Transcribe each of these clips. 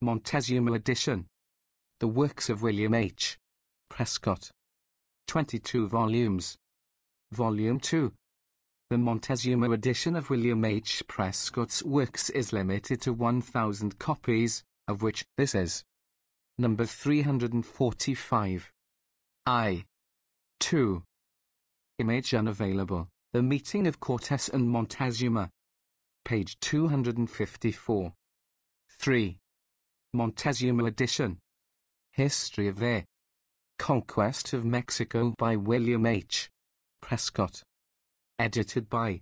Montezuma edition. The works of William H. Prescott. 22 volumes. Volume 2. The Montezuma edition of William H. Prescott's works is limited to 1,000 copies, of which this is number 345. I. 2. Image unavailable. The Meeting of Cortes and Montezuma. Page 254. 3. Montezuma edition. History of the Conquest of Mexico by William H. Prescott. Edited by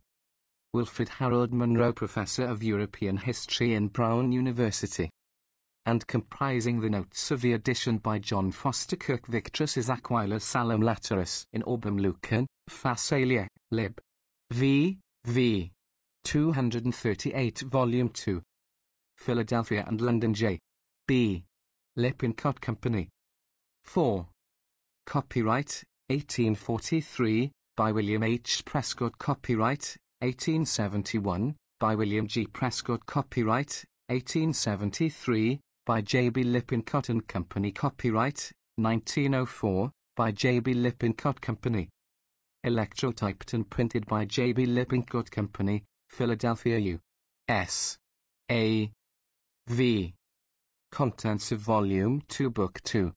Wilfred Harold Monroe, Professor of European History in Brown University. And comprising the notes of the edition by John Foster Kirk Victrus is Aquila Salem Lateris in Orbem Lucan, Phasalia, Lib. V. 238 Volume 2. Philadelphia and London J. B. Lippincott Company. 4. Copyright, 1843, by William H. Prescott. Copyright, 1871, by William G. Prescott. Copyright, 1873, by J. B. Lippincott and Company. Copyright, 1904, by J. B. Lippincott Company. Electrotyped and printed by J. B. Lippincott Company, Philadelphia, U.S. A. V. Contents of Volume 2, Book 2.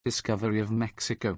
Discovery of Mexico.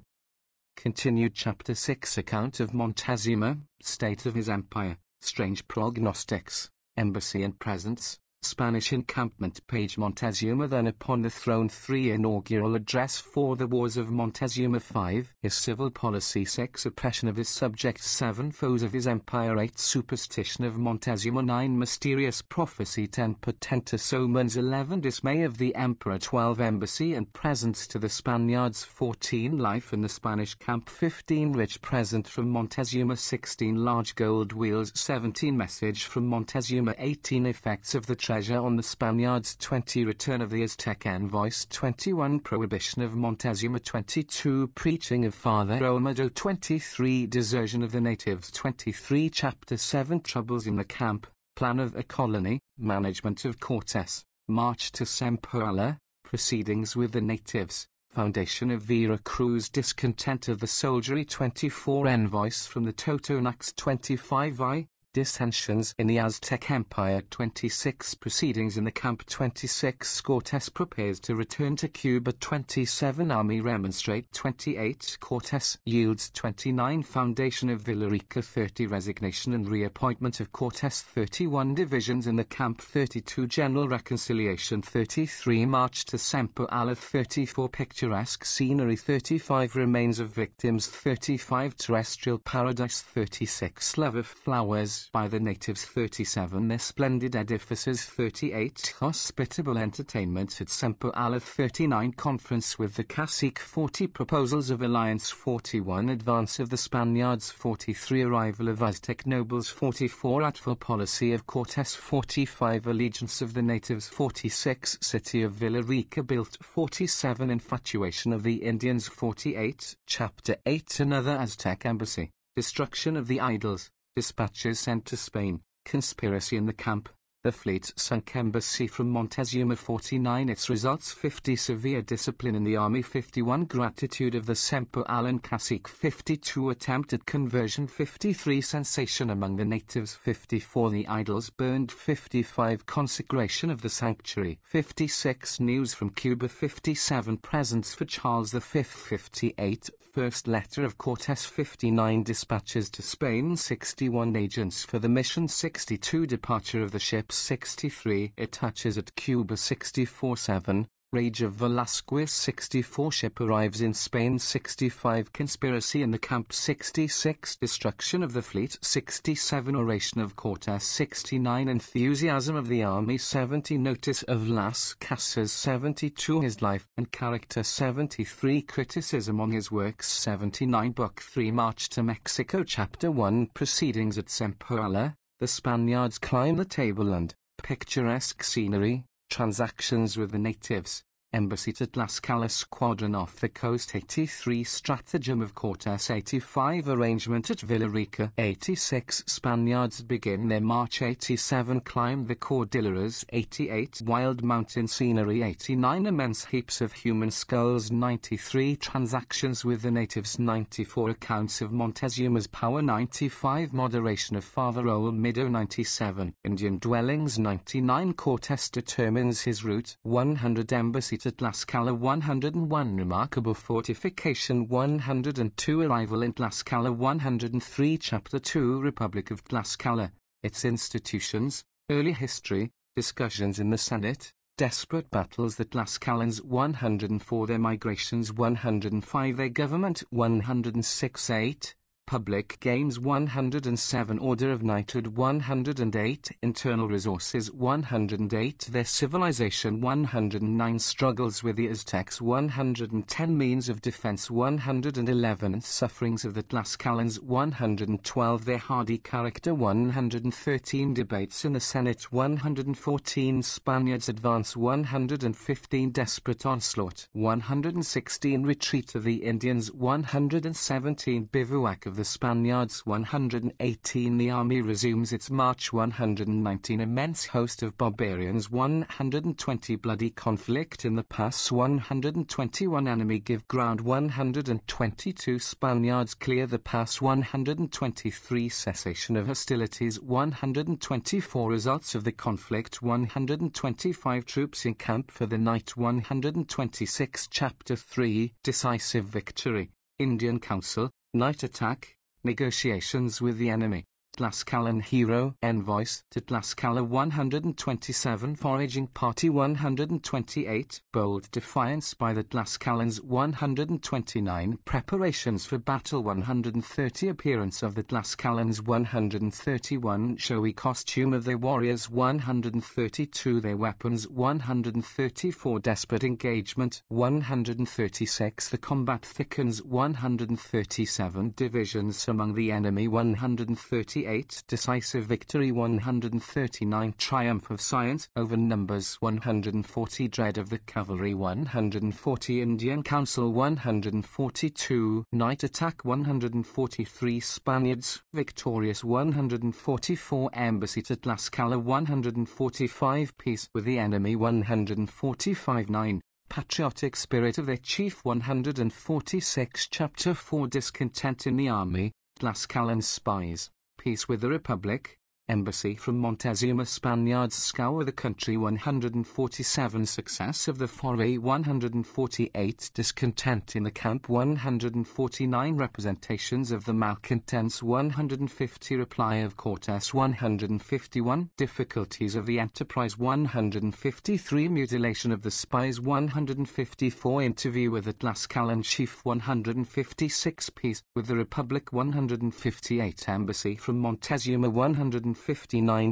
Continued Chapter 6, Account of Montezuma, State of his Empire, Strange Prognostics, Embassy and Presence, Spanish Encampment. Page Montezuma then upon the throne. 3. Inaugural Address. 4. The Wars of Montezuma. 5. His civil policy. 6. Oppression of his subjects. 7. Foes of his empire. 8. Superstition of Montezuma. 9. Mysterious prophecy. 10. Portentous omens. 11. Dismay of the emperor. 12. Embassy and presents to the Spaniards. 14. Life in the Spanish camp. 15. Rich present from Montezuma. 16. Large gold wheels. 17. Message from Montezuma. 18. Effects of the treasure on the Spaniards. 20. Return of the Aztec envoys. 21. Prohibition of Montezuma. 22. Preaching of Father Olmedo. 23. Desertion of the natives. 23. Chapter 7. Troubles in the camp, plan of a colony, management of Cortes, march to Zempoala, proceedings with the natives, foundation of Veracruz, discontent of the soldiery. 24. Envoys from the Totonacs. 25. Dissensions in the Aztec Empire. 26. Proceedings in the camp. 26. Cortes prepares to return to Cuba. 27. Army remonstrate. 28. Cortes yields. 29. Foundation of Villarica. 30. Resignation and reappointment of Cortes. 31. Divisions in the camp. 32. General reconciliation. 33. March to Zempoala. 34. Picturesque scenery. 35. Remains of victims. 35. Terrestrial paradise. 36. Love of flowers by the natives. 37. Their splendid edifices. 38. Hospitable entertainment at Zempoala. 39. Conference with the cacique. 40. Proposals of alliance. 41. Advance of the Spaniards. 43. Arrival of Aztec nobles. 44. Artful policy of Cortes. 45. Allegiance of the natives. 46. City of Villarica built. 47. Infatuation of the Indians. 48. Chapter 8. Another Aztec embassy. Destruction of the idols. Dispatches sent to Spain. Conspiracy in the camp. The fleet sunk. Embassy from Montezuma. 49. Its results. 50. Severe discipline in the army. 51. Gratitude of the Zempoalan cacique. 52. Attempt at conversion. 53. Sensation among the natives. 54. The idols burned. 55. Consecration of the sanctuary. 56. News from Cuba. 57. Presents for Charles V. 58. First letter of Cortes. 59. Dispatches to Spain. 61. Agents for the mission. 62. Departure of the ships. 63. Attaches at Cuba. 64. 7. Rage of Velasquez. 64. Ship arrives in Spain. 65. Conspiracy in the camp. 66. Destruction of the fleet. 67. Oration of Cortes. 69. Enthusiasm of the army. 70. Notice of Las Casas. 72. His life and character. 73. Criticism on his works. 79. Book 3. March to Mexico. Chapter 1. Proceedings at Zempoala. The Spaniards climb the table and picturesque scenery, transactions with the natives, Embassy to Tlaxcala Squadron off the coast 83 Stratagem of Cortes 85 Arrangement at Villarica 86 Spaniards begin their march 87 Climb the Cordilleras 88 Wild mountain scenery 89 Immense heaps of human skulls 93 Transactions with the natives 94 Accounts of Montezuma's power 95 Moderation of Father Olmedo 97 Indian dwellings 99 Cortes determines his route 100 Embassy to Tlaxcala 101 Remarkable fortification 102 Arrival in Tlaxcala 103 Chapter 2 Republic of Tlaxcala, its institutions, early history, discussions in the Senate, desperate battles the Tlaxcalans 104 their migrations 105 their government 106 8 Public Games 107 Order of Knighthood 108 Internal Resources 108 Their Civilization 109 Struggles with the Aztecs 110 Means of Defense 111 Sufferings of the Tlaxcalans 112 Their hardy character 113 Debates in the Senate 114 Spaniards advance 115 Desperate onslaught 116 Retreat of the Indians 117 Bivouac of the Spaniards 118 The army resumes its march 119 Immense host of barbarians 120 Bloody conflict in the pass 121 Enemy give ground 122 Spaniards clear the pass 123 Cessation of hostilities 124 Results of the conflict 125 Troops in camp for the night 126 Chapter 3 Decisive victory, Indian Council, night attack, negotiations with the enemy, Tlaxcalan hero envoys to Tlaxcala 127 Foraging party 128 Bold defiance by the Tlaxcalans 129 Preparations for battle 130 Appearance of the Tlaxcalans 131 Showy costume of their warriors 132 Their weapons 134 Desperate engagement 136 The combat thickens 137 Divisions among the enemy 138 Decisive victory 139 Triumph of science over numbers 140 Dread of the cavalry 140 Indian Council 142 Night attack 143 Spaniards victorious 144 Embassy to Tlaxcala 145 Peace with the enemy 145 9 Patriotic spirit of their chief 146 Chapter 4 Discontent in the army, Tlaxcalan spies Peace with the Republic, Embassy from Montezuma Spaniards scour the country 147 Success of the foray 148 Discontent in the camp 149 Representations of the malcontents 150 Reply of Cortes 151 Difficulties of the enterprise 153 Mutilation of the spies 154 Interview with the Tlaxcalan chief 156 Peace with the Republic 158 Embassy from Montezuma 159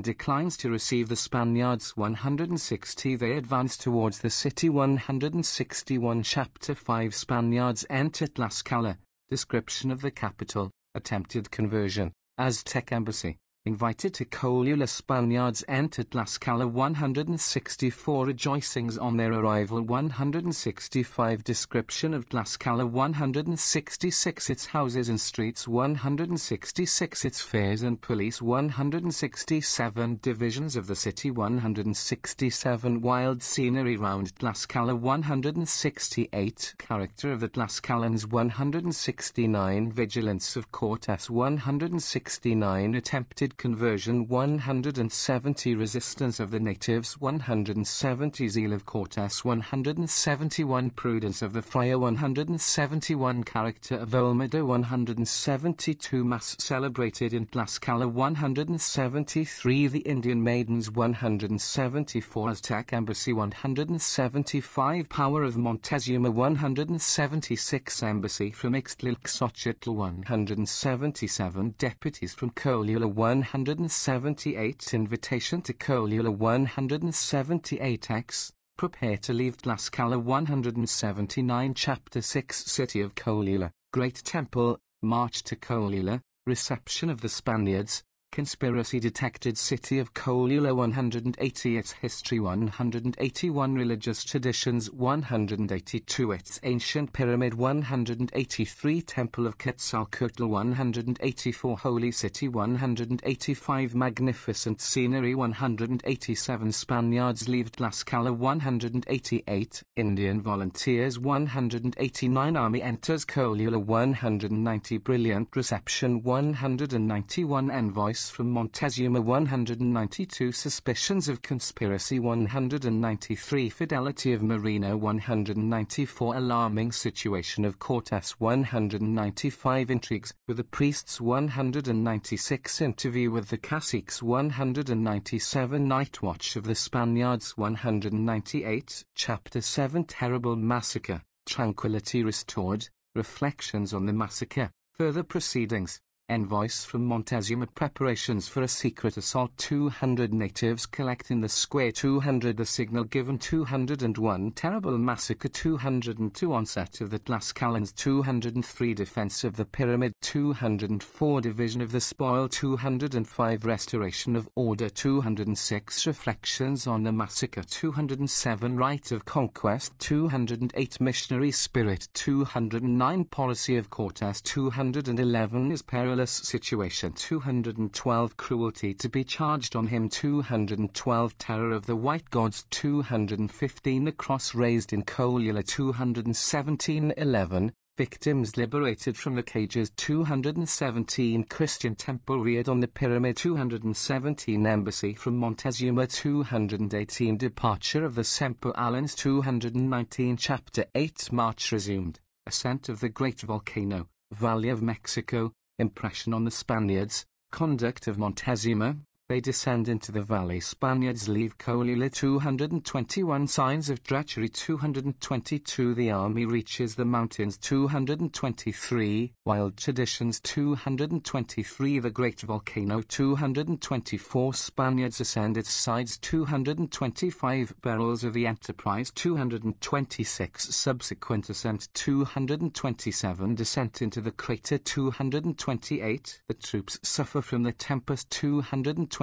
declines to receive the Spaniards 160 They advance towards the city 161 Chapter 5 Spaniards enter Tlaxcala, description of the capital, attempted conversion, Aztec embassy, invited to Colula Spaniards enter Tlaxcala 164 Rejoicings on their arrival 165 Description of Tlaxcala 166 Its houses and streets 166 Its fairs and police 167 Divisions of the city 167 Wild scenery round Tlaxcala 168 Character of the Tlaxcalans 169 Vigilance of Cortes 169 Attempted conversion 170 Resistance of the natives 170 Zeal of Cortes 171 Prudence of the friar 171 Character of Olmedo 172 Mass celebrated in Tlaxcala 173 The Indian Maidens 174 Aztec Embassy 175 Power of Montezuma 176 Embassy from Ixtlilxochitl 177 Deputies from Colula 178 Invitation to Colula 178x Prepare to leave Tlaxcala 179 Chapter 6 City of Colula, Great Temple, March to Colula, Reception of the Spaniards, Conspiracy detected. City of Colula 180. Its history 181. Religious traditions 182. Its ancient pyramid 183. Temple of Quetzalcoatl 184. Holy City 185. Magnificent scenery 187. Spaniards leave Tlaxcala 188. Indian volunteers 189. Army enters Colula 190. Brilliant reception 191. Envoys from Montezuma 192. Suspicions of conspiracy 193. Fidelity of Marino 194. Alarming situation of Cortes 195. Intrigues with the priests 196. Interview with the caciques 197. Night watch of the Spaniards 198. Chapter 7. Terrible massacre, tranquility restored, reflections on the massacre, further proceedings. Envoys from Montezuma. Preparations for a secret assault. 200 natives collect in the square. 200 the signal given. 201 terrible massacre. 202 onset of the Tlaxcalans. 203 defense of the pyramid. 204 division of the spoil. 205 restoration of order. 206 reflections on the massacre. 207 right of conquest. 208 missionary spirit. 209 policy of Cortes. 211 is perilous situation. 212 cruelty to be charged on him. 212 terror of the white gods. 215 the cross raised in Colula. 217 11 victims liberated from the cages. 217 Christian temple reared on the pyramid. 217 embassy from Montezuma. 218 departure of the Semper Allans. 219 chapter 8 march resumed. Ascent of the great volcano, Valley of Mexico. Impression on the Spaniards, conduct of Montezuma. They descend into the valley. Spaniards leave Colula. 221 signs of treachery. 222 the army reaches the mountains. 223 wild traditions. 223 the great volcano. 224 Spaniards ascend its sides. 225 barrels of the Enterprise. 226 subsequent ascent. 227 descent into the crater. 228 the troops suffer from the tempest. 229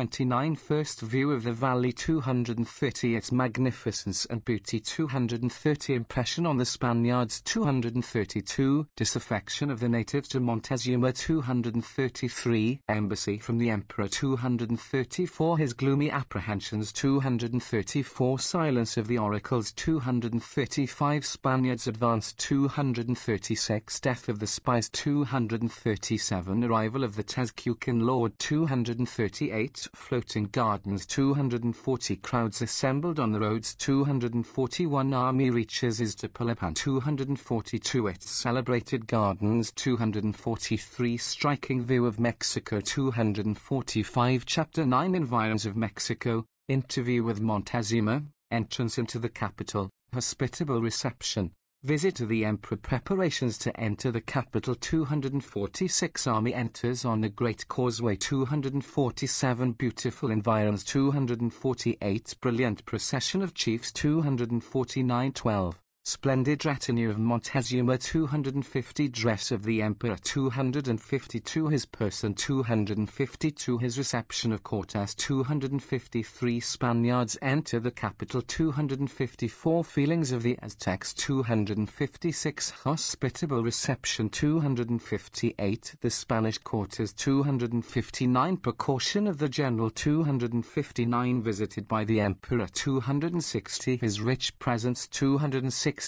first view of the valley. 230 its magnificence and beauty. 230 impression on the Spaniards. 232 disaffection of the natives to Montezuma. 233 embassy from the emperor. 234 his gloomy apprehensions. 234 silence of the oracles. 235 Spaniards advance. 236 death of the spies. 237 arrival of the Tezcucan lord. 238 floating gardens. 240 crowds assembled on the roads. 241 army reaches Iztapalapan. 242 its celebrated gardens. 243 striking view of Mexico. 245 chapter 9 environs of Mexico. Interview with Montezuma. Entrance into the capital. Hospitable reception. Visit to the emperor. Preparations to enter the capital. 246 army enters on the Great Causeway. 247 beautiful environs. 248 brilliant procession of chiefs. 249 12 splendid retinue of Montezuma. 250 dress of the emperor. 252 his person. 252 his reception of Cortes. 253 Spaniards enter the capital. 254 feelings of the Aztecs. 256 hospitable reception. 258 the Spanish Cortes. 259 precaution of the general. 259 visited by the emperor. 260 his rich presents. 261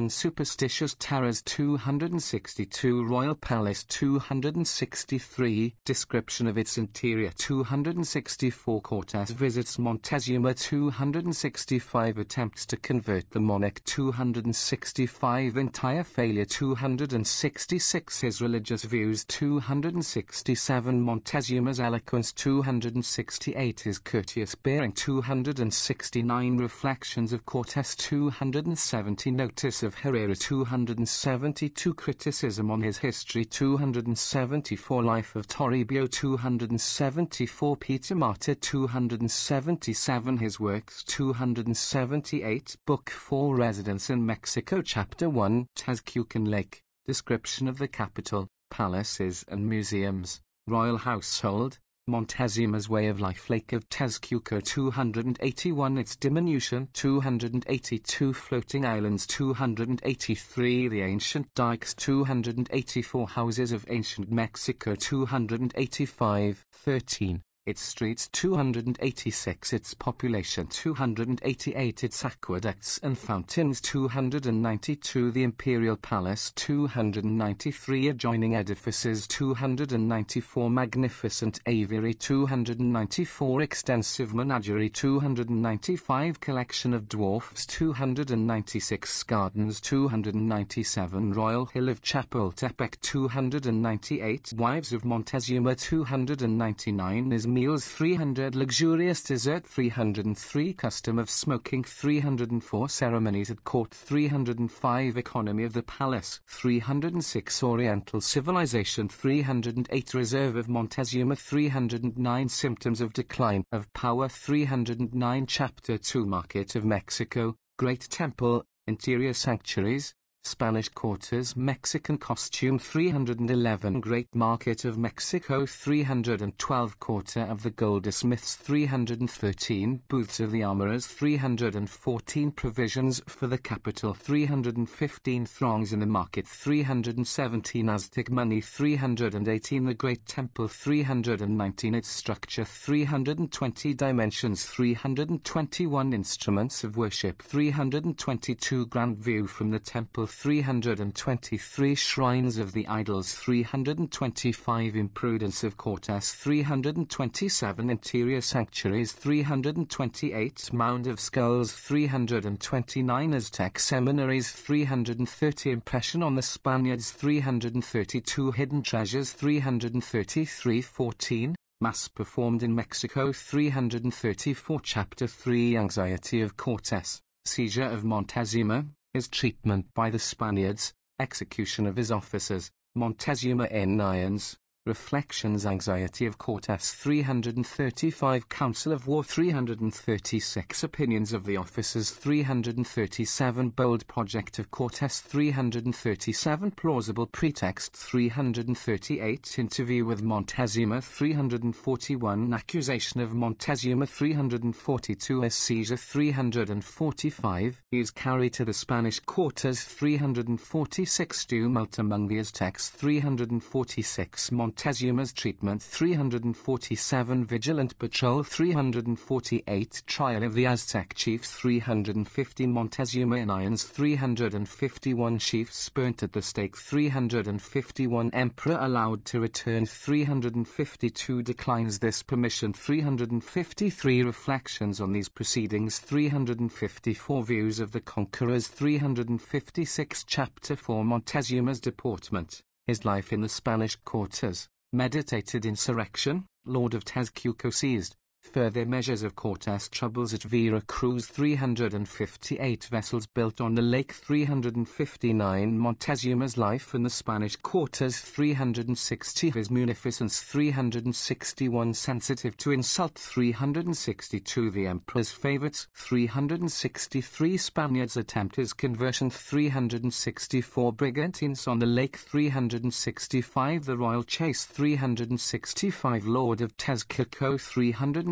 superstitious terrors. 262 royal palace. 263 description of its interior. 264 Cortes visits Montezuma. 265 attempts to convert the monarch. 265 entire failure. 266 his religious views. 267 Montezuma's eloquence. 268 his courteous bearing. 269 reflections of Cortes. 270 notice of Herrera. 272 criticism on his history. 274 life of Toribio. 274 Peter Martyr. 277 his works. 278 Book 4 Residence in Mexico. Chapter 1 Tezcucan Lake. Description of the capital, palaces and museums, royal household, Montezuma's Way of Life. Lake of Texcoco 281. Its diminution 282. Floating Islands 283. The Ancient Dikes 284. Houses of Ancient Mexico 285. 13. Its streets 286. Its population 288. Its aqueducts and fountains 292. The Imperial Palace 293. Adjoining edifices 294. Magnificent aviary 294. Extensive menagerie 295. Collection of dwarfs 296. Gardens 297. Royal Hill of Chapultepec 298. Wives of Montezuma 299. Is meals 300. Luxurious dessert 303. Custom of smoking 304. Ceremonies at court 305. Economy of the palace 306. Oriental civilization 308. Reserve of Montezuma 309. Symptoms of decline of power 309. Chapter 2. Market of Mexico, Great Temple, Interior Sanctuaries, Spanish Quarters. Mexican Costume 311. Great Market of Mexico 312. Quarter of the Goldsmiths 313. Booths of the Armorers 314. Provisions for the capital 315. Throngs in the market 317. Aztec money 318. The Great Temple 319. Its structure 320. Dimensions 321. Instruments of worship 322. Grand view from the temple 323. Shrines of the idols 325. Imprudence of Cortes 327. Interior sanctuaries 328. Mound of Skulls 329. Aztec seminaries 330. Impression on the Spaniards 332. Hidden treasures 333. 14. Mass performed in Mexico 334. Chapter 3. Anxiety of Cortes, seizure of Montezuma, his treatment by the Spaniards, execution of his officers, Montezuma in irons, reflections. Anxiety of Cortes 335. Council of War 336. Opinions of the officers 337. Bold project of Cortes 337. Plausible pretext 338. Interview with Montezuma 341. Accusation of Montezuma 342. A seizure 345. He is carried to the Spanish quarters 346. Tumult among the Aztecs 346. Montezuma's treatment 347. Vigilant patrol 348. Trial of the Aztec chiefs 350. Montezuma in irons 351. Chiefs burnt at the stake 351. Emperor allowed to return 352. Declines this permission 353. Reflections on these proceedings 354. Views of the conquerors 356. Chapter 4. Montezuma's deportment, his life in the Spanish quarters, meditated insurrection, Lord of Texcoco seized, further measures of Cortes. Troubles at Veracruz 358. Vessels built on the lake 359. Montezuma's life in the Spanish quarters 360. His munificence 361. Sensitive to insult 362. The Emperor's favorites 363. Spaniards attempt his conversion 364. Brigantines on the lake 365. The Royal Chase 365. Lord of Texcoco 366.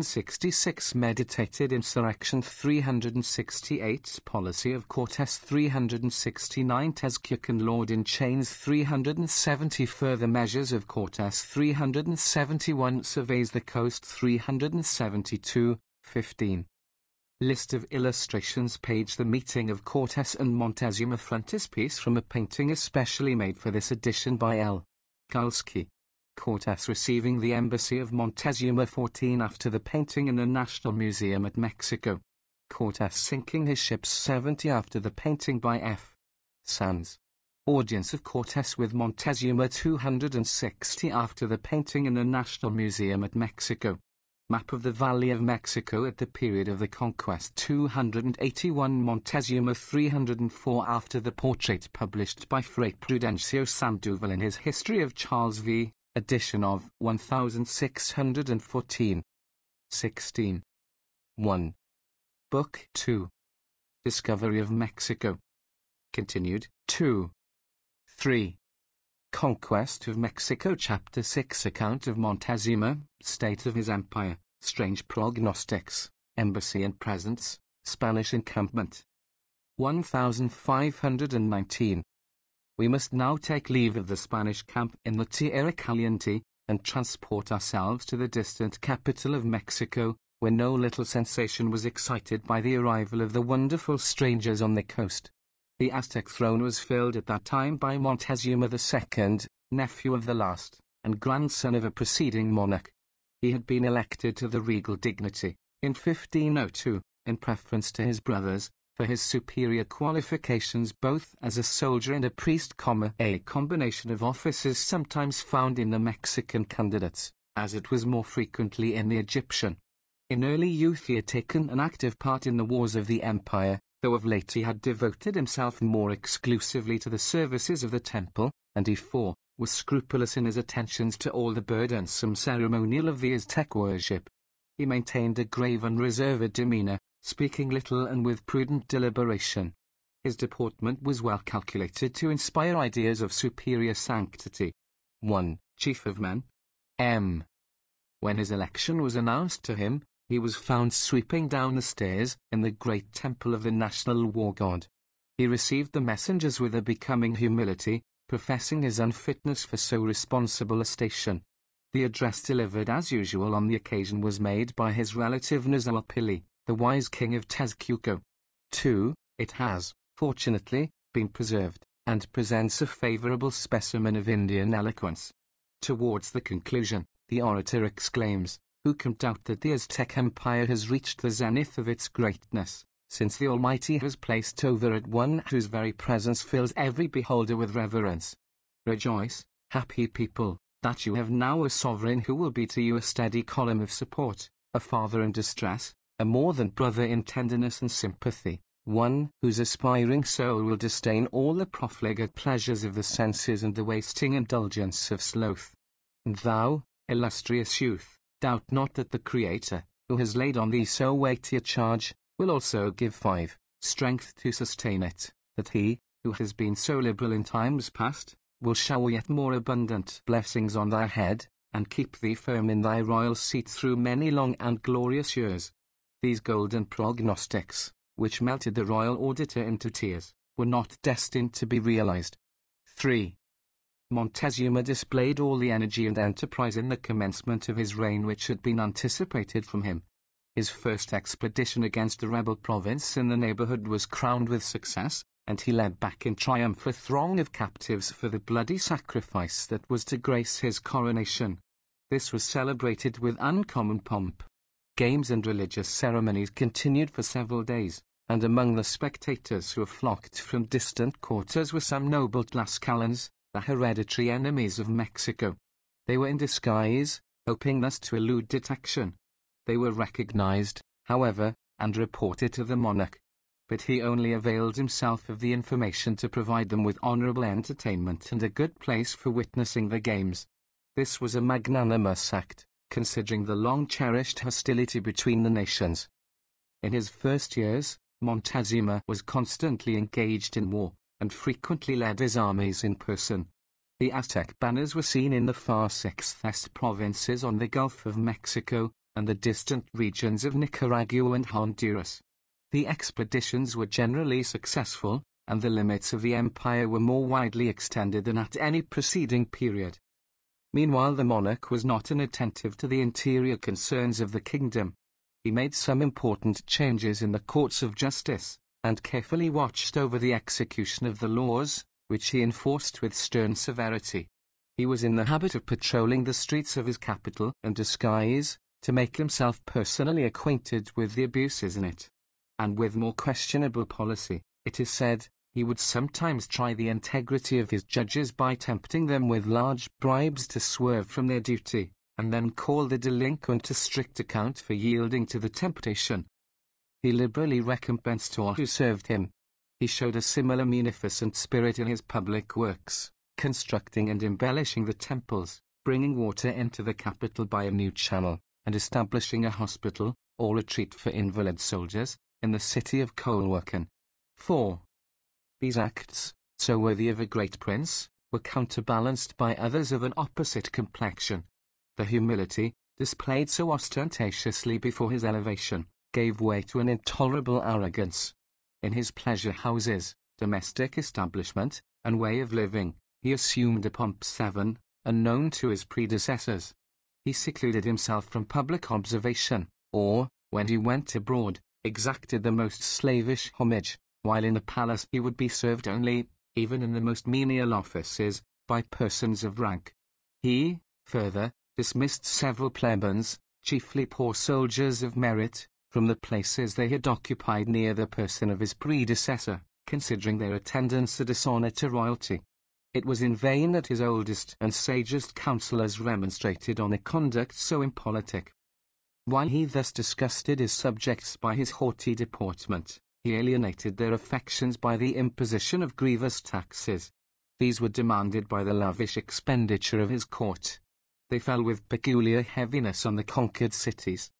Meditated insurrection 368. Policy of Cortes 369. Texcocan Lord in chains 370. Further measures of Cortes 371. Surveys the coast 372. 15. List of illustrations. Page. The meeting of Cortes and Montezuma. Frontispiece from a painting especially made for this edition by L. Gulski. Cortes receiving the embassy of Montezuma. 14. After the painting in the National Museum at Mexico. Cortes sinking his ships. 70. After the painting by F. Sands. Audience of Cortes with Montezuma. 260. After the painting in the National Museum at Mexico. Map of the Valley of Mexico at the period of the Conquest. 281. Montezuma. 304. After the portrait published by Fray Prudencio Sandoval in his History of Charles V. edition of 1614. 16. 1. Book 2. Discovery of Mexico. Continued. 2. 3. Conquest of Mexico Chapter 6 Account of Montezuma, State of his Empire, Strange Prognostics, Embassy and Presents, Spanish Encampment. 1519. We must now take leave of the Spanish camp in the Tierra Caliente, and transport ourselves to the distant capital of Mexico, where no little sensation was excited by the arrival of the wonderful strangers on the coast. The Aztec throne was filled at that time by Montezuma II, nephew of the last, and grandson of a preceding monarch. He had been elected to the regal dignity, in 1502, in preference to his brothers, for his superior qualifications both as a soldier and a priest, a combination of offices sometimes found in the Mexican candidates, as it was more frequently in the Egyptian. In early youth he had taken an active part in the wars of the empire, though of late he had devoted himself more exclusively to the services of the temple, and he was scrupulous in his attentions to all the burdensome ceremonial of the Aztec worship. He maintained a grave and reserved demeanor, speaking little and with prudent deliberation. His deportment was well calculated to inspire ideas of superior sanctity. 1. Chief of Men. M. When his election was announced to him, he was found sweeping down the stairs in the great temple of the national war god. He received the messengers with a becoming humility, professing his unfitness for so responsible a station. The address delivered as usual on the occasion was made by his relative Nizalpili, the wise king of Tezcuco. 2. It has, fortunately, been preserved, and presents a favorable specimen of Indian eloquence. Towards the conclusion, the orator exclaims, "Who can doubt that the Aztec Empire has reached the zenith of its greatness, since the Almighty has placed over it one whose very presence fills every beholder with reverence? Rejoice, happy people, that you have now a sovereign who will be to you a steady column of support, a father in distress, a more than brother in tenderness and sympathy, one whose aspiring soul will disdain all the profligate pleasures of the senses and the wasting indulgence of sloth. And thou, illustrious youth, doubt not that the Creator, who has laid on thee so weighty a charge, will also give strength to sustain it, that he, who has been so liberal in times past, will shower yet more abundant blessings on thy head, and keep thee firm in thy royal seat through many long and glorious years." These golden prognostics, which melted the royal auditor into tears, were not destined to be realized. 3. Montezuma displayed all the energy and enterprise in the commencement of his reign which had been anticipated from him. His first expedition against a rebel province in the neighborhood was crowned with success, and he led back in triumph a throng of captives for the bloody sacrifice that was to grace his coronation. This was celebrated with uncommon pomp. Games and religious ceremonies continued for several days, and among the spectators who flocked from distant quarters were some noble Tlaxcalans, the hereditary enemies of Mexico. They were in disguise, hoping thus to elude detection. They were recognized, however, and reported to the monarch. But he only availed himself of the information to provide them with honorable entertainment and a good place for witnessing the games. This was a magnanimous act, considering the long-cherished hostility between the nations. In his first years, Montezuma was constantly engaged in war, and frequently led his armies in person. The Aztec banners were seen in the far 6th provinces on the Gulf of Mexico, and the distant regions of Nicaragua and Honduras. The expeditions were generally successful, and the limits of the empire were more widely extended than at any preceding period. Meanwhile the monarch was not inattentive to the interior concerns of the kingdom. He made some important changes in the courts of justice, and carefully watched over the execution of the laws, which he enforced with stern severity. He was in the habit of patrolling the streets of his capital in disguise, to make himself personally acquainted with the abuses in it. And with more questionable policy, it is said, he would sometimes try the integrity of his judges by tempting them with large bribes to swerve from their duty, and then call the delinquent to strict account for yielding to the temptation. He liberally recompensed all who served him. He showed a similar munificent spirit in his public works, constructing and embellishing the temples, bringing water into the capital by a new channel, and establishing a hospital, or retreat for invalid soldiers, in the city of Colhuacan. 4. These acts, so worthy of a great prince, were counterbalanced by others of an opposite complexion. The humility, displayed so ostentatiously before his elevation, gave way to an intolerable arrogance. In his pleasure houses, domestic establishment, and way of living, he assumed a pomp unknown to his predecessors. He secluded himself from public observation, or, when he went abroad, exacted the most slavish homage, while in the palace he would be served only, even in the most menial offices, by persons of rank. He, further, dismissed several plebeians, chiefly poor soldiers of merit, from the places they had occupied near the person of his predecessor, considering their attendance a dishonor to royalty. It was in vain that his oldest and sagest counsellors remonstrated on a conduct so impolitic. While he thus disgusted his subjects by his haughty deportment, he alienated their affections by the imposition of grievous taxes. These were demanded by the lavish expenditure of his court. They fell with peculiar heaviness on the conquered cities.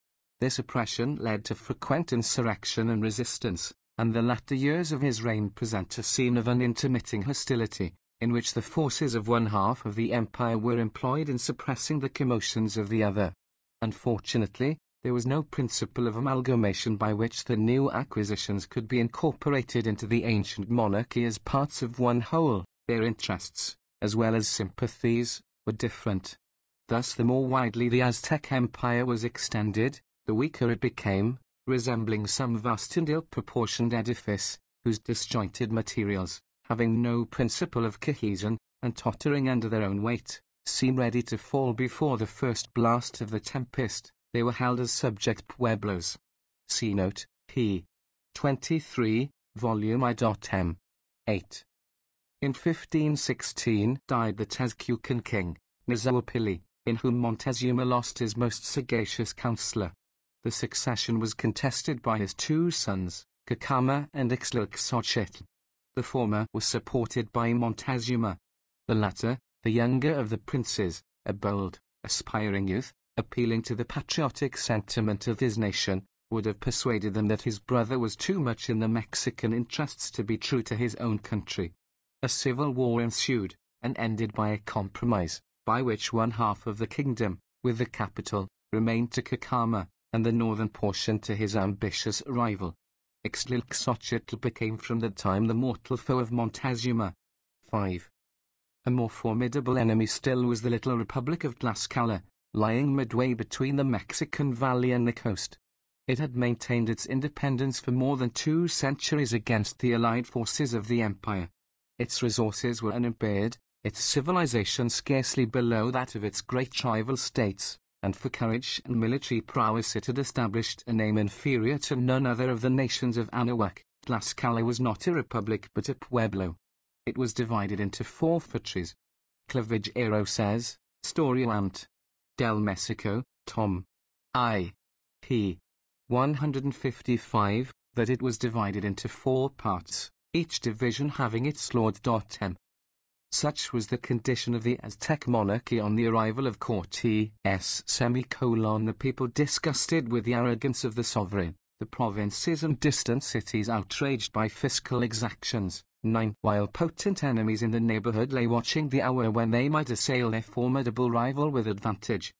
This oppression led to frequent insurrection and resistance, and the latter years of his reign present a scene of unintermitting hostility, in which the forces of one half of the empire were employed in suppressing the commotions of the other. Unfortunately, there was no principle of amalgamation by which the new acquisitions could be incorporated into the ancient monarchy as parts of one whole. Their interests, as well as sympathies, were different. Thus the more widely the Aztec Empire was extended, the weaker it became, resembling some vast and ill-proportioned edifice, whose disjointed materials, having no principle of cohesion, and tottering under their own weight, seem ready to fall before the first blast of the tempest. They were held as subject pueblos. See note, p. 23, volume I.M. 8. In 1516 died the Tezcucan king, Nahuelpili, in whom Montezuma lost his most sagacious counsellor. The succession was contested by his two sons, Cacama and Ixtlilxochitl. The former was supported by Montezuma. The latter, the younger of the princes, a bold, aspiring youth, appealing to the patriotic sentiment of his nation, would have persuaded them that his brother was too much in the Mexican interests to be true to his own country. A civil war ensued, and ended by a compromise, by which one half of the kingdom, with the capital, remained to Cacama, and the northern portion to his ambitious rival. Ixtlilxochitl became from that time the mortal foe of Montezuma. 5. A more formidable enemy still was the little republic of Tlaxcala, lying midway between the Mexican valley and the coast. It had maintained its independence for more than 2 centuries against the allied forces of the empire. Its resources were unimpaired, its civilization scarcely below that of its great rival states, and for courage and military prowess it had established a name inferior to none other of the nations of Anahuac. Tlaxcala was not a republic but a pueblo. It was divided into fortresses. Clavigero says, Storia Ant. Del Mexico, Tom. I. p. 155, that it was divided into 4 parts, each division having its lord. Such was the condition of the Aztec monarchy on the arrival of Cortés. The people disgusted with the arrogance of the sovereign, the provinces and distant cities outraged by fiscal exactions. 9. While potent enemies in the neighborhood lay watching the hour when they might assail their formidable rival with advantage.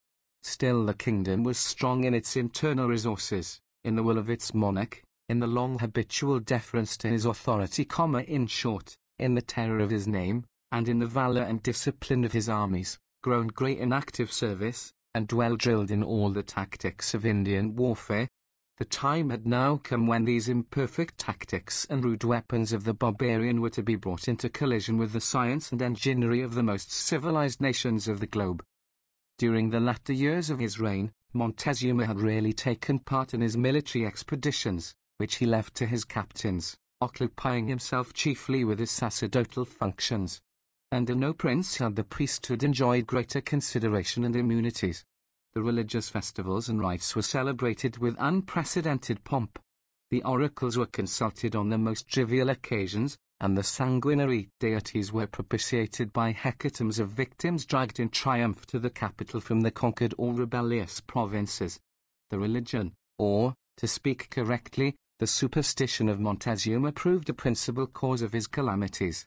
Still the kingdom was strong in its internal resources, in the will of its monarch, in the long habitual deference to his authority, in short, in the terror of his name, and in the valor and discipline of his armies, grown great in active service, and well drilled in all the tactics of Indian warfare. The time had now come when these imperfect tactics and rude weapons of the barbarian were to be brought into collision with the science and enginery of the most civilized nations of the globe. During the latter years of his reign, Montezuma had rarely taken part in his military expeditions, which he left to his captains, occupying himself chiefly with his sacerdotal functions. Under no prince had the priesthood enjoyed greater consideration and immunities. The religious festivals and rites were celebrated with unprecedented pomp. The oracles were consulted on the most trivial occasions, and the sanguinary deities were propitiated by hecatombs of victims dragged in triumph to the capital from the conquered or rebellious provinces. The religion, or, to speak correctly, the superstition of Montezuma proved a principal cause of his calamities.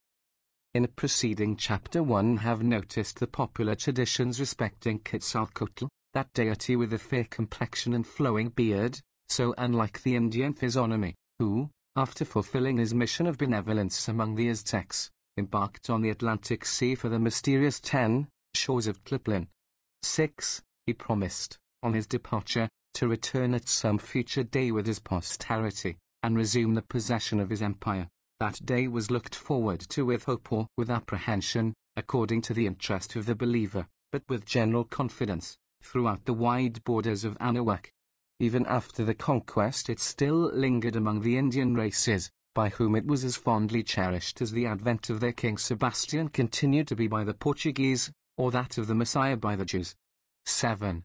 In a preceding chapter 1 have noticed the popular traditions respecting Quetzalcoatl, that deity with a fair complexion and flowing beard, so unlike the Indian physiognomy, who, after fulfilling his mission of benevolence among the Aztecs, embarked on the Atlantic Sea for the mysterious 10 shores of Tliplin. 6. He promised, on his departure, to return at some future day with his posterity, and resume the possession of his empire. That day was looked forward to with hope or with apprehension, according to the interest of the believer, but with general confidence, throughout the wide borders of Anahuac. Even after the conquest it still lingered among the Indian races, by whom it was as fondly cherished as the advent of their King Sebastian continued to be by the Portuguese, or that of the Messiah by the Jews. 7.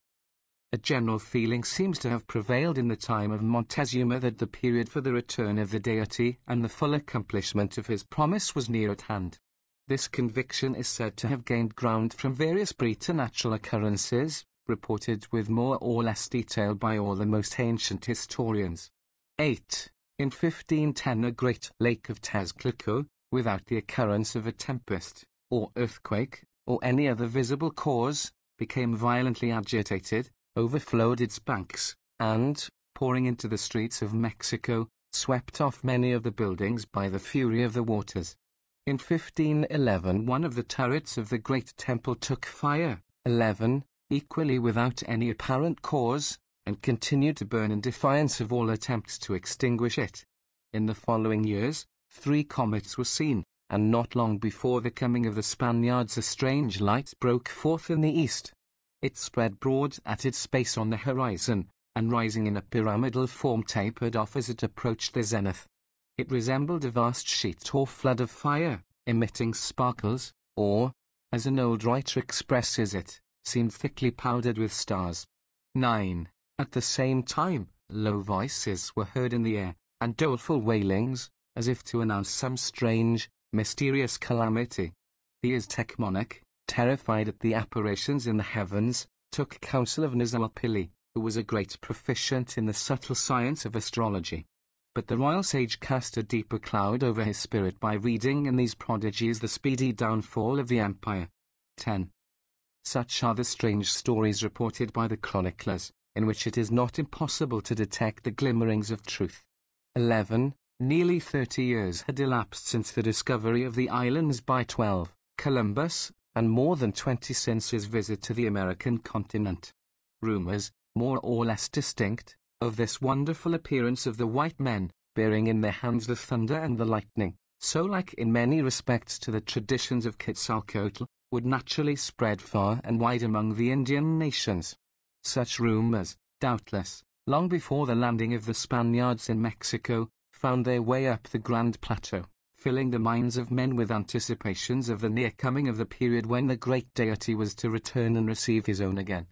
A general feeling seems to have prevailed in the time of Montezuma that the period for the return of the deity and the full accomplishment of his promise was near at hand. This conviction is said to have gained ground from various preternatural occurrences, reported with more or less detail by all the most ancient historians. 8. In 1510 a great lake of Texcoco, without the occurrence of a tempest, or earthquake, or any other visible cause, became violently agitated, overflowed its banks, and, pouring into the streets of Mexico, swept off many of the buildings by the fury of the waters. In 1511 one of the turrets of the great temple took fire, 11, equally without any apparent cause, and continued to burn in defiance of all attempts to extinguish it. In the following years, 3 comets were seen, and not long before the coming of the Spaniards a strange light broke forth in the east. It spread broad at its base on the horizon, and rising in a pyramidal form tapered off as it approached the zenith. It resembled a vast sheet or flood of fire, emitting sparkles, or, as an old writer expresses it, seemed thickly powdered with stars. 9. At the same time, low voices were heard in the air, and doleful wailings, as if to announce some strange, mysterious calamity. The Aztec monarch, terrified at the apparitions in the heavens, took counsel of Nizalpili, who was a great proficient in the subtle science of astrology. But the royal sage cast a deeper cloud over his spirit by reading in these prodigies the speedy downfall of the empire. 10. Such are the strange stories reported by the chroniclers, in which it is not impossible to detect the glimmerings of truth. 11. Nearly 30 years had elapsed since the discovery of the islands by Columbus, and more than 20 since his visit to the American continent. Rumors, more or less distinct, of this wonderful appearance of the white men, bearing in their hands the thunder and the lightning, so like in many respects to the traditions of Quetzalcoatl, would naturally spread far and wide among the Indian nations. Such rumors, doubtless, long before the landing of the Spaniards in Mexico, found their way up the Grand Plateau, filling the minds of men with anticipations of the near coming of the period when the great deity was to return and receive his own again.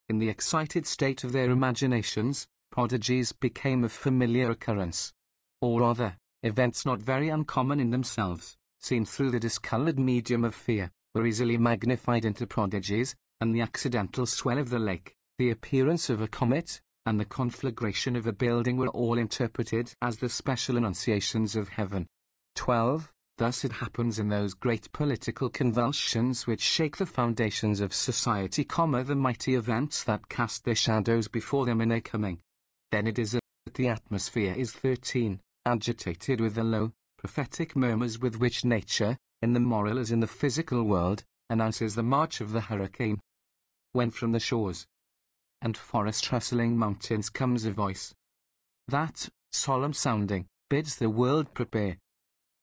In the excited state of their imaginations, prodigies became of familiar occurrence. Or rather, events not very uncommon in themselves, seen through the discoloured medium of fear, were easily magnified into prodigies, and the accidental swell of the lake, the appearance of a comet, and the conflagration of a building were all interpreted as the special annunciations of heaven. 12. Thus it happens in those great political convulsions which shake the foundations of society, the mighty events that cast their shadows before them in their coming. Then it is that the atmosphere is 13, agitated with the low, prophetic murmurs with which nature, in the moral as in the physical world, announces the march of the hurricane. When from the shores and forest-rustling mountains comes a voice that, solemn sounding, bids the world prepare.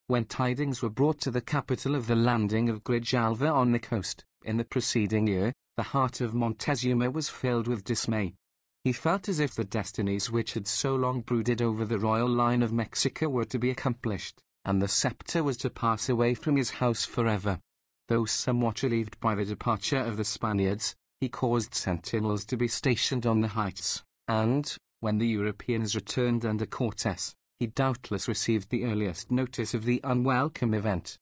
When tidings were brought to the capital of the landing of Grijalva on the coast, in the preceding year, the heart of Montezuma was filled with dismay. He felt as if the destinies which had so long brooded over the royal line of Mexico were to be accomplished, and the sceptre was to pass away from his house forever. Though somewhat relieved by the departure of the Spaniards, he caused sentinels to be stationed on the heights, and, when the Europeans returned under Cortes, he doubtless received the earliest notice of the unwelcome event.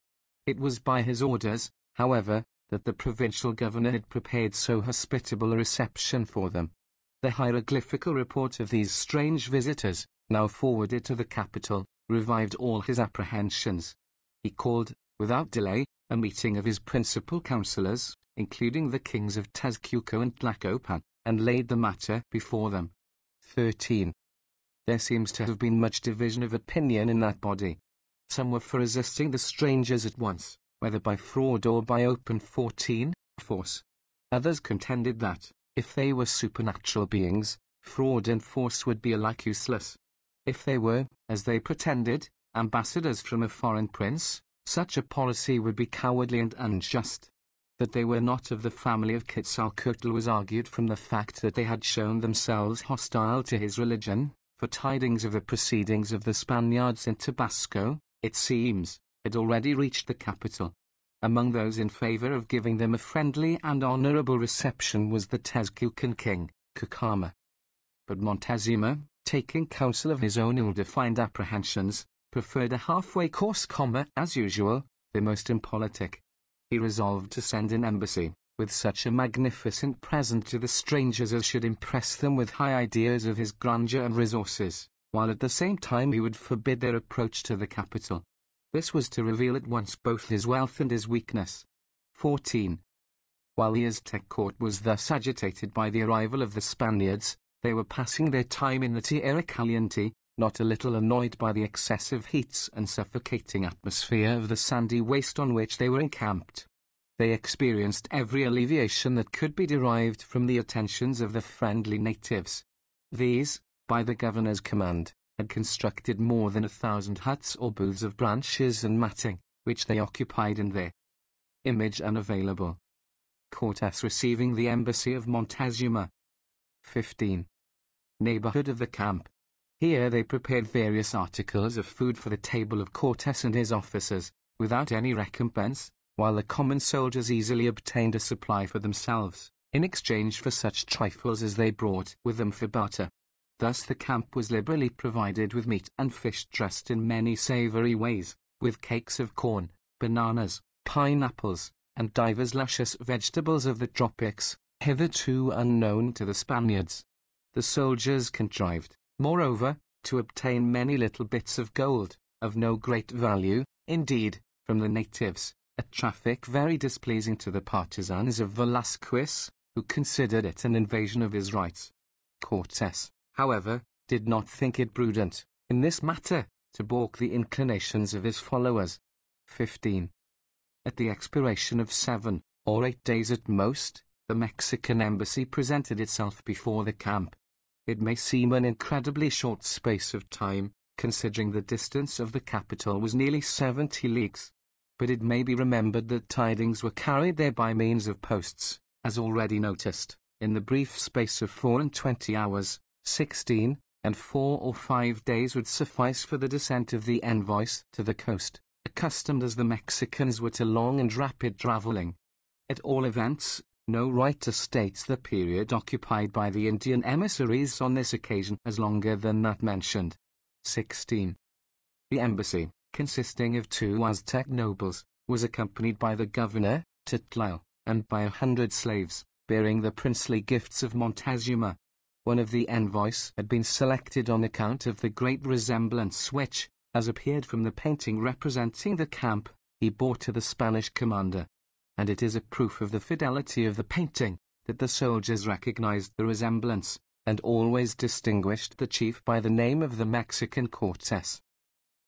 It was by his orders, however, that the provincial governor had prepared so hospitable a reception for them. The hieroglyphical report of these strange visitors, now forwarded to the capital, revived all his apprehensions. He called without delay, a meeting of his principal councillors, including the kings of Tezcuco and Tlacopan, and laid the matter before them. 13. There seems to have been much division of opinion in that body. Some were for resisting the strangers at once, whether by fraud or by open force. Others contended that, if they were supernatural beings, fraud and force would be alike useless. If they were, as they pretended, ambassadors from a foreign prince, such a policy would be cowardly and unjust. That they were not of the family of Quetzalcoatl was argued from the fact that they had shown themselves hostile to his religion, for tidings of the proceedings of the Spaniards in Tabasco, it seems, had already reached the capital. Among those in favor of giving them a friendly and honorable reception was the Tezcucan king, Cacama. But Montezuma, taking counsel of his own ill-defined apprehensions, preferred a halfway course, as usual, the most impolitic. He resolved to send an embassy, with such a magnificent present to the strangers as should impress them with high ideas of his grandeur and resources, while at the same time he would forbid their approach to the capital. This was to reveal at once both his wealth and his weakness. 14. While the Aztec court was thus agitated by the arrival of the Spaniards, they were passing their time in the Tierra Caliente, not a little annoyed by the excessive heats and suffocating atmosphere of the sandy waste on which they were encamped. They experienced every alleviation that could be derived from the attentions of the friendly natives. These, by the governor's command, had constructed more than 1,000 huts or booths of branches and matting, which they occupied in their image unavailable. Cortes receiving the embassy of Montezuma. 15. Neighborhood of the camp. Here they prepared various articles of food for the table of Cortes and his officers, without any recompense, while the common soldiers easily obtained a supply for themselves, in exchange for such trifles as they brought with them for barter. Thus the camp was liberally provided with meat and fish dressed in many savory ways, with cakes of corn, bananas, pineapples, and divers luscious vegetables of the tropics, hitherto unknown to the Spaniards. The soldiers contrived, moreover, to obtain many little bits of gold, of no great value, indeed, from the natives, a traffic very displeasing to the partisans of Velasquez, who considered it an invasion of his rights. Cortes, however, did not think it prudent, in this matter, to balk the inclinations of his followers. 15. At the expiration of 7 or 8 days at most, the Mexican embassy presented itself before the camp. It may seem an incredibly short space of time, considering the distance of the capital was nearly 70 leagues. But it may be remembered that tidings were carried there by means of posts, as already noticed, in the brief space of 24 hours. 16 and 4 or 5 days would suffice for the descent of the envoys to the coast, accustomed as the Mexicans were to long and rapid travelling. At all events, no writer states the period occupied by the Indian emissaries on this occasion as longer than that mentioned. 16. The embassy, consisting of 2 Aztec nobles, was accompanied by the governor, Titlail, and by 100 slaves, bearing the princely gifts of Montezuma. One of the envoys had been selected on account of the great resemblance which, as appeared from the painting representing the camp, he bore to the Spanish commander. And it is a proof of the fidelity of the painting, that the soldiers recognized the resemblance, and always distinguished the chief by the name of the Mexican Cortes.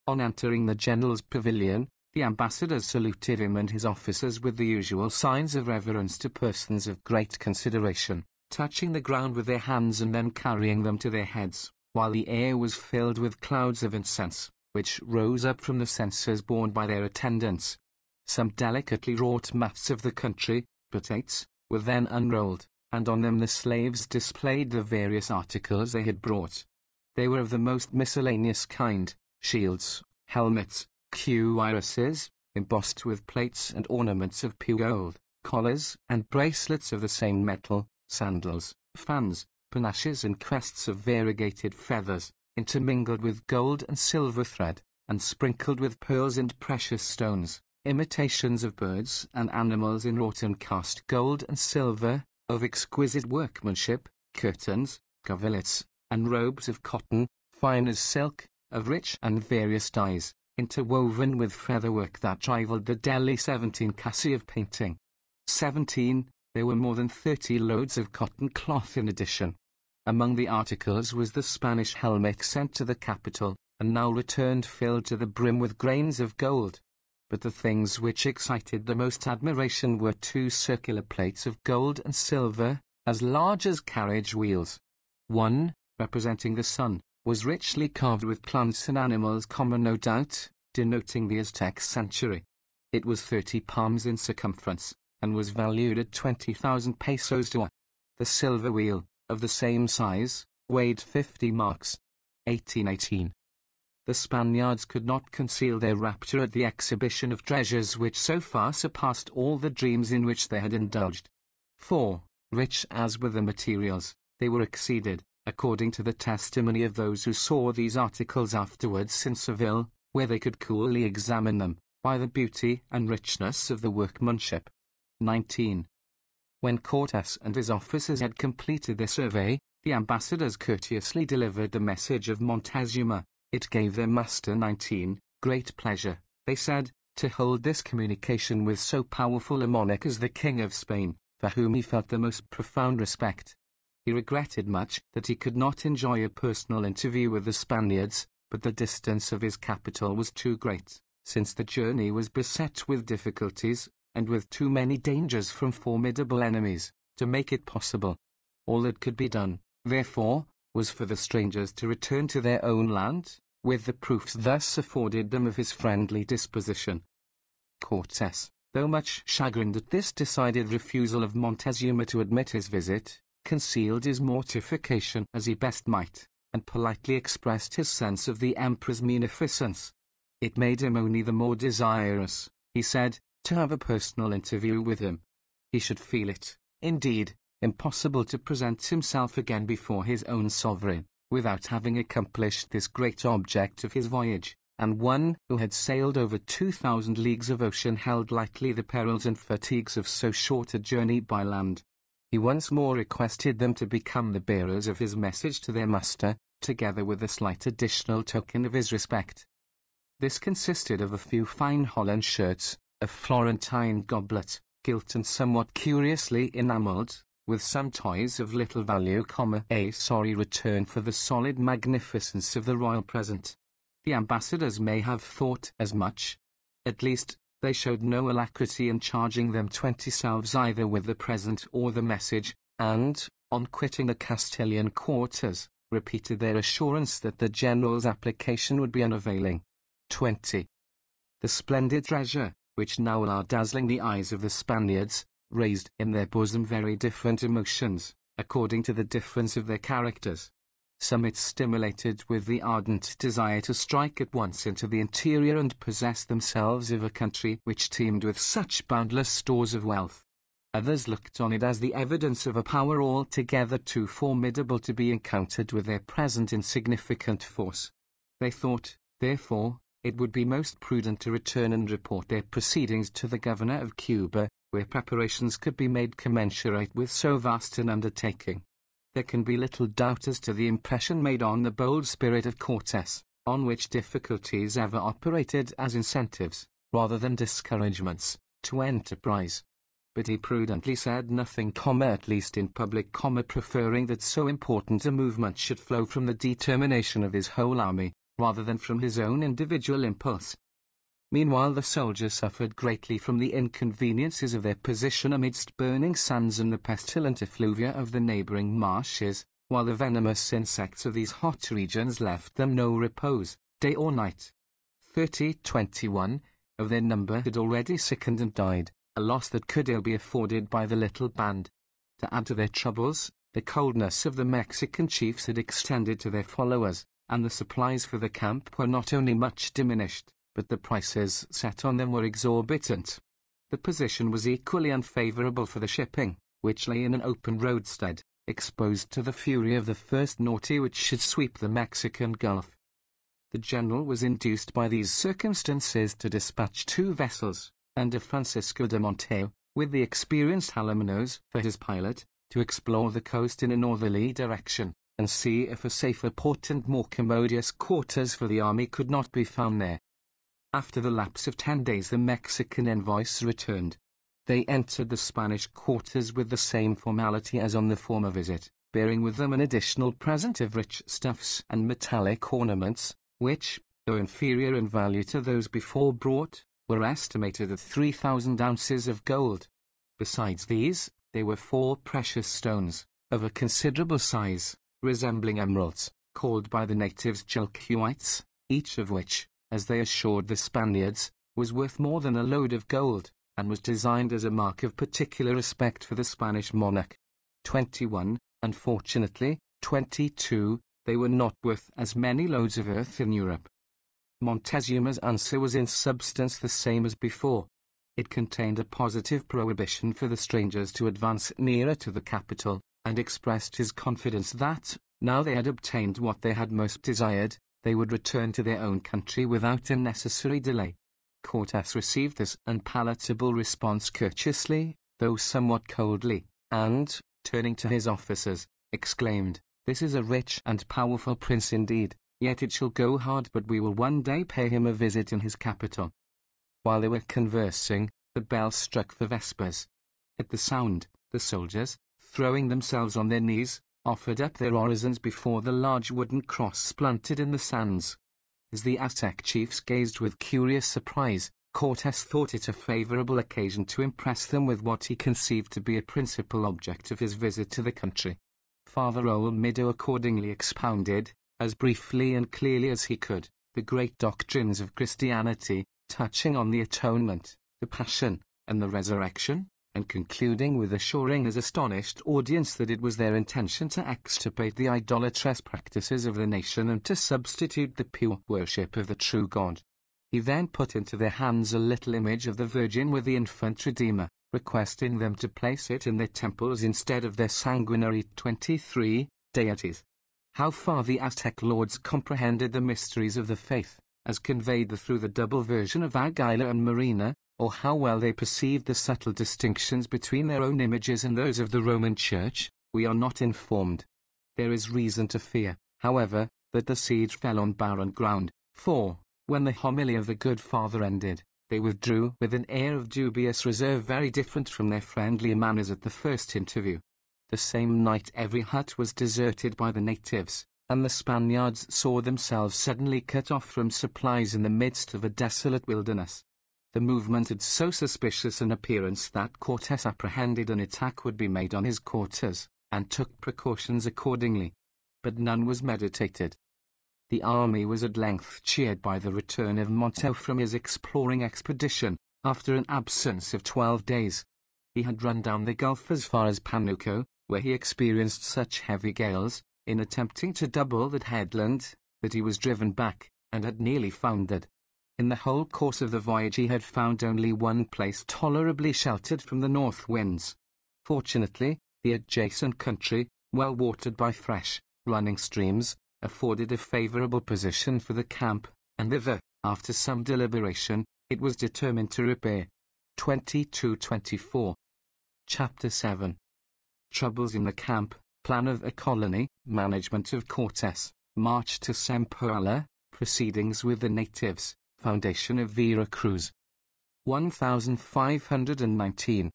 On entering the general's pavilion, the ambassadors saluted him and his officers with the usual signs of reverence to persons of great consideration, touching the ground with their hands and then carrying them to their heads, while the air was filled with clouds of incense, which rose up from the censers borne by their attendants. Some delicately wrought maps of the country, potates, were then unrolled, and on them the slaves displayed the various articles they had brought. They were of the most miscellaneous kind: shields, helmets, cuirasses, embossed with plates and ornaments of pure gold, collars and bracelets of the same metal, sandals, fans, panaches and crests of variegated feathers, intermingled with gold and silver thread, and sprinkled with pearls and precious stones, imitations of birds and animals in wrought and cast gold and silver, of exquisite workmanship, curtains, coverlets, and robes of cotton, fine as silk, of rich and various dyes, interwoven with featherwork that rivaled the Delhi 17 Cassie of painting. 17. There were more than 30 loads of cotton cloth in addition. Among the articles was the Spanish helmet sent to the capital, and now returned filled to the brim with grains of gold. But the things which excited the most admiration were 2 circular plates of gold and silver, as large as carriage wheels. One, representing the sun, was richly carved with plants and animals common no doubt, denoting the Aztec century. It was 30 palms in circumference, and was valued at 20,000 pesos to 1. The silver wheel, of the same size, weighed 50 marks. 1818. The Spaniards could not conceal their rapture at the exhibition of treasures which so far surpassed all the dreams in which they had indulged. 4. Rich as were the materials, they were exceeded, according to the testimony of those who saw these articles afterwards in Seville, where they could coolly examine them, by the beauty and richness of the workmanship. 19. When Cortes and his officers had completed their survey, the ambassadors courteously delivered the message of Montezuma. It gave their master 19 great pleasure, they said, to hold this communication with so powerful a monarch as the King of Spain, for whom he felt the most profound respect. He regretted much that he could not enjoy a personal interview with the Spaniards, but the distance of his capital was too great, since the journey was beset with difficulties, and with too many dangers from formidable enemies, to make it possible. All that could be done, therefore, was for the strangers to return to their own land, with the proofs thus afforded them of his friendly disposition. Cortes, though much chagrined at this decided refusal of Montezuma to admit his visit, concealed his mortification as he best might, and politely expressed his sense of the emperor's munificence. It made him only the more desirous, he said, to have a personal interview with him. He should feel it, indeed, impossible to present himself again before his own sovereign, without having accomplished this great object of his voyage, and one who had sailed over 2,000 leagues of ocean held lightly the perils and fatigues of so short a journey by land. He once more requested them to become the bearers of his message to their master, together with a slight additional token of his respect. This consisted of a few fine holland shirts, a Florentine goblet, gilt and somewhat curiously enamelled, with some toys of little value, a sorry return for the solid magnificence of the royal present. The ambassadors may have thought as much. At least, they showed no alacrity in charging them 20 salves either with the present or the message, and, on quitting the Castilian quarters, repeated their assurance that the general's application would be unavailing. 20. The splendid treasure, which now are dazzling the eyes of the Spaniards, raised in their bosom very different emotions, according to the difference of their characters. Some it stimulated with the ardent desire to strike at once into the interior and possess themselves of a country which teemed with such boundless stores of wealth. Others looked on it as the evidence of a power altogether too formidable to be encountered with their present insignificant force. They thought, therefore, it would be most prudent to return and report their proceedings to the governor of Cuba, where preparations could be made commensurate with so vast an undertaking. There can be little doubt as to the impression made on the bold spirit of Cortes, on which difficulties ever operated as incentives, rather than discouragements, to enterprise. But he prudently said nothing, at least in public, preferring that so important a movement should flow from the determination of his whole army, rather than from his own individual impulse. Meanwhile the soldiers suffered greatly from the inconveniences of their position amidst burning suns and the pestilent effluvia of the neighbouring marshes, while the venomous insects of these hot regions left them no repose, day or night. 21 of their number had already sickened and died, a loss that could ill be afforded by the little band. To add to their troubles, the coldness of the Mexican chiefs had extended to their followers, and the supplies for the camp were not only much diminished, but the prices set on them were exorbitant. The position was equally unfavourable for the shipping, which lay in an open roadstead, exposed to the fury of the first norte which should sweep the Mexican Gulf. The general was induced by these circumstances to dispatch 2 vessels, under Francisco de Monteo, with the experienced Alaminos for his pilot, to explore the coast in a northerly direction, and see if a safer port and more commodious quarters for the army could not be found there. After the lapse of 10 days the Mexican envoys returned. They entered the Spanish quarters with the same formality as on the former visit, bearing with them an additional present of rich stuffs and metallic ornaments, which, though inferior in value to those before brought, were estimated at 3,000 ounces of gold. Besides these, there were 4 precious stones, of a considerable size, resembling emeralds, called by the natives julcuites, each of which, as they assured the Spaniards, was worth more than a load of gold, and was designed as a mark of particular respect for the Spanish monarch. 21. Unfortunately, 22, they were not worth as many loads of earth in Europe. Montezuma's answer was in substance the same as before. It contained a positive prohibition for the strangers to advance nearer to the capital, and expressed his confidence that, now they had obtained what they had most desired, they would return to their own country without unnecessary delay. Cortes received this unpalatable response courteously, though somewhat coldly, and, turning to his officers, exclaimed, "This is a rich and powerful prince indeed, yet it shall go hard but we will one day pay him a visit in his capital." While they were conversing, the bell struck for vespers. At the sound, the soldiers, throwing themselves on their knees, offered up their orisons before the large wooden cross planted in the sands. As the Aztec chiefs gazed with curious surprise, Cortes thought it a favorable occasion to impress them with what he conceived to be a principal object of his visit to the country. Father Olmedo accordingly expounded, as briefly and clearly as he could, the great doctrines of Christianity, touching on the atonement, the passion, and the resurrection, and concluding with assuring his astonished audience that it was their intention to extirpate the idolatrous practices of the nation and to substitute the pure worship of the true God. He then put into their hands a little image of the Virgin with the infant Redeemer, requesting them to place it in their temples instead of their sanguinary 23 deities. How far the Aztec lords comprehended the mysteries of the faith, as conveyed through the double version of Aguila and Marina, or how well they perceived the subtle distinctions between their own images and those of the Roman Church, we are not informed. There is reason to fear, however, that the siege fell on barren ground, for, when the homily of the good father ended, they withdrew with an air of dubious reserve very different from their friendly manners at the first interview. The same night every hut was deserted by the natives, and the Spaniards saw themselves suddenly cut off from supplies in the midst of a desolate wilderness. The movement had so suspicious an appearance that Cortes apprehended an attack would be made on his quarters, and took precautions accordingly. But none was meditated. The army was at length cheered by the return of Montejo from his exploring expedition, after an absence of 12 days. He had run down the gulf as far as Panuco, where he experienced such heavy gales, in attempting to double that headland, that he was driven back, and had nearly foundered. In the whole course of the voyage he had found only one place tolerably sheltered from the north winds. Fortunately, the adjacent country, well watered by fresh, running streams, afforded a favourable position for the camp, and thither, after some deliberation, it was determined to repair. 22-24. Chapter 7. Troubles in the camp, plan of a colony, management of Cortes, march to Zempoala, proceedings with the natives, foundation of Vera Cruz. 1519.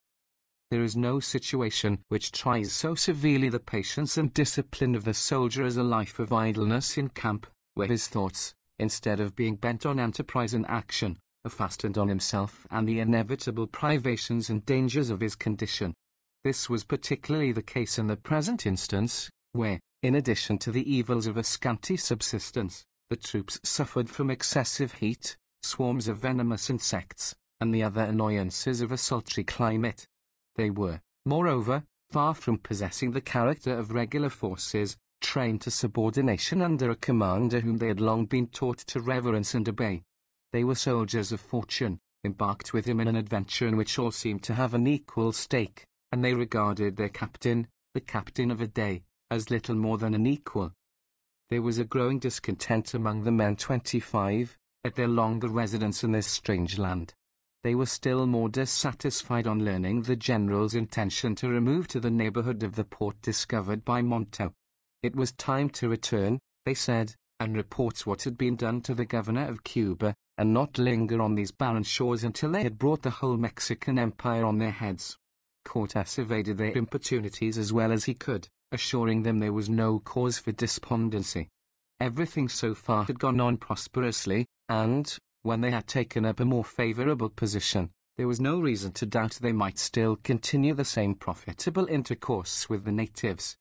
There is no situation which tries so severely the patience and discipline of the soldier as a life of idleness in camp, where his thoughts, instead of being bent on enterprise and action, are fastened on himself and the inevitable privations and dangers of his condition. This was particularly the case in the present instance, where, in addition to the evils of a scanty subsistence, the troops suffered from excessive heat, swarms of venomous insects, and the other annoyances of a sultry climate. They were, moreover, far from possessing the character of regular forces, trained to subordination under a commander whom they had long been taught to reverence and obey. They were soldiers of fortune, embarked with him in an adventure in which all seemed to have an equal stake, and they regarded their captain, the captain of a day, as little more than an equal. There was a growing discontent among the men 25, at their longer residence in this strange land. They were still more dissatisfied on learning the general's intention to remove to the neighborhood of the port discovered by Montejo. It was time to return, they said, and report what had been done to the governor of Cuba, and not linger on these barren shores until they had brought the whole Mexican empire on their heads. Cortes evaded their importunities as well as he could, assuring them there was no cause for despondency. Everything so far had gone on prosperously, and, when they had taken up a more favorable position, there was no reason to doubt they might still continue the same profitable intercourse with the natives.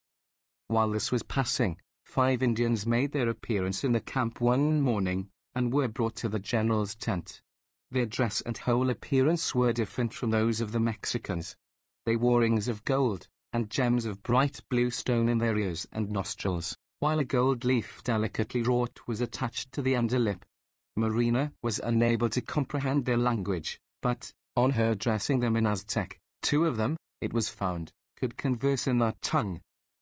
While this was passing, 5 Indians made their appearance in the camp one morning, and were brought to the general's tent. Their dress and whole appearance were different from those of the Mexicans. They wore rings of gold, and gems of bright blue stone in their ears and nostrils, while a gold leaf delicately wrought was attached to the underlip. Marina was unable to comprehend their language, but, on her addressing them in Aztec, 2 of them, it was found, could converse in that tongue.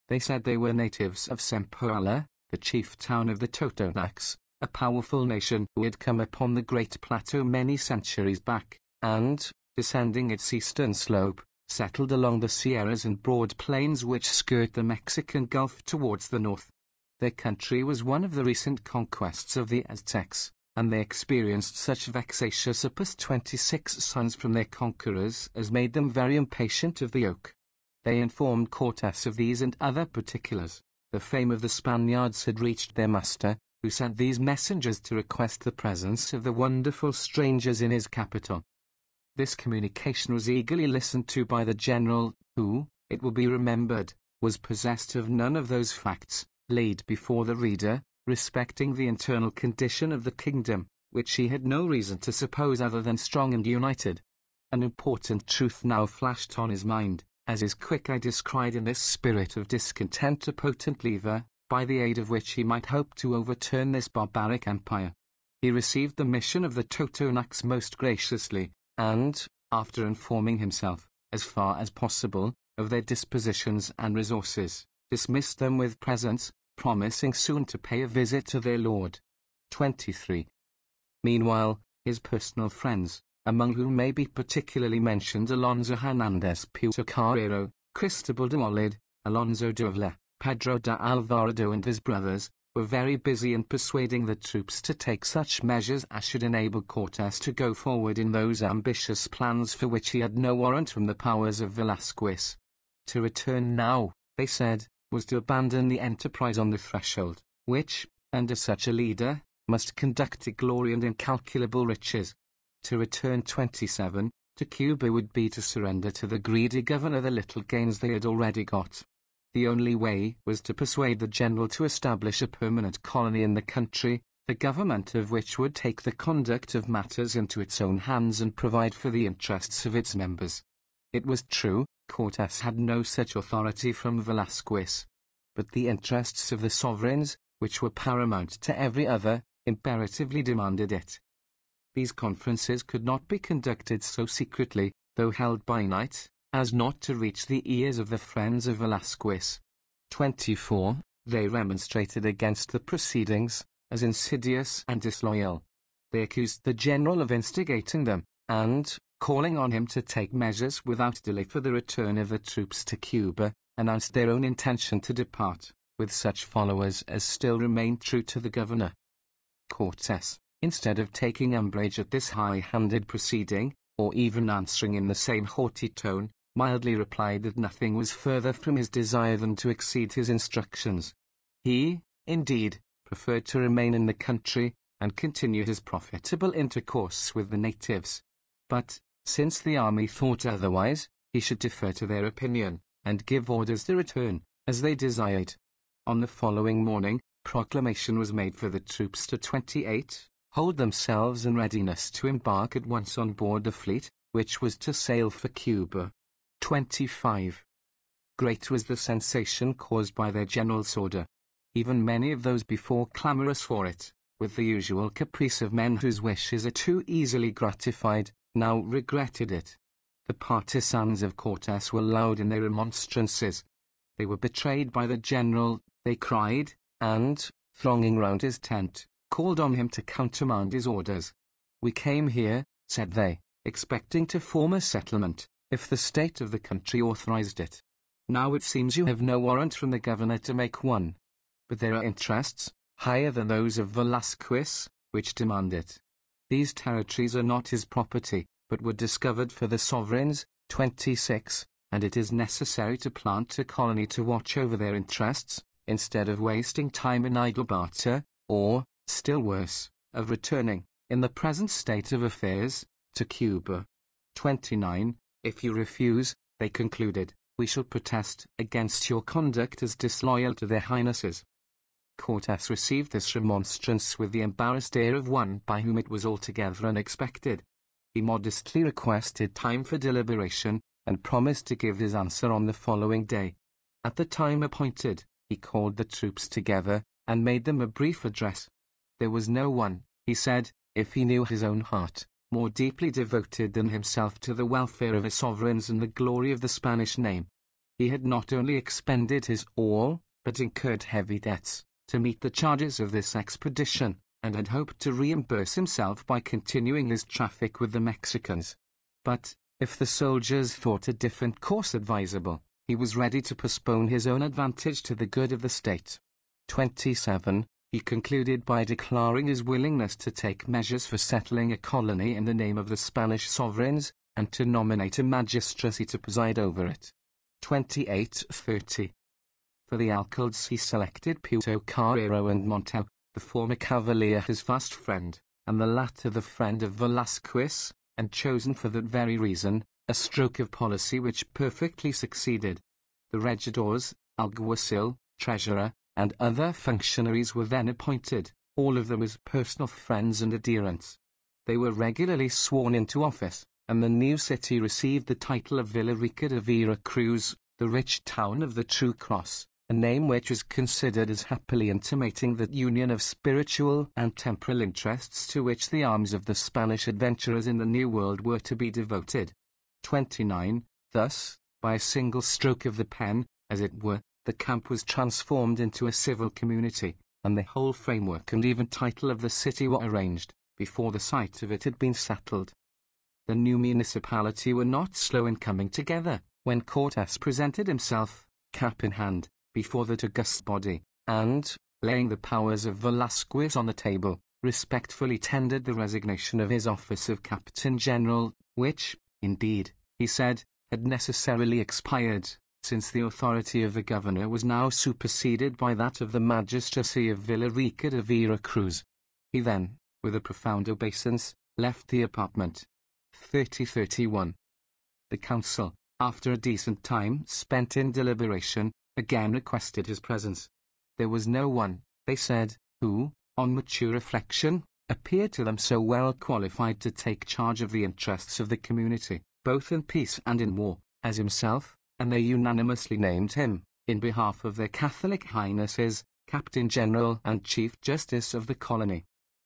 They said they were natives of Zempoala, the chief town of the Totonacs, a powerful nation who had come upon the Great Plateau many centuries back, and, descending its eastern slope, settled along the sierras and broad plains which skirt the Mexican Gulf towards the north. Their country was one of the recent conquests of the Aztecs, and they experienced such vexatious 26 sons from their conquerors as made them very impatient of the yoke. They informed Cortes of these and other particulars. The fame of the Spaniards had reached their master, who sent these messengers to request the presence of the wonderful strangers in his capital. This communication was eagerly listened to by the general, who, it will be remembered, was possessed of none of those facts, laid before the reader, respecting the internal condition of the kingdom, which he had no reason to suppose other than strong and united. An important truth now flashed on his mind, as his quick eye descried in this spirit of discontent a potent lever, by the aid of which he might hope to overturn this barbaric empire. He received the mission of the Totonacs most graciously, and, after informing himself, as far as possible, of their dispositions and resources, dismissed them with presents, promising soon to pay a visit to their lord. 23. Meanwhile, his personal friends, among whom may be particularly mentioned Alonso Hernandez Puerto, Cristobal de Olid, Alonso de Avila, Pedro de Alvarado and his brothers, were very busy in persuading the troops to take such measures as should enable Cortes to go forward in those ambitious plans for which he had no warrant from the powers of Velasquez. To return now, they said, was to abandon the enterprise on the threshold, which, under such a leader, must conduct to glory and incalculable riches. To return 27, to Cuba would be to surrender to the greedy governor the little gains they had already got. The only way was to persuade the general to establish a permanent colony in the country, the government of which would take the conduct of matters into its own hands and provide for the interests of its members. It was true, Cortes had no such authority from Velasquez, but the interests of the sovereigns, which were paramount to every other, imperatively demanded it. These conferences could not be conducted so secretly, though held by night, as not to reach the ears of the friends of Velasquez. 24. They remonstrated against the proceedings, as insidious and disloyal. They accused the general of instigating them, and, calling on him to take measures without delay for the return of the troops to Cuba, announced their own intention to depart, with such followers as still remained true to the governor. Cortes, instead of taking umbrage at this high-handed proceeding, or even answering in the same haughty tone, mildly replied that nothing was further from his desire than to exceed his instructions. He, indeed, preferred to remain in the country, and continue his profitable intercourse with the natives. But, since the army thought otherwise, he should defer to their opinion, and give orders to return, as they desired. On the following morning, proclamation was made for the troops to 28, hold themselves in readiness to embark at once on board the fleet, which was to sail for Cuba. 25. Great was the sensation caused by their general's order. Even many of those before clamorous for it, with the usual caprice of men whose wishes are too easily gratified, now regretted it. The partisans of Cortes were loud in their remonstrances. They were betrayed by the general, they cried, and, thronging round his tent, called on him to countermand his orders. We came here, said they, expecting to form a settlement, if the state of the country authorized it. Now it seems you have no warrant from the governor to make one. But there are interests, higher than those of Velasquez, which demand it. These territories are not his property, but were discovered for the sovereigns. 26. And it is necessary to plant a colony to watch over their interests, instead of wasting time in idle barter, or, still worse, of returning, in the present state of affairs, to Cuba. 29. If you refuse, they concluded, we shall protest against your conduct as disloyal to their highnesses. Cortes received this remonstrance with the embarrassed air of one by whom it was altogether unexpected. He modestly requested time for deliberation, and promised to give his answer on the following day. At the time appointed, he called the troops together, and made them a brief address. There was no one, he said, if he knew his own heart, more deeply devoted than himself to the welfare of his sovereigns and the glory of the Spanish name. He had not only expended his all, but incurred heavy debts, to meet the charges of this expedition, and had hoped to reimburse himself by continuing his traffic with the Mexicans. But, if the soldiers thought a different course advisable, he was ready to postpone his own advantage to the good of the state. 27. He concluded by declaring his willingness to take measures for settling a colony in the name of the Spanish sovereigns, and to nominate a magistracy to preside over it. 28-30. For the alcaldes he selected Puerto Carrero and Montel, the former cavalier his fast friend, and the latter the friend of Velasquez, and chosen for that very reason, a stroke of policy which perfectly succeeded. The regidors, alguacil, treasurer, and other functionaries were then appointed, all of them as personal friends and adherents. They were regularly sworn into office, and the new city received the title of Villarica de Vera Cruz, the rich town of the True Cross, a name which was considered as happily intimating that union of spiritual and temporal interests to which the arms of the Spanish adventurers in the New World were to be devoted. 29. Thus, by a single stroke of the pen, as it were, the camp was transformed into a civil community, and the whole framework and even title of the city were arranged, before the site of it had been settled. The new municipality were not slow in coming together, when Cortes presented himself, cap in hand, before that august body, and, laying the powers of Velasquez on the table, respectfully tendered the resignation of his office of Captain General, which, indeed, he said, had necessarily expired, since the authority of the governor was now superseded by that of the magistracy of Villarica de Vera Cruz. He then, with a profound obeisance, left the apartment. 30-31. The council, after a decent time spent in deliberation, again requested his presence. There was no one, they said, who, on mature reflection, appeared to them so well qualified to take charge of the interests of the community, both in peace and in war, as himself, and they unanimously named him, in behalf of their Catholic Highnesses, Captain General and Chief Justice of the colony.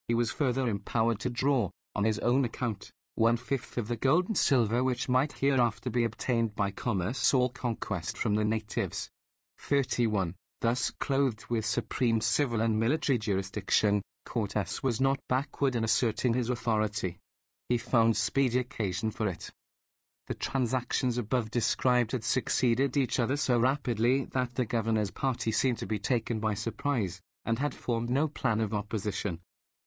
He was further empowered to draw, on his own account, 1/5 of the gold and silver which might hereafter be obtained by commerce or conquest from the natives. 31. Thus clothed with supreme civil and military jurisdiction, Cortes was not backward in asserting his authority. He found speedy occasion for it. The transactions above described had succeeded each other so rapidly that the governor's party seemed to be taken by surprise, and had formed no plan of opposition.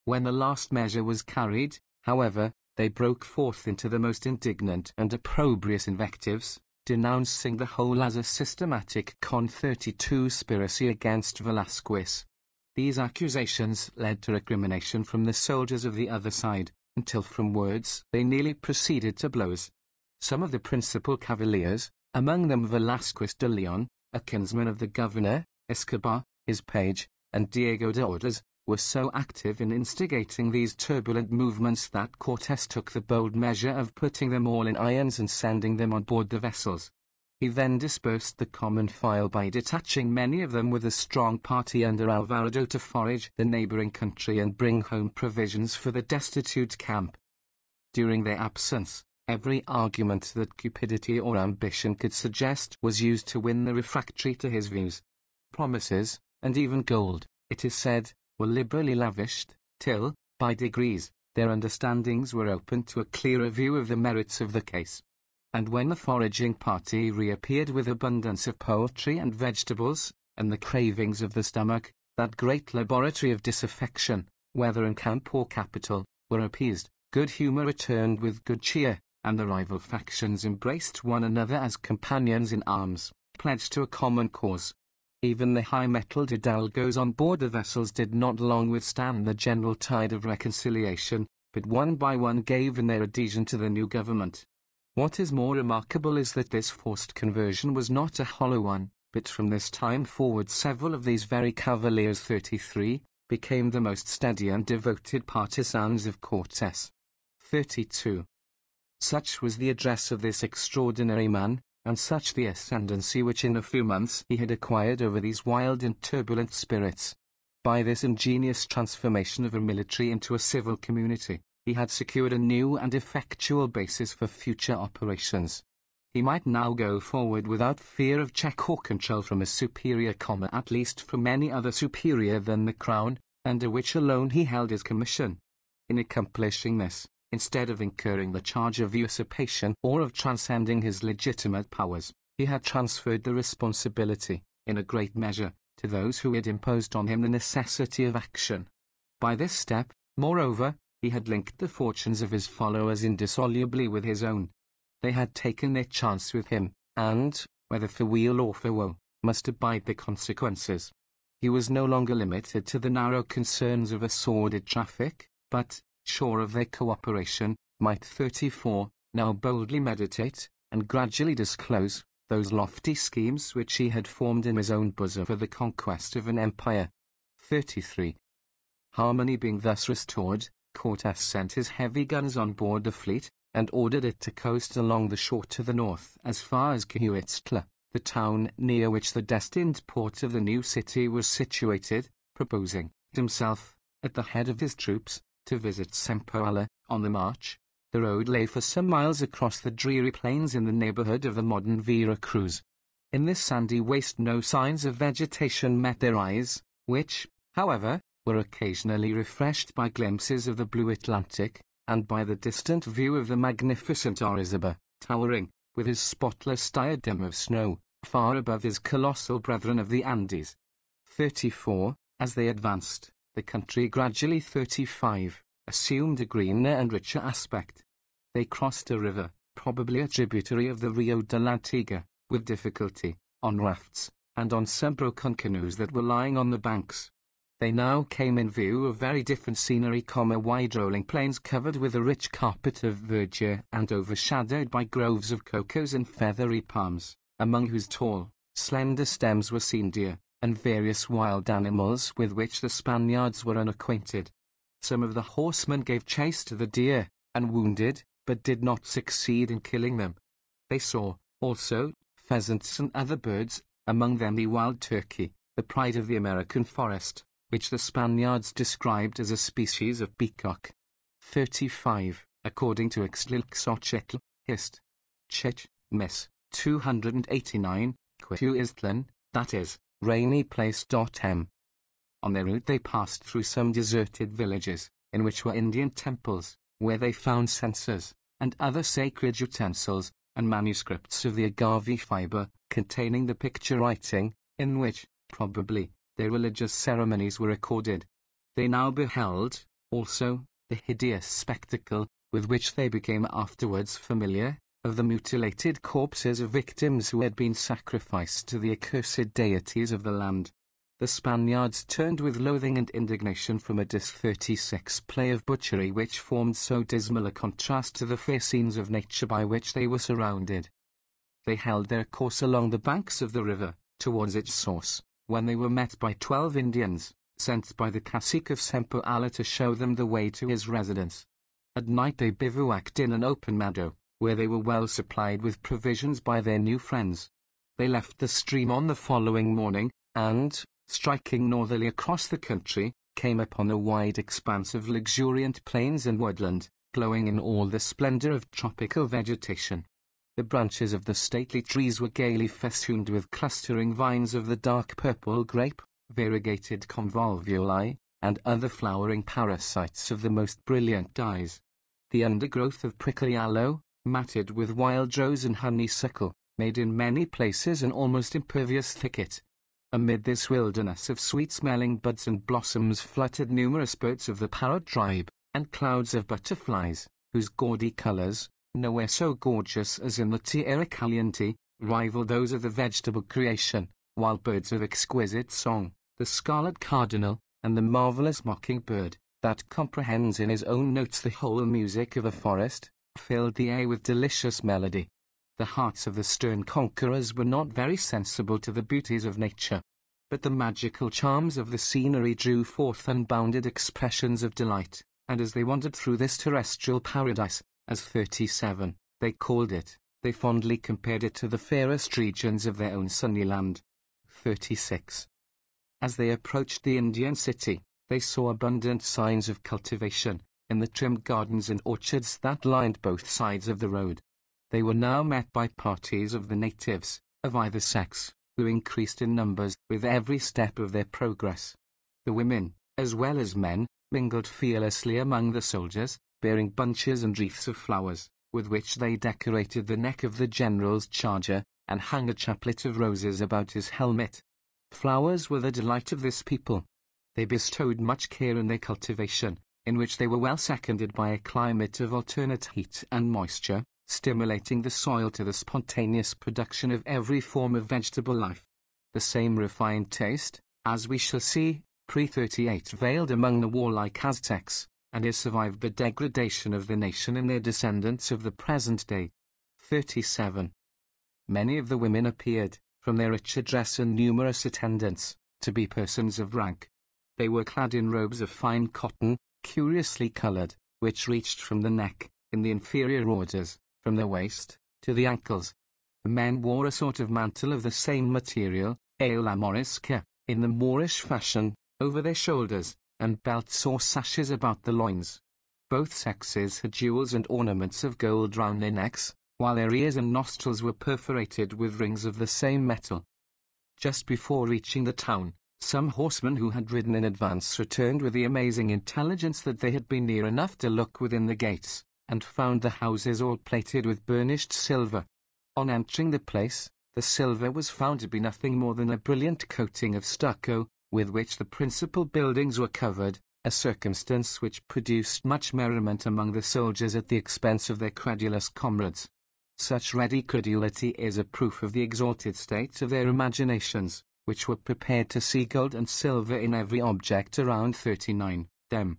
When the last measure was carried, however, they broke forth into the most indignant and opprobrious invectives, denouncing the whole as a systematic conspiracy against Velasquez. These accusations led to recrimination from the soldiers of the other side, until from words they nearly proceeded to blows. Some of the principal cavaliers, among them Velasquez de Leon, a kinsman of the governor, Escobar, his page, and Diego de Ordaz, were so active in instigating these turbulent movements that Cortes took the bold measure of putting them all in irons and sending them on board the vessels. He then dispersed the common file by detaching many of them with a strong party under Alvarado to forage the neighboring country and bring home provisions for the destitute camp. During their absence, every argument that cupidity or ambition could suggest was used to win the refractory to his views. Promises, and even gold, it is said, were liberally lavished, till, by degrees, their understandings were opened to a clearer view of the merits of the case. And when the foraging party reappeared with abundance of poultry and vegetables, and the cravings of the stomach, that great laboratory of disaffection, whether in camp or capital, were appeased, good humor returned with good cheer, and the rival factions embraced one another as companions in arms, pledged to a common cause. Even the high-mettled hidalgos on board the vessels did not long withstand the general tide of reconciliation, but one by one gave in their adhesion to the new government. What is more remarkable is that this forced conversion was not a hollow one, but from this time forward several of these very cavaliers 33 became the most steady and devoted partisans of Cortes. 32. Such was the address of this extraordinary man, and such the ascendancy which in a few months he had acquired over these wild and turbulent spirits. By this ingenious transformation of a military into a civil community, he had secured a new and effectual basis for future operations. He might now go forward without fear of check or control from a superior at least from any other superior than the crown, under which alone he held his commission. In accomplishing this, instead of incurring the charge of usurpation or of transcending his legitimate powers, he had transferred the responsibility, in a great measure, to those who had imposed on him the necessity of action. By this step, moreover, he had linked the fortunes of his followers indissolubly with his own. They had taken their chance with him, and, whether for weal or for woe, must abide the consequences. He was no longer limited to the narrow concerns of a sordid traffic, but, sure of their cooperation, might 34 now boldly meditate, and gradually disclose, those lofty schemes which he had formed in his own bosom for the conquest of an empire. 33. Harmony being thus restored, Cortes sent his heavy guns on board the fleet, and ordered it to coast along the shore to the north as far as Quihuitztla, the town near which the destined port of the new city was situated, proposing, himself, at the head of his troops, to visit Sempoala, on the march. The road lay for some miles across the dreary plains in the neighborhood of the modern Vera Cruz. In this sandy waste no signs of vegetation met their eyes, which, however, were occasionally refreshed by glimpses of the blue Atlantic, and by the distant view of the magnificent Orizaba, towering, with his spotless diadem of snow, far above his colossal brethren of the Andes. 34. As they advanced, the country gradually 35 assumed a greener and richer aspect. They crossed a river, probably a tributary of the Rio de la Tiga, with difficulty, on rafts, and on some broken canoes that were lying on the banks. They now came in view of very different scenery, wide rolling plains covered with a rich carpet of verdure and overshadowed by groves of cocoas and feathery palms, among whose tall, slender stems were seen deer, and various wild animals with which the Spaniards were unacquainted. Some of the horsemen gave chase to the deer, and wounded, but did not succeed in killing them. They saw, also, pheasants and other birds, among them the wild turkey, the pride of the American forest, which the Spaniards described as a species of peacock. 35. According to Ixtlilxochitl, Hist. Chich, Miss. 289, Quihuiztlan, that is, rainy place. M. On their route they passed through some deserted villages, in which were Indian temples, where they found censers, and other sacred utensils, and manuscripts of the agave fiber, containing the picture writing, in which, probably, their religious ceremonies were recorded. They now beheld, also, the hideous spectacle, with which they became afterwards familiar, of the mutilated corpses of victims who had been sacrificed to the accursed deities of the land. The Spaniards turned with loathing and indignation from a 36 play of butchery which formed so dismal a contrast to the fair scenes of nature by which they were surrounded. They held their course along the banks of the river, towards its source, when they were met by 12 Indians, sent by the cacique of Sempoala to show them the way to his residence. At night they bivouacked in an open meadow, where they were well supplied with provisions by their new friends. They left the stream on the following morning, and, striking northerly across the country, came upon a wide expanse of luxuriant plains and woodland, glowing in all the splendor of tropical vegetation. The branches of the stately trees were gaily festooned with clustering vines of the dark purple grape, variegated convolvuli, and other flowering parasites of the most brilliant dyes. The undergrowth of prickly aloe, matted with wild rose and honeysuckle, made in many places an almost impervious thicket. Amid this wilderness of sweet-smelling buds and blossoms fluttered numerous birds of the parrot tribe, and clouds of butterflies, whose gaudy colors, nowhere so gorgeous as in the Tierra Caliente, rival those of the vegetable creation, while birds of exquisite song, the scarlet cardinal, and the marvelous mockingbird, that comprehends in his own notes the whole music of a forest, filled the air with delicious melody. The hearts of the stern conquerors were not very sensible to the beauties of nature, but the magical charms of the scenery drew forth unbounded expressions of delight, and as they wandered through this terrestrial paradise, as 37, they called it, they fondly compared it to the fairest regions of their own sunny land. 36. As they approached the Indian city, they saw abundant signs of cultivation, in the trim gardens and orchards that lined both sides of the road. They were now met by parties of the natives, of either sex, who increased in numbers with every step of their progress. The women, as well as men, mingled fearlessly among the soldiers, bearing bunches and wreaths of flowers, with which they decorated the neck of the general's charger, and hung a chaplet of roses about his helmet. Flowers were the delight of this people. They bestowed much care in their cultivation, in which they were well seconded by a climate of alternate heat and moisture, stimulating the soil to the spontaneous production of every form of vegetable life. The same refined taste, as we shall see, pre-38 veiled among the warlike Aztecs, and has survived the degradation of the nation in their descendants of the present day. 37. Many of the women appeared, from their richer dress and numerous attendants, to be persons of rank. They were clad in robes of fine cotton, curiously colored, which reached from the neck, in the inferior orders, from the waist, to the ankles. The men wore a sort of mantle of the same material, a la morisca, in the Moorish fashion, over their shoulders, and belts or sashes about the loins. Both sexes had jewels and ornaments of gold round their necks, while their ears and nostrils were perforated with rings of the same metal. Just before reaching the town, some horsemen who had ridden in advance returned with the amazing intelligence that they had been near enough to look within the gates, and found the houses all plated with burnished silver. On entering the place, the silver was found to be nothing more than a brilliant coating of stucco, with which the principal buildings were covered, a circumstance which produced much merriment among the soldiers at the expense of their credulous comrades. Such ready credulity is a proof of the exalted state of their imaginations, which were prepared to see gold and silver in every object around 39, dem.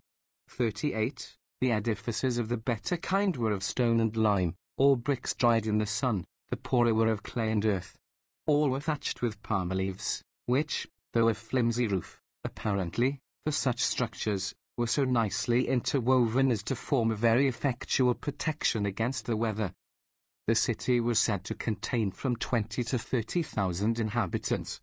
38. The edifices of the better kind were of stone and lime, all bricks dried in the sun, the poorer were of clay and earth. All were thatched with palm leaves, which, though a flimsy roof, apparently, for such structures, were so nicely interwoven as to form a very effectual protection against the weather. The city was said to contain from 20 to 30,000 inhabitants.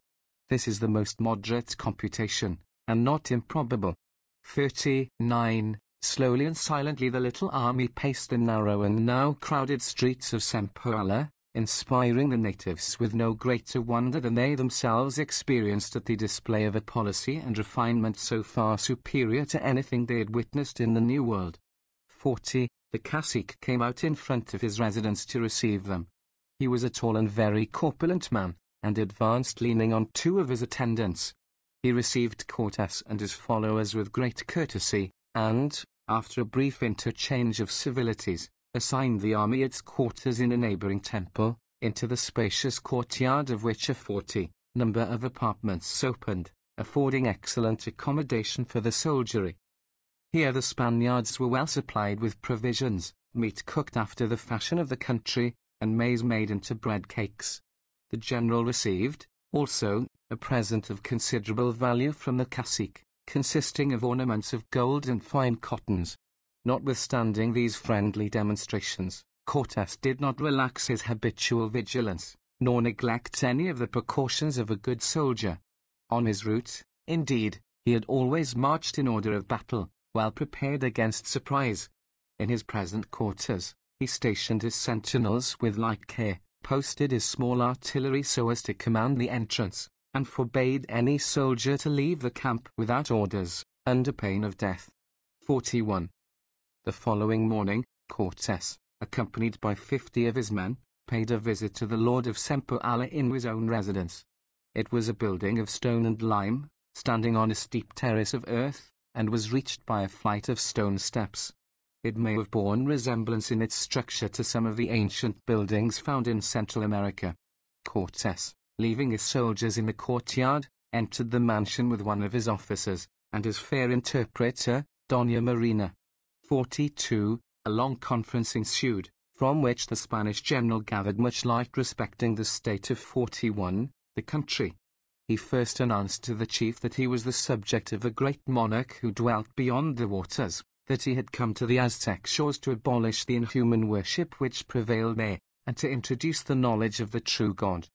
This is the most moderate computation, and not improbable. 39. Slowly and silently the little army paced the narrow and now crowded streets of Sempoala, inspiring the natives with no greater wonder than they themselves experienced at the display of a policy and refinement so far superior to anything they had witnessed in the New World. 40. The cacique came out in front of his residence to receive them. He was a tall and very corpulent man, and advanced leaning on two of his attendants. He received Cortes and his followers with great courtesy, and, after a brief interchange of civilities, assigned the army its quarters in a neighboring temple, into the spacious courtyard of which a 40 number of apartments opened, affording excellent accommodation for the soldiery. Here the Spaniards were well supplied with provisions, meat cooked after the fashion of the country, and maize made into bread cakes. The general received, also, a present of considerable value from the cacique, consisting of ornaments of gold and fine cottons. Notwithstanding these friendly demonstrations, Cortes did not relax his habitual vigilance, nor neglect any of the precautions of a good soldier. On his route, indeed, he had always marched in order of battle, well prepared against surprise. In his present quarters, he stationed his sentinels with like care, posted his small artillery so as to command the entrance, and forbade any soldier to leave the camp without orders, under pain of death. 41. The following morning, Cortes, accompanied by 50 of his men, paid a visit to the lord of Sempoala in his own residence. It was a building of stone and lime, standing on a steep terrace of earth, and was reached by a flight of stone steps. It may have borne resemblance in its structure to some of the ancient buildings found in Central America. Cortés, leaving his soldiers in the courtyard, entered the mansion with one of his officers, and his fair interpreter, Doña Marina. 42. A long conference ensued, from which the Spanish general gathered much light respecting the state of 41, the country. He first announced to the chief that he was the subject of a great monarch who dwelt beyond the waters, that he had come to the Aztec shores to abolish the inhuman worship which prevailed there, and to introduce the knowledge of the true God.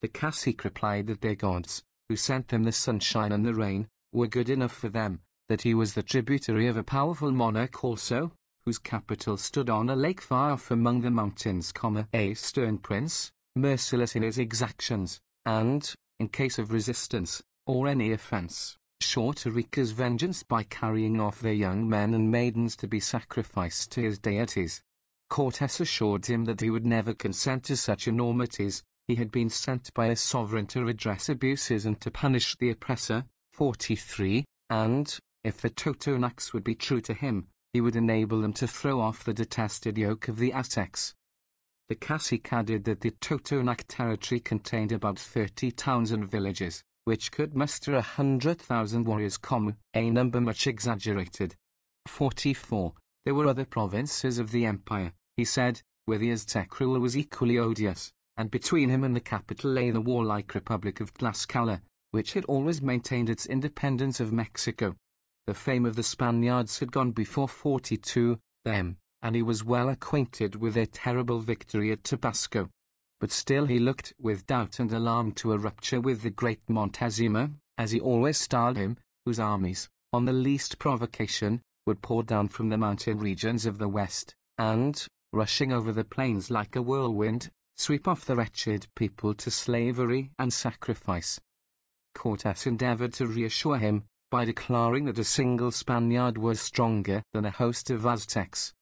The cacique replied that their gods, who sent them the sunshine and the rain, were good enough for them, that he was the tributary of a powerful monarch also, whose capital stood on a lake far off among the mountains, a stern prince, merciless in his exactions, and, in case of resistance, or any offense, sure to wreak his vengeance by carrying off their young men and maidens to be sacrificed to his deities. Cortés assured him that he would never consent to such enormities. He had been sent by a sovereign to redress abuses and to punish the oppressor. 43, and, if the Totonacs would be true to him, he would enable them to throw off the detested yoke of the Aztecs. The cacique added that the Totonac territory contained about 30 towns and villages, which could muster 100,000 warriors, a number much exaggerated. 44. There were other provinces of the empire, he said, where the Aztec rule was equally odious, and between him and the capital lay the warlike Republic of Tlaxcala, which had always maintained its independence of Mexico. The fame of the Spaniards had gone before 42, them, and he was well acquainted with their terrible victory at Tabasco. But still he looked with doubt and alarm to a rupture with the great Montezuma, as he always styled him, whose armies, on the least provocation, would pour down from the mountain regions of the west, and, rushing over the plains like a whirlwind, sweep off the wretched people to slavery and sacrifice. Cortés endeavored to reassure him, by declaring that a single Spaniard was stronger than a host of Aztecs.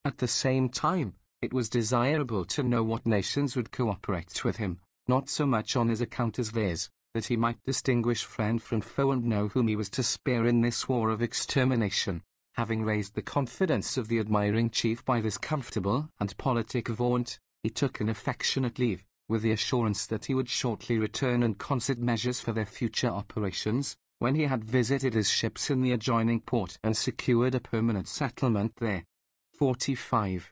At the same time, it was desirable to know what nations would cooperate with him, not so much on his account as theirs, that he might distinguish friend from foe and know whom he was to spare in this war of extermination. Having raised the confidence of the admiring chief by this comfortable and politic vaunt, he took an affectionate leave, with the assurance that he would shortly return and concert measures for their future operations, when he had visited his ships in the adjoining port and secured a permanent settlement there. 45.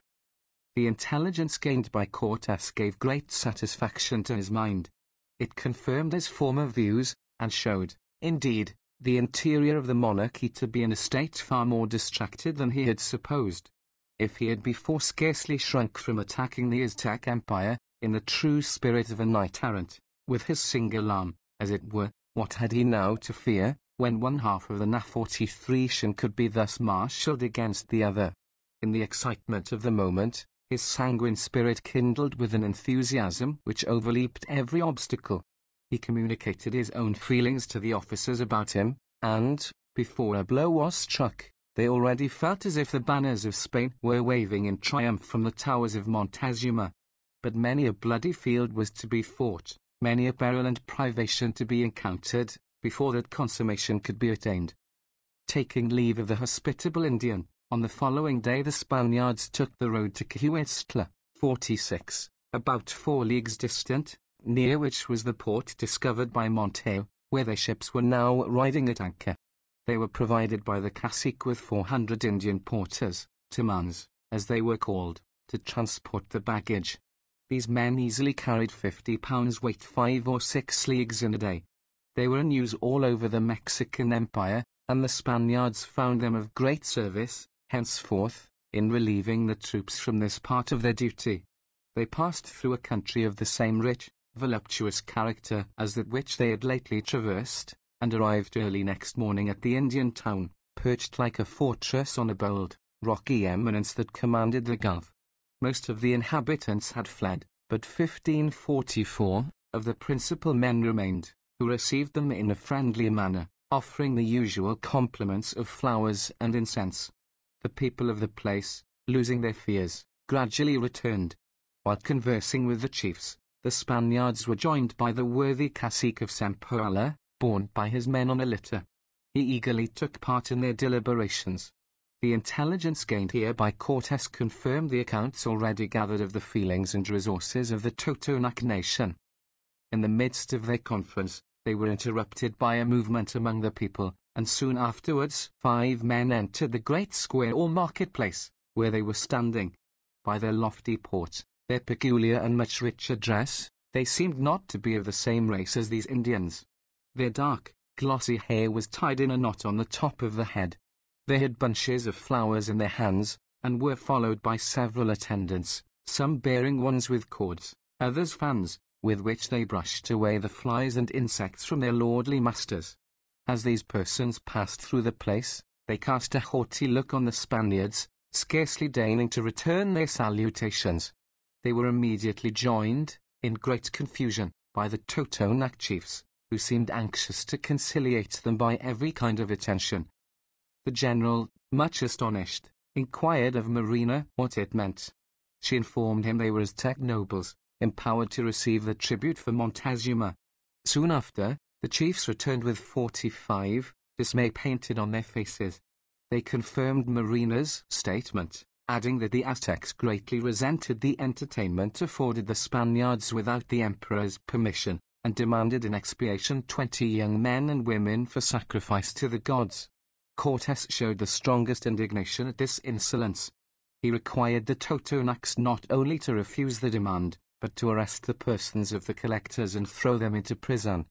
The intelligence gained by Cortés gave great satisfaction to his mind. It confirmed his former views, and showed, indeed, the interior of the monarchy to be in a state far more distracted than he had supposed. If he had before scarcely shrunk from attacking the Aztec Empire, in the true spirit of a knight-errant, with his single arm, as it were, what had he now to fear, when one half of the Na-43 could be thus marshalled against the other? In the excitement of the moment, his sanguine spirit kindled with an enthusiasm which overleaped every obstacle. He communicated his own feelings to the officers about him, and, before a blow was struck, they already felt as if the banners of Spain were waving in triumph from the towers of Montezuma. But many a bloody field was to be fought, many a peril and privation to be encountered, before that consummation could be attained. Taking leave of the hospitable Indian, on the following day the Spaniards took the road to Conquest, 46, about 4 leagues distant, near which was the port discovered by Montejo, where their ships were now riding at anchor. They were provided by the cacique with 400 Indian porters, timans, as they were called, to transport the baggage. These men easily carried 50 pounds weight 5 or 6 leagues in a day. They were in use all over the Mexican Empire, and the Spaniards found them of great service, henceforth, in relieving the troops from this part of their duty. They passed through a country of the same rich, voluptuous character as that which they had lately traversed, and arrived early next morning at the Indian town, perched like a fortress on a bold, rocky eminence that commanded the gulf. Most of the inhabitants had fled, but 1544 of the principal men remained, who received them in a friendly manner, offering the usual compliments of flowers and incense. The people of the place, losing their fears, gradually returned. While conversing with the chiefs, the Spaniards were joined by the worthy cacique of Semperala, borne by his men on a litter. he eagerly took part in their deliberations. The intelligence gained here by Cortes confirmed the accounts already gathered of the feelings and resources of the Totonac nation. In the midst of their conference, they were interrupted by a movement among the people, and soon afterwards 5 men entered the great square or marketplace, where they were standing. By their lofty port, their peculiar and much richer dress, they seemed not to be of the same race as these Indians. Their dark, glossy hair was tied in a knot on the top of the head. They had bunches of flowers in their hands, and were followed by several attendants, some bearing wands with cords, others fans, with which they brushed away the flies and insects from their lordly masters. As these persons passed through the place, they cast a haughty look on the Spaniards, scarcely deigning to return their salutations. They were immediately joined, in great confusion, by the Totonac chiefs, who seemed anxious to conciliate them by every kind of attention. The general, much astonished, inquired of Marina what it meant. She informed him they were Aztec nobles, empowered to receive the tribute for Montezuma. Soon after, the chiefs returned with 45, dismay painted on their faces. They confirmed Marina's statement, adding that the Aztecs greatly resented the entertainment afforded the Spaniards without the emperor's permission, and demanded in expiation 20 young men and women for sacrifice to the gods. Cortes showed the strongest indignation at this insolence. He required the Totonacs not only to refuse the demand, but to arrest the persons of the collectors and throw them into prison.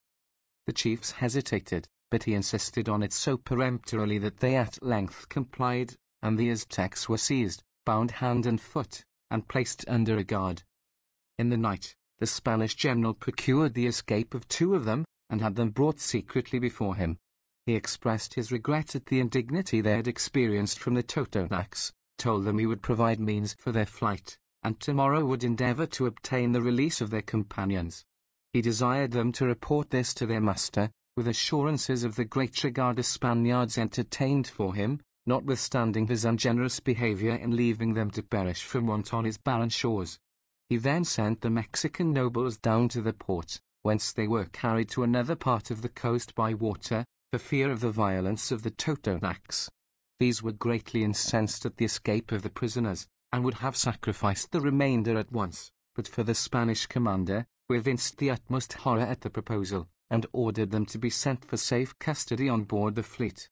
The chiefs hesitated, but he insisted on it so peremptorily that they at length complied, and the Aztecs were seized, bound hand and foot, and placed under a guard. In the night, the Spanish general procured the escape of 2 of them, and had them brought secretly before him. He expressed his regret at the indignity they had experienced from the Totonacs, told them he would provide means for their flight, and tomorrow would endeavor to obtain the release of their companions. He desired them to report this to their master, with assurances of the great regard the Spaniards entertained for him, notwithstanding his ungenerous behavior in leaving them to perish from want on his barren shores. He then sent the Mexican nobles down to the port, whence they were carried to another part of the coast by water, for fear of the violence of the Totonacs. These were greatly incensed at the escape of the prisoners, and would have sacrificed the remainder at once, but for the Spanish commander, who evinced the utmost horror at the proposal, and ordered them to be sent for safe custody on board the fleet.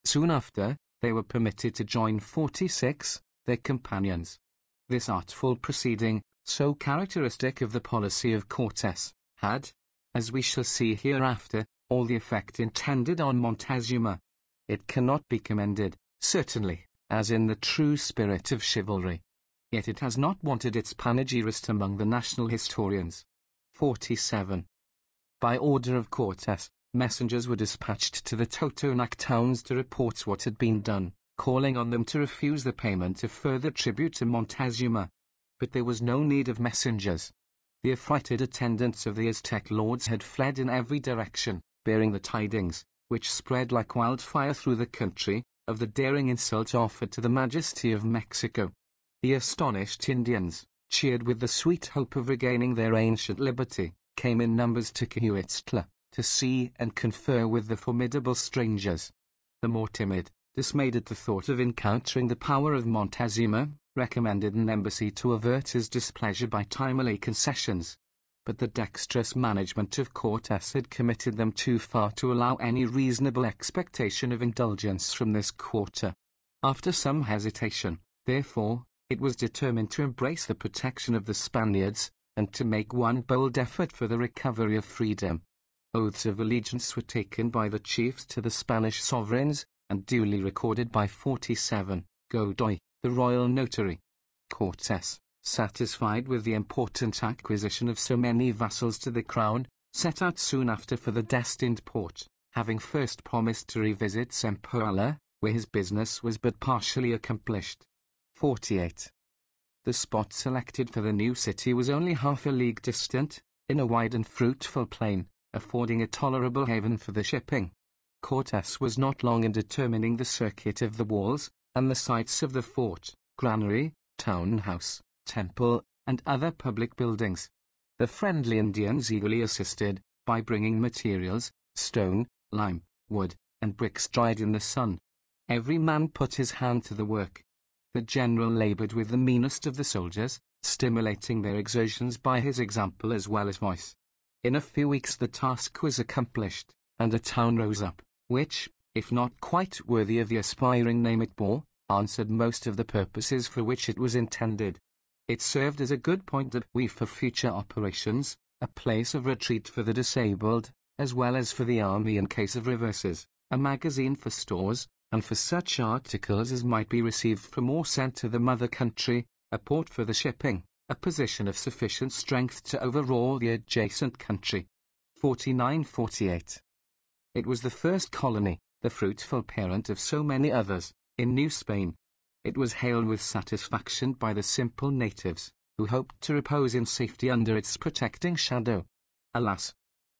Soon after, they were permitted to join 46, their companions. This artful proceeding, so characteristic of the policy of Cortes, had, as we shall see hereafter, all the effect intended on Montezuma. It cannot be commended, certainly, as in the true spirit of chivalry. Yet it has not wanted its panegyrist among the national historians. 47. By order of Cortes, messengers were dispatched to the Totonac towns to report what had been done, calling on them to refuse the payment of further tribute to Montezuma. But there was no need of messengers. The affrighted attendants of the Aztec lords had fled in every direction, bearing the tidings, which spread like wildfire through the country, of the daring insult offered to the majesty of Mexico. The astonished Indians, cheered with the sweet hope of regaining their ancient liberty, came in numbers to Cahuitla, to see and confer with the formidable strangers. The more timid, dismayed at the thought of encountering the power of Montezuma, recommended an embassy to avert his displeasure by timely concessions. But the dexterous management of Cortes had committed them too far to allow any reasonable expectation of indulgence from this quarter. After some hesitation, therefore, it was determined to embrace the protection of the Spaniards, and to make one bold effort for the recovery of freedom. Oaths of allegiance were taken by the chiefs to the Spanish sovereigns, and duly recorded by 47, Godoy, the royal notary. Cortes, satisfied with the important acquisition of so many vassals to the crown, set out soon after for the destined port, having first promised to revisit Zempoala, where his business was but partially accomplished. 48. The spot selected for the new city was only half a league distant, in a wide and fruitful plain, affording a tolerable haven for the shipping. Cortes was not long in determining the circuit of the walls, and the sites of the fort, granary, town house, temple, and other public buildings. The friendly Indians eagerly assisted, by bringing materials, stone, lime, wood, and bricks dried in the sun. Every man put his hand to the work. The general labored with the meanest of the soldiers, stimulating their exertions by his example as well as voice. In a few weeks the task was accomplished, and a town rose up, which, if not quite worthy of the aspiring name it bore, answered most of the purposes for which it was intended. It served as a good point of view for future operations, a place of retreat for the disabled, as well as for the army in case of reverses, a magazine for stores, and for such articles as might be received from or sent to the mother country, a port for the shipping, a position of sufficient strength to overawe the adjacent country. 49-48. It was the first colony, the fruitful parent of so many others, in New Spain. It was hailed with satisfaction by the simple natives, who hoped to repose in safety under its protecting shadow. Alas!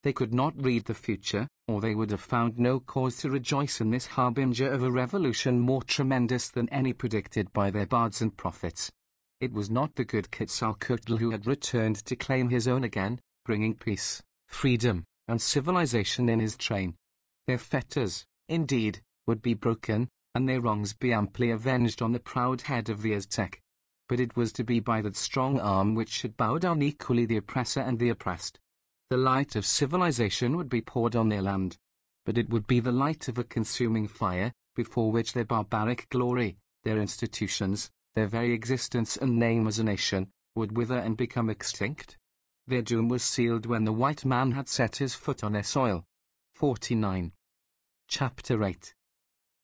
They could not read the future, or they would have found no cause to rejoice in this harbinger of a revolution more tremendous than any predicted by their bards and prophets. It was not the good Quetzalcoatl who had returned to claim his own again, bringing peace, freedom, and civilization in his train. Their fetters, indeed, would be broken, and their wrongs be amply avenged on the proud head of the Aztec. But it was to be by that strong arm which should bow down equally the oppressor and the oppressed. The light of civilization would be poured on their land, but it would be the light of a consuming fire, before which their barbaric glory, their institutions, their very existence and name as a nation, would wither and become extinct. Their doom was sealed when the white man had set his foot on their soil. 49. Chapter 8.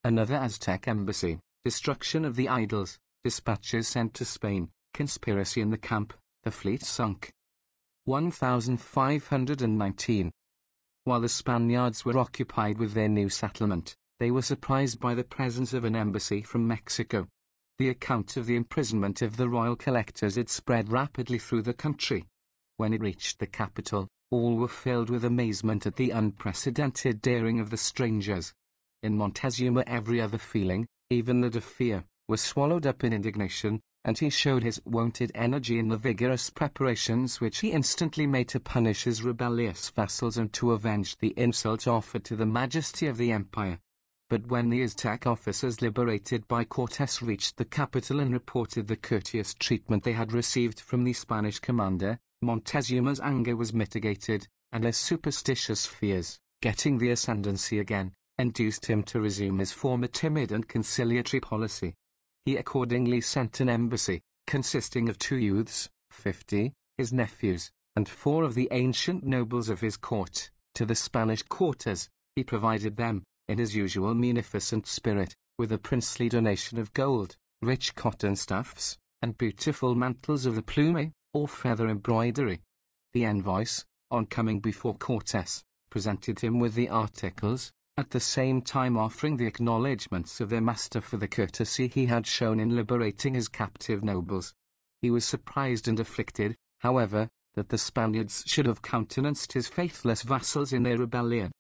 Another Aztec embassy, destruction of the idols, dispatches sent to Spain, conspiracy in the camp, the fleet sunk. 1519. While the Spaniards were occupied with their new settlement, they were surprised by the presence of an embassy from Mexico. The account of the imprisonment of the royal collectors had spread rapidly through the country. When it reached the capital, all were filled with amazement at the unprecedented daring of the strangers. In Montezuma every other feeling, even that of fear, was swallowed up in indignation, and he showed his wonted energy in the vigorous preparations which he instantly made to punish his rebellious vassals and to avenge the insult offered to the majesty of the empire. But when the Aztec officers liberated by Cortés reached the capital and reported the courteous treatment they had received from the Spanish commander, Montezuma's anger was mitigated, and his superstitious fears, getting the ascendancy again, induced him to resume his former timid and conciliatory policy. He accordingly sent an embassy, consisting of 2 youths, 50, his nephews, and 4 of the ancient nobles of his court, to the Spanish quarters. He provided them, in his usual munificent spirit, with a princely donation of gold, rich cotton stuffs, and beautiful mantles of the plume, or feather embroidery. The envoys, on coming before Cortés, presented him with the articles, at the same time offering the acknowledgments of their master for the courtesy he had shown in liberating his captive nobles. He was surprised and afflicted, however, that the Spaniards should have countenanced his faithless vassals in their rebellion.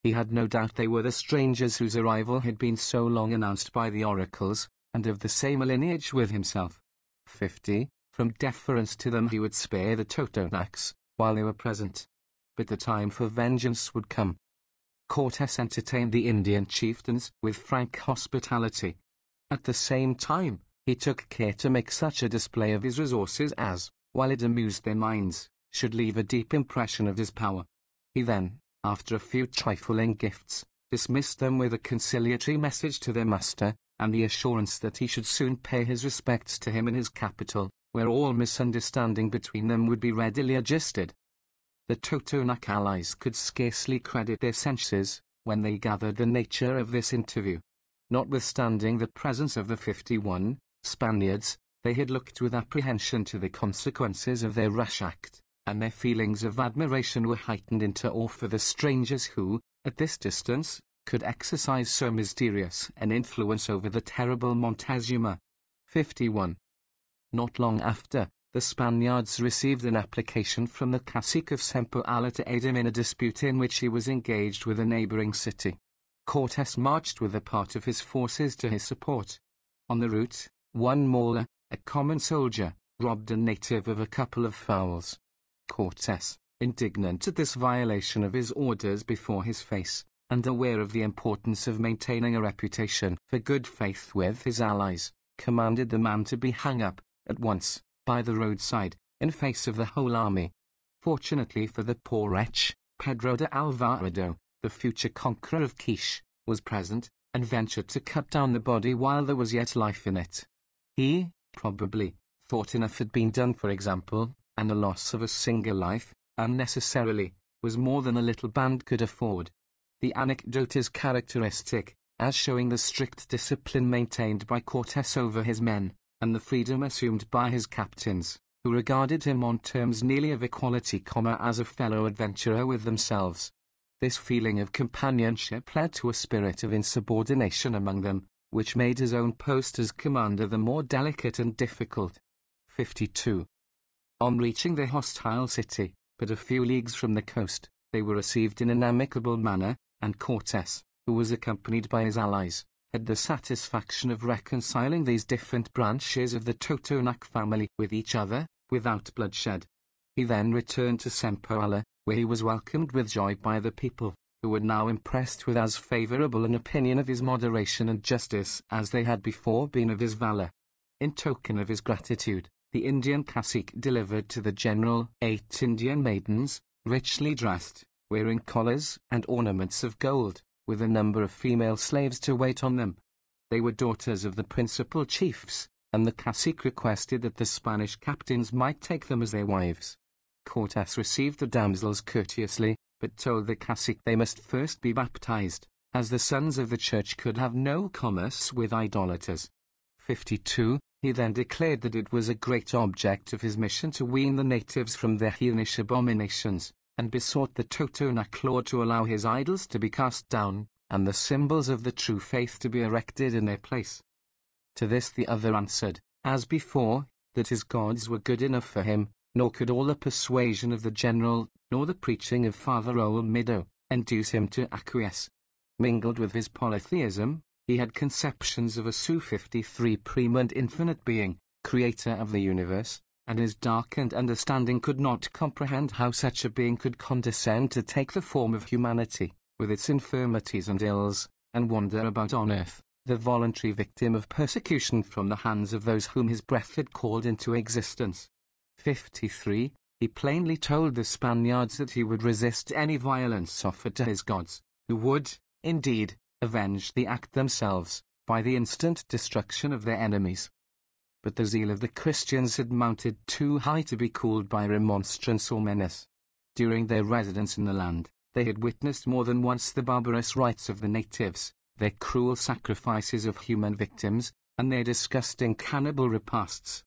He had no doubt they were the strangers whose arrival had been so long announced by the oracles, and of the same lineage with himself. 50. From deference to them he would spare the Totonacs, while they were present. But the time for vengeance would come. Cortés entertained the Indian chieftains with frank hospitality. At the same time, he took care to make such a display of his resources as, while it amused their minds, should leave a deep impression of his power. He then, after a few trifling gifts, dismissed them with a conciliatory message to their master, and the assurance that he should soon pay his respects to him in his capital, where all misunderstanding between them would be readily adjusted. The Totonac allies could scarcely credit their senses, when they gathered the nature of this interview. Notwithstanding the presence of the 51 Spaniards, they had looked with apprehension to the consequences of their rash act, and their feelings of admiration were heightened into awe for the strangers who, at this distance, could exercise so mysterious an influence over the terrible Montezuma. 51. Not long after, the Spaniards received an application from the cacique of Sempoala to aid him in a dispute in which he was engaged with a neighboring city. Cortés marched with a part of his forces to his support. On the route, one Mola, a common soldier, robbed a native of a couple of fowls. Cortés, indignant at this violation of his orders before his face, and aware of the importance of maintaining a reputation for good faith with his allies, commanded the man to be hung up, at once, by the roadside, in face of the whole army. Fortunately for the poor wretch, Pedro de Alvarado, the future conqueror of Quiche, was present, and ventured to cut down the body while there was yet life in it. He, probably, thought enough had been done, for example, and the loss of a single life, unnecessarily, was more than a little band could afford. The anecdote is characteristic, as showing the strict discipline maintained by Cortes over his men, and the freedom assumed by his captains, who regarded him on terms nearly of equality, as a fellow adventurer with themselves. This feeling of companionship led to a spirit of insubordination among them, which made his own post as commander the more delicate and difficult. 52. On reaching the hostile city, but a few leagues from the coast, they were received in an amicable manner, and Cortes, who was accompanied by his allies, had the satisfaction of reconciling these different branches of the Totonac family with each other, without bloodshed. He then returned to Sempoala, where he was welcomed with joy by the people, who were now impressed with as favorable an opinion of his moderation and justice as they had before been of his valor. In token of his gratitude, the Indian cacique delivered to the general 8 Indian maidens, richly dressed, wearing collars and ornaments of gold, with a number of female slaves to wait on them. They were daughters of the principal chiefs, and the cacique requested that the Spanish captains might take them as their wives. Cortes received the damsels courteously, but told the cacique they must first be baptized, as the sons of the church could have no commerce with idolaters. 52. He then declared that it was a great object of his mission to wean the natives from their heathenish abominations, and besought the Totonac lord to allow his idols to be cast down, and the symbols of the true faith to be erected in their place. To this the other answered, as before, that his gods were good enough for him, nor could all the persuasion of the general, nor the preaching of Father Olmedo, induce him to acquiesce. Mingled with his polytheism, he had conceptions of a Su 53 prime and infinite being, creator of the universe, and his darkened understanding could not comprehend how such a being could condescend to take the form of humanity, with its infirmities and ills, and wander about on earth, the voluntary victim of persecution from the hands of those whom his breath had called into existence. 53. He plainly told the Spaniards that he would resist any violence offered to his gods, who would, indeed, avenge the act themselves, by the instant destruction of their enemies. But the zeal of the Christians had mounted too high to be cooled by remonstrance or menace. During their residence in the land, they had witnessed more than once the barbarous rites of the natives, their cruel sacrifices of human victims, and their disgusting cannibal repasts.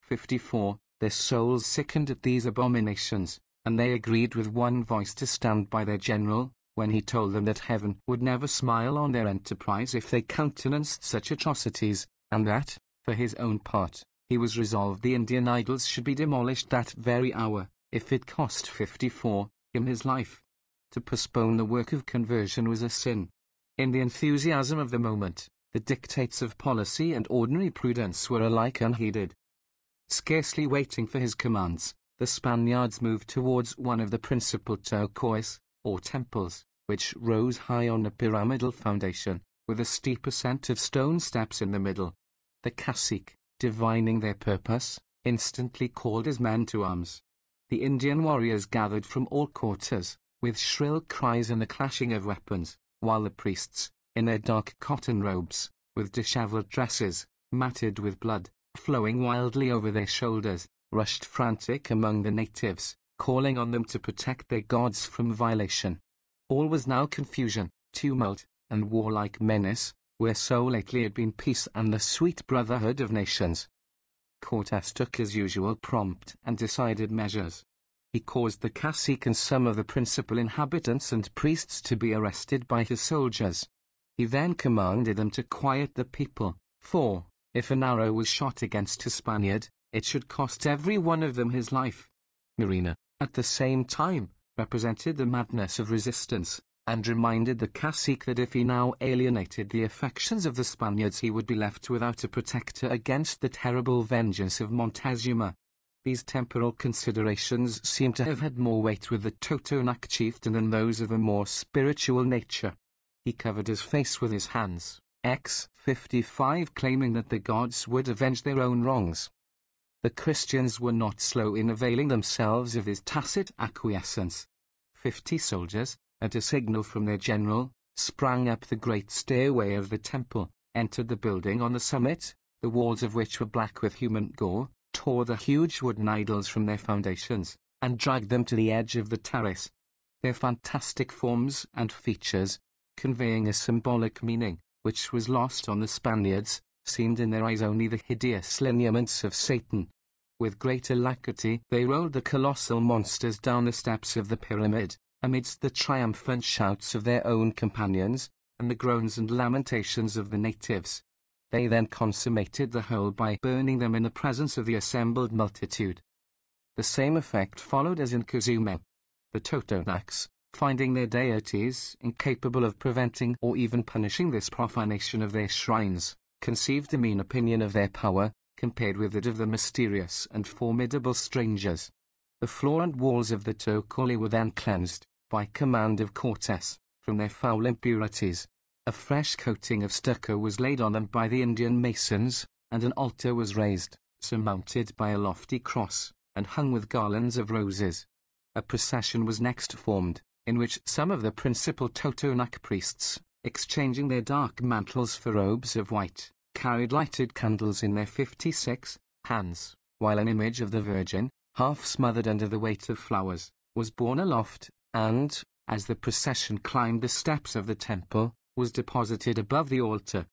54. Their souls sickened at these abominations, and they agreed with one voice to stand by their general, when he told them that heaven would never smile on their enterprise if they countenanced such atrocities, and that, for his own part, he was resolved the Indian idols should be demolished that very hour, if it cost 54 him his life. To postpone the work of conversion was a sin. In the enthusiasm of the moment, the dictates of policy and ordinary prudence were alike unheeded. Scarcely waiting for his commands, the Spaniards moved towards one of the principal turquoise, or temples, which rose high on a pyramidal foundation, with a steep ascent of stone steps in the middle. The cacique, divining their purpose, instantly called his men to arms. The Indian warriors gathered from all quarters, with shrill cries and the clashing of weapons, while the priests, in their dark cotton robes, with dishevelled dresses, matted with blood, flowing wildly over their shoulders, rushed frantic among the natives, calling on them to protect their gods from violation. All was now confusion, tumult, and warlike menace, where so lately had been peace and the sweet brotherhood of nations. Cortes took his usual prompt and decided measures. He caused the cacique and some of the principal inhabitants and priests to be arrested by his soldiers. He then commanded them to quiet the people, for, if an arrow was shot against a Spaniard, it should cost every one of them his life. Marina, at the same time, represented the madness of resistance, and reminded the cacique that if he now alienated the affections of the Spaniards he would be left without a protector against the terrible vengeance of Montezuma. These temporal considerations seem to have had more weight with the Totonac chieftain than those of a more spiritual nature. he covered his face with his hands. X 55, claiming that the gods would avenge their own wrongs. The Christians were not slow in availing themselves of his tacit acquiescence. 50 soldiers, at a signal from their general, sprang up the great stairway of the temple, entered the building on the summit, the walls of which were black with human gore, tore the huge wooden idols from their foundations, and dragged them to the edge of the terrace. Their fantastic forms and features, conveying a symbolic meaning, which was lost on the Spaniards, seemed in their eyes only the hideous lineaments of Satan. With great alacrity they rolled the colossal monsters down the steps of the pyramid, amidst the triumphant shouts of their own companions, and the groans and lamentations of the natives. They then consummated the whole by burning them in the presence of the assembled multitude. The same effect followed as in Cozumel. The Totonacs, finding their deities incapable of preventing or even punishing this profanation of their shrines, conceived a mean opinion of their power, compared with that of the mysterious and formidable strangers. The floor and walls of the Tocoli were then cleansed, by command of Cortes, from their foul impurities. A fresh coating of stucco was laid on them by the Indian masons, and an altar was raised, surmounted by a lofty cross, and hung with garlands of roses. A procession was next formed, in which some of the principal Totonac priests, exchanging their dark mantles for robes of white, carried lighted candles in their 56 hands, while an image of the Virgin, half smothered under the weight of flowers, was borne aloft, and, as the procession climbed the steps of the temple, was deposited above the altar.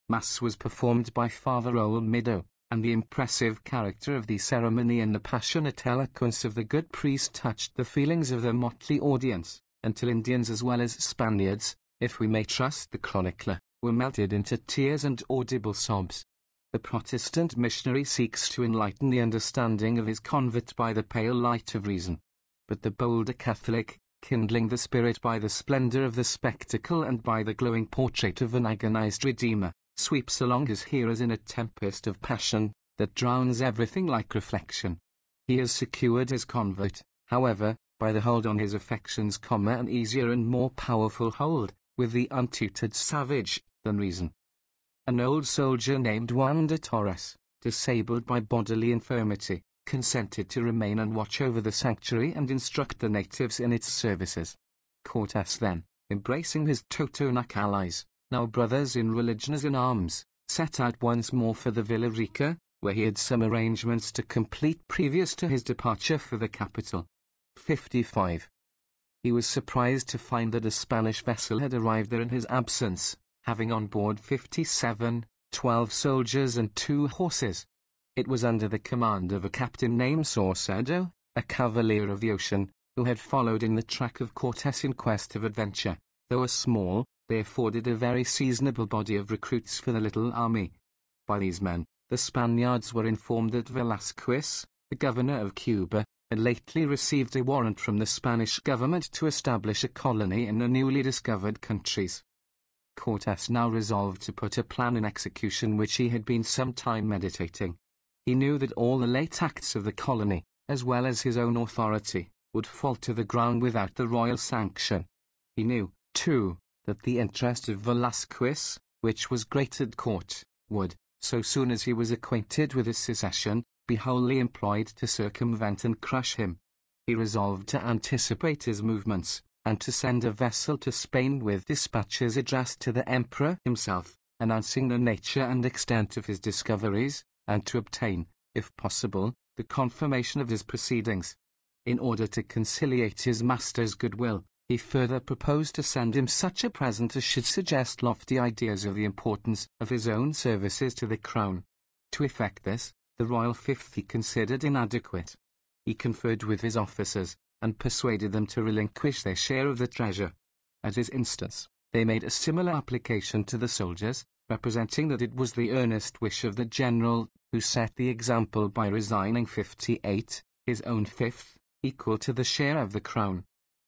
Mass was performed by Father Olmedo, and the impressive character of the ceremony and the passionate eloquence of the good priest touched the feelings of the motley audience, until Indians as well as Spaniards, if we may trust the chronicler, were melted into tears and audible sobs. The Protestant missionary seeks to enlighten the understanding of his convert by the pale light of reason. But the bolder Catholic, kindling the spirit by the splendor of the spectacle and by the glowing portrait of an agonized Redeemer, sweeps along his hearers in a tempest of passion that drowns everything like reflection. He has secured his convert, however, by the hold on his affections, an easier and more powerful hold, with the untutored savage, than reason. An old soldier named Juan de Torres, disabled by bodily infirmity, consented to remain and watch over the sanctuary and instruct the natives in its services. Cortes then, embracing his Totonac allies, now brothers in religion as in arms, set out once more for the Villa Rica, where he had some arrangements to complete previous to his departure for the capital. 55. He was surprised to find that a Spanish vessel had arrived there in his absence, having on board 57, 12 soldiers and 2 horses. It was under the command of a captain named Saucedo, a cavalier of the ocean, who had followed in the track of Cortes in quest of adventure. Though a small, they afforded a very seasonable body of recruits for the little army. By these men, the Spaniards were informed that Velázquez, the governor of Cuba, had lately received a warrant from the Spanish government to establish a colony in the newly discovered countries. Cortes now resolved to put a plan in execution which he had been some time meditating. He knew that all the late acts of the colony, as well as his own authority, would fall to the ground without the royal sanction. He knew, too, that the interest of Velázquez, which was great at court, would, so soon as he was acquainted with his secession, be wholly employed to circumvent and crush him. He resolved to anticipate his movements, and to send a vessel to Spain with dispatches addressed to the emperor himself, announcing the nature and extent of his discoveries, and to obtain, if possible, the confirmation of his proceedings. In order to conciliate his master's goodwill, he further proposed to send him such a present as should suggest lofty ideas of the importance of his own services to the crown. To effect this, the royal fifth he considered inadequate. He conferred with his officers, and persuaded them to relinquish their share of the treasure. At his instance, they made a similar application to the soldiers, representing that it was the earnest wish of the general, who set the example by resigning 58, his own fifth, equal to the share of the crown.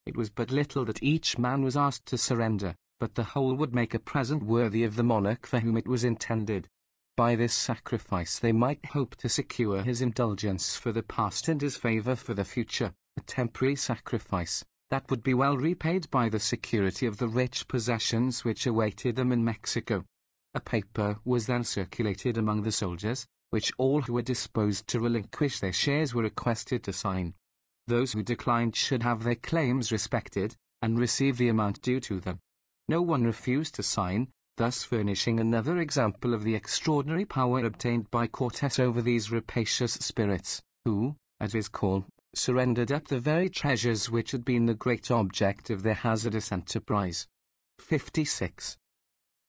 It was but little that each man was asked to surrender, but the whole would make a present worthy of the monarch for whom it was intended. By this sacrifice they might hope to secure his indulgence for the past and his favour for the future, a temporary sacrifice, that would be well repaid by the security of the rich possessions which awaited them in Mexico. A paper was then circulated among the soldiers, which all who were disposed to relinquish their shares were requested to sign. Those who declined should have their claims respected, and receive the amount due to them. No one refused to sign, thus furnishing another example of the extraordinary power obtained by Cortes over these rapacious spirits, who, at his call, surrendered up the very treasures which had been the great object of their hazardous enterprise. 56.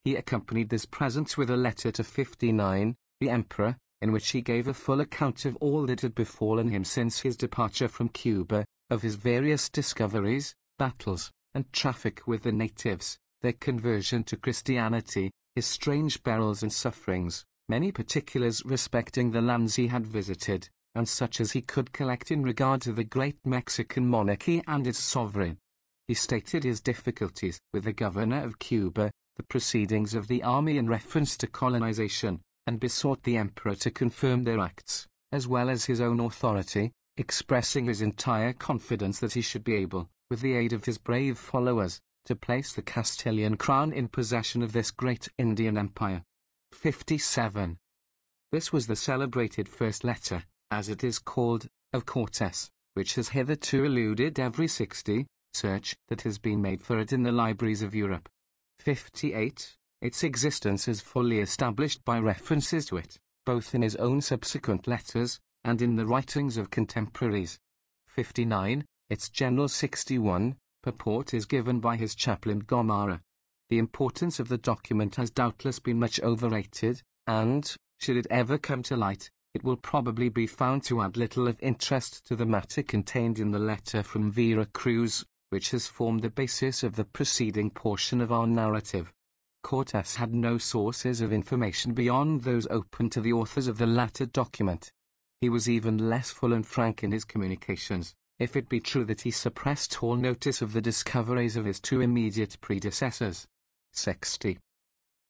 He accompanied this present with a letter to 59, the Emperor, in which he gave a full account of all that had befallen him since his departure from Cuba, of his various discoveries, battles, and traffic with the natives, their conversion to Christianity, his strange perils and sufferings, many particulars respecting the lands he had visited, and such as he could collect in regard to the great Mexican monarchy and its sovereign. He stated his difficulties with the governor of Cuba, the proceedings of the army in reference to colonization, and besought the emperor to confirm their acts, as well as his own authority, expressing his entire confidence that he should be able, with the aid of his brave followers, to place the Castilian crown in possession of this great Indian empire. 57. This was the celebrated first letter, as it is called, of Cortes, which has hitherto eluded every search that has been made for it in the libraries of Europe. 58. Its existence is fully established by references to it, both in his own subsequent letters, and in the writings of contemporaries. 59. Its general 61. Purport is given by his chaplain Gomara. The importance of the document has doubtless been much overrated, and, should it ever come to light, it will probably be found to add little of interest to the matter contained in the letter from Vera Cruz, which has formed the basis of the preceding portion of our narrative. Cortes had no sources of information beyond those open to the authors of the latter document. He was even less full and frank in his communications, if it be true that he suppressed all notice of the discoveries of his two immediate predecessors. 60.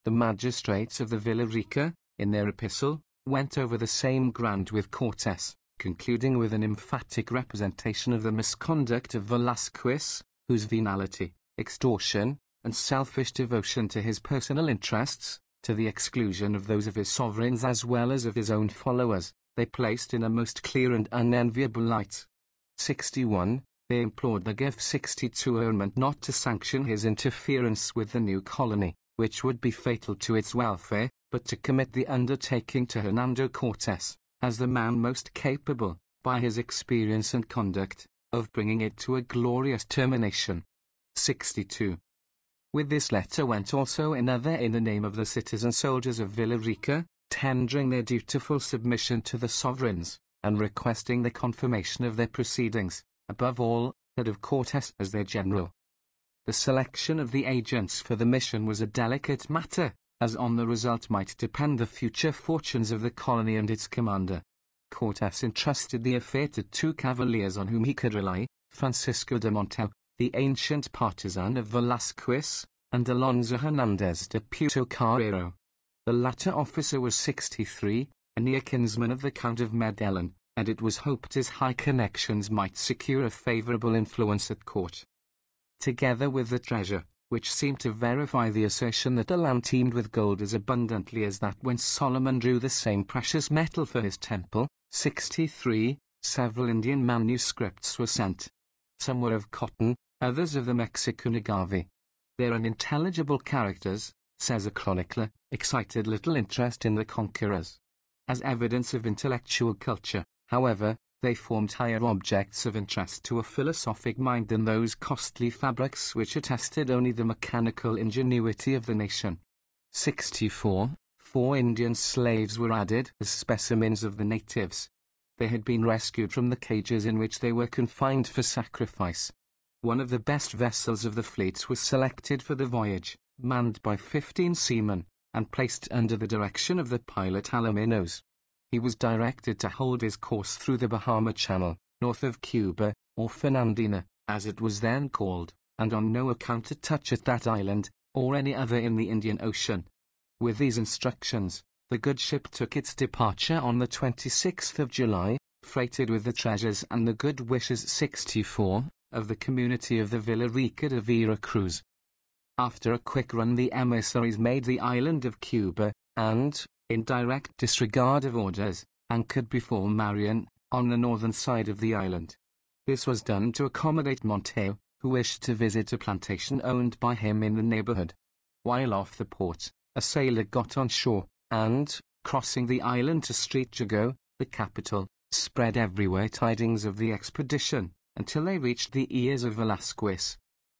The magistrates of the Villa Rica, in their epistle, went over the same ground with Cortes, concluding with an emphatic representation of the misconduct of Velasquez, whose venality, extortion, and selfish devotion to his personal interests, to the exclusion of those of his sovereigns as well as of his own followers, they placed in a most clear and unenviable light. 61. They implored the Gov. 62 government not to sanction his interference with the new colony, which would be fatal to its welfare, but to commit the undertaking to Hernando Cortes, as the man most capable, by his experience and conduct, of bringing it to a glorious termination. 62. With this letter went also another in the name of the citizen soldiers of Villa Rica, tendering their dutiful submission to the sovereigns, and requesting the confirmation of their proceedings, above all, that of Cortes as their general. The selection of the agents for the mission was a delicate matter, as on the result might depend the future fortunes of the colony and its commander. Cortes entrusted the affair to two cavaliers on whom he could rely, Francisco de Montel, the ancient partisan of Velasquez, and Alonso Hernandez de Puto Carrero. The latter officer was 63, a near kinsman of the Count of Medellin, and it was hoped his high connections might secure a favourable influence at court. Together with the treasure, which seemed to verify the assertion that the land teemed with gold as abundantly as that whence Solomon drew the same precious metal for his temple, 63, several Indian manuscripts were sent. Some were of cotton, others of the Mexican agave. Their unintelligible characters, says a chronicler, excited little interest in the conquerors. As evidence of intellectual culture, however, they formed higher objects of interest to a philosophic mind than those costly fabrics which attested only the mechanical ingenuity of the nation. 64. 4 Indian slaves were added as specimens of the natives. They had been rescued from the cages in which they were confined for sacrifice. One of the best vessels of the fleet was selected for the voyage, manned by 15 seamen, and placed under the direction of the pilot Alaminos. He was directed to hold his course through the Bahama Channel, north of Cuba, or Fernandina, as it was then called, and on no account to touch at that island, or any other in the Indian Ocean. With these instructions, the good ship took its departure on the 26th of July, freighted with the treasures and the good wishes. 64. of the community of the Villa Rica de Veracruz. After a quick run, the emissaries made the island of Cuba, and, in direct disregard of orders, anchored before Marion, on the northern side of the island. This was done to accommodate Montejo, who wished to visit a plantation owned by him in the neighborhood. While off the port, a sailor got on shore, and, crossing the island to Street Jago, the capital, spread everywhere tidings of the expedition, until they reached the ears of Velasquez.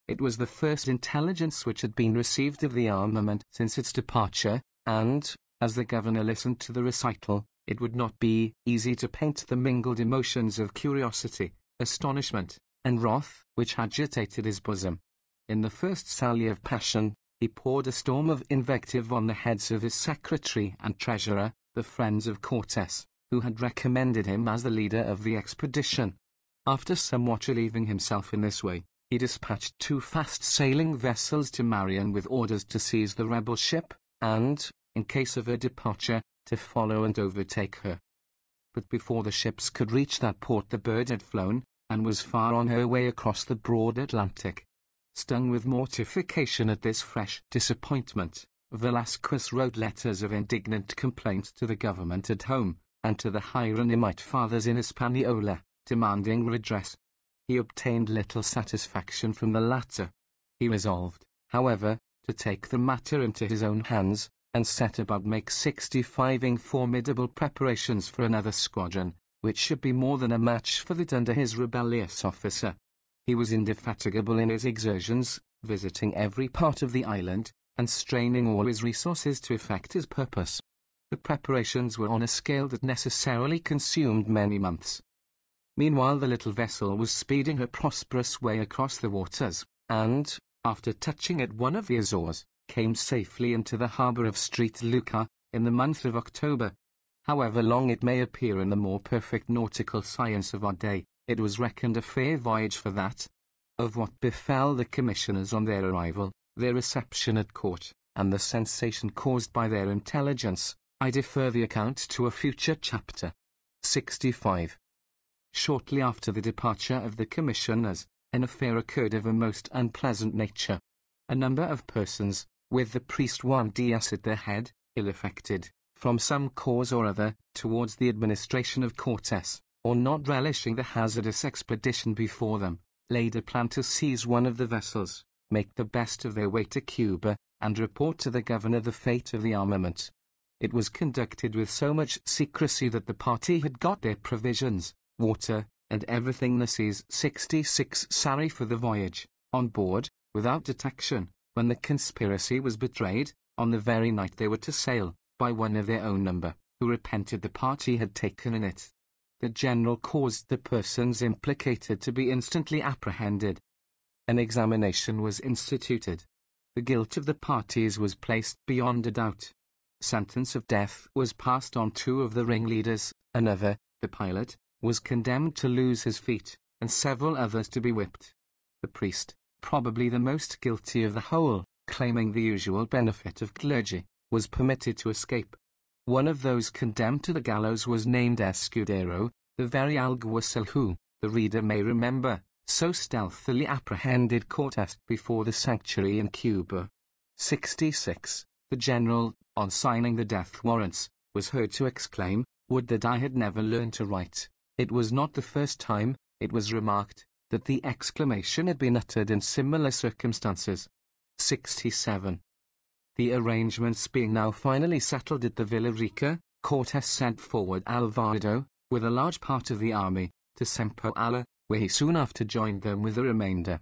It was the first intelligence which had been received of the armament since its departure, and, as the governor listened to the recital, it would not be easy to paint the mingled emotions of curiosity, astonishment, and wrath which agitated his bosom. In the first sally of passion, he poured a storm of invective on the heads of his secretary and treasurer, the friends of Cortes, who had recommended him as the leader of the expedition. After somewhat relieving himself in this way, he dispatched 2 fast-sailing vessels to Marion with orders to seize the rebel ship, and, in case of her departure, to follow and overtake her. But before the ships could reach that port, the bird had flown, and was far on her way across the broad Atlantic. Stung with mortification at this fresh disappointment, Velasquez wrote letters of indignant complaint to the government at home, and to the Hieronymite fathers in Hispaniola, demanding redress. He obtained little satisfaction from the latter. He resolved, however, to take the matter into his own hands, and set about make 65 formidable preparations for another squadron, which should be more than a match for that under his rebellious officer. He was indefatigable in his exertions, visiting every part of the island, and straining all his resources to effect his purpose. The preparations were on a scale that necessarily consumed many months. Meanwhile the little vessel was speeding her prosperous way across the waters, and, after touching at one of the Azores, came safely into the harbour of Street Luca, in the month of October. However long it may appear in the more perfect nautical science of our day, it was reckoned a fair voyage for that. Of what befell the commissioners on their arrival, their reception at court, and the sensation caused by their intelligence, I defer the account to a future chapter. 65. Shortly after the departure of the commissioners, an affair occurred of a most unpleasant nature. A number of persons, with the priest Juan Diaz at their head, ill-affected, from some cause or other, towards the administration of Cortes, or not relishing the hazardous expedition before them, laid a plan to seize one of the vessels, make the best of their way to Cuba, and report to the governor the fate of the armament. It was conducted with so much secrecy that the party had got their provisions, water, and everything the seas 66 sari for the voyage, on board, without detection, when the conspiracy was betrayed, on the very night they were to sail, by one of their own number, who repented the part he had taken in it. The general caused the persons implicated to be instantly apprehended. An examination was instituted. The guilt of the parties was placed beyond a doubt. Sentence of death was passed on 2 of the ringleaders, another, the pilot, was condemned to lose his feet, and several others to be whipped. The priest, probably the most guilty of the whole, claiming the usual benefit of clergy, was permitted to escape. One of those condemned to the gallows was named Escudero, the very alguacil who, the reader may remember, so stealthily apprehended Cortes before the sanctuary in Cuba. 66. The general, on signing the death warrants, was heard to exclaim, "Would that I had never learned to write." It was not the first time, it was remarked, that the exclamation had been uttered in similar circumstances. 67. The arrangements being now finally settled at the Villa Rica, Cortes sent forward Alvarado, with a large part of the army, to Sempoala, where he soon after joined them with the remainder.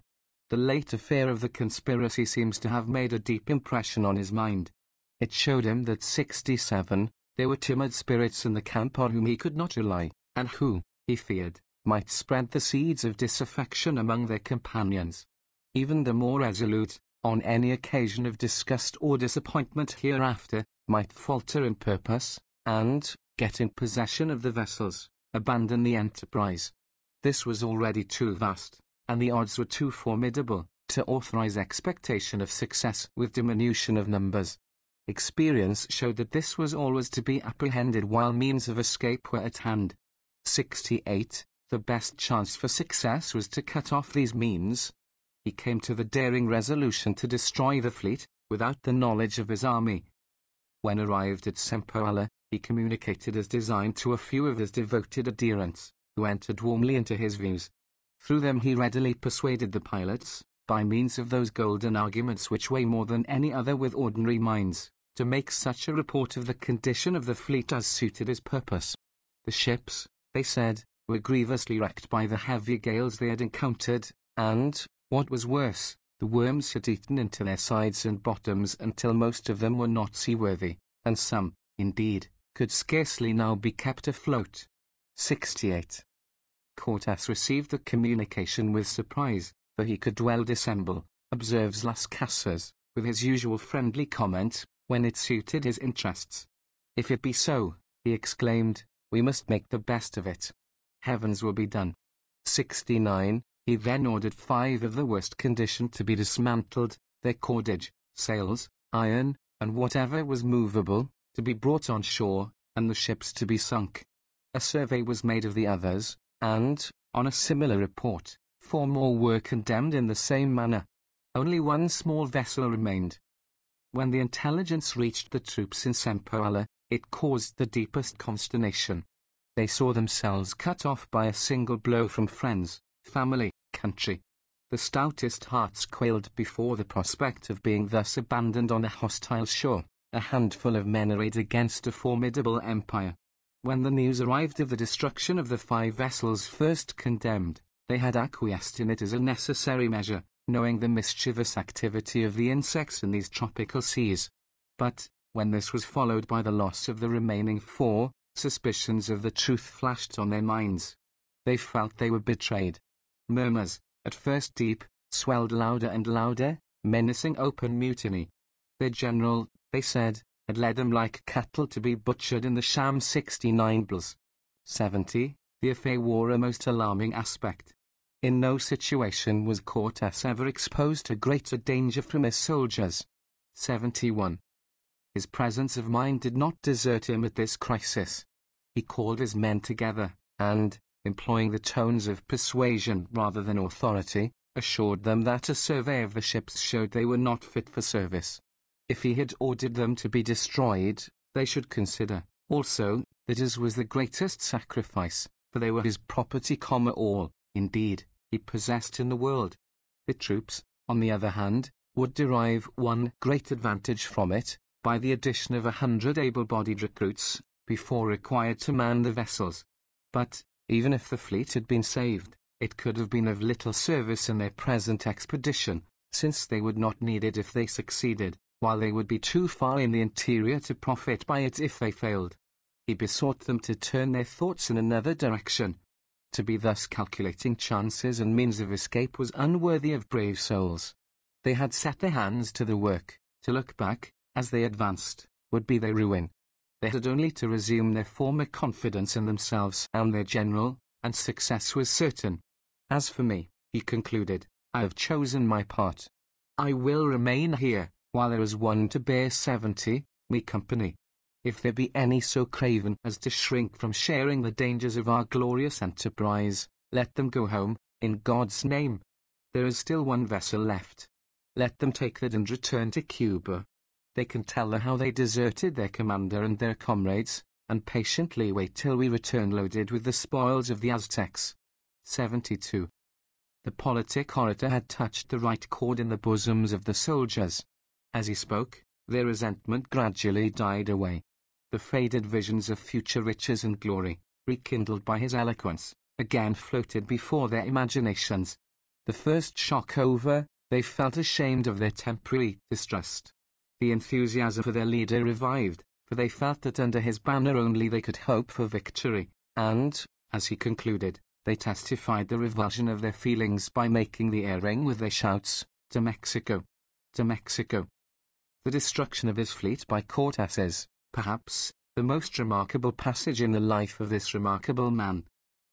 The late affair of the conspiracy seems to have made a deep impression on his mind. It showed him that 67, there were timid spirits in the camp on whom he could not rely, and who, he feared, might spread the seeds of disaffection among their companions. Even the more resolute, on any occasion of disgust or disappointment hereafter, might falter in purpose, and, getting possession of the vessels, abandon the enterprise. This was already too vast, and the odds were too formidable, to authorize expectation of success with diminution of numbers. Experience showed that this was always to be apprehended while means of escape were at hand. 68. The best chance for success was to cut off these means. He came to the daring resolution to destroy the fleet, without the knowledge of his army. When arrived at Sempoala, he communicated his design to a few of his devoted adherents, who entered warmly into his views. Through them he readily persuaded the pilots, by means of those golden arguments which weigh more than any other with ordinary minds, to make such a report of the condition of the fleet as suited his purpose. The ships, they said, were grievously wrecked by the heavy gales they had encountered, and, what was worse, the worms had eaten into their sides and bottoms until most of them were not seaworthy, and some, indeed, could scarcely now be kept afloat. 68. Cortes received the communication with surprise, for he could well dissemble, observes Las Casas, with his usual friendly comment, when it suited his interests. If it be so, he exclaimed, we must make the best of it. Heavens will be done. 69. He then ordered 5 of the worst condition to be dismantled, their cordage, sails, iron, and whatever was movable, to be brought on shore, and the ships to be sunk. A survey was made of the others, and, on a similar report, 4 more were condemned in the same manner. Only one small vessel remained. When the intelligence reached the troops in Sempoala, it caused the deepest consternation. They saw themselves cut off by a single blow from friends, family, country. The stoutest hearts quailed before the prospect of being thus abandoned on a hostile shore, a handful of men arrayed against a formidable empire. When the news arrived of the destruction of the 5 vessels first condemned, they had acquiesced in it as a necessary measure, knowing the mischievous activity of the insects in these tropical seas. But, when this was followed by the loss of the remaining 4, suspicions of the truth flashed on their minds. They felt they were betrayed. Murmurs, at first deep, swelled louder and louder, menacing open mutiny. Their general, they said, had led them like cattle to be butchered in the sham 69 bills. 70. The affair wore a most alarming aspect. In no situation was Cortes ever exposed to greater danger from his soldiers. 71. His presence of mind did not desert him at this crisis. He called his men together, and, employing the tones of persuasion rather than authority, assured them that a survey of the ships showed they were not fit for service. If he had ordered them to be destroyed, they should consider, also, that his was the greatest sacrifice, for they were his property, all, indeed, he possessed in the world. The troops, on the other hand, would derive one great advantage from it, by the addition of 100 able-bodied recruits, before required to man the vessels. But, even if the fleet had been saved, it could have been of little service in their present expedition, since they would not need it if they succeeded, while they would be too far in the interior to profit by it if they failed. He besought them to turn their thoughts in another direction. To be thus calculating chances and means of escape was unworthy of brave souls. They had set their hands to the work. To look back, as they advanced, would be their ruin. They had only to resume their former confidence in themselves and their general, and success was certain. As for me, he concluded, I have chosen my part. I will remain here, while there is one to bear 70, me company. If there be any so craven as to shrink from sharing the dangers of our glorious enterprise, let them go home, in God's name. There is still one vessel left. Let them take that and return to Cuba. They can tell her how they deserted their commander and their comrades, and patiently wait till we return loaded with the spoils of the Aztecs. 72. The politic orator had touched the right chord in the bosoms of the soldiers. As he spoke, their resentment gradually died away. The faded visions of future riches and glory, rekindled by his eloquence, again floated before their imaginations. The first shock over, they felt ashamed of their temporary distrust. The enthusiasm for their leader revived, for they felt that under his banner only they could hope for victory, and, as he concluded, they testified the revulsion of their feelings by making the air ring with their shouts, "To Mexico! To Mexico!" The destruction of his fleet by Cortes is, perhaps, the most remarkable passage in the life of this remarkable man.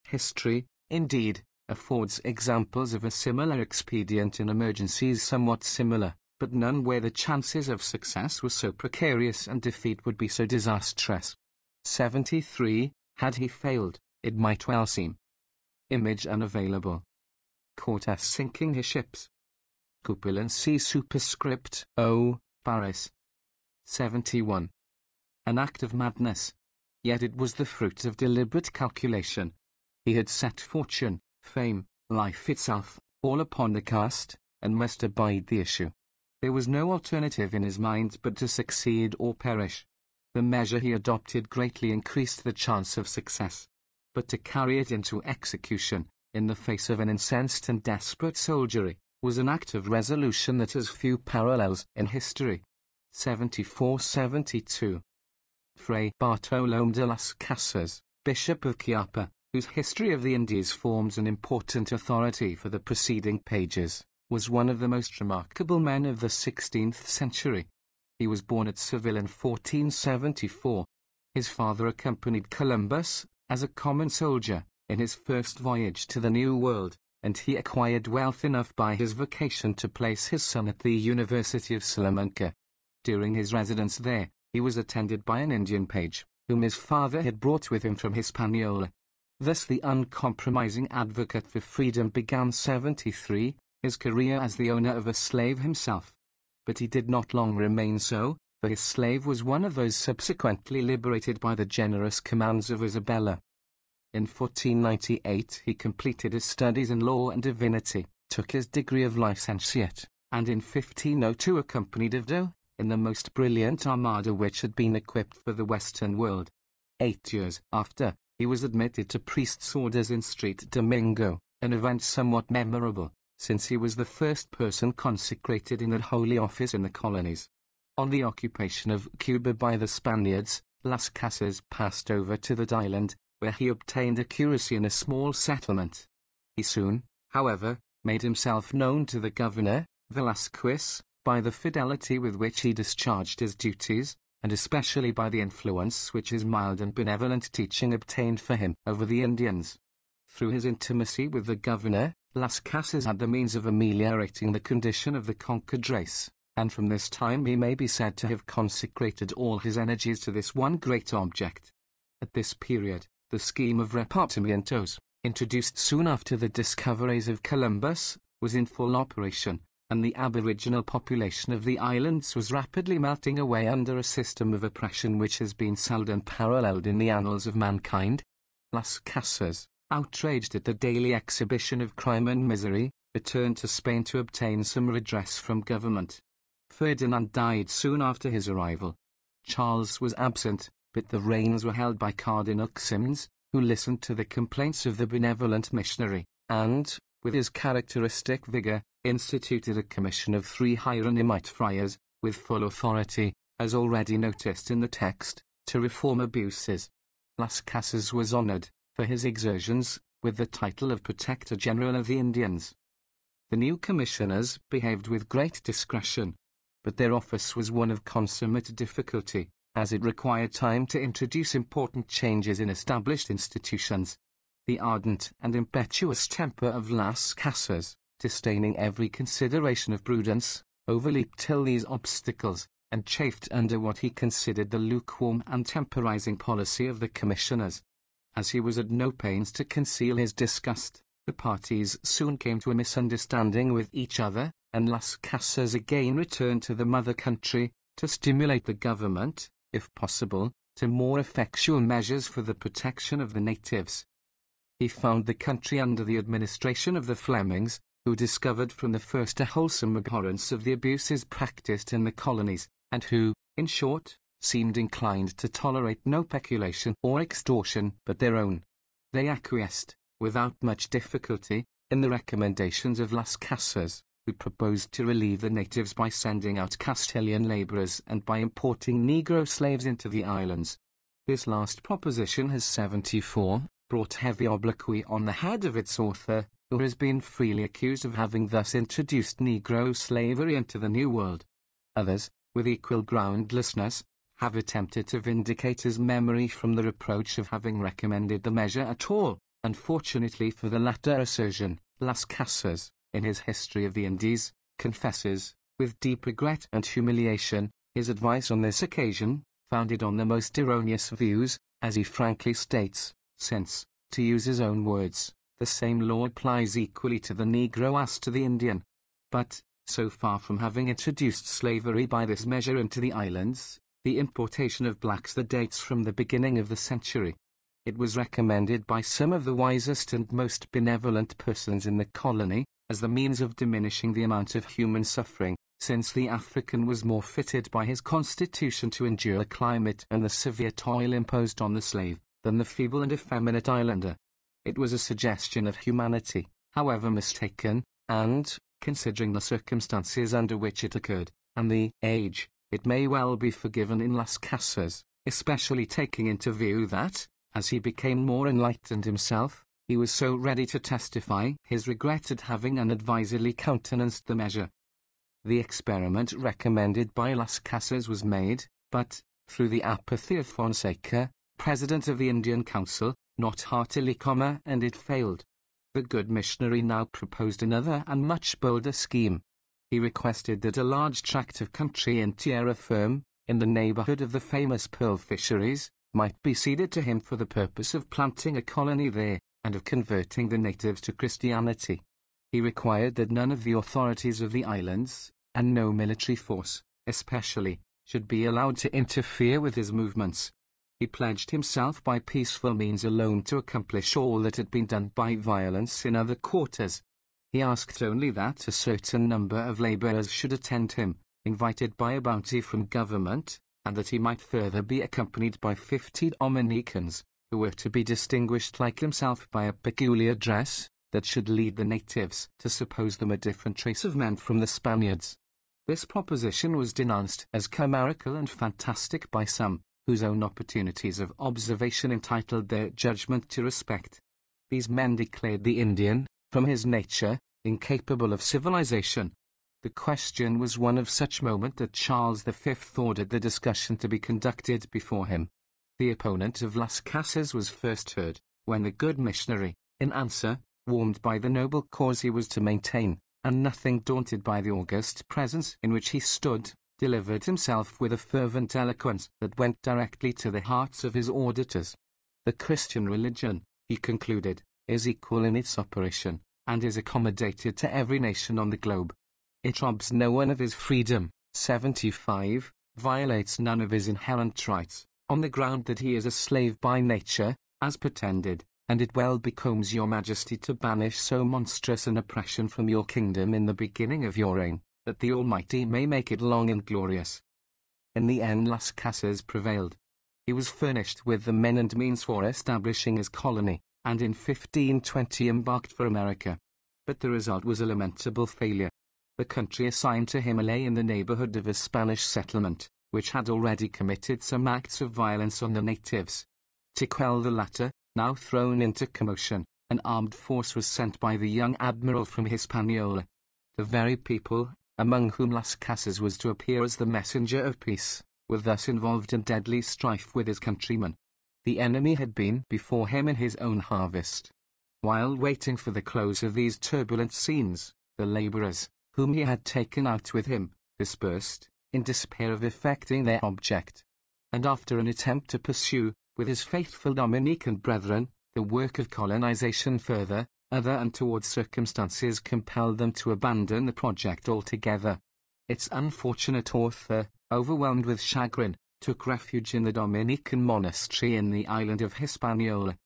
History, indeed, affords examples of a similar expedient in emergencies somewhat similar, but none where the chances of success were so precarious and defeat would be so disastrous. 73. Had he failed, it might well seem. Image unavailable. Cortes sinking his ships. Coupon C superscript O, Paris. 71. An act of madness. Yet it was the fruit of deliberate calculation. He had set fortune, fame, life itself, all upon the cast, and must abide the issue. There was no alternative in his mind but to succeed or perish. The measure he adopted greatly increased the chance of success. But to carry it into execution, in the face of an incensed and desperate soldiery, was an act of resolution that has few parallels in history. 74-72. Fray Bartolomé de las Casas, Bishop of Chiapa, whose History of the Indies forms an important authority for the preceding pages, was one of the most remarkable men of the 16th century. He was born at Seville in 1474. His father accompanied Columbus, as a common soldier, in his first voyage to the New World, and he acquired wealth enough by his vocation to place his son at the University of Salamanca. During his residence there, he was attended by an Indian page, whom his father had brought with him from Hispaniola. Thus the uncompromising advocate for freedom began 73, his career as the owner of a slave himself. But he did not long remain so, for his slave was one of those subsequently liberated by the generous commands of Isabella. In 1498 he completed his studies in law and divinity, took his degree of licentiate, and in 1502 accompanied Oviedo in the most brilliant armada which had been equipped for the Western world. 8 years after, he was admitted to priest's orders in St. Domingo, an event somewhat memorable, since he was the first person consecrated in that holy office in the colonies. On the occupation of Cuba by the Spaniards, Las Casas passed over to that island, where he obtained a curacy in a small settlement. He soon, however, made himself known to the governor, Velázquez, by the fidelity with which he discharged his duties, and especially by the influence which his mild and benevolent teaching obtained for him over the Indians. Through his intimacy with the governor, Las Casas had the means of ameliorating the condition of the conquered race, and from this time he may be said to have consecrated all his energies to this one great object. At this period, the scheme of repartimientos, introduced soon after the discoveries of Columbus, was in full operation, and the aboriginal population of the islands was rapidly melting away under a system of oppression which has been seldom paralleled in the annals of mankind. Las Casas, outraged at the daily exhibition of crime and misery, returned to Spain to obtain some redress from government. Ferdinand died soon after his arrival. Charles was absent, but the reins were held by Cardinal Ximenes, who listened to the complaints of the benevolent missionary, and, with his characteristic vigor, instituted a commission of 3 Hieronymite friars, with full authority, as already noticed in the text, to reform abuses. Las Casas was honored, for his exertions, with the title of Protector General of the Indians. The new commissioners behaved with great discretion, but their office was one of consummate difficulty, as it required time to introduce important changes in established institutions. The ardent and impetuous temper of Las Casas, disdaining every consideration of prudence, overleaped till these obstacles, and chafed under what he considered the lukewarm and temporizing policy of the commissioners. As he was at no pains to conceal his disgust, the parties soon came to a misunderstanding with each other, and Las Casas again returned to the mother country, to stimulate the government, if possible, to more effectual measures for the protection of the natives. He found the country under the administration of the Flemings, who discovered from the first a wholesome abhorrence of the abuses practiced in the colonies, and who, in short, seemed inclined to tolerate no peculation or extortion but their own. They acquiesced, without much difficulty, in the recommendations of Las Casas, who proposed to relieve the natives by sending out Castilian laborers and by importing Negro slaves into the islands. This last proposition has 74 brought heavy obloquy on the head of its author, who has been freely accused of having thus introduced Negro slavery into the New World. Others, with equal groundlessness, have attempted to vindicate his memory from the reproach of having recommended the measure at all. Unfortunately for the latter assertion, Las Casas, in his History of the Indies, confesses, with deep regret and humiliation, his advice on this occasion, founded on the most erroneous views, as he frankly states, since, to use his own words, The same law applies equally to the Negro as to the Indian. But, so far from having introduced slavery by this measure into the islands, the importation of blacks that dates from the beginning of the century. It was recommended by some of the wisest and most benevolent persons in the colony, as the means of diminishing the amount of human suffering, since the African was more fitted by his constitution to endure climate and the severe toil imposed on the slave, than the feeble and effeminate islander. It was a suggestion of humanity, however mistaken, and, considering the circumstances under which it occurred, and the age, it may well be forgiven in Las Casas, especially taking into view that, as he became more enlightened himself, he was so ready to testify his regret at having unadvisedly countenanced the measure. The experiment recommended by Las Casas was made, but, through the apathy of Fonseca, President of the Indian Council, not heartily, and it failed. The good missionary now proposed another and much bolder scheme. He requested that a large tract of country in Tierra Firme, in the neighborhood of the famous pearl fisheries, might be ceded to him for the purpose of planting a colony there, and of converting the natives to Christianity. He required that none of the authorities of the islands, and no military force, especially, should be allowed to interfere with his movements. He pledged himself by peaceful means alone to accomplish all that had been done by violence in other quarters. He asked only that a certain number of laborers should attend him, invited by a bounty from government, and that he might further be accompanied by 50 Dominicans, who were to be distinguished like himself by a peculiar dress, that should lead the natives to suppose them a different race of men from the Spaniards. This proposition was denounced as chimerical and fantastic by some, whose own opportunities of observation entitled their judgment to respect. These men declared the Indian, from his nature, incapable of civilization. The question was one of such moment that Charles V ordered the discussion to be conducted before him. The opponent of Las Casas was first heard, when the good missionary, in answer, warmed by the noble cause he was to maintain, and nothing daunted by the august presence in which he stood, delivered himself with a fervent eloquence that went directly to the hearts of his auditors. The Christian religion, he concluded, is equal in its operation, and is accommodated to every nation on the globe. It robs no one of his freedom, 75, violates none of his inherent rights, on the ground that he is a slave by nature, as pretended, and it well becomes your majesty to banish so monstrous an oppression from your kingdom in the beginning of your reign, that the Almighty may make it long and glorious. In the end Las Casas prevailed. He was furnished with the men and means for establishing his colony, and in 1520 embarked for America. But the result was a lamentable failure. The country assigned to him lay in the neighborhood of a Spanish settlement, which had already committed some acts of violence on the natives. To quell the latter, now thrown into commotion, an armed force was sent by the young admiral from Hispaniola. The very people, among whom Las Casas was to appear as the messenger of peace, were thus involved in deadly strife with his countrymen. The enemy had been before him in his own harvest. While waiting for the close of these turbulent scenes, the laborers, whom he had taken out with him, dispersed, in despair of effecting their object. And after an attempt to pursue, with his faithful Dominican brethren, the work of colonization further, other untoward circumstances compelled them to abandon the project altogether. Its unfortunate author, overwhelmed with chagrin, took refuge in the Dominican monastery in the island of Hispaniola.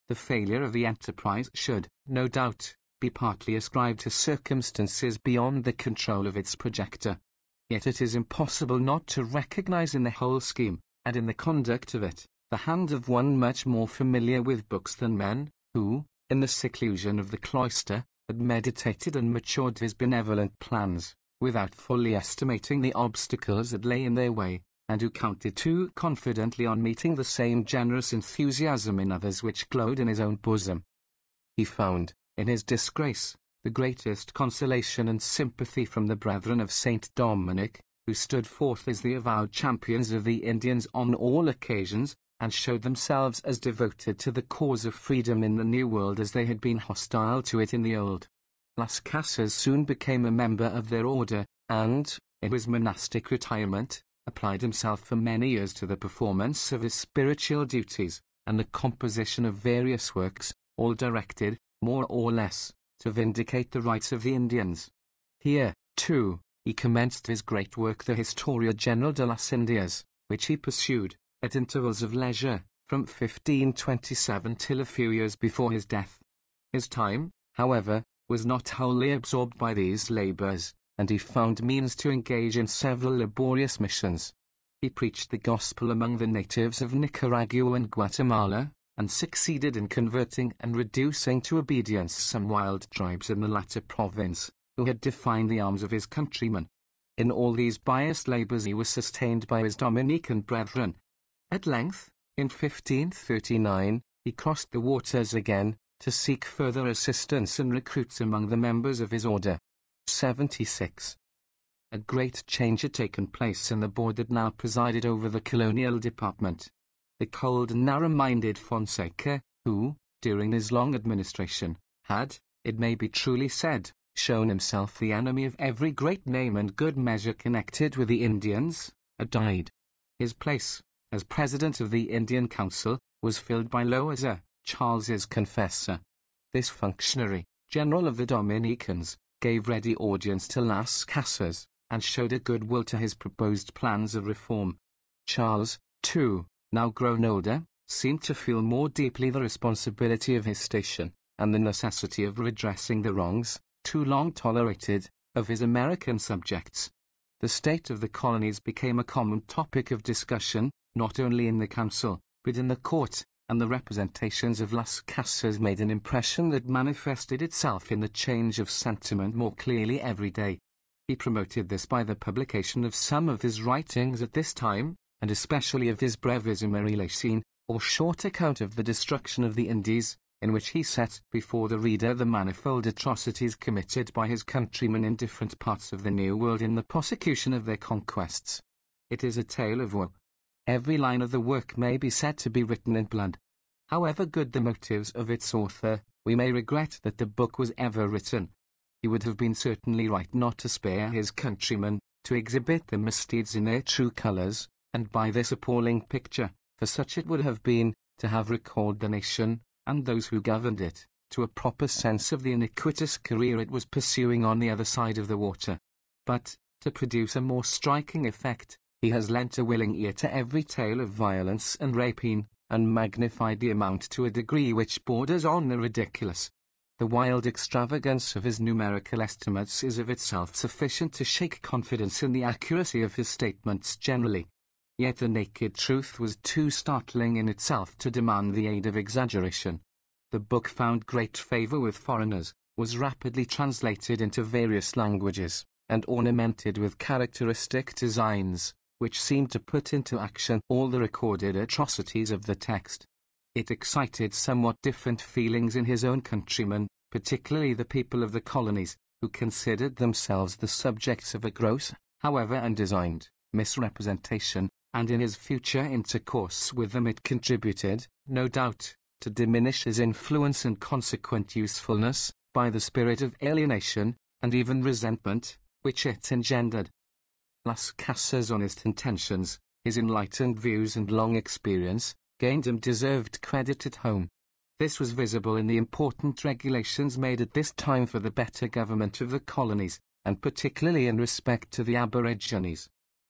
The failure of the enterprise should, no doubt, be partly ascribed to circumstances beyond the control of its projector. Yet it is impossible not to recognize in the whole scheme, and in the conduct of it, the hand of one much more familiar with books than men, who, in the seclusion of the cloister, had meditated and matured his benevolent plans, without fully estimating the obstacles that lay in their way, and who counted too confidently on meeting the same generous enthusiasm in others which glowed in his own bosom. He found, in his disgrace, the greatest consolation and sympathy from the brethren of Saint Dominic, who stood forth as the avowed champions of the Indians on all occasions, and showed themselves as devoted to the cause of freedom in the New World as they had been hostile to it in the Old. Las Casas soon became a member of their order, and, in his monastic retirement, applied himself for many years to the performance of his spiritual duties, and the composition of various works, all directed, more or less, to vindicate the rights of the Indians. Here, too, he commenced his great work, the Historia General de las Indias, which he pursued, at intervals of leisure, from 1527 till a few years before his death. His time, however, was not wholly absorbed by these labors, and he found means to engage in several laborious missions. He preached the gospel among the natives of Nicaragua and Guatemala, and succeeded in converting and reducing to obedience some wild tribes in the latter province, who had defied the arms of his countrymen. In all these pious labors he was sustained by his Dominican brethren. At length, in 1539, he crossed the waters again, to seek further assistance and recruits among the members of his order. 76. A great change had taken place in the board that now presided over the colonial department. The cold and narrow-minded Fonseca, who, during his long administration, had, it may be truly said, shown himself the enemy of every great name and good measure connected with the Indians, had died. His place, as president of the Indian Council, was filled by Loaza, Charles's confessor. This functionary, general of the Dominicans, gave ready audience to Las Casas, and showed a good will to his proposed plans of reform. Charles, too, now grown older, seemed to feel more deeply the responsibility of his station, and the necessity of redressing the wrongs, too long tolerated, of his American subjects. The state of the colonies became a common topic of discussion, not only in the council, but in the court, and the representations of Las Casas made an impression that manifested itself in the change of sentiment more clearly every day. He promoted this by the publication of some of his writings at this time, and especially of his Brevisima Relacine, or short account of the destruction of the Indies, in which he set before the reader the manifold atrocities committed by his countrymen in different parts of the New World in the prosecution of their conquests. It is a tale of woe. Every line of the work may be said to be written in blood. However good the motives of its author, we may regret that the book was ever written. He would have been certainly right not to spare his countrymen, to exhibit the misdeeds in their true colours, and by this appalling picture, for such it would have been, to have recalled the nation, and those who governed it, to a proper sense of the iniquitous career it was pursuing on the other side of the water. But, to produce a more striking effect, he has lent a willing ear to every tale of violence and rapine, and magnified the amount to a degree which borders on the ridiculous. The wild extravagance of his numerical estimates is of itself sufficient to shake confidence in the accuracy of his statements generally. Yet the naked truth was too startling in itself to demand the aid of exaggeration. The book found great favor with foreigners, was rapidly translated into various languages, and ornamented with characteristic designs, which seemed to put into action all the recorded atrocities of the text. It excited somewhat different feelings in his own countrymen, particularly the people of the colonies, who considered themselves the subjects of a gross, however undesigned, misrepresentation, and in his future intercourse with them it contributed, no doubt, to diminish his influence and consequent usefulness, by the spirit of alienation, and even resentment, which it engendered. Las Casas' honest intentions, his enlightened views and long experience, gained him deserved credit at home. This was visible in the important regulations made at this time for the better government of the colonies, and particularly in respect to the aborigines.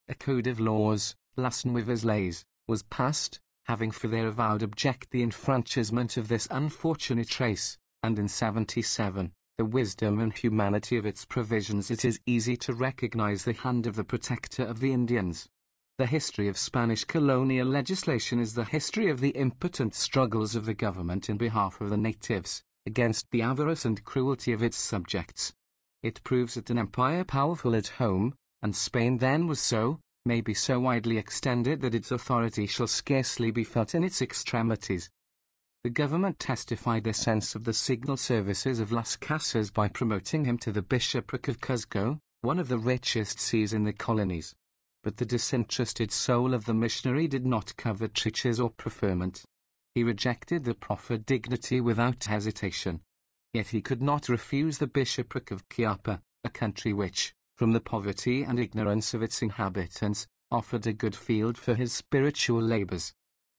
A code of laws, Las Nuevas Leyes, was passed, having for their avowed object the enfranchisement of this unfortunate race, and in 77, the wisdom and humanity of its provisions it is easy to recognize the hand of the protector of the Indians. The history of Spanish colonial legislation is the history of the impotent struggles of the government in behalf of the natives, against the avarice and cruelty of its subjects. It proves that an empire powerful at home, and Spain then was so, may be so widely extended that its authority shall scarcely be felt in its extremities. The government testified their sense of the signal services of Las Casas by promoting him to the bishopric of Cuzco, one of the richest sees in the colonies. But the disinterested soul of the missionary did not covet riches or preferment. He rejected the proffered dignity without hesitation. Yet he could not refuse the bishopric of Chiapa, a country which, from the poverty and ignorance of its inhabitants, offered a good field for his spiritual labors.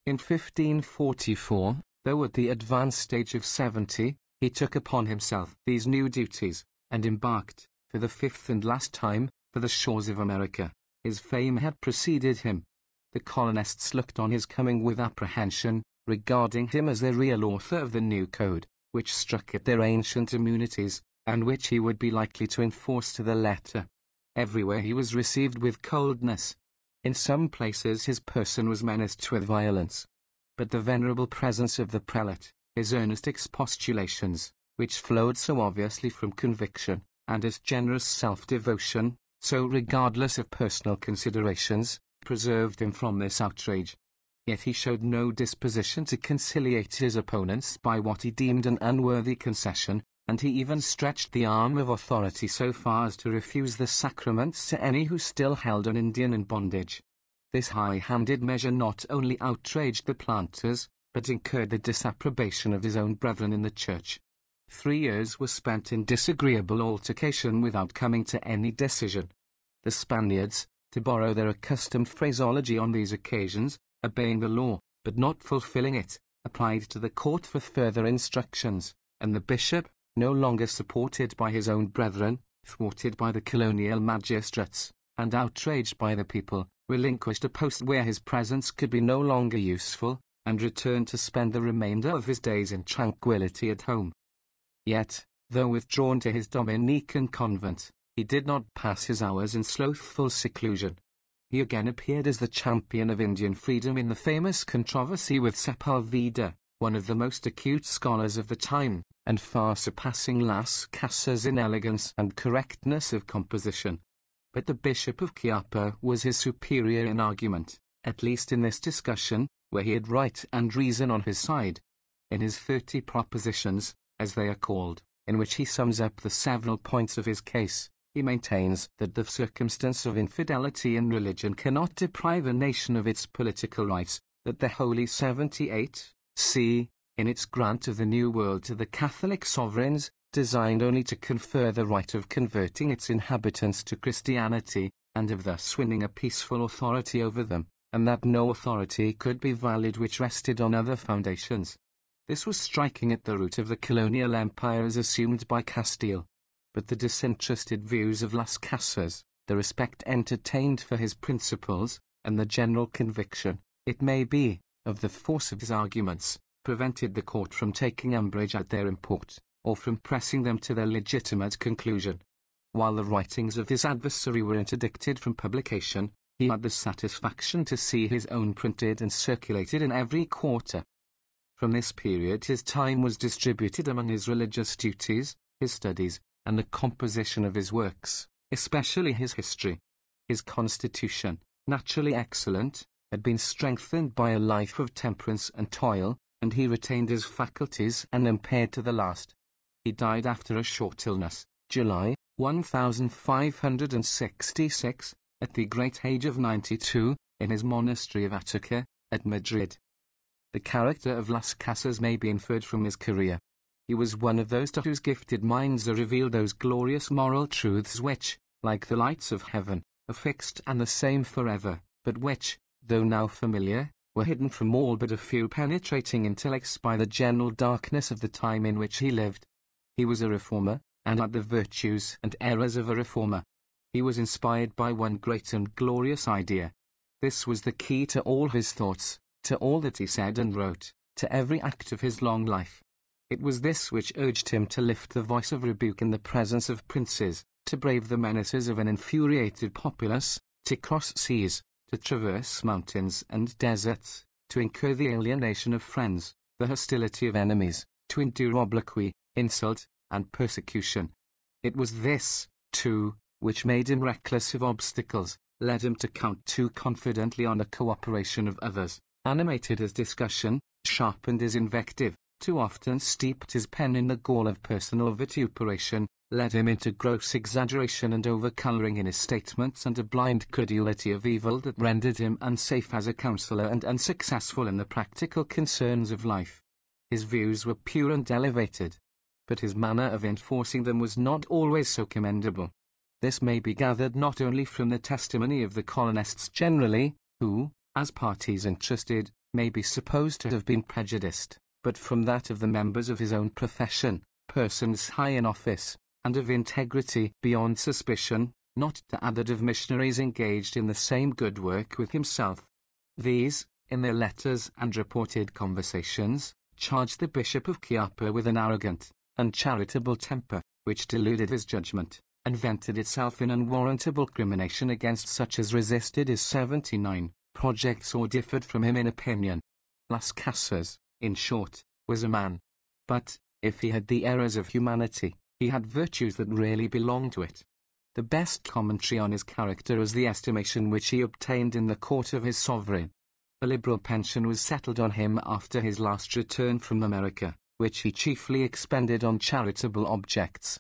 In 1544, though at the advanced age of 70, he took upon himself these new duties, and embarked, for the fifth and last time, for the shores of America. His fame had preceded him. The colonists looked on his coming with apprehension, regarding him as the real author of the new code, which struck at their ancient immunities, and which he would be likely to enforce to the letter. Everywhere he was received with coldness. In some places his person was menaced with violence. But the venerable presence of the prelate, his earnest expostulations, which flowed so obviously from conviction, and his generous self-devotion, so regardless of personal considerations, preserved him from this outrage. Yet he showed no disposition to conciliate his opponents by what he deemed an unworthy concession, and he even stretched the arm of authority so far as to refuse the sacraments to any who still held an Indian in bondage. This high-handed measure not only outraged the planters, but incurred the disapprobation of his own brethren in the church. 3 years were spent in disagreeable altercation without coming to any decision. The Spaniards, to borrow their accustomed phraseology on these occasions, obeying the law, but not fulfilling it, applied to the court for further instructions, and the bishop, no longer supported by his own brethren, thwarted by the colonial magistrates, and outraged by the people, relinquished a post where his presence could be no longer useful, and returned to spend the remainder of his days in tranquillity at home. Yet, though withdrawn to his Dominican convent, he did not pass his hours in slothful seclusion. He again appeared as the champion of Indian freedom in the famous controversy with Sepulveda, one of the most acute scholars of the time, and far surpassing Las Casas in elegance and correctness of composition. But the Bishop of Chiapa was his superior in argument, at least in this discussion, where he had right and reason on his side. In his 30 propositions, as they are called, in which he sums up the several points of his case, he maintains that the circumstance of infidelity in religion cannot deprive a nation of its political rights, that the Holy 78, c. in its grant of the New World to the Catholic sovereigns, designed only to confer the right of converting its inhabitants to Christianity, and of thus winning a peaceful authority over them, and that no authority could be valid which rested on other foundations. This was striking at the root of the colonial empires assumed by Castile. But the disinterested views of Las Casas, the respect entertained for his principles, and the general conviction, it may be, of the force of his arguments, prevented the court from taking umbrage at their import, or from pressing them to their legitimate conclusion. While the writings of his adversary were interdicted from publication, he had the satisfaction to see his own printed and circulated in every quarter. From this period his time was distributed among his religious duties, his studies, and the composition of his works, especially his history. His constitution, naturally excellent, had been strengthened by a life of temperance and toil, and he retained his faculties unimpaired to the last. He died after a short illness, July 1566, at the great age of 92, in his monastery of Attica, at Madrid. The character of Las Casas may be inferred from his career. He was one of those to whose gifted minds are revealed those glorious moral truths which, like the lights of heaven, are fixed and the same forever, but which, though now familiar, were hidden from all but a few penetrating intellects by the general darkness of the time in which he lived. He was a reformer, and had the virtues and errors of a reformer. He was inspired by one great and glorious idea. This was the key to all his thoughts, to all that he said and wrote, to every act of his long life. It was this which urged him to lift the voice of rebuke in the presence of princes, to brave the menaces of an infuriated populace, to cross seas, to traverse mountains and deserts, to incur the alienation of friends, the hostility of enemies, to endure obloquy, insult, and persecution. It was this, too, which made him reckless of obstacles, led him to count too confidently on the cooperation of others, animated his discussion, sharpened his invective, too often steeped his pen in the gall of personal vituperation, led him into gross exaggeration and overcolouring in his statements and a blind credulity of evil that rendered him unsafe as a counsellor and unsuccessful in the practical concerns of life. His views were pure and elevated, but his manner of enforcing them was not always so commendable. This may be gathered not only from the testimony of the colonists generally, who, as parties interested, may be supposed to have been prejudiced, but from that of the members of his own profession, persons high in office, and of integrity beyond suspicion, not to add that of missionaries engaged in the same good work with himself. These, in their letters and reported conversations, charged the Bishop of Chiapa with an arrogant, uncharitable temper, which deluded his judgment, and vented itself in unwarrantable crimination against such as resisted his 79 projects or differed from him in opinion. Las Casas, in short, was a man. But, if he had the errors of humanity, he had virtues that really belonged to it. The best commentary on his character is the estimation which he obtained in the court of his sovereign. A liberal pension was settled on him after his last return from America, which he chiefly expended on charitable objects.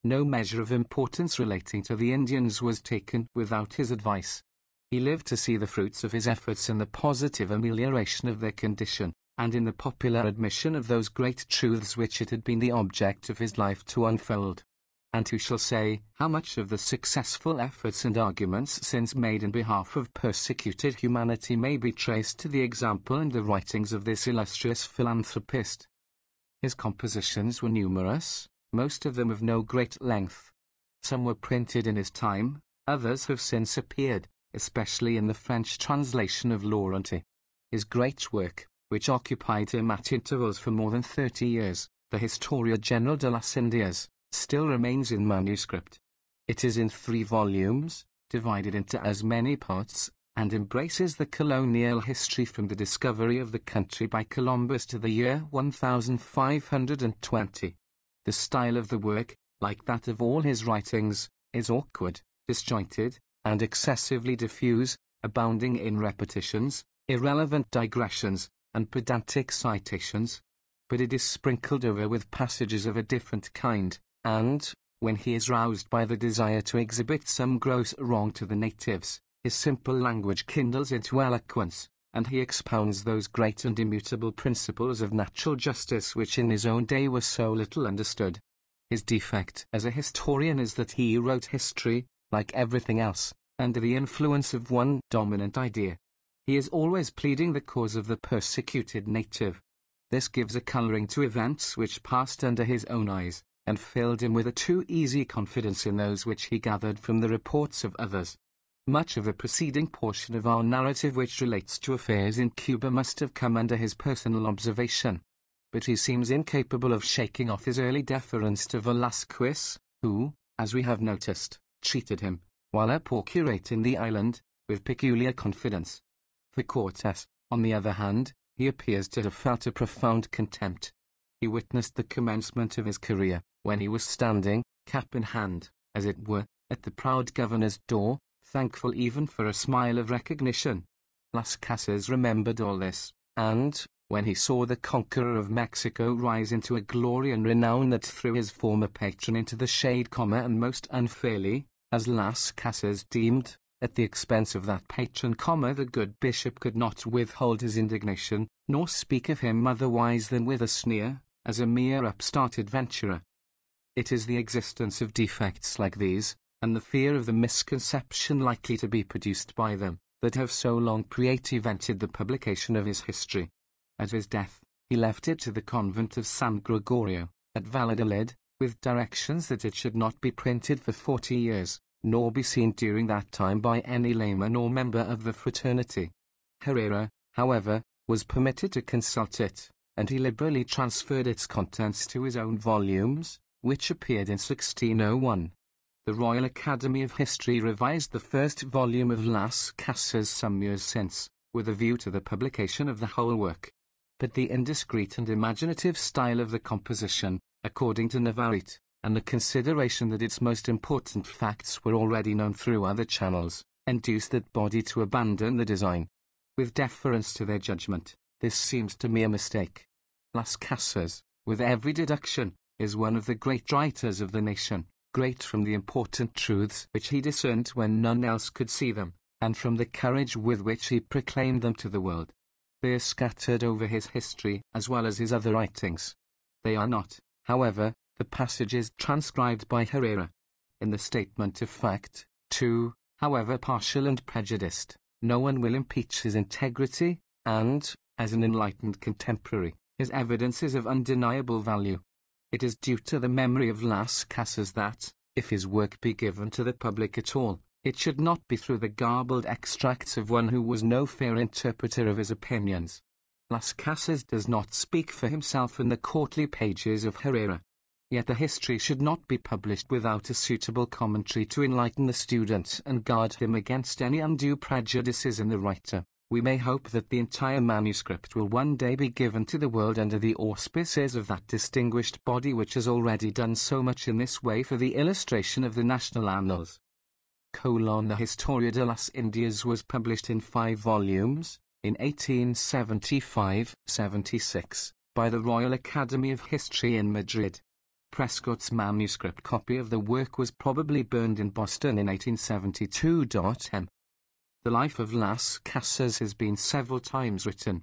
No measure of importance relating to the Indians was taken without his advice. He lived to see the fruits of his efforts in the positive amelioration of their condition, and in the popular admission of those great truths which it had been the object of his life to unfold. And who shall say how much of the successful efforts and arguments since made in behalf of persecuted humanity may be traced to the example and the writings of this illustrious philanthropist? His compositions were numerous, most of them of no great length. Some were printed in his time, others have since appeared, especially in the French translation of Laurenti. His great work, which occupied him at intervals for more than 30 years, the Historia General de las Indias, still remains in manuscript. It is in 3 volumes, divided into as many parts, and embraces the colonial history from the discovery of the country by Columbus to the year 1520. The style of the work, like that of all his writings, is awkward, disjointed, and excessively diffuse, abounding in repetitions, irrelevant digressions, and pedantic citations. But it is sprinkled over with passages of a different kind, and, when he is roused by the desire to exhibit some gross wrong to the natives, his simple language kindles into eloquence, and he expounds those great and immutable principles of natural justice which in his own day were so little understood. His defect as a historian is that he wrote history, like everything else, under the influence of one dominant idea. He is always pleading the cause of the persecuted native. This gives a colouring to events which passed under his own eyes, and filled him with a too easy confidence in those which he gathered from the reports of others. Much of the preceding portion of our narrative which relates to affairs in Cuba must have come under his personal observation. But he seems incapable of shaking off his early deference to Velasquez, who, as we have noticed, treated him, while a poor curate in the island, with peculiar confidence. For Cortes, on the other hand, he appears to have felt a profound contempt. He witnessed the commencement of his career, when he was standing, cap in hand, as it were, at the proud governor's door, thankful even for a smile of recognition. Las Casas remembered all this, and, when he saw the conqueror of Mexico rise into a glory and renown that threw his former patron into the shade, and most unfairly, as Las Casas deemed, at the expense of that patron, the good bishop could not withhold his indignation, nor speak of him otherwise than with a sneer, as a mere upstart adventurer. It is the existence of defects like these, and the fear of the misconception likely to be produced by them, that have so long prevented the publication of his history. At his death, he left it to the convent of San Gregorio, at Valladolid, with directions that it should not be printed for 40 years, nor be seen during that time by any layman or member of the fraternity. Herrera, however, was permitted to consult it, and he liberally transferred its contents to his own volumes, which appeared in 1601. The Royal Academy of History revised the first volume of Las Casas some years since, with a view to the publication of the whole work. But the indiscreet and imaginative style of the composition, according to Navarrete, and the consideration that its most important facts were already known through other channels, induced that body to abandon the design. With deference to their judgment, this seems to me a mistake. Las Casas, with every deduction, is one of the great writers of the nation, great from the important truths which he discerned when none else could see them, and from the courage with which he proclaimed them to the world. They are scattered over his history as well as his other writings. They are not, however, the passages transcribed by Herrera. In the statement of fact, too, however partial and prejudiced, no one will impeach his integrity, and, as an enlightened contemporary, his evidence is of undeniable value. It is due to the memory of Las Casas that, if his work be given to the public at all, it should not be through the garbled extracts of one who was no fair interpreter of his opinions. Las Casas does not speak for himself in the courtly pages of Herrera. Yet the history should not be published without a suitable commentary to enlighten the student and guard him against any undue prejudices in the writer. We may hope that the entire manuscript will one day be given to the world under the auspices of that distinguished body which has already done so much in this way for the illustration of the national annals. The Historia de las Indias was published in 5 volumes, in 1875-76, by the Royal Academy of History in Madrid. Prescott's manuscript copy of the work was probably burned in Boston in 1872. The life of Las Casas has been several times written.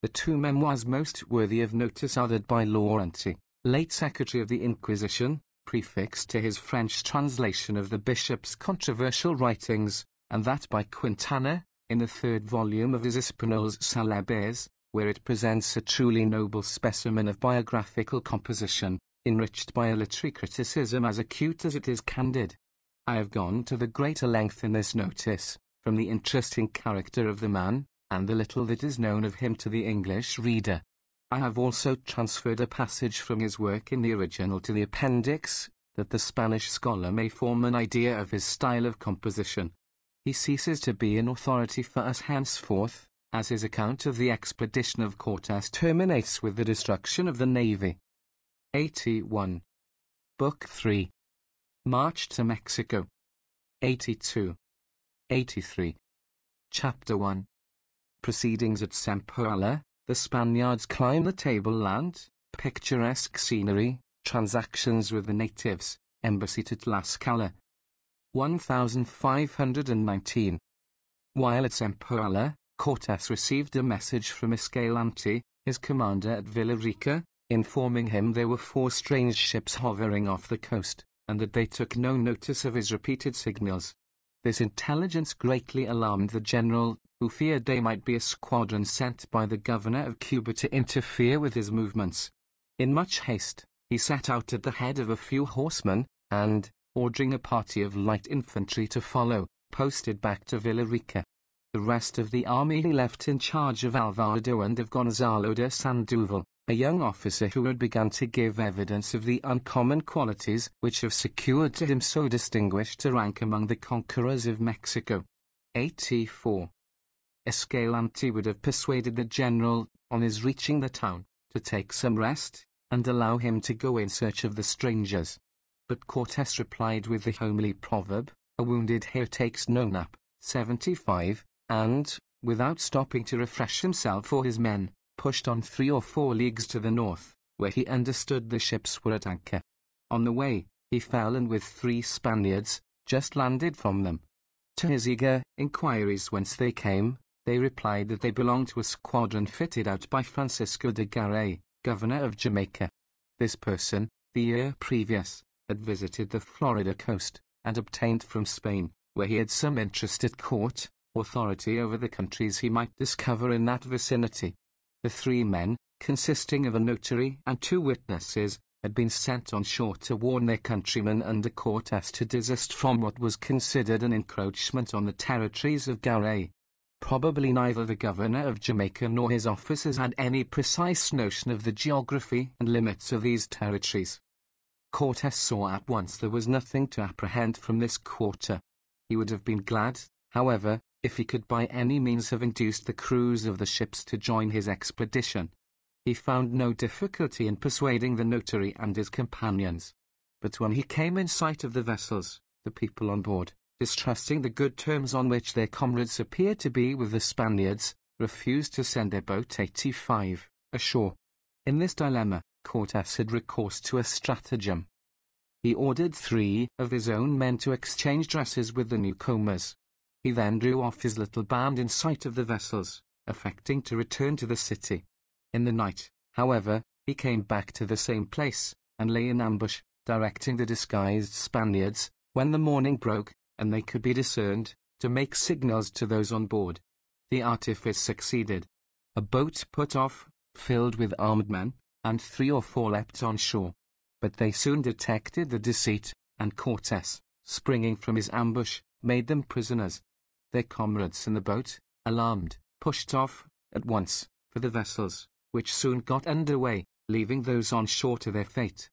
The 2 memoirs most worthy of notice are that by Laurenti, late Secretary of the Inquisition, prefixed to his French translation of the bishop's controversial writings, and that by Quintana, in the 3rd volume of his Espanoles Celebes, where it presents a truly noble specimen of biographical composition, enriched by a literary criticism as acute as it is candid. I have gone to the greater length in this notice, from the interesting character of the man, and the little that is known of him to the English reader. I have also transferred a passage from his work in the original to the appendix, that the Spanish scholar may form an idea of his style of composition. He ceases to be an authority for us henceforth, as his account of the expedition of Cortes terminates with the destruction of the navy. 81. Book 3. March to Mexico. 82. 83. Chapter 1. Proceedings at Zempoala, the Spaniards climb the tableland, picturesque scenery, transactions with the natives, embassy to Tlaxcala. 1519. While at Zempoala, Cortes received a message from Escalante, his commander at Villarica, informing him there were 4 strange ships hovering off the coast, and that they took no notice of his repeated signals. This intelligence greatly alarmed the general, who feared they might be a squadron sent by the governor of Cuba to interfere with his movements. In much haste, he set out at the head of a few horsemen, and, ordering a party of light infantry to follow, posted back to Villarica. The rest of the army he left in charge of Alvarado and of Gonzalo de Sandoval, a young officer who had begun to give evidence of the uncommon qualities which have secured to him so distinguished a rank among the conquerors of Mexico. 84. Escalante would have persuaded the general, on his reaching the town, to take some rest, and allow him to go in search of the strangers. But Cortes replied with the homely proverb, "A wounded hare takes no nap." 75, and, without stopping to refresh himself or his men, pushed on 3 or 4 leagues to the north, where he understood the ships were at anchor. On the way, he fell in with 3 Spaniards, just landed from them. To his eager inquiries whence they came, they replied that they belonged to a squadron fitted out by Francisco de Garay, governor of Jamaica. This person, the year previous, had visited the Florida coast, and obtained from Spain, where he had some interest at court, authority over the countries he might discover in that vicinity. The 3 men, consisting of a notary and 2 witnesses, had been sent on shore to warn their countrymen under Cortes to desist from what was considered an encroachment on the territories of Garay. Probably neither the governor of Jamaica nor his officers had any precise notion of the geography and limits of these territories. Cortes saw at once there was nothing to apprehend from this quarter. He would have been glad, however, if he could by any means have induced the crews of the ships to join his expedition. He found no difficulty in persuading the notary and his companions. But when he came in sight of the vessels, the people on board, distrusting the good terms on which their comrades appeared to be with the Spaniards, refused to send their boat 85 ashore. In this dilemma, Cortes had recourse to a stratagem. He ordered 3 of his own men to exchange dresses with the newcomers. He then drew off his little band in sight of the vessels, affecting to return to the city. In the night, however, he came back to the same place, and lay in ambush, directing the disguised Spaniards, when the morning broke, and they could be discerned, to make signals to those on board. The artifice succeeded. A boat put off, filled with armed men, and 3 or 4 leapt on shore. But they soon detected the deceit, and Cortés, springing from his ambush, made them prisoners. Their comrades in the boat, alarmed, pushed off, at once, for the vessels, which soon got under way, leaving those on shore to their fate.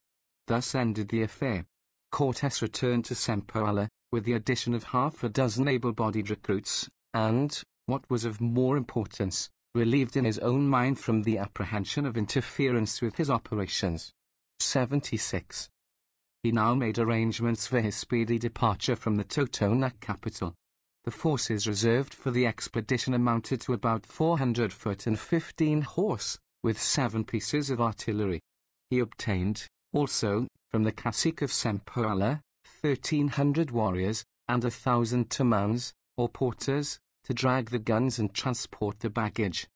Thus ended the affair. Cortés returned to Zempoala, with the addition of half a dozen able-bodied recruits, and, what was of more importance, relieved in his own mind from the apprehension of interference with his operations. 76. He now made arrangements for his speedy departure from the Totonac capital. The forces reserved for the expedition amounted to about 400 foot and 15 horse, with 7 pieces of artillery. He obtained, also, from the cacique of Zempoala, 1,300 warriors, and 1,000 tamans, or porters, to drag the guns and transport the baggage.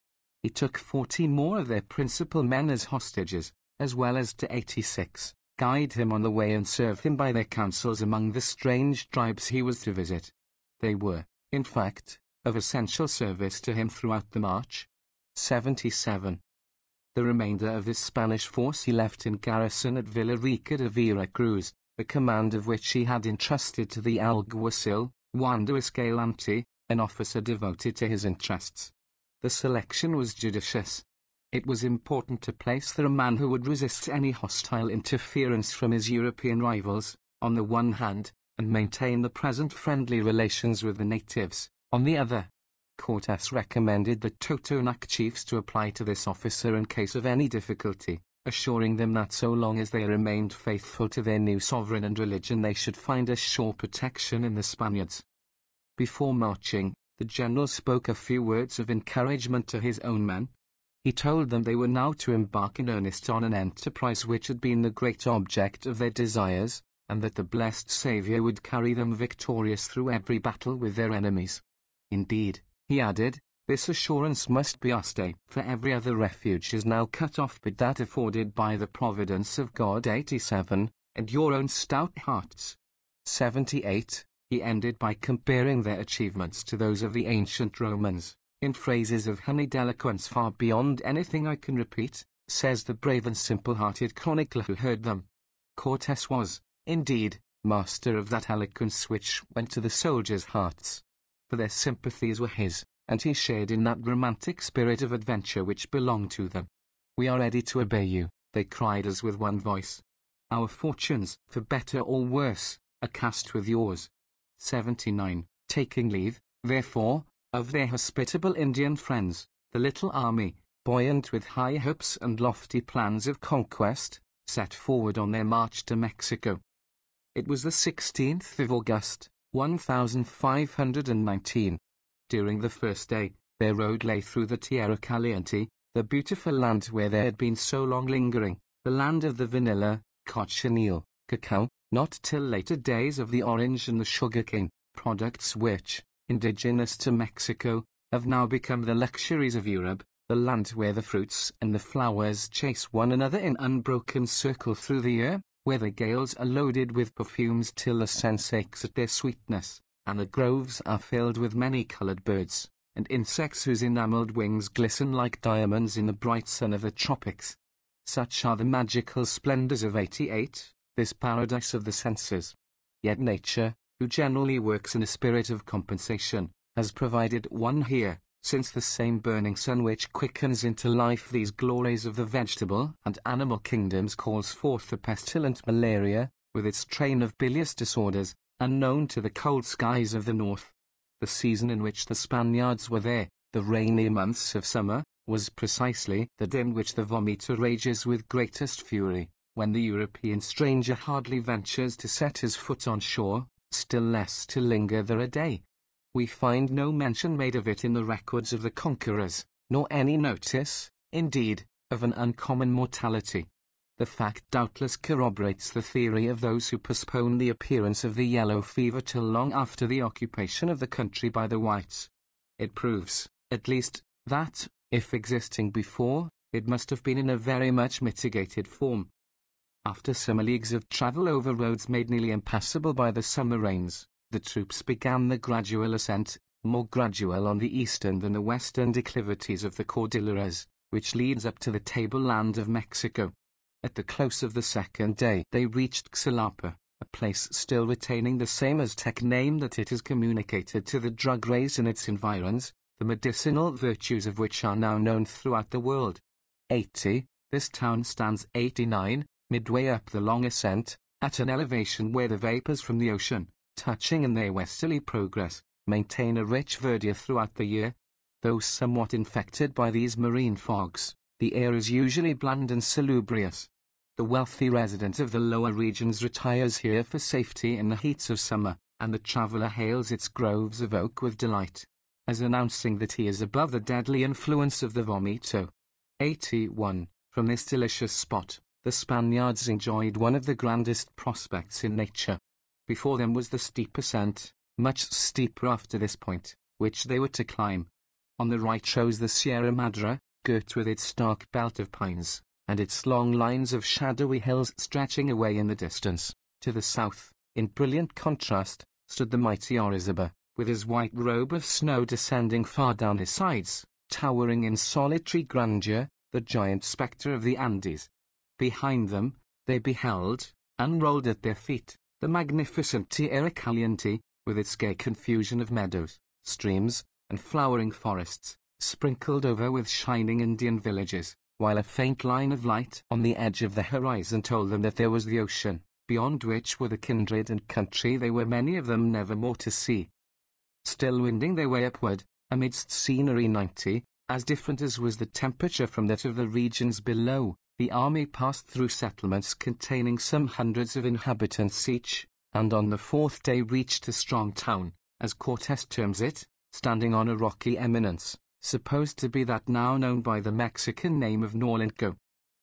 He took 40 more of their principal men as hostages, as well as to 86, guide him on the way and serve him by their counsels among the strange tribes he was to visit. They were, in fact, of essential service to him throughout the march. 77. The remainder of this Spanish force he left in garrison at Villarica de Veracruz, the command of which he had entrusted to the alguacil, Juan de Escalante, an officer devoted to his interests. The selection was judicious. It was important to place there a man who would resist any hostile interference from his European rivals, on the one hand, and maintain the present friendly relations with the natives, on the other. Cortés recommended the Totonac chiefs to apply to this officer in case of any difficulty, assuring them that so long as they remained faithful to their new sovereign and religion they should find a sure protection in the Spaniards. Before marching, the general spoke a few words of encouragement to his own men. He told them they were now to embark in earnest on an enterprise which had been the great object of their desires, and that the blessed Saviour would carry them victorious through every battle with their enemies. Indeed, he added, this assurance must be our stay, for every other refuge is now cut off but that afforded by the providence of God. 87, and your own stout hearts. 78. He ended by comparing their achievements to those of the ancient Romans, in phrases of honeyed eloquence far beyond anything I can repeat, says the brave and simple-hearted chronicler who heard them. Cortés was, indeed, master of that eloquence which went to the soldiers' hearts. For their sympathies were his, and he shared in that romantic spirit of adventure which belonged to them. We are ready to obey you, they cried as with one voice. Our fortunes, for better or worse, are cast with yours. 79. Taking leave, therefore, of their hospitable Indian friends, the little army, buoyant with high hopes and lofty plans of conquest, set forward on their march to Mexico. It was the 16th of August, 1519. During the first day, their road lay through the Tierra Caliente, the beautiful land where they had been so long lingering, the land of the vanilla, cochineal, cacao, not till later days of the orange and the sugarcane, products which, indigenous to Mexico, have now become the luxuries of Europe, the land where the fruits and the flowers chase one another in unbroken circle through the year, where the gales are loaded with perfumes till the sense aches at their sweetness, and the groves are filled with many-coloured birds, and insects whose enamelled wings glisten like diamonds in the bright sun of the tropics. Such are the magical splendours of 88, this paradise of the senses. Yet nature, who generally works in a spirit of compensation, has provided one here, since the same burning sun which quickens into life these glories of the vegetable and animal kingdoms calls forth the pestilent malaria, with its train of bilious disorders, unknown to the cold skies of the north. The season in which the Spaniards were there, the rainy months of summer, was precisely the day in which the vomiter rages with greatest fury, when the European stranger hardly ventures to set his foot on shore, still less to linger there a day. We find no mention made of it in the records of the conquerors, nor any notice, indeed, of an uncommon mortality. The fact doubtless corroborates the theory of those who postpone the appearance of the yellow fever till long after the occupation of the country by the whites. It proves, at least, that, if existing before, it must have been in a very much mitigated form. After some leagues of travel over roads made nearly impassable by the summer rains, the troops began the gradual ascent, more gradual on the eastern than the western declivities of the Cordilleras, which leads up to the tableland of Mexico. At the close of the second day they reached Xalapa, a place still retaining the same Aztec name that it has communicated to the drug race in its environs, the medicinal virtues of which are now known throughout the world. 80. This town stands 89, midway up the long ascent, at an elevation where the vapors from the ocean, touching in their westerly progress, maintain a rich verdure throughout the year. Though somewhat infected by these marine fogs, the air is usually bland and salubrious. The wealthy resident of the lower regions retires here for safety in the heats of summer, and the traveler hails its groves of oak with delight, as announcing that he is above the deadly influence of the vomito. 81. From this delicious spot, the Spaniards enjoyed one of the grandest prospects in nature. Before them was the steep ascent, much steeper after this point, which they were to climb. On the right rose the Sierra Madre, girt with its stark belt of pines, and its long lines of shadowy hills stretching away in the distance. To the south, in brilliant contrast, stood the mighty Orizaba, with his white robe of snow descending far down his sides, towering in solitary grandeur, the giant spectre of the Andes. Behind them, they beheld, unrolled at their feet, the magnificent Tierra Caliente, with its gay confusion of meadows, streams, and flowering forests, sprinkled over with shining Indian villages, while a faint line of light on the edge of the horizon told them that there was the ocean, beyond which were the kindred and country they were many of them never more to see. Still wending their way upward, amidst scenery 90, as different as was the temperature from that of the regions below, the army passed through settlements containing some hundreds of inhabitants each, and on the fourth day reached a strong town, as Cortes terms it, standing on a rocky eminence, supposed to be that now known by the Mexican name of Nolinco.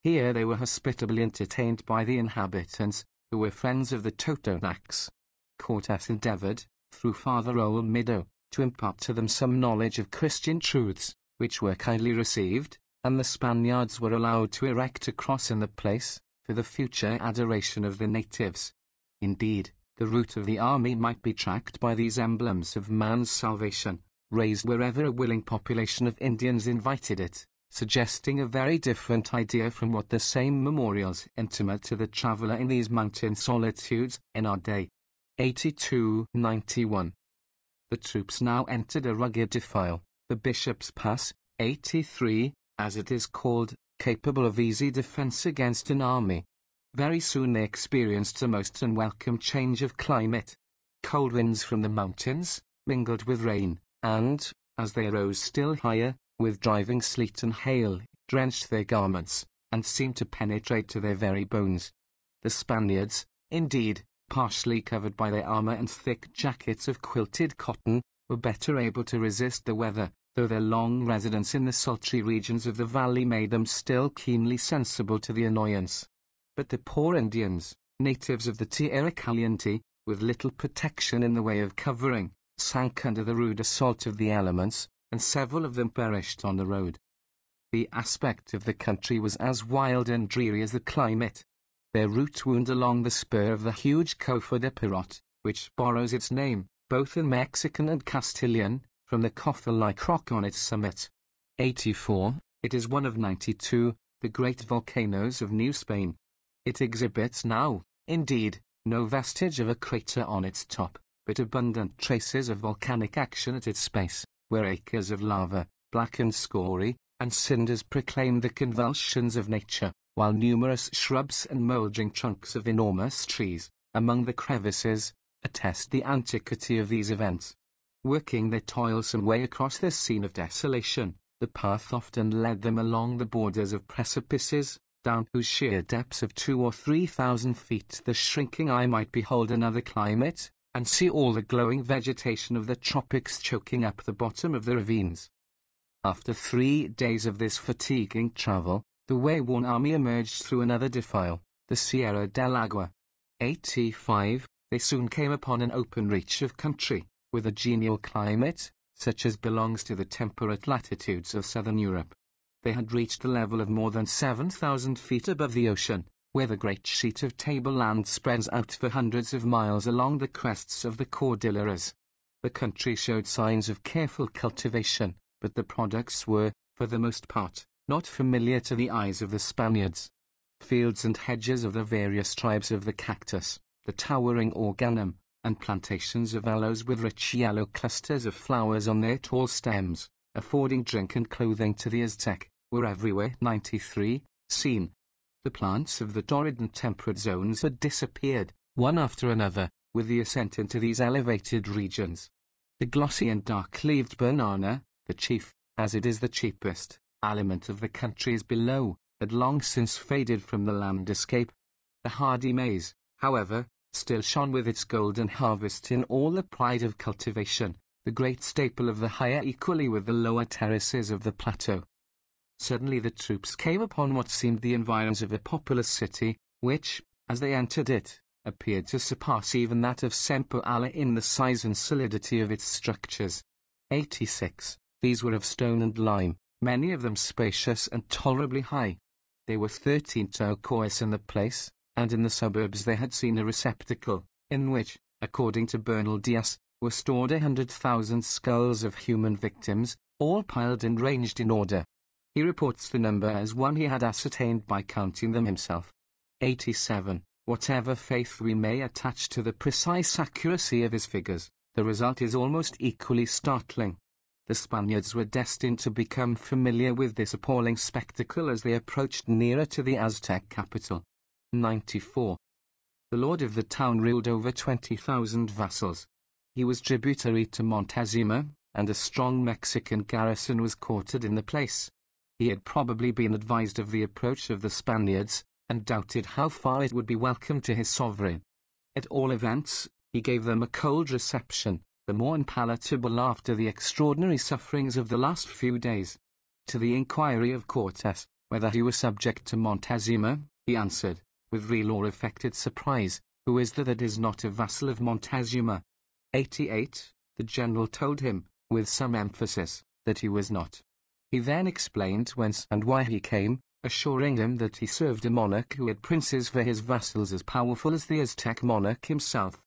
Here they were hospitably entertained by the inhabitants, who were friends of the Totonacs. Cortes endeavored, through Father Olmedo, to impart to them some knowledge of Christian truths, which were kindly received, and the Spaniards were allowed to erect a cross in the place, for the future adoration of the natives. Indeed, the route of the army might be tracked by these emblems of man's salvation, raised wherever a willing population of Indians invited it, suggesting a very different idea from what the same memorials intimate to the traveler in these mountain solitudes in our day. 82-91. The troops now entered a rugged defile, the Bishop's Pass, 83, as it is called, capable of easy defense against an army. Very soon they experienced a most unwelcome change of climate. Cold winds from the mountains, mingled with rain, and, as they rose still higher, with driving sleet and hail, drenched their garments, and seemed to penetrate to their very bones. The Spaniards, indeed, partially covered by their armor and thick jackets of quilted cotton, were better able to resist the weather, though their long residence in the sultry regions of the valley made them still keenly sensible to the annoyance. But the poor Indians, natives of the Tierra Caliente, with little protection in the way of covering, sank under the rude assault of the elements, and several of them perished on the road. The aspect of the country was as wild and dreary as the climate. Their route wound along the spur of the huge Cofa de Pirot, which borrows its name, both in Mexican and Castilian, from the coffer-like rock on its summit. 84. It is one of 92, the great volcanoes of New Spain. It exhibits now, indeed, no vestige of a crater on its top, but abundant traces of volcanic action at its base, where acres of lava, black and scory, and cinders proclaim the convulsions of nature, while numerous shrubs and mouldering trunks of enormous trees, among the crevices, attest the antiquity of these events. Working their toilsome way across this scene of desolation, the path often led them along the borders of precipices, down whose sheer depths of 2,000 or 3,000 feet the shrinking eye might behold another climate, and see all the glowing vegetation of the tropics choking up the bottom of the ravines. After 3 days of this fatiguing travel, the way-worn army emerged through another defile, the Sierra del Agua. 85. They soon came upon an open reach of country, with a genial climate, such as belongs to the temperate latitudes of southern Europe. They had reached a level of more than 7,000 feet above the ocean, where the great sheet of tableland spreads out for hundreds of miles along the crests of the Cordilleras. The country showed signs of careful cultivation, but the products were, for the most part, not familiar to the eyes of the Spaniards. fields and hedges of the various tribes of the cactus, the towering organum, and plantations of aloes with rich yellow clusters of flowers on their tall stems, affording drink and clothing to the Aztec, were everywhere 93, seen. The plants of the torrid and temperate zones had disappeared, one after another, with the ascent into these elevated regions. The glossy and dark-leaved banana, the chief, as it is the cheapest, aliment of the countries below, had long since faded from the landscape. The hardy maize, however, still shone with its golden harvest in all the pride of cultivation, the great staple of the higher equally with the lower terraces of the plateau. Suddenly the troops came upon what seemed the environs of a populous city, which, as they entered it, appeared to surpass even that of Semper Alla in the size and solidity of its structures. 86. These were of stone and lime, many of them spacious and tolerably high. There were 13 turquoise in the place, and in the suburbs they had seen a receptacle, in which, according to Bernal Diaz, were stored 100,000 skulls of human victims, all piled and ranged in order. He reports the number as one he had ascertained by counting them himself. 87. Whatever faith we may attach to the precise accuracy of his figures, the result is almost equally startling. The Spaniards were destined to become familiar with this appalling spectacle as they approached nearer to the Aztec capital. 94. The lord of the town ruled over 20,000 vassals. He was tributary to Montezuma, and a strong Mexican garrison was quartered in the place. He had probably been advised of the approach of the Spaniards, and doubted how far it would be welcome to his sovereign. At all events, he gave them a cold reception, the more unpalatable after the extraordinary sufferings of the last few days. To the inquiry of Cortes, whether he was subject to Montezuma, he answered, with real or affected surprise, "Who is that is not a vassal of Montezuma?" 88. The general told him, with some emphasis, that he was not. He then explained whence and why he came, assuring him that he served a monarch who had princes for his vassals as powerful as the Aztec monarch himself.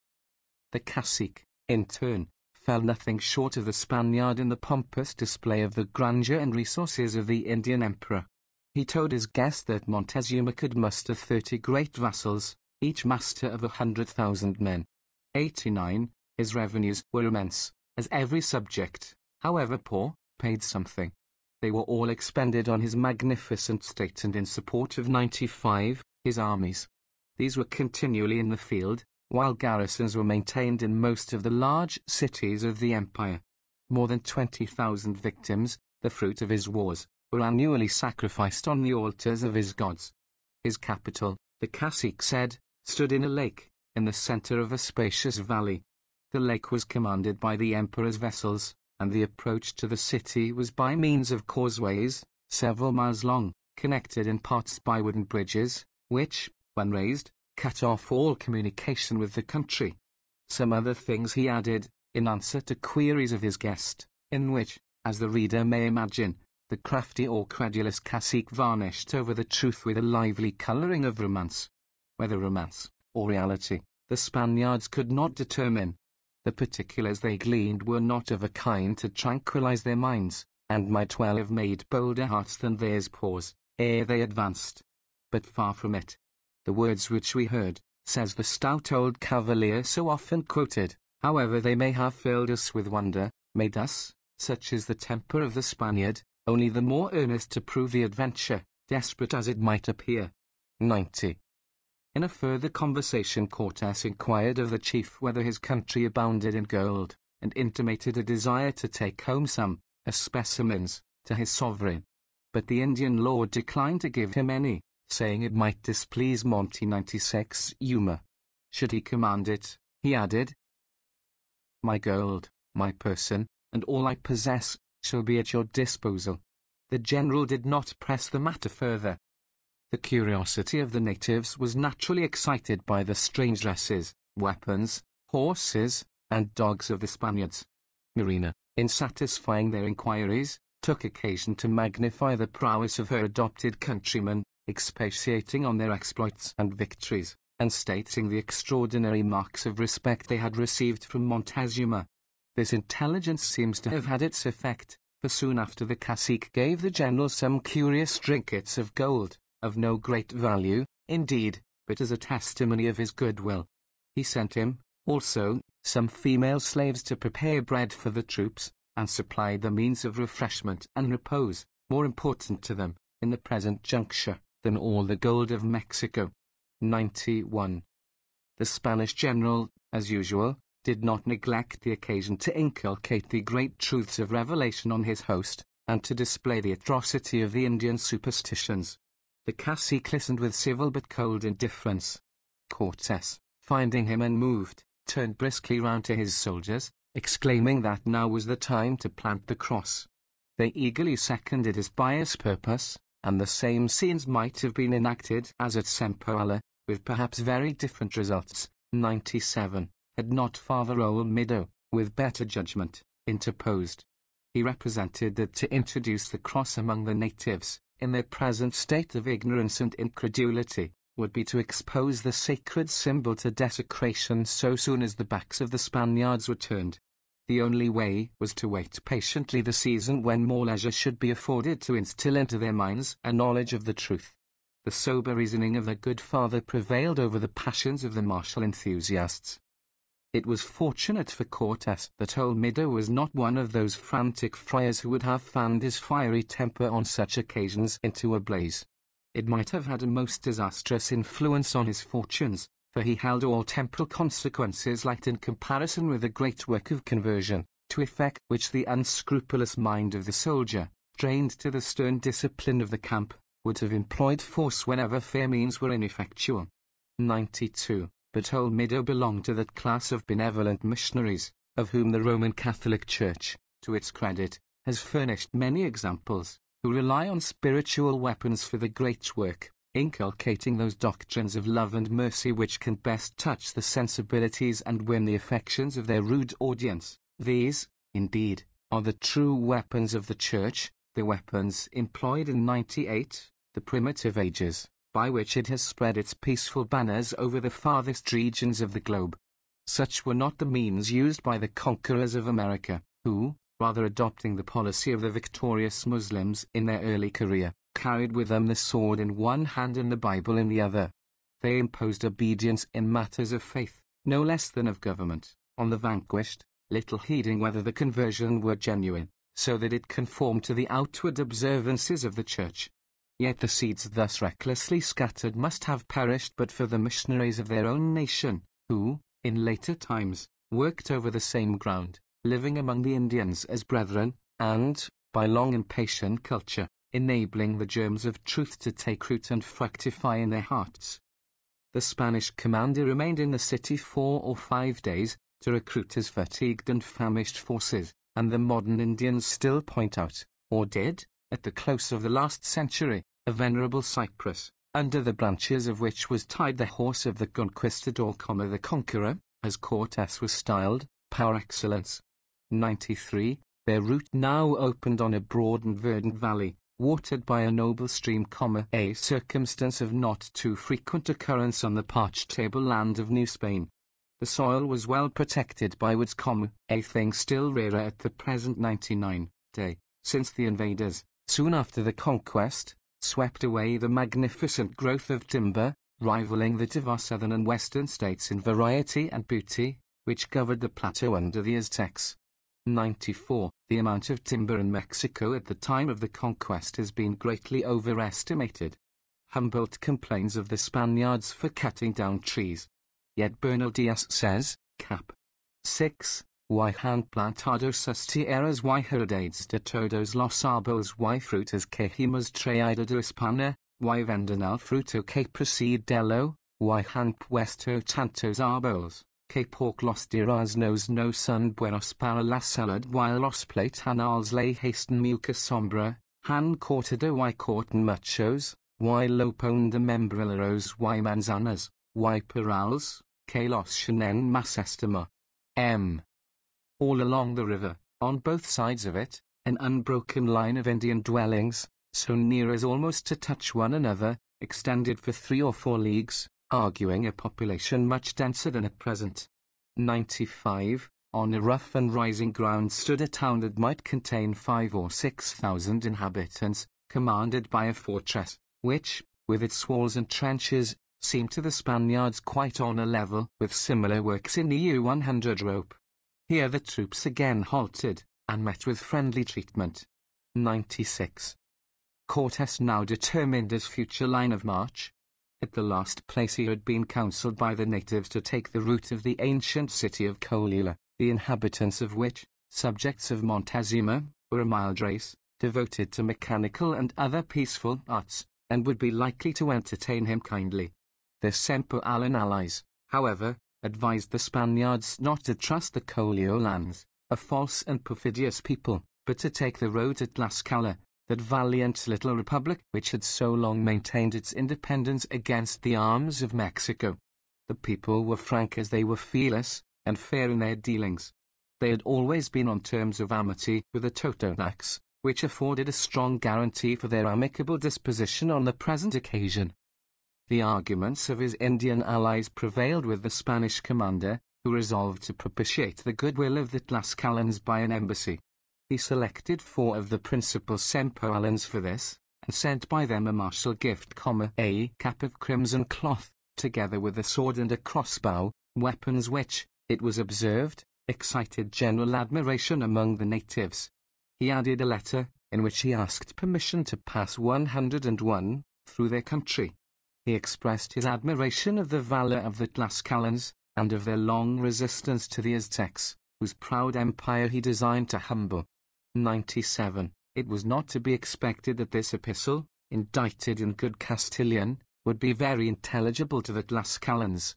The cacique, in turn, fell nothing short of the Spaniard in the pompous display of the grandeur and resources of the Indian emperor. He told his guest that Montezuma could muster 30 great vassals, each master of 100,000 men. 89. His revenues were immense, as every subject, however poor, paid something. They were all expended on his magnificent state and in support of 95, his armies. These were continually in the field, while garrisons were maintained in most of the large cities of the empire. More than 20,000 victims, the fruit of his wars, were annually sacrificed on the altars of his gods. His capital, the cacique said, stood in a lake, in the center of a spacious valley. The lake was commanded by the emperor's vessels, and the approach to the city was by means of causeways, several miles long, connected in parts by wooden bridges, which, when raised, cut off all communication with the country. Some other things he added, in answer to queries of his guest, in which, as the reader may imagine, the crafty or credulous cacique varnished over the truth with a lively colouring of romance. Whether romance, or reality, the Spaniards could not determine. The particulars they gleaned were not of a kind to tranquilize their minds, and might well have made bolder hearts than theirs pause, ere they advanced. But far from it. The words which we heard, says the stout old cavalier so often quoted, however they may have filled us with wonder, made us, such is the temper of the Spaniard, only the more earnest to prove the adventure, desperate as it might appear. 90. In a further conversation Cortes inquired of the chief whether his country abounded in gold, and intimated a desire to take home some, as specimens, to his sovereign. But the Indian lord declined to give him any, saying it might displease Monte 96 Yuma. Should he command it, he added, "My gold, my person, and all I possess, shall be at your disposal." The general did not press the matter further. The curiosity of the natives was naturally excited by the strange dresses, weapons, horses, and dogs of the Spaniards. Marina, in satisfying their inquiries, took occasion to magnify the prowess of her adopted countrymen, expatiating on their exploits and victories, and stating the extraordinary marks of respect they had received from Montezuma. This intelligence seems to have had its effect, for soon after the cacique gave the general some curious trinkets of gold, of no great value, indeed, but as a testimony of his goodwill. He sent him, also, some female slaves to prepare bread for the troops, and supplied the means of refreshment and repose, more important to them, in the present juncture, than all the gold of Mexico. 91. The Spanish general, as usual, did not neglect the occasion to inculcate the great truths of revelation on his host, and to display the atrocity of the Indian superstitions. The cacique listened with civil but cold indifference. Cortes, finding him unmoved, turned briskly round to his soldiers, exclaiming that now was the time to plant the cross. They eagerly seconded his pious purpose, and the same scenes might have been enacted as at Sempoala, with perhaps very different results. 97. Had not Father Olmedo, with better judgment, interposed. He represented that to introduce the cross among the natives, in their present state of ignorance and incredulity, would be to expose the sacred symbol to desecration so soon as the backs of the Spaniards were turned. The only way was to wait patiently the season when more leisure should be afforded to instill into their minds a knowledge of the truth. The sober reasoning of the good father prevailed over the passions of the martial enthusiasts. It was fortunate for Cortes that Olmedo was not one of those frantic friars who would have fanned his fiery temper on such occasions into a blaze. It might have had a most disastrous influence on his fortunes, for he held all temporal consequences light in comparison with the great work of conversion, to effect which the unscrupulous mind of the soldier, trained to the stern discipline of the camp, would have employed force whenever fair means were ineffectual. 92. But Olmedo belonged to that class of benevolent missionaries, of whom the Roman Catholic Church, to its credit, has furnished many examples, who rely on spiritual weapons for the great work, inculcating those doctrines of love and mercy which can best touch the sensibilities and win the affections of their rude audience. These, indeed, are the true weapons of the Church, the weapons employed in 98, the primitive ages, by which it has spread its peaceful banners over the farthest regions of the globe. Such were not the means used by the conquerors of America, who, rather adopting the policy of the victorious Muslims in their early career, carried with them the sword in one hand and the Bible in the other. They imposed obedience in matters of faith, no less than of government, on the vanquished, little heeding whether the conversion were genuine, so that it conformed to the outward observances of the Church. Yet the seeds thus recklessly scattered must have perished but for the missionaries of their own nation, who, in later times, worked over the same ground, living among the Indians as brethren, and, by long and patient culture, enabling the germs of truth to take root and fructify in their hearts. The Spanish commander remained in the city 4 or 5 days, to recruit his fatigued and famished forces, and the modern Indians still point out, or did, at the close of the last century, a venerable cypress, under the branches of which was tied the horse of the conquistador, the conqueror, as Cortes was styled, par excellence. 93. Their route now opened on a broad and verdant valley, watered by a noble stream, a circumstance of not too frequent occurrence on the parched tableland of New Spain. The soil was well protected by woods, a thing still rarer at the present 99 day, since the invaders, soon after the conquest, swept away the magnificent growth of timber, rivaling that of our southern and western states in variety and beauty, which covered the plateau under the Aztecs. 94. The amount of timber in Mexico at the time of the conquest has been greatly overestimated. Humboldt complains of the Spaniards for cutting down trees. Yet Bernal Diaz says, cap. 6. Y han plantado sus tierras y heredades de todos los árboles y frutas que hemos traído de España, y venden el fruto que procede de lo, y han puesto tantos árboles, que por los duraznos no son buenos para la salud y los platanals le hasten mucha sombra, han cortado y cortan muchos, y lo ponen de membreros y manzanas, y perales, que los tienen más estima. M. All along the river, on both sides of it, an unbroken line of Indian dwellings, so near as almost to touch one another, extended for 3 or 4 leagues, arguing a population much denser than at present. 95. On a rough and rising ground stood a town that might contain 5 or 6,000 inhabitants, commanded by a fortress, which, with its walls and trenches, seemed to the Spaniards quite on a level with similar works in the U-100 rope. Here the troops again halted, and met with friendly treatment. 96. Cortes now determined his future line of march. At the last place he had been counselled by the natives to take the route of the ancient city of Colula, the inhabitants of which, subjects of Montezuma, were a mild race, devoted to mechanical and other peaceful arts, and would be likely to entertain him kindly. The Sempoalan allies, however, advised the Spaniards not to trust the Coliolans, a false and perfidious people, but to take the road to Tlaxcala, that valiant little republic which had so long maintained its independence against the arms of Mexico. The people were frank as they were fearless, and fair in their dealings. They had always been on terms of amity with the Totonacs, which afforded a strong guarantee for their amicable disposition on the present occasion. The arguments of his Indian allies prevailed with the Spanish commander, who resolved to propitiate the goodwill of the Tlaxcalans by an embassy. He selected 4 of the principal Sempoalans for this, and sent by them a martial gift, a cap of crimson cloth, together with a sword and a crossbow, weapons which, it was observed, excited general admiration among the natives. He added a letter, in which he asked permission to pass 101 through their country. He expressed his admiration of the valor of the Tlaxcalans, and of their long resistance to the Aztecs, whose proud empire he designed to humble. 97. It was not to be expected that this epistle, indited in good Castilian, would be very intelligible to the Tlaxcalans.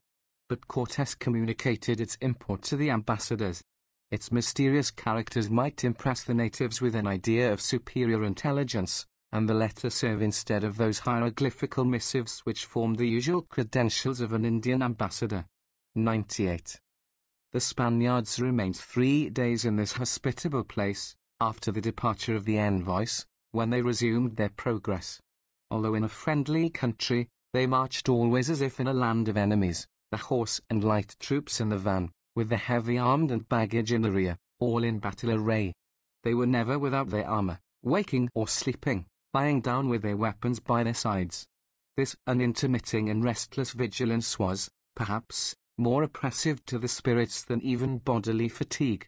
But Cortes communicated its import to the ambassadors. Its mysterious characters might impress the natives with an idea of superior intelligence, and the letter serve instead of those hieroglyphical missives which formed the usual credentials of an Indian ambassador. 98. The Spaniards remained 3 days in this hospitable place, after the departure of the envoys, when they resumed their progress. Although in a friendly country, they marched always as if in a land of enemies, the horse and light troops in the van, with the heavy armed and baggage in the rear, all in battle array. They were never without their armor, waking or sleeping, lying down with their weapons by their sides. This unintermitting and restless vigilance was, perhaps, more oppressive to the spirits than even bodily fatigue.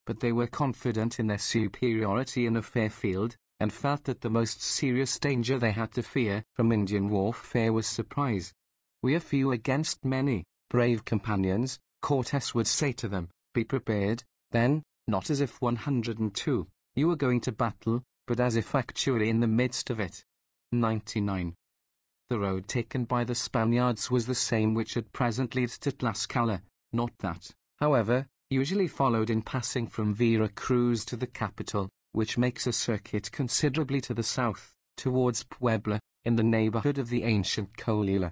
But they were confident in their superiority in a fair field, and felt that the most serious danger they had to fear from Indian warfare was surprise. "We are few against many, brave companions," Cortes would say to them. "Be prepared, then, not as if 102, you were going to battle, but as if actually in the midst of it." 99. The road taken by the Spaniards was the same which at present leads to Tlaxcala, not that, however, usually followed in passing from Vera Cruz to the capital, which makes a circuit considerably to the south, towards Puebla, in the neighborhood of the ancient Colula.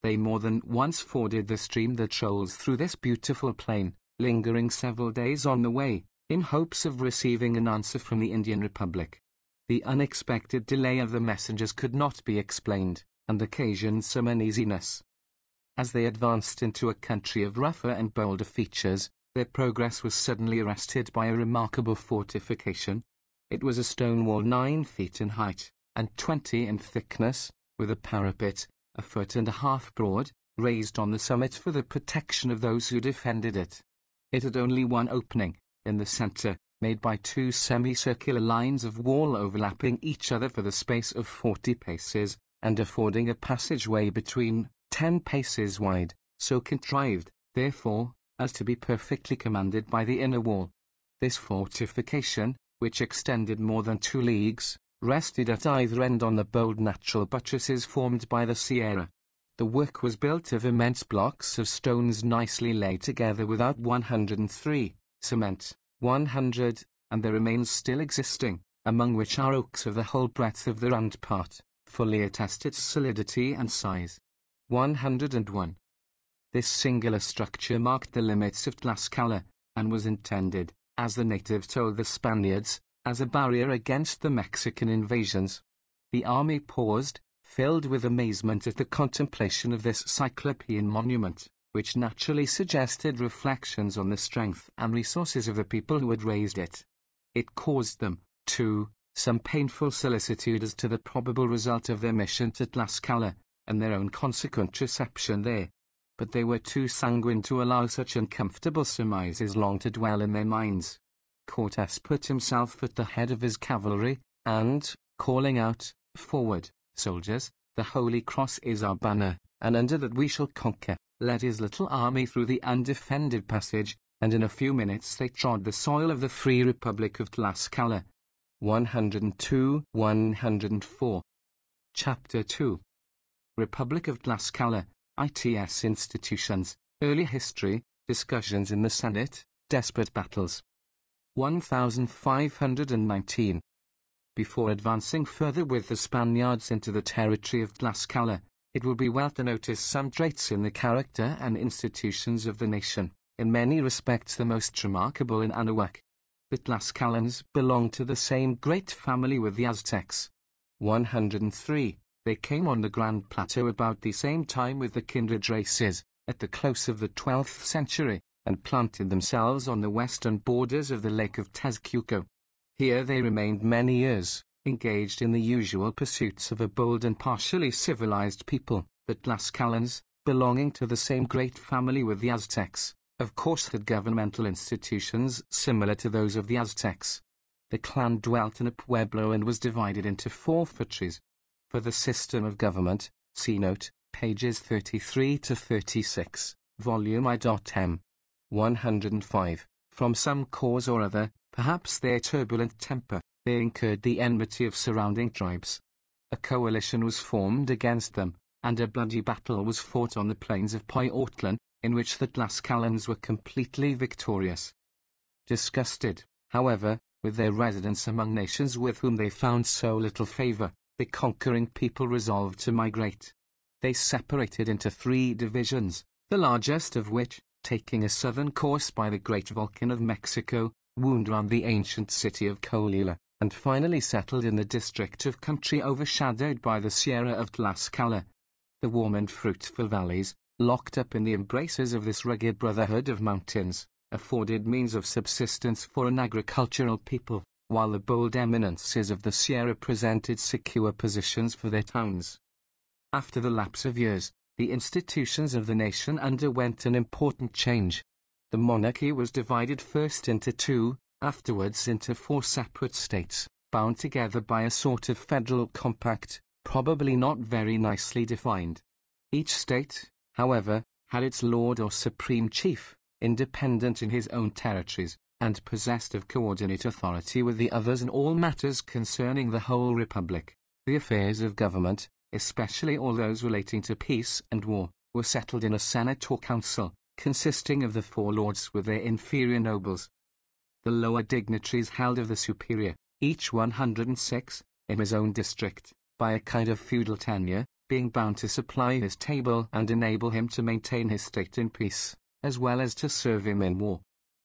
They more than once forded the stream that rolls through this beautiful plain, lingering several days on the way, in hopes of receiving an answer from the Indian Republic. The unexpected delay of the messengers could not be explained, and occasioned some uneasiness. As they advanced into a country of rougher and bolder features, their progress was suddenly arrested by a remarkable fortification. It was a stone wall 9 feet in height, and 20 in thickness, with a parapet, 1.5 feet broad, raised on the summit for the protection of those who defended it. It had only one opening, in the centre, made by 2 semicircular lines of wall overlapping each other for the space of 40 paces, and affording a passageway between 10 paces wide, so contrived, therefore, as to be perfectly commanded by the inner wall. This fortification, which extended more than 2 leagues, rested at either end on the bold natural buttresses formed by the sierra. The work was built of immense blocks of stones nicely laid together without 103, cement, 100, and there remains still existing, among which are oaks of the whole breadth of the round part, fully attest its solidity and size. 101. This singular structure marked the limits of Tlaxcala, and was intended, as the natives told the Spaniards, as a barrier against the Mexican invasions. The army paused, filled with amazement at the contemplation of this cyclopean monument, which naturally suggested reflections on the strength and resources of the people who had raised it. It caused them, too, some painful solicitude as to the probable result of their mission to Tlaxcala, and their own consequent reception there. But they were too sanguine to allow such uncomfortable surmises long to dwell in their minds. Cortes put himself at the head of his cavalry, and, calling out, "Forward, soldiers, the Holy Cross is our banner, and under that we shall conquer," led his little army through the undefended passage, and in a few minutes they trod the soil of the Free Republic of Tlaxcala. 102-104. Chapter 2. Republic of Tlaxcala, ITS Institutions, Early History, Discussions in the Senate, Desperate Battles. 1519. Before advancing further with the Spaniards into the territory of Tlaxcala, it will be well to notice some traits in the character and institutions of the nation, in many respects the most remarkable in Anahuac. The Tlaxcalans belonged to the same great family with the Aztecs. 103. They came on the Grand Plateau about the same time with the kindred races, at the close of the 12th century, and planted themselves on the western borders of the Lake of Tezcuco. Here they remained many years, engaged in the usual pursuits of a bold and partially civilized people. The Tlaxcalans, belonging to the same great family with the Aztecs, of course had governmental institutions similar to those of the Aztecs. The clan dwelt in a pueblo and was divided into 4 phratries. For the system of government, see note, pages 33 to 36, volume I.M. 105. From some cause or other, perhaps their turbulent temper, they incurred the enmity of surrounding tribes. A coalition was formed against them, and a bloody battle was fought on the plains of Poyotlan, in which the Tlaxcalans were completely victorious. Disgusted, however, with their residence among nations with whom they found so little favor, the conquering people resolved to migrate. They separated into 3 divisions, the largest of which, taking a southern course by the great volcan of Mexico, wound round the ancient city of Colula, and finally settled in the district of country overshadowed by the Sierra of Tlaxcala. The warm and fruitful valleys, locked up in the embraces of this rugged brotherhood of mountains, afforded means of subsistence for an agricultural people, while the bold eminences of the Sierra presented secure positions for their towns. After the lapse of years, the institutions of the nation underwent an important change. The monarchy was divided first into 2, afterwards into 4 separate states, bound together by a sort of federal compact, probably not very nicely defined. Each state, however, had its lord or supreme chief, independent in his own territories, and possessed of coordinate authority with the others in all matters concerning the whole republic. The affairs of government, especially all those relating to peace and war, were settled in a senate or council, consisting of the 4 lords with their inferior nobles. The lower dignitaries held of the superior, each 106, in his own district, by a kind of feudal tenure, being bound to supply his table and enable him to maintain his state in peace, as well as to serve him in war.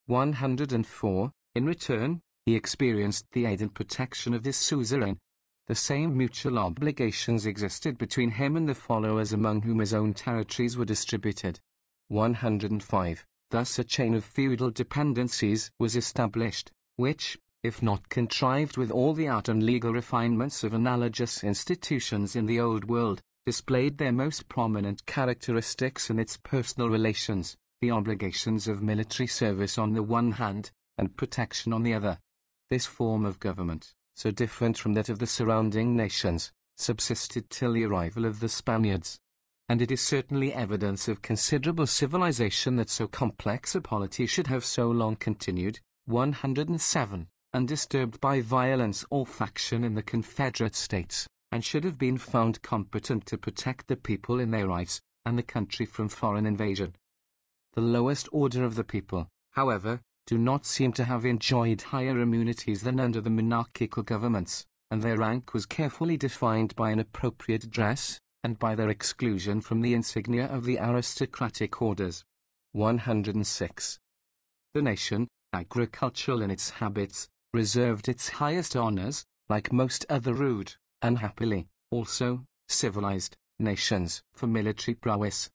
104. In return, he experienced the aid and protection of this suzerain. The same mutual obligations existed between him and the followers among whom his own territories were distributed. 105. Thus a chain of feudal dependencies was established, which, if not contrived with all the art and legal refinements of analogous institutions in the Old World, displayed their most prominent characteristics in its personal relations, the obligations of military service on the one hand, and protection on the other. This form of government, so different from that of the surrounding nations, subsisted till the arrival of the Spaniards. And it is certainly evidence of considerable civilization that so complex a polity should have so long continued. 107. Undisturbed by violence or faction in the Confederate States, and should have been found competent to protect the people in their rights, and the country from foreign invasion. The lowest order of the people, however, do not seem to have enjoyed higher immunities than under the monarchical governments, and their rank was carefully defined by an appropriate dress, and by their exclusion from the insignia of the aristocratic orders. 106. The nation, agricultural in its habits, reserved its highest honors, like most other rude, unhappily, also, civilized, nations, for military prowess.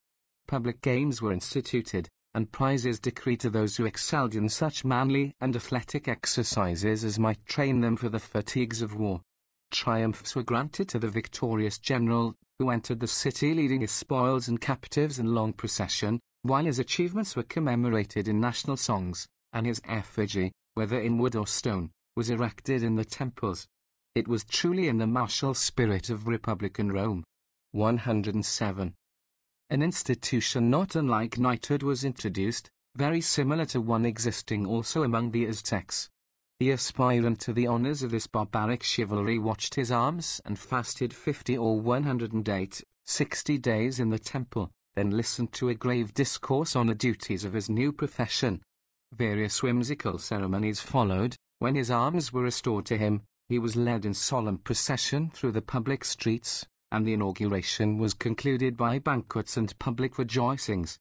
Public games were instituted, and prizes decreed to those who excelled in such manly and athletic exercises as might train them for the fatigues of war. triumphs were granted to the victorious general, who entered the city leading his spoils and captives in long procession, while his achievements were commemorated in national songs, and his effigy, whether in wood or stone, was erected in the temples. It was truly in the martial spirit of Republican Rome. 107. An institution not unlike knighthood was introduced, very similar to one existing also among the Aztecs. The aspirant to the honors of this barbaric chivalry watched his arms and fasted 50 or 108, 60 days in the temple, then listened to a grave discourse on the duties of his new profession. Various whimsical ceremonies followed. When his arms were restored to him, he was led in solemn procession through the public streets, and the inauguration was concluded by banquets and public rejoicings.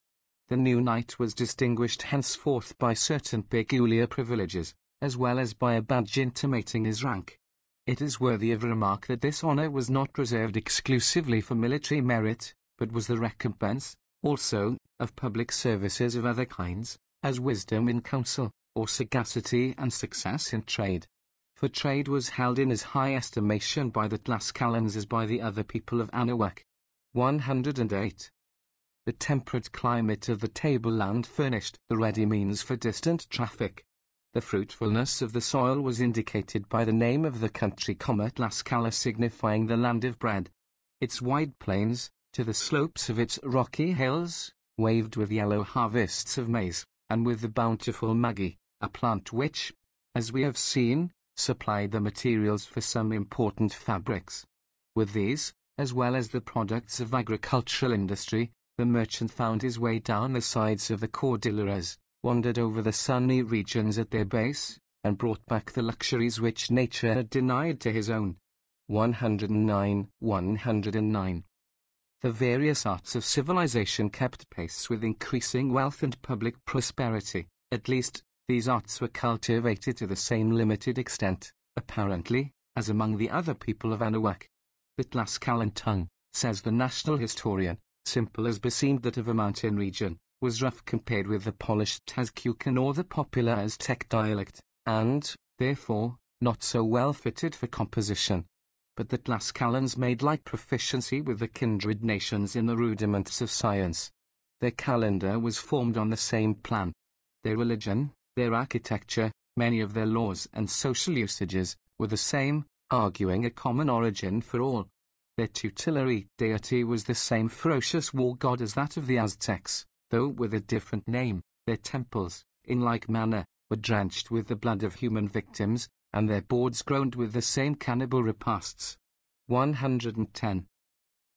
The new knight was distinguished henceforth by certain peculiar privileges, as well as by a badge intimating his rank. It is worthy of remark that this honor was not reserved exclusively for military merit, but was the recompense, also, of public services of other kinds, as wisdom in counsel, or sagacity and success in trade. For trade was held in as high estimation by the Tlascalans as by the other people of Anahuac. 108. The temperate climate of the tableland furnished the ready means for distant traffic. The fruitfulness of the soil was indicated by the name of the country, Tlaxcala, signifying the land of bread. Its wide plains, to the slopes of its rocky hills, waved with yellow harvests of maize, and with the bountiful magi, a plant which, as we have seen, supplied the materials for some important fabrics. With these, as well as the products of agricultural industry, the merchant found his way down the sides of the Cordilleras, wandered over the sunny regions at their base, and brought back the luxuries which nature had denied to his own. 109. The various arts of civilization kept pace with increasing wealth and public prosperity. At least, these arts were cultivated to the same limited extent, apparently, as among the other people of Anahuac. The Tlaxcalan tongue, says the national historian, simple as beseemed that of a mountain region, was rough compared with the polished Tezcucan or the popular Aztec dialect, and, therefore, not so well fitted for composition. But the Tlaxcalans made like proficiency with the kindred nations in the rudiments of science. Their calendar was formed on the same plan. Their religion, their architecture, many of their laws and social usages, were the same, arguing a common origin for all. Their tutelary deity was the same ferocious war god as that of the Aztecs, though with a different name. Their temples, in like manner, were drenched with the blood of human victims, and their boards groaned with the same cannibal repasts. 110.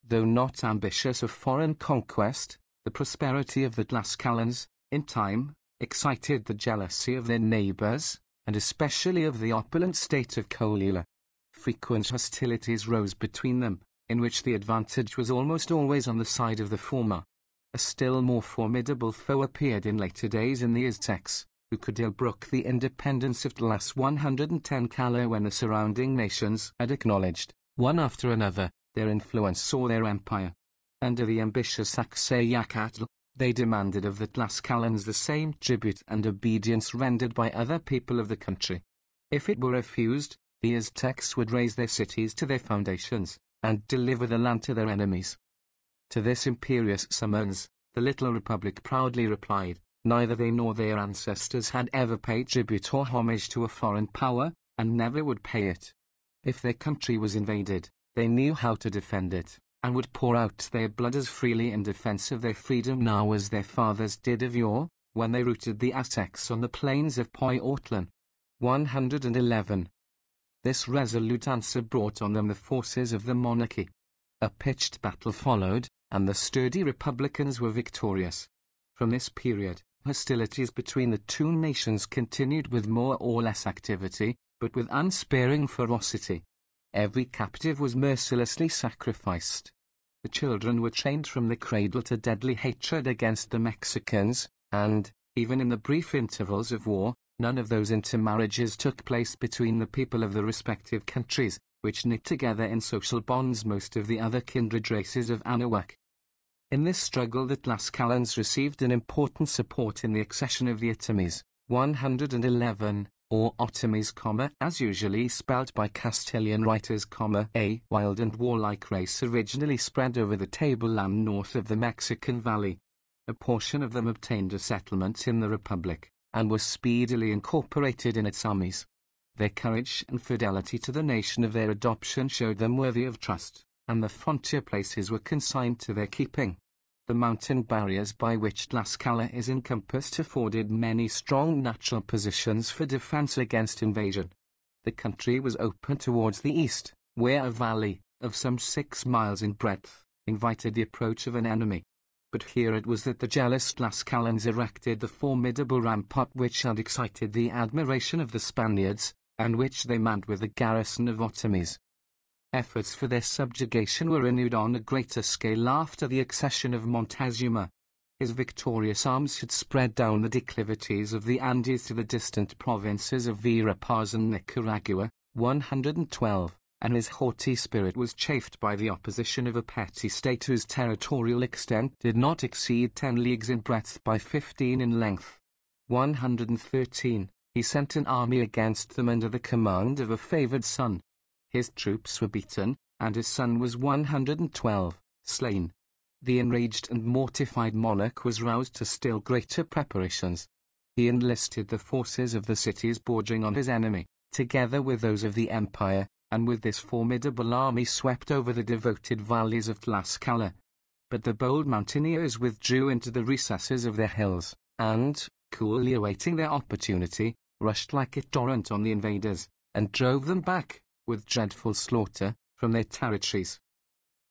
Though not ambitious of foreign conquest, the prosperity of the Tlaxcalans, in time, excited the jealousy of their neighbors, and especially of the opulent state of Colula. Frequent hostilities rose between them, in which the advantage was almost always on the side of the former. A still more formidable foe appeared in later days in the Aztecs, who could ill brook the independence of Tlas 110 Cala when the surrounding nations had acknowledged, one after another, their influence or their empire. Under the ambitious Axayacatl, they demanded of the Tlaxcalans the same tribute and obedience rendered by other people of the country. If it were refused, the Aztecs would raise their cities to their foundations, and deliver the land to their enemies. To this imperious summons, the little republic proudly replied, neither they nor their ancestors had ever paid tribute or homage to a foreign power, and never would pay it. If their country was invaded, they knew how to defend it, and would pour out their blood as freely in defense of their freedom now as their fathers did of yore, when they routed the Aztecs on the plains of Poyotlan. 111. This resolute answer brought on them the forces of the monarchy. A pitched battle followed, and the sturdy republicans were victorious. From this period, hostilities between the two nations continued with more or less activity, but with unsparing ferocity. Every captive was mercilessly sacrificed. The children were trained from the cradle to deadly hatred against the Mexicans, and, even in the brief intervals of war, none of those intermarriages took place between the people of the respective countries, which knit together in social bonds most of the other kindred races of Anahuac. In this struggle the Tlaxcalans received an important support in the accession of the Itamis. 111. or Otomies, as usually spelt by Castilian writers, a wild and warlike race originally spread over the tableland north of the Mexican Valley. A portion of them obtained a settlement in the Republic, and were speedily incorporated in its armies. Their courage and fidelity to the nation of their adoption showed them worthy of trust, and the frontier places were consigned to their keeping. The mountain barriers by which Tlaxcala is encompassed afforded many strong natural positions for defense against invasion. The country was open towards the east, where a valley, of some 6 miles in breadth, invited the approach of an enemy. But here it was that the jealous Tlaxcalans erected the formidable rampart which had excited the admiration of the Spaniards, and which they manned with a garrison of Otomies. Efforts for their subjugation were renewed on a greater scale after the accession of Montezuma. His victorious arms had spread down the declivities of the Andes to the distant provinces of Vera Paz and Nicaragua, 112, and his haughty spirit was chafed by the opposition of a petty state whose territorial extent did not exceed 10 leagues in breadth by 15 in length. 113, he sent an army against them under the command of a favored son. His troops were beaten, and his son was 112, slain. The enraged and mortified monarch was roused to still greater preparations. He enlisted the forces of the cities bordering on his enemy, together with those of the empire, and with this formidable army swept over the devoted valleys of Tlaxcala. But the bold mountaineers withdrew into the recesses of their hills, and, coolly awaiting their opportunity, rushed like a torrent on the invaders, and drove them back, with dreadful slaughter, from their territories.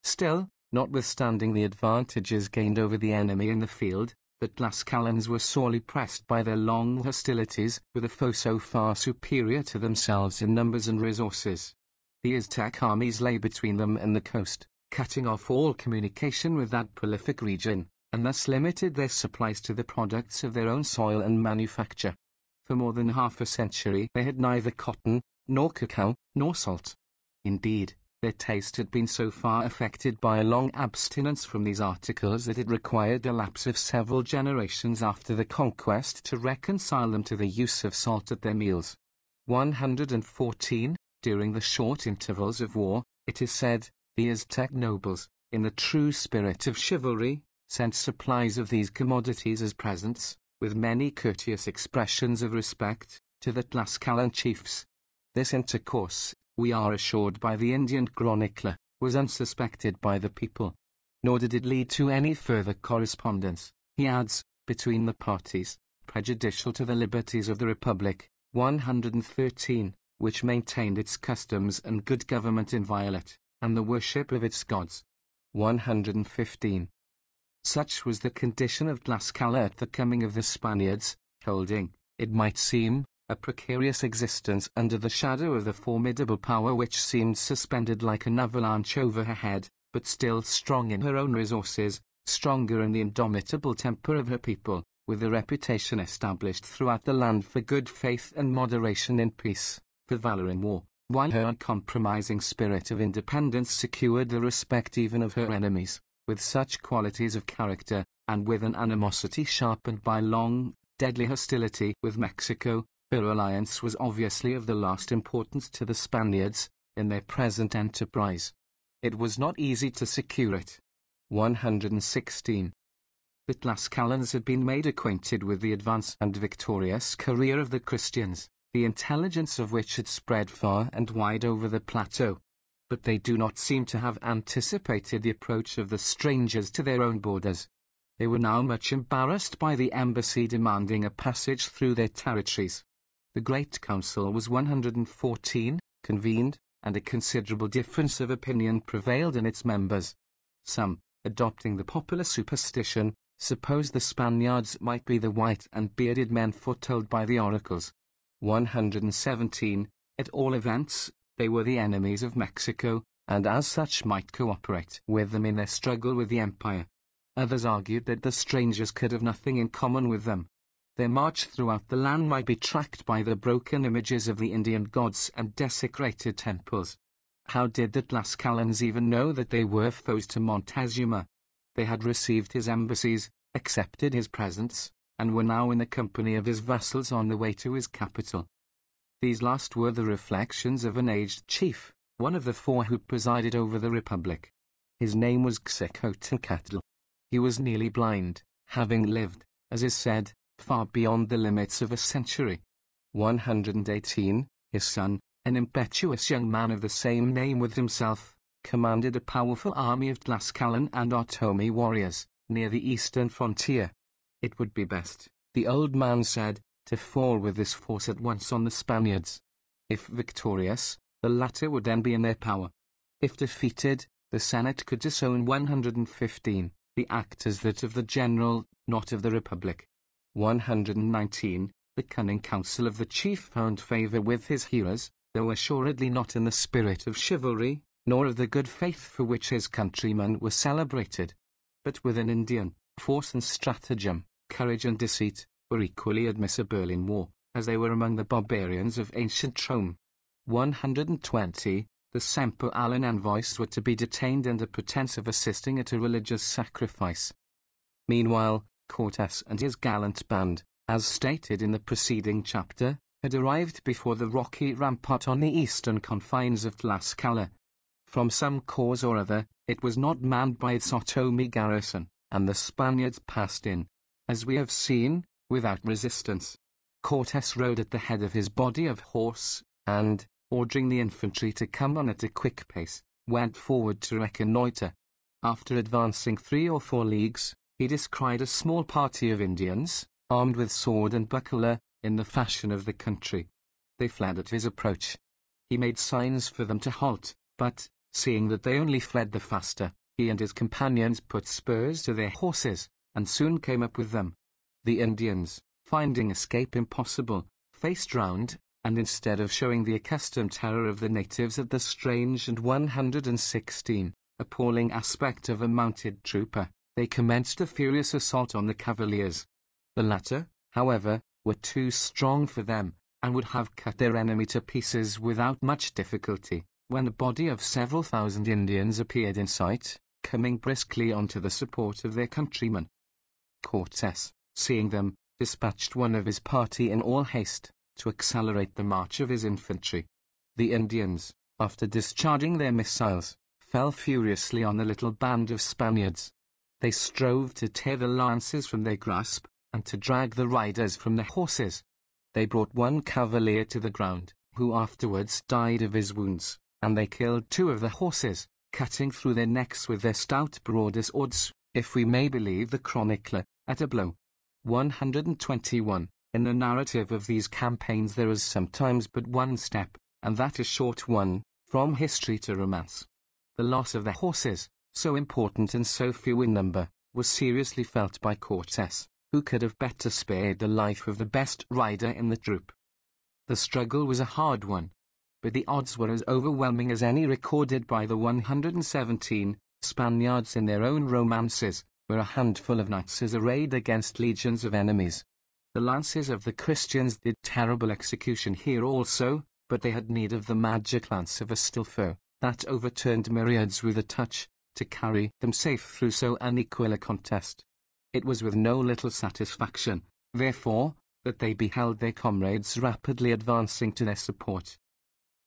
Still, notwithstanding the advantages gained over the enemy in the field, the Tlaxcalans were sorely pressed by their long hostilities with a foe so far superior to themselves in numbers and resources. The Aztec armies lay between them and the coast, cutting off all communication with that prolific region, and thus limited their supplies to the products of their own soil and manufacture. For more than half a century they had neither cotton, nor cacao, nor salt. Indeed, their taste had been so far affected by a long abstinence from these articles that it required a lapse of several generations after the conquest to reconcile them to the use of salt at their meals. 114. During the short intervals of war, it is said, the Aztec nobles, in the true spirit of chivalry, sent supplies of these commodities as presents, with many courteous expressions of respect, to the Tlaxcalan chiefs. This intercourse, we are assured by the Indian chronicler, was unsuspected by the people. Nor did it lead to any further correspondence, he adds, between the parties, prejudicial to the liberties of the Republic, 113, which maintained its customs and good government inviolate, and the worship of its gods. 115. Such was the condition of Tlaxcala at the coming of the Spaniards, holding, it might seem, a precarious existence under the shadow of the formidable power which seemed suspended like an avalanche over her head, but still strong in her own resources, stronger in the indomitable temper of her people, with a reputation established throughout the land for good faith and moderation in peace, for valor in war, while her uncompromising spirit of independence secured the respect even of her enemies. With such qualities of character, and with an animosity sharpened by long, deadly hostility with Mexico, her alliance was obviously of the last importance to the Spaniards, in their present enterprise. It was not easy to secure it. 116. The Tlaxcalans had been made acquainted with the advance and victorious career of the Christians, the intelligence of which had spread far and wide over the plateau. But they do not seem to have anticipated the approach of the strangers to their own borders. They were now much embarrassed by the embassy demanding a passage through their territories. The Great Council was 114, convened, and a considerable difference of opinion prevailed in its members. Some, adopting the popular superstition, supposed the Spaniards might be the white and bearded men foretold by the oracles. 117, at all events, they were the enemies of Mexico, and as such might cooperate with them in their struggle with the empire. Others argued that the strangers could have nothing in common with them. Their march throughout the land might be tracked by the broken images of the Indian gods and desecrated temples. How did the Tlaxcalans even know that they were foes to Montezuma? They had received his embassies, accepted his presents, and were now in the company of his vassals on the way to his capital. These last were the reflections of an aged chief, one of the four who presided over the republic. His name was PRESCOTT. He was nearly blind, having lived, as is said, far beyond the limits of a century. 118, his son, an impetuous young man of the same name with himself, commanded a powerful army of Tlascalan and Otomi warriors, near the eastern frontier. It would be best, the old man said, to fall with this force at once on the Spaniards. If victorious, the latter would then be in their power. If defeated, the Senate could disown 115, the act as that of the general, not of the Republic. 119, the cunning counsel of the chief found favour with his hearers, though assuredly not in the spirit of chivalry, nor of the good faith for which his countrymen were celebrated. But with an Indian, force and stratagem, courage and deceit, were equally admissible in war, as they were among the barbarians of ancient Rome. 120, the Semper Allen envoys were to be detained under pretence of assisting at a religious sacrifice. Meanwhile, Cortes and his gallant band, as stated in the preceding chapter, had arrived before the rocky rampart on the eastern confines of Tlaxcala. From some cause or other, it was not manned by its Otomi garrison, and the Spaniards passed in, as we have seen, without resistance. Cortes rode at the head of his body of horse, and, ordering the infantry to come on at a quick pace, went forward to reconnoitre. After advancing 3 or 4 leagues, he descried a small party of Indians, armed with sword and buckler, in the fashion of the country. They fled at his approach. He made signs for them to halt, but, seeing that they only fled the faster, he and his companions put spurs to their horses, and soon came up with them. The Indians, finding escape impossible, faced round, and instead of showing the accustomed terror of the natives at the strange and 116, appalling aspect of a mounted trooper, they commenced a furious assault on the cavaliers. The latter, however, were too strong for them, and would have cut their enemy to pieces without much difficulty, when a body of several thousand Indians appeared in sight, coming briskly on to the support of their countrymen. Cortes, seeing them, dispatched one of his party in all haste, to accelerate the march of his infantry. The Indians, after discharging their missiles, fell furiously on the little band of Spaniards. They strove to tear the lances from their grasp, and to drag the riders from their horses. They brought one cavalier to the ground, who afterwards died of his wounds, and they killed 2 of the horses, cutting through their necks with their stout broadswords, if we may believe the chronicler, at a blow. 121. In the narrative of these campaigns there is sometimes but one step, and that a short one, from history to romance. The loss of the horses, so important and so few in number, was seriously felt by Cortes, who could have better spared the life of the best rider in the troop. The struggle was a hard one, but the odds were as overwhelming as any recorded by the 117 Spaniards in their own romances, where a handful of knights is arrayed against legions of enemies. The lances of the Christians did terrible execution here also, but they had need of the magic lance of Astolfo, that overturned myriads with a touch, to carry them safe through so unequal a contest. It was with no little satisfaction, therefore, that they beheld their comrades rapidly advancing to their support.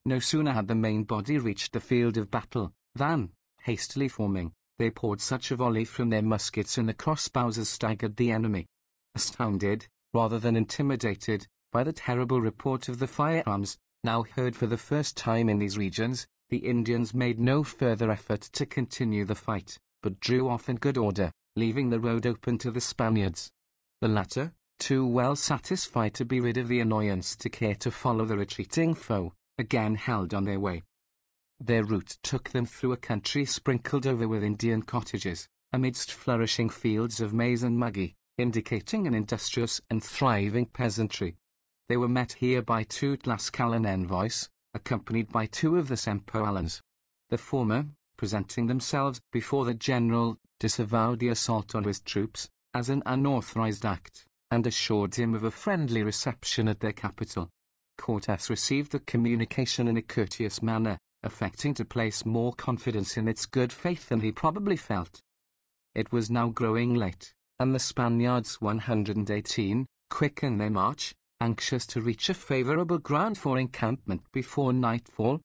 No sooner had the main body reached the field of battle, than, hastily forming, they poured such a volley from their muskets and the crossbows as staggered the enemy. Astounded, rather than intimidated, by the terrible report of the firearms, now heard for the first time in these regions, the Indians made no further effort to continue the fight, but drew off in good order, leaving the road open to the Spaniards. The latter, too well satisfied to be rid of the annoyance to care to follow the retreating foe, again held on their way. Their route took them through a country sprinkled over with Indian cottages, amidst flourishing fields of maize and muggy, indicating an industrious and thriving peasantry. They were met here by 2 Tlascalan envoys, accompanied by 2 of the Semperalans. The former, presenting themselves before the general, disavowed the assault on his troops, as an unauthorized act, and assured him of a friendly reception at their capital. Cortes received the communication in a courteous manner, affecting to place more confidence in its good faith than he probably felt. It was now growing late, and the Spaniards 118 quickened their march, Anxious to reach a favorable ground for encampment before nightfall,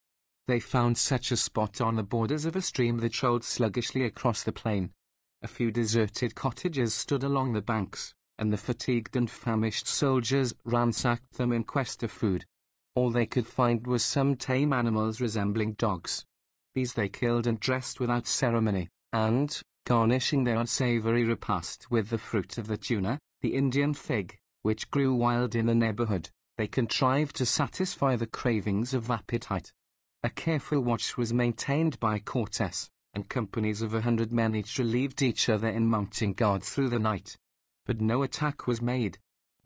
they found such a spot on the borders of a stream that rolled sluggishly across the plain. A few deserted cottages stood along the banks, and the fatigued and famished soldiers ransacked them in quest of food. All they could find was some tame animals resembling dogs. These they killed and dressed without ceremony, and, garnishing their unsavory repast with the fruit of the tuna, the Indian fig, which grew wild in the neighborhood, they contrived to satisfy the cravings of appetite. A careful watch was maintained by Cortes, and companies of 100 men each relieved each other in mounting guard through the night. But no attack was made.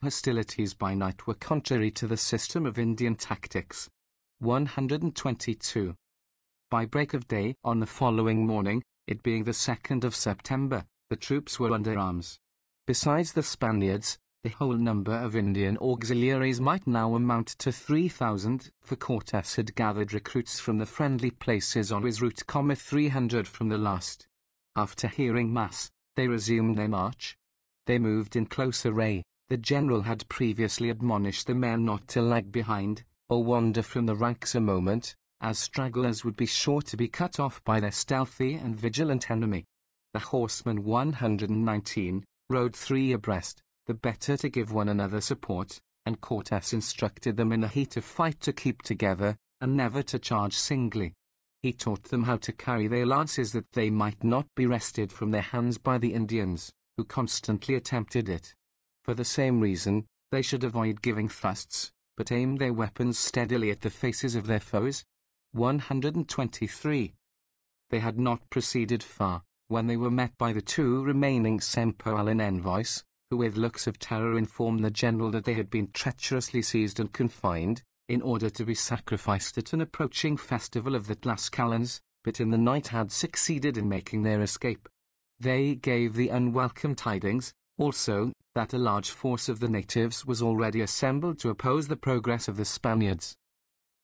Hostilities by night were contrary to the system of Indian tactics. 122. By break of day on the following morning, it being the 2nd of September, the troops were under arms. Besides the Spaniards, the whole number of Indian auxiliaries might now amount to 3,000, for Cortes had gathered recruits from the friendly places on his route, 300 from the last. After hearing mass, they resumed their march. They moved in close array. The general had previously admonished the men not to lag behind, or wander from the ranks a moment, as stragglers would be sure to be cut off by their stealthy and vigilant enemy. The horsemen 119 rode 3 abreast, the better to give one another support, and Cortes instructed them in the heat of fight to keep together, and never to charge singly. He taught them how to carry their lances that they might not be wrested from their hands by the Indians, who constantly attempted it. For the same reason, they should avoid giving thrusts, but aim their weapons steadily at the faces of their foes. 123. They had not proceeded far, when they were met by the 2 remaining Sempoalan envoys, who with looks of terror informed the general that they had been treacherously seized and confined, in order to be sacrificed at an approaching festival of the Tlascalans, but in the night had succeeded in making their escape. They gave the unwelcome tidings, also, that a large force of the natives was already assembled to oppose the progress of the Spaniards.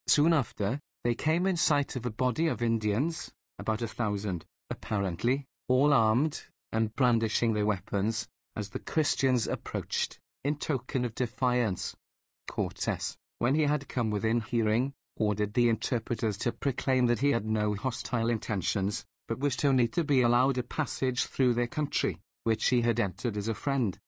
Soon after, they came in sight of a body of Indians, about 1,000, apparently, all armed, and brandishing their weapons, as the Christians approached, in token of defiance. Cortes, when he had come within hearing, ordered the interpreters to proclaim that he had no hostile intentions, but wished only to be allowed a passage through their country, which he had entered as a friend.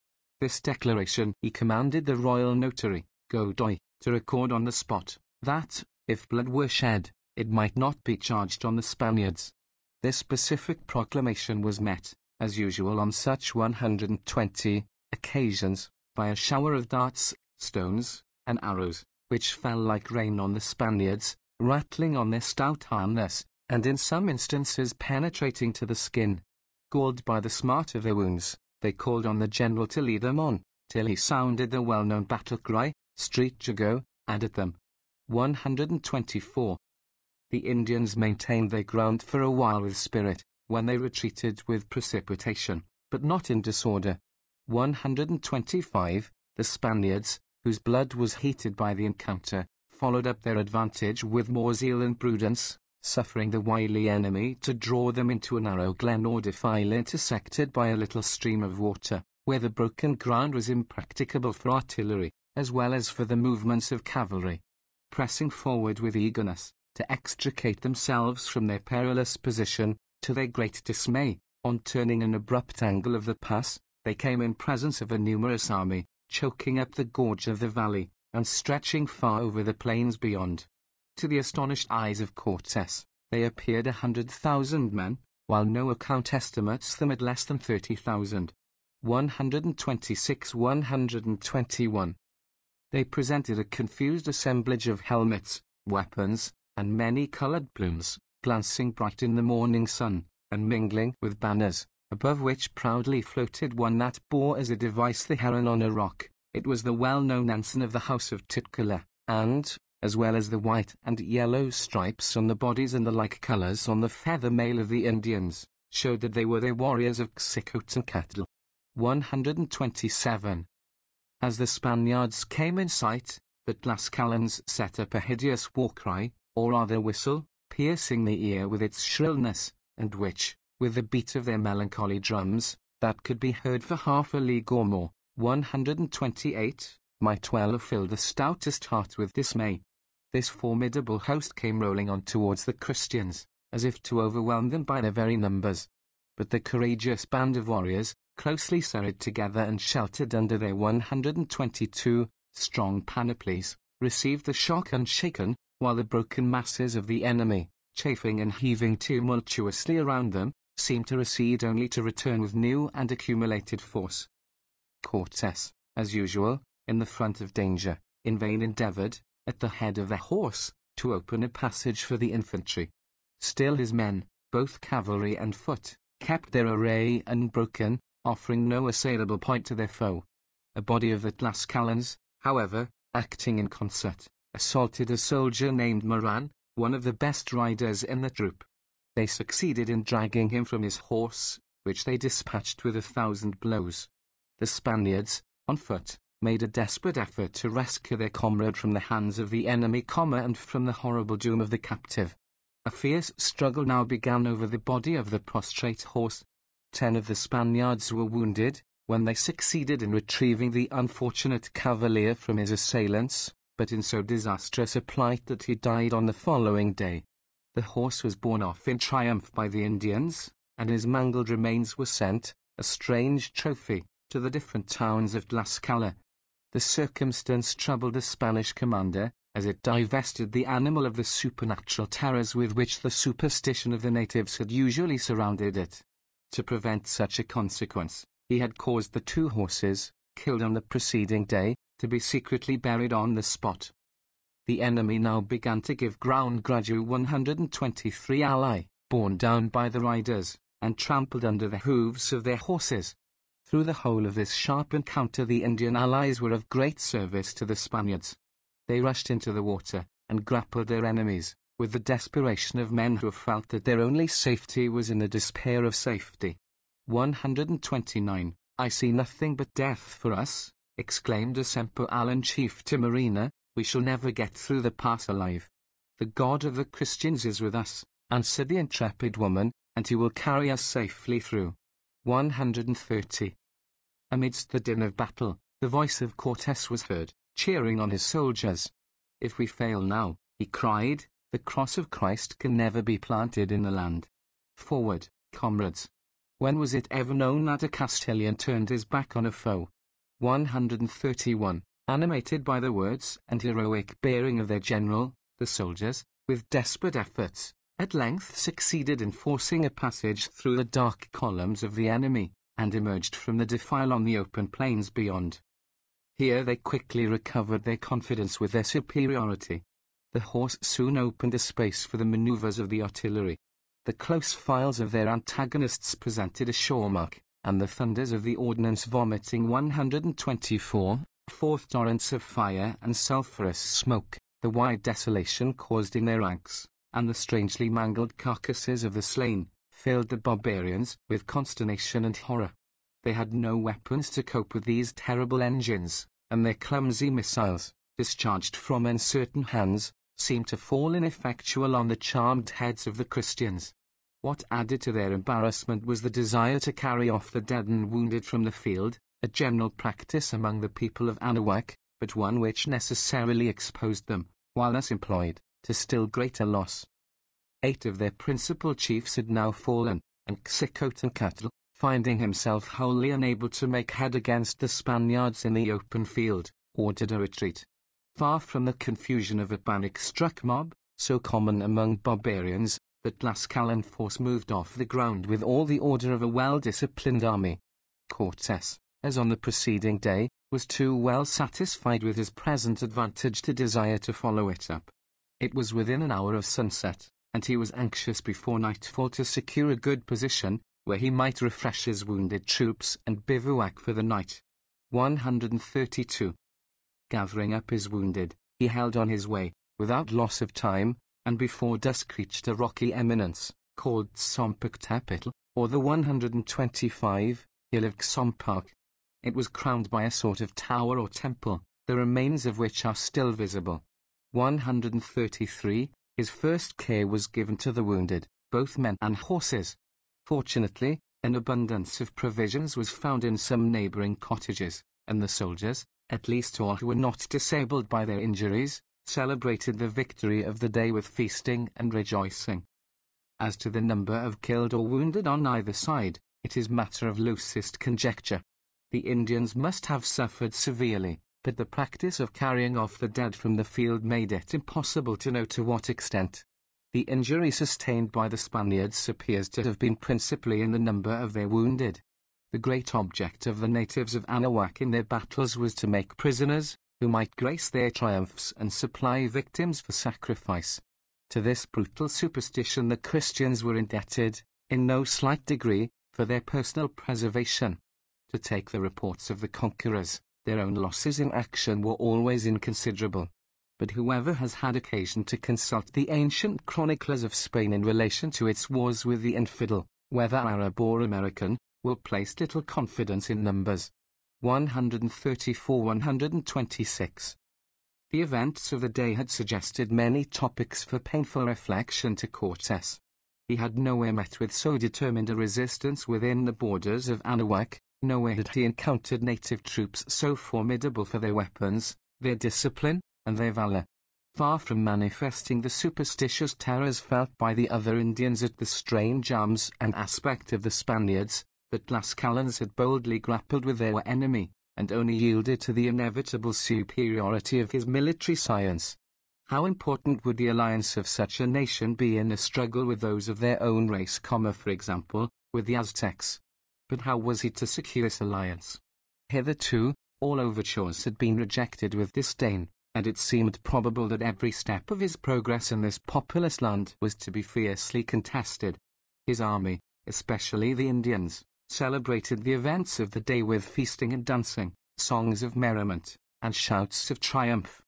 This declaration he commanded the royal notary, Godoy, to record on the spot, that, if blood were shed, it might not be charged on the Spaniards. This specific proclamation was met, as usual on such 120 occasions, by a shower of darts, stones, and arrows, which fell like rain on the Spaniards, rattling on their stout harness, and in some instances penetrating to the skin. Galled by the smart of their wounds, they called on the general to lead them on, till he sounded the well-known battle cry, "Street Jago," and at them. 124. The Indians maintained their ground for a while with spirit, when they retreated with precipitation, but not in disorder. 125. The Spaniards, whose blood was heated by the encounter, followed up their advantage with more zeal and prudence, suffering the wily enemy to draw them into a narrow glen or defile intersected by a little stream of water, where the broken ground was impracticable for artillery, as well as for the movements of cavalry. Pressing forward with eagerness, to extricate themselves from their perilous position, to their great dismay, on turning an abrupt angle of the pass, they came in presence of a numerous army, choking up the gorge of the valley, and stretching far over the plains beyond. To the astonished eyes of Cortes, they appeared 100,000 men, while no account estimates them at less than 30,000. 126-121. They presented a confused assemblage of helmets, weapons, and many-coloured plumes, glancing bright in the morning sun, and mingling with banners, above which proudly floated one that bore as a device the heron on a rock. It was the well-known ensign of the House of Titcala, and, as well as the white and yellow stripes on the bodies and the like colours on the feather mail of the Indians, showed that they were the warriors of Xicotencatl. 127. As the Spaniards came in sight, the Tlascalans set up a hideous war-cry, or rather whistle, piercing the ear with its shrillness, and which, with the beat of their melancholy drums, that could be heard for half a league or more. 128. might well have filled the stoutest heart with dismay. This formidable host came rolling on towards the Christians, as if to overwhelm them by their very numbers. But the courageous band of warriors, closely serried together and sheltered under their 122 strong panoplies, received the shock unshaken, while the broken masses of the enemy, chafing and heaving tumultuously around them, seemed to recede only to return with new and accumulated force. Cortes, as usual, in the front of danger, in vain endeavored, at the head of their horse, to open a passage for the infantry. Still his men, both cavalry and foot, kept their array unbroken, offering no assailable point to their foe. A body of the Tlascalans, however, acting in concert, assaulted a soldier named Moran, one of the best riders in the troop. They succeeded in dragging him from his horse, which they dispatched with 1,000 blows. The Spaniards, on foot, made a desperate effort to rescue their comrade from the hands of the enemy, and from the horrible doom of the captive. A fierce struggle now began over the body of the prostrate horse. 10 of the Spaniards were wounded, when they succeeded in retrieving the unfortunate cavalier from his assailants, but in so disastrous a plight that he died on the following day. The horse was borne off in triumph by the Indians, and his mangled remains were sent, a strange trophy, to the different towns of Tlaxcala. The circumstance troubled the Spanish commander, as it divested the animal of the supernatural terrors with which the superstition of the natives had usually surrounded it. To prevent such a consequence, he had caused the 2 horses, killed on the preceding day, to be secretly buried on the spot. The enemy now began to give ground gradually. 123 ally, borne down by the riders, and trampled under the hooves of their horses. Through the whole of this sharp encounter the Indian allies were of great service to the Spaniards. They rushed into the water, and grappled their enemies, with the desperation of men who felt that their only safety was in the despair of safety. 129. I see nothing but death for us, exclaimed a Semper Allen chief to Marina. We shall never get through the pass alive. The God of the Christians is with us, answered the intrepid woman, and he will carry us safely through. 130. Amidst the din of battle, the voice of Cortes was heard, cheering on his soldiers. If we fail now, he cried, the cross of Christ can never be planted in the land. Forward, comrades. When was it ever known that a Castilian turned his back on a foe? 131. Animated by the words and heroic bearing of their general, the soldiers, with desperate efforts, at length succeeded in forcing a passage through the dark columns of the enemy, and emerged from the defile on the open plains beyond. Here they quickly recovered their confidence with their superiority. The horse soon opened a space for the manoeuvres of the artillery. The close files of their antagonists presented a sure mark, and the thunders of the ordnance vomiting 124 forth torrents of fire and sulphurous smoke, the wide desolation caused in their ranks, and the strangely mangled carcasses of the slain, filled the barbarians with consternation and horror. They had no weapons to cope with these terrible engines, and their clumsy missiles, discharged from uncertain hands, seemed to fall ineffectual on the charmed heads of the Christians. What added to their embarrassment was the desire to carry off the dead and wounded from the field, a general practice among the people of Anahuac, but one which necessarily exposed them, while thus employed, to still greater loss. 8 of their principal chiefs had now fallen, and Xicotencatl, finding himself wholly unable to make head against the Spaniards in the open field, ordered a retreat. Far from the confusion of a panic-struck mob, so common among barbarians, the Tlaxcalan force moved off the ground with all the order of a well-disciplined army. Cortes, as on the preceding day, was too well satisfied with his present advantage to desire to follow it up. It was within an hour of sunset, and he was anxious before nightfall to secure a good position, where he might refresh his wounded troops and bivouac for the night. 132. Gathering up his wounded, he held on his way, without loss of time, and before dusk reached a rocky eminence, called Xompactepetl, or the 125 hill of Xompark. It was crowned by a sort of tower or temple, the remains of which are still visible. 133. His first care was given to the wounded, both men and horses. Fortunately, an abundance of provisions was found in some neighboring cottages, and the soldiers, At least all who were not disabled by their injuries, celebrated the victory of the day with feasting and rejoicing. As to the number of killed or wounded on either side, it is matter of loosest conjecture. The Indians must have suffered severely, but the practice of carrying off the dead from the field made it impossible to know to what extent. The injury sustained by the Spaniards appears to have been principally in the number of their wounded. The great object of the natives of Anahuac in their battles was to make prisoners, who might grace their triumphs and supply victims for sacrifice. To this brutal superstition the Christians were indebted, in no slight degree, for their personal preservation. To take the reports of the conquerors, their own losses in action were always inconsiderable. But whoever has had occasion to consult the ancient chroniclers of Spain in relation to its wars with the infidel, whether Arab or American, will place little confidence in numbers. 134-126. The events of the day had suggested many topics for painful reflection to Cortes. He had nowhere met with so determined a resistance within the borders of Anahuac, nowhere had he encountered native troops so formidable for their weapons, their discipline, and their valor. Far from manifesting the superstitious terrors felt by the other Indians at the strange arms and aspect of the Spaniards, the Tlascalans had boldly grappled with their enemy, and only yielded to the inevitable superiority of his military science. How important would the alliance of such a nation be in a struggle with those of their own race, for example, with the Aztecs? But how was he to secure this alliance? Hitherto, all overtures had been rejected with disdain, and it seemed probable that every step of his progress in this populous land was to be fiercely contested. His army, especially the Indians, celebrated the events of the day with feasting and dancing, songs of merriment, and shouts of triumph.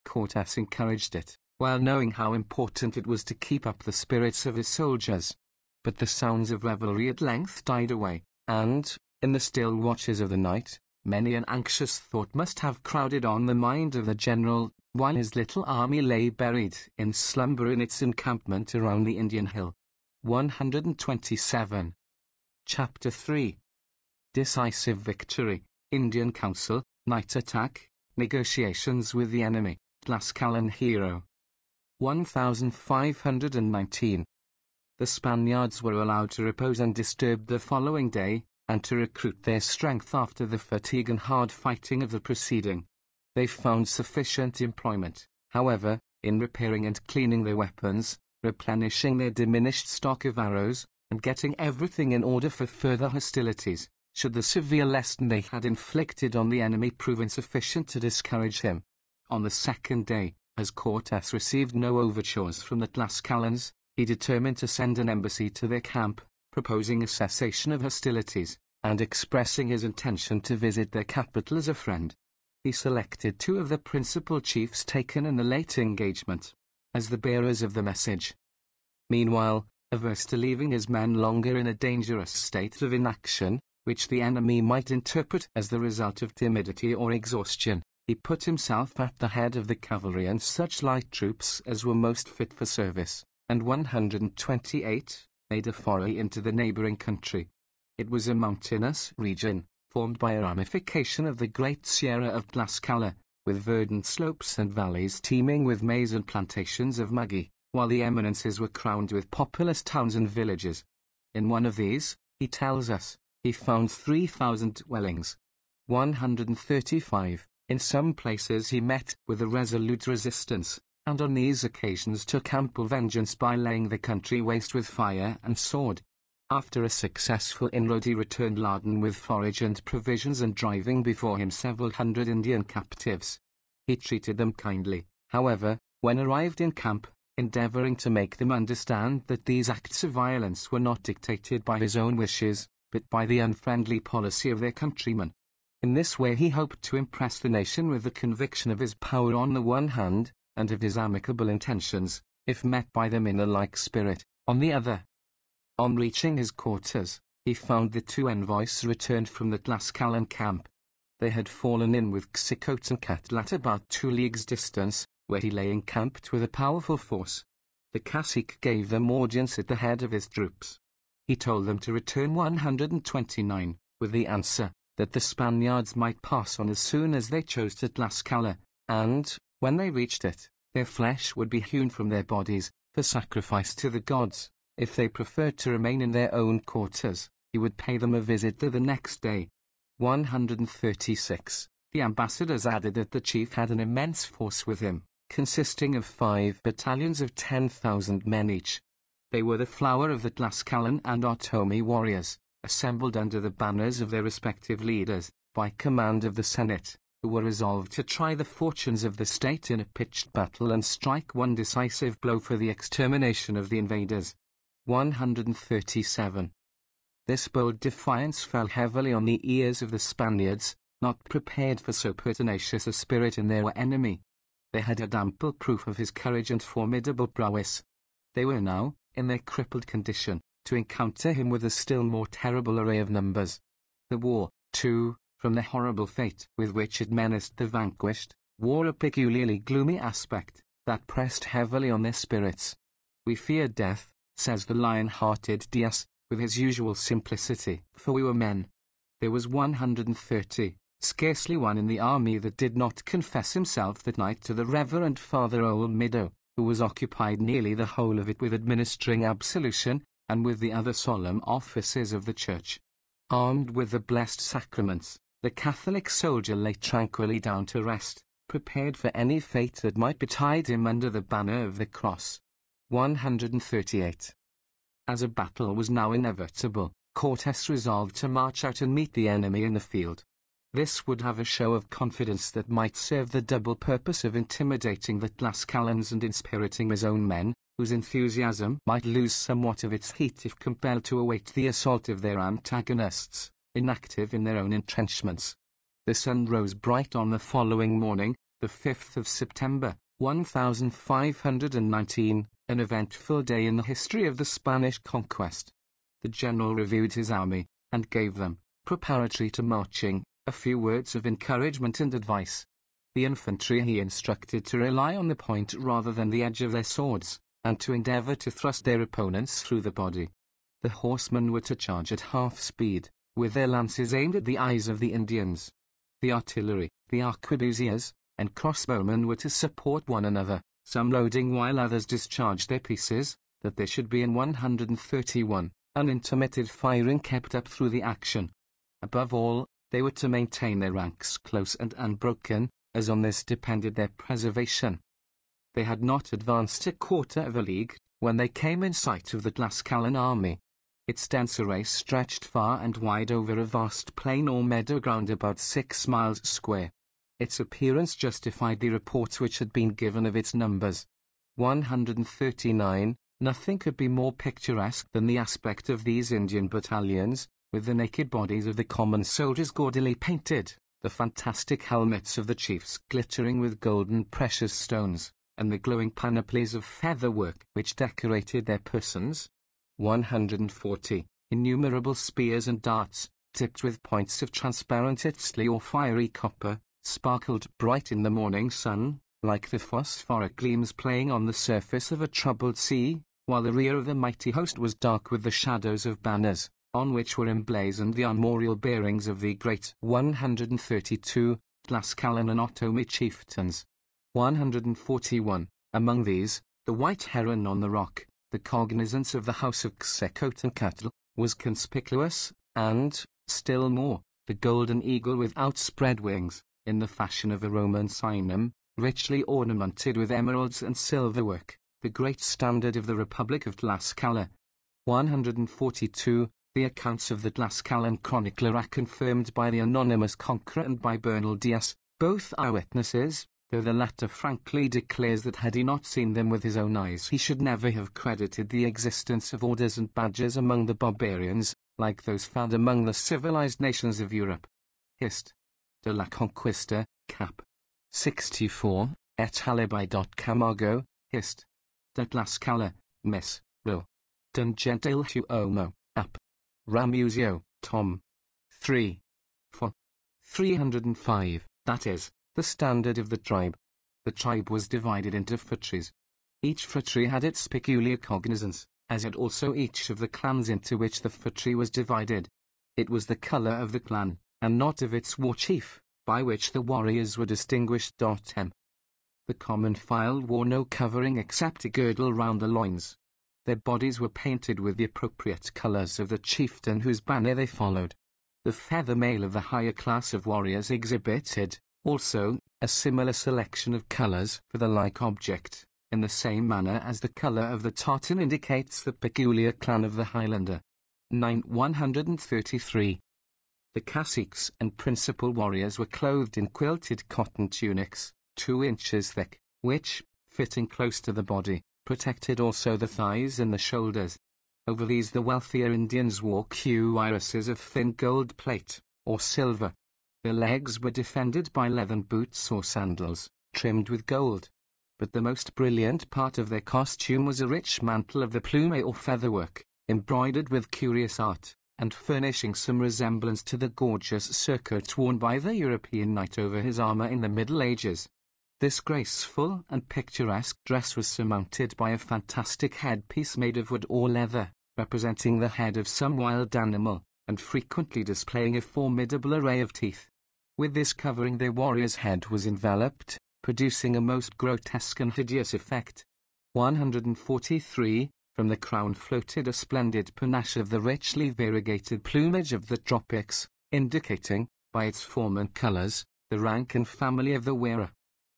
Cortes encouraged it, while knowing how important it was to keep up the spirits of his soldiers. But the sounds of revelry at length died away, and, in the still watches of the night, many an anxious thought must have crowded on the mind of the general, while his little army lay buried in slumber in its encampment around the Indian hill. 127. Chapter 3. Decisive victory, Indian Council, night attack, negotiations with the enemy, Tlascalan hero. 1519. The Spaniards were allowed to repose undisturbed the following day, and to recruit their strength after the fatigue and hard fighting of the preceding. They found sufficient employment, however, in repairing and cleaning their weapons, replenishing their diminished stock of arrows, and getting everything in order for further hostilities, should the severe lesson they had inflicted on the enemy prove insufficient to discourage him. On the second day, as Cortes received no overtures from the Tlascalans, he determined to send an embassy to their camp, proposing a cessation of hostilities, and expressing his intention to visit their capital as a friend. He selected 2 of the principal chiefs taken in the late engagement, as the bearers of the message. Meanwhile, averse to leaving his men longer in a dangerous state of inaction, which the enemy might interpret as the result of timidity or exhaustion, he put himself at the head of the cavalry and such light troops as were most fit for service, and 128 made a foray into the neighboring country. It was a mountainous region, formed by a ramification of the great Sierra of Tlaxcala, with verdant slopes and valleys teeming with maize and plantations of maguey, while the eminences were crowned with populous towns and villages. In one of these, he tells us, he found 3,000 dwellings. 135. In some places he met with a resolute resistance, and on these occasions took ample vengeance by laying the country waste with fire and sword. After a successful inroad he returned laden with forage and provisions and driving before him several hundred Indian captives. He treated them kindly, however, when arrived in camp, endeavoring to make them understand that these acts of violence were not dictated by his own wishes, but by the unfriendly policy of their countrymen. In this way he hoped to impress the nation with the conviction of his power on the one hand, and of his amicable intentions, if met by them in a like spirit, on the other. On reaching his quarters, he found the 2 envoys returned from the Tlaxcalan camp. They had fallen in with Xicot and Catlat about 2 leagues distance, where he lay encamped with a powerful force. The cacique gave them audience at the head of his troops. He told them to return 129, with the answer, that the Spaniards might pass on as soon as they chose to Tlaxcala, and, when they reached it, their flesh would be hewn from their bodies, for sacrifice to the gods. If they preferred to remain in their own quarters, he would pay them a visit the next day. 136. The ambassadors added that the chief had an immense force with him, consisting of 5 battalions of 10,000 men each. They were the flower of the Tlaxcalan and Otomi warriors, assembled under the banners of their respective leaders, by command of the Senate, who were resolved to try the fortunes of the state in a pitched battle and strike one decisive blow for the extermination of the invaders. 137. This bold defiance fell heavily on the ears of the Spaniards, not prepared for so pertinacious a spirit in their enemy. They had had ample proof of his courage and formidable prowess. They were now, in their crippled condition, to encounter him with a still more terrible array of numbers. The war, too, from the horrible fate with which it menaced the vanquished, wore a peculiarly gloomy aspect, that pressed heavily on their spirits. We feared death, says the lion-hearted Diaz, with his usual simplicity, for we were men. There was 130, scarcely one in the army that did not confess himself that night to the Reverend Father Olmedo, who was occupied nearly the whole of it with administering absolution, and with the other solemn offices of the Church. Armed with the blessed sacraments, the Catholic soldier lay tranquilly down to rest, prepared for any fate that might betide him under the banner of the cross. 138. As a battle was now inevitable, Cortes resolved to march out and meet the enemy in the field. This would have a show of confidence that might serve the double purpose of intimidating the Tlaxcalans and inspiriting his own men, whose enthusiasm might lose somewhat of its heat if compelled to await the assault of their antagonists, inactive in their own entrenchments. The sun rose bright on the following morning, the 5th of September, 1519, an eventful day in the history of the Spanish conquest. The general reviewed his army, and gave them, preparatory to marching, a few words of encouragement and advice. The infantry he instructed to rely on the point rather than the edge of their swords, and to endeavour to thrust their opponents through the body. The horsemen were to charge at half speed, with their lances aimed at the eyes of the Indians. The artillery, the arquebusiers, and crossbowmen were to support one another, some loading while others discharged their pieces, that there should be in 131, unintermitted firing kept up through the action. Above all, they were to maintain their ranks close and unbroken, as on this depended their preservation. They had not advanced a quarter of a league, when they came in sight of the Tlaxcalan army. Its dense array stretched far and wide over a vast plain or meadow ground about 6 miles square. Its appearance justified the reports which had been given of its numbers. 139, nothing could be more picturesque than the aspect of these Indian battalions, with the naked bodies of the common soldiers gaudily painted, the fantastic helmets of the chiefs glittering with golden precious stones, and the glowing panoplies of feather-work which decorated their persons. 140, innumerable spears and darts, tipped with points of transparent itztli or fiery copper, sparkled bright in the morning sun, like the phosphoric gleams playing on the surface of a troubled sea, while the rear of the mighty host was dark with the shadows of banners, on which were emblazoned the armorial bearings of the great 132 Tlaxcalan and Otomi chieftains. 141, among these, the white heron on the rock, the cognizance of the house of Xecotl, was conspicuous, and, still more, the golden eagle with outspread wings, in the fashion of a Roman signum, richly ornamented with emeralds and silverwork, the great standard of the Republic of Tlaxcala. 142, the accounts of the Tlaxcalan chronicler are confirmed by the anonymous conqueror and by Bernal Diaz, both eyewitnesses, though the latter frankly declares that had he not seen them with his own eyes he should never have credited the existence of orders and badges among the barbarians, like those found among the civilized nations of Europe. Hist. De la Conquista, cap. 64, et alibi. Camargo, Hist. De Tlaxcala, Miss, Ril. Dun Gentil Homo, Ap. Ramusio, Tom. 3. For 305, that is, the standard of the tribe. The tribe was divided into phratries. Each phratry had its peculiar cognizance, as had also each of the clans into which the phratry was divided. It was the colour of the clan, and not of its war chief, by which the warriors were distinguished. M. The common file wore no covering except a girdle round the loins. Their bodies were painted with the appropriate colours of the chieftain whose banner they followed. The feather mail of the higher class of warriors exhibited, also, a similar selection of colours for the like object, in the same manner as the colour of the tartan indicates the peculiar clan of the Highlander. 133. The caciques and principal warriors were clothed in quilted cotton tunics, 2 inches thick, which, fitting close to the body, protected also the thighs and the shoulders. Over these the wealthier Indians wore cuirasses of thin gold plate, or silver. Their legs were defended by leathern boots or sandals, trimmed with gold. But the most brilliant part of their costume was a rich mantle of the plume or featherwork, embroidered with curious art, and furnishing some resemblance to the gorgeous surcoat worn by the European knight over his armour in the Middle Ages. This graceful and picturesque dress was surmounted by a fantastic headpiece made of wood or leather, representing the head of some wild animal, and frequently displaying a formidable array of teeth. With this covering their warrior's head was enveloped, producing a most grotesque and hideous effect. 143. From the crown floated a splendid panache of the richly variegated plumage of the tropics, indicating, by its form and colours, the rank and family of the wearer.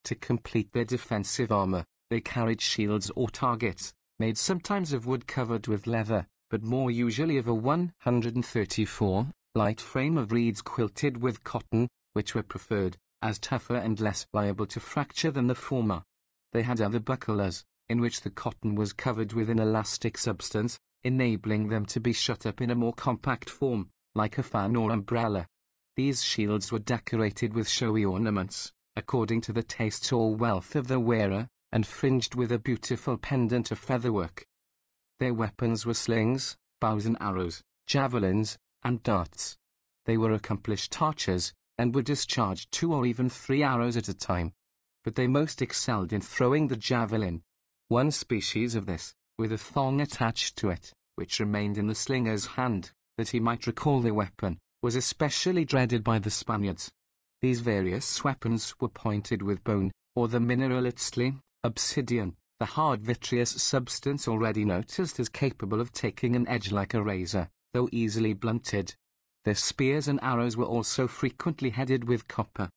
To complete their defensive armour, they carried shields or targets, made sometimes of wood covered with leather, but more usually of a 134, light frame of reeds quilted with cotton, which were preferred, as tougher and less liable to fracture than the former. They had other bucklers, in which the cotton was covered with an elastic substance, enabling them to be shut up in a more compact form, like a fan or umbrella. These shields were decorated with showy ornaments, according to the taste or wealth of the wearer, and fringed with a beautiful pendant of featherwork. Their weapons were slings, bows and arrows, javelins, and darts. They were accomplished archers, and would discharge 2 or even 3 arrows at a time. But they most excelled in throwing the javelin. One species of this, with a thong attached to it, which remained in the slinger's hand, that he might recall the weapon, was especially dreaded by the Spaniards. These various weapons were pointed with bone, or the mineral obsidian, the hard vitreous substance already noticed as capable of taking an edge like a razor, though easily blunted. Their spears and arrows were also frequently headed with copper.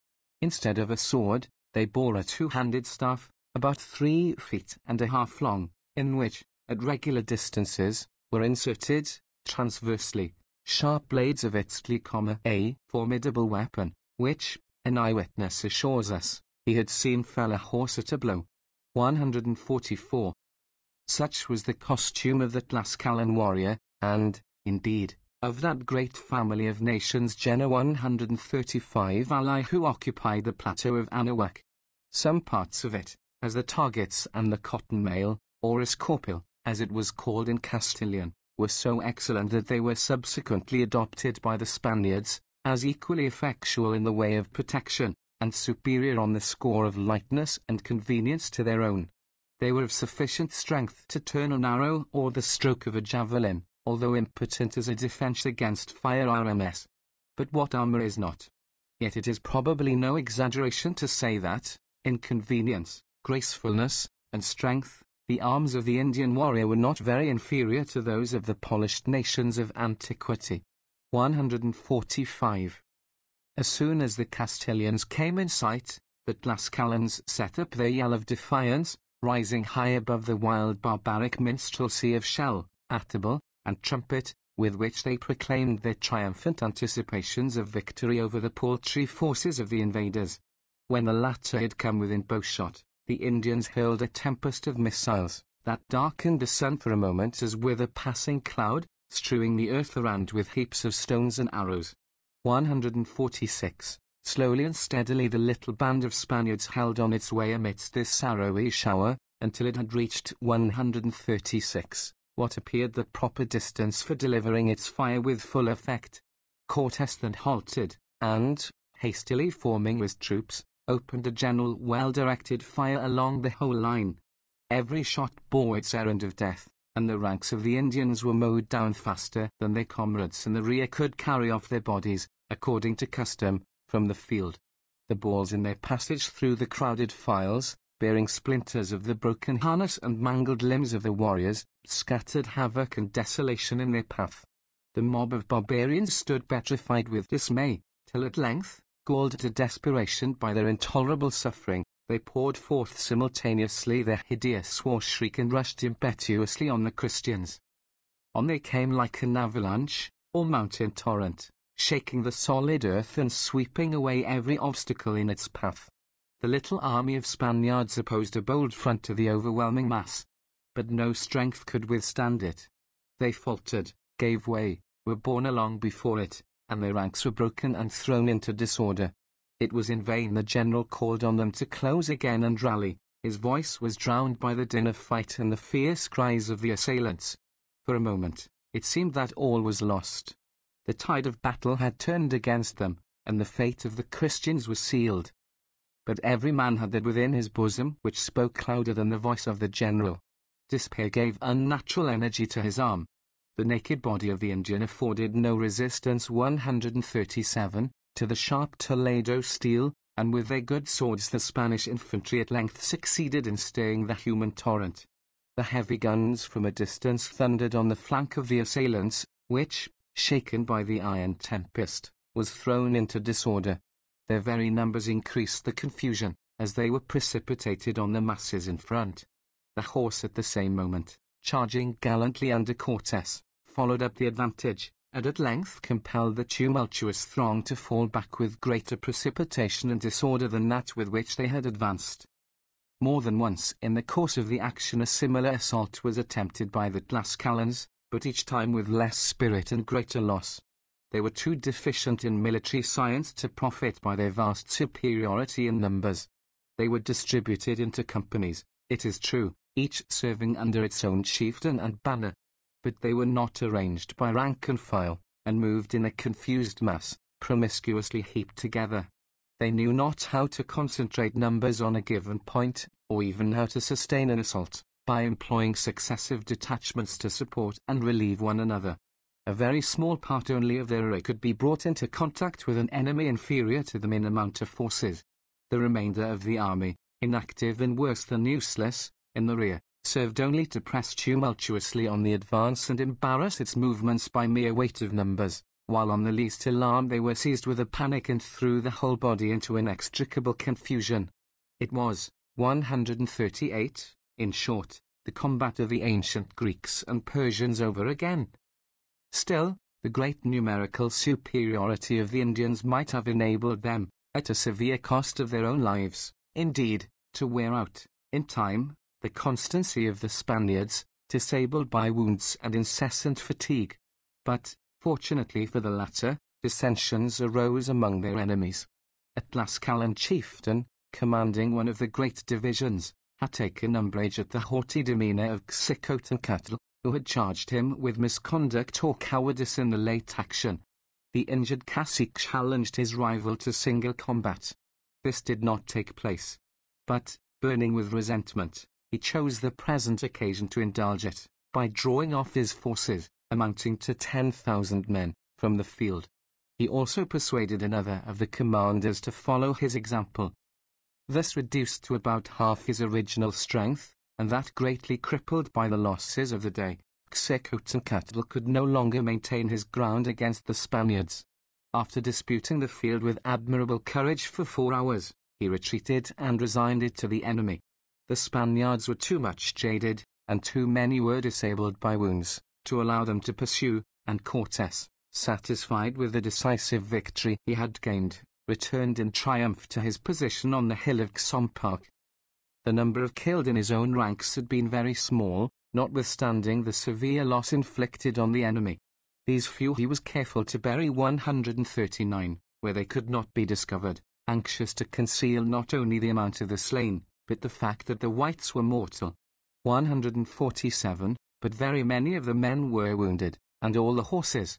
Instead of a sword, they bore a 2-handed staff, about 3 feet and a half long, in which, at regular distances, were inserted, transversely, sharp blades of a formidable weapon, which, an eyewitness assures us, he had seen fell a horse at a blow. 144. Such was the costume of the Tlascalan warrior, and, indeed, of that great family of nations Genoa 135 ally who occupied the plateau of Anahuac. Some parts of it, as the targets and the cotton mail, or escorpil, as it was called in Castilian, were so excellent that they were subsequently adopted by the Spaniards, as equally effectual in the way of protection, and superior on the score of lightness and convenience to their own. They were of sufficient strength to turn an arrow or the stroke of a javelin, although impotent as a defense against firearms. But what armor is not? Yet it is probably no exaggeration to say that, in convenience, gracefulness, and strength, the arms of the Indian warrior were not very inferior to those of the polished nations of antiquity. 145. As soon as the Castilians came in sight, the Tlascalans set up their yell of defiance, rising high above the wild barbaric minstrelsy of shell, atable, and trumpet, with which they proclaimed their triumphant anticipations of victory over the paltry forces of the invaders. When the latter had come within bowshot, the Indians hurled a tempest of missiles, that darkened the sun for a moment as with a passing cloud, strewing the earth around with heaps of stones and arrows. 146. Slowly and steadily the little band of Spaniards held on its way amidst this arrowy shower, until it had reached 136, what appeared the proper distance for delivering its fire with full effect. Cortes then halted, and, hastily forming his troops, opened a general well-directed fire along the whole line. Every shot bore its errand of death, and the ranks of the Indians were mowed down faster than their comrades in the rear could carry off their bodies, according to custom, from the field. The balls in their passage through the crowded files, bearing splinters of the broken harness and mangled limbs of the warriors, scattered havoc and desolation in their path. The mob of barbarians stood petrified with dismay, till at length, galled to desperation by their intolerable suffering, they poured forth simultaneously their hideous war shriek and rushed impetuously on the Christians. On they came like an avalanche, or mountain torrent, shaking the solid earth and sweeping away every obstacle in its path. The little army of Spaniards opposed a bold front to the overwhelming mass, but no strength could withstand it. They faltered, gave way, were borne along before it, and their ranks were broken and thrown into disorder. It was in vain the general called on them to close again and rally. His voice was drowned by the din of fight and the fierce cries of the assailants. For a moment, it seemed that all was lost. The tide of battle had turned against them, and the fate of the Christians was sealed. But every man had that within his bosom which spoke louder than the voice of the general. Despair gave unnatural energy to his arm. The naked body of the Indian afforded no resistance 137, to the sharp Toledo steel, and with their good swords the Spanish infantry at length succeeded in staying the human torrent. The heavy guns from a distance thundered on the flank of the assailants, which, shaken by the iron tempest, was thrown into disorder. Their very numbers increased the confusion, as they were precipitated on the masses in front. The horse at the same moment, charging gallantly under Cortes, followed up the advantage, and at length compelled the tumultuous throng to fall back with greater precipitation and disorder than that with which they had advanced. More than once in the course of the action a similar assault was attempted by the Tlascalans, but each time with less spirit and greater loss. They were too deficient in military science to profit by their vast superiority in numbers. They were distributed into companies, it is true, each serving under its own chieftain and banner. But they were not arranged by rank and file, and moved in a confused mass, promiscuously heaped together. They knew not how to concentrate numbers on a given point, or even how to sustain an assault, by employing successive detachments to support and relieve one another. A very small part only of their array could be brought into contact with an enemy inferior to them in amount of forces. The remainder of the army, inactive and worse than useless, in the rear, served only to press tumultuously on the advance and embarrass its movements by mere weight of numbers, while on the least alarm they were seized with a panic and threw the whole body into inextricable confusion. It was 138, in short, the combat of the ancient Greeks and Persians over again. Still, the great numerical superiority of the Indians might have enabled them, at a severe cost of their own lives, indeed, to wear out, in time, the constancy of the Spaniards, disabled by wounds and incessant fatigue. But, fortunately for the latter, dissensions arose among their enemies. A Tlascalan chieftain, commanding one of the great divisions, had taken umbrage at the haughty demeanour of PRESCOTT, who had charged him with misconduct or cowardice in the late action. The injured cacique challenged his rival to single combat. This did not take place. But, burning with resentment, he chose the present occasion to indulge it, by drawing off his forces, amounting to 10,000 men, from the field. He also persuaded another of the commanders to follow his example. Thus reduced to about half his original strength, and that greatly crippled by the losses of the day, PRESCOTT could no longer maintain his ground against the Spaniards. After disputing the field with admirable courage for 4 hours, he retreated and resigned it to the enemy. The Spaniards were too much jaded, and too many were disabled by wounds, to allow them to pursue, and Cortes, satisfied with the decisive victory he had gained, returned in triumph to his position on the hill of Xompark. The number of killed in his own ranks had been very small, notwithstanding the severe loss inflicted on the enemy. These few he was careful to bury 139, where they could not be discovered, anxious to conceal not only the amount of the slain, but the fact that the whites were mortal. 147, but very many of the men were wounded, and all the horses.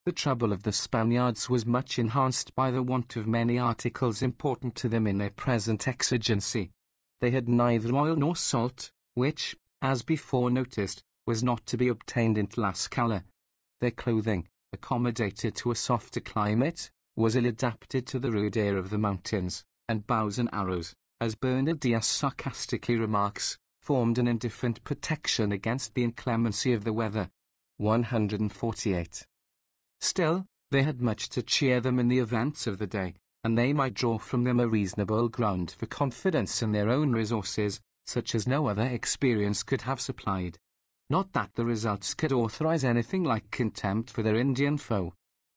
The trouble of the Spaniards was much enhanced by the want of many articles important to them in their present exigency. They had neither oil nor salt, which, as before noticed, was not to be obtained in Tlascala. Their clothing, accommodated to a softer climate, was ill adapted to the rude air of the mountains, and bows and arrows, as Bernard Diaz sarcastically remarks, formed an indifferent protection against the inclemency of the weather. 148. Still, they had much to cheer them in the events of the day, and they might draw from them a reasonable ground for confidence in their own resources, such as no other experience could have supplied. Not that the results could authorize anything like contempt for their Indian foe.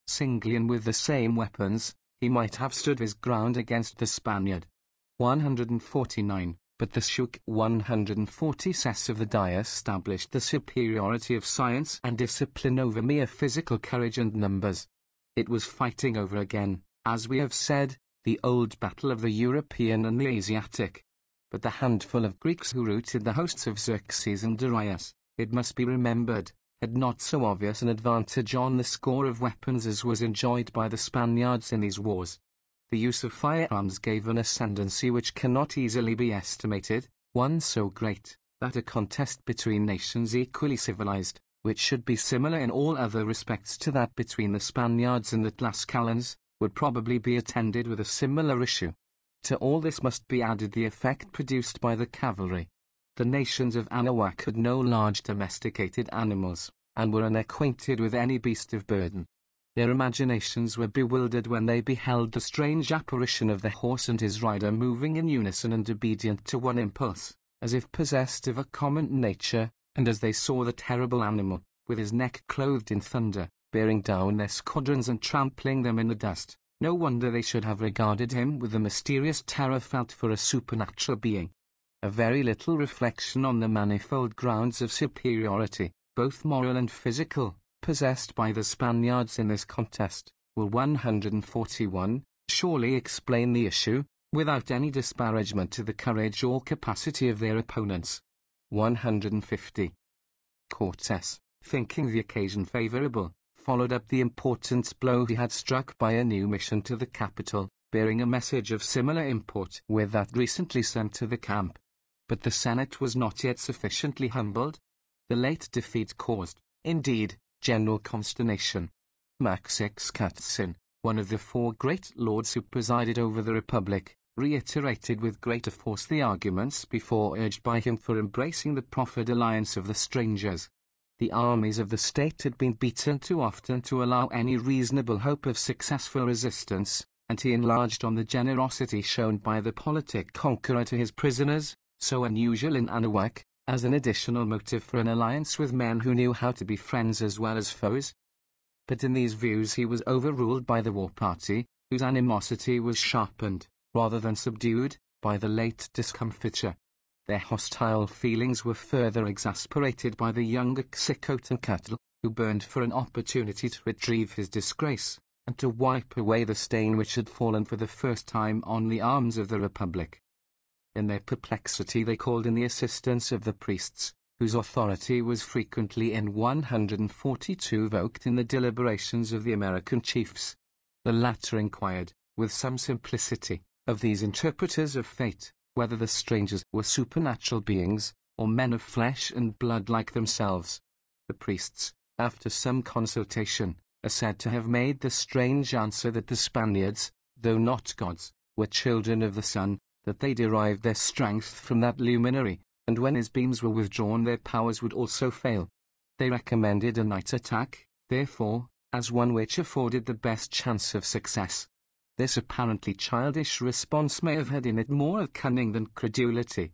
Singly and with the same weapons, he might have stood his ground against the Spaniard. 149. But the Shuk 140 cess of the die established the superiority of science and discipline over mere physical courage and numbers. It was fighting over again, as we have said, the old battle of the European and the Asiatic. But the handful of Greeks who routed the hosts of Xerxes and Darius, it must be remembered, had not so obvious an advantage on the score of weapons as was enjoyed by the Spaniards in these wars. The use of firearms gave an ascendancy which cannot easily be estimated, one so great, that a contest between nations equally civilized, which should be similar in all other respects to that between the Spaniards and the Tlascalans, would probably be attended with a similar issue. To all this must be added the effect produced by the cavalry. The nations of Anahuac had no large domesticated animals, and were unacquainted with any beast of burden. Their imaginations were bewildered when they beheld the strange apparition of the horse and his rider moving in unison and obedient to one impulse, as if possessed of a common nature, and as they saw the terrible animal, with his neck clothed in thunder, bearing down their squadrons and trampling them in the dust, no wonder they should have regarded him with the mysterious terror felt for a supernatural being. A very little reflection on the manifold grounds of superiority, both moral and physical, possessed by the Spaniards in this contest, will 141 surely explain the issue, without any disparagement to the courage or capacity of their opponents. 150. Cortes, thinking the occasion favorable, followed up the important blow he had struck by a new mission to the capital, bearing a message of similar import with that recently sent to the camp. But the Senate was not yet sufficiently humbled. The late defeat caused, indeed, general consternation. Maxix Katzin, one of the four great lords who presided over the Republic, reiterated with greater force the arguments before urged by him for embracing the proffered alliance of the strangers. The armies of the state had been beaten too often to allow any reasonable hope of successful resistance, and he enlarged on the generosity shown by the politic conqueror to his prisoners, so unusual in Anahuac, as an additional motive for an alliance with men who knew how to be friends as well as foes. But in these views he was overruled by the war party, whose animosity was sharpened, rather than subdued, by the late discomfiture. Their hostile feelings were further exasperated by the younger Xicotencatl, who burned for an opportunity to retrieve his disgrace, and to wipe away the stain which had fallen for the first time on the arms of the Republic. In their perplexity they called in the assistance of the priests, whose authority was frequently in 142 evoked in the deliberations of the American chiefs. The latter inquired, with some simplicity, of these interpreters of fate, whether the strangers were supernatural beings, or men of flesh and blood like themselves. The priests, after some consultation, are said to have made the strange answer that the Spaniards, though not gods, were children of the sun, that they derived their strength from that luminary, and when his beams were withdrawn their powers would also fail. They recommended a night attack, therefore, as one which afforded the best chance of success. This apparently childish response may have had in it more of cunning than credulity.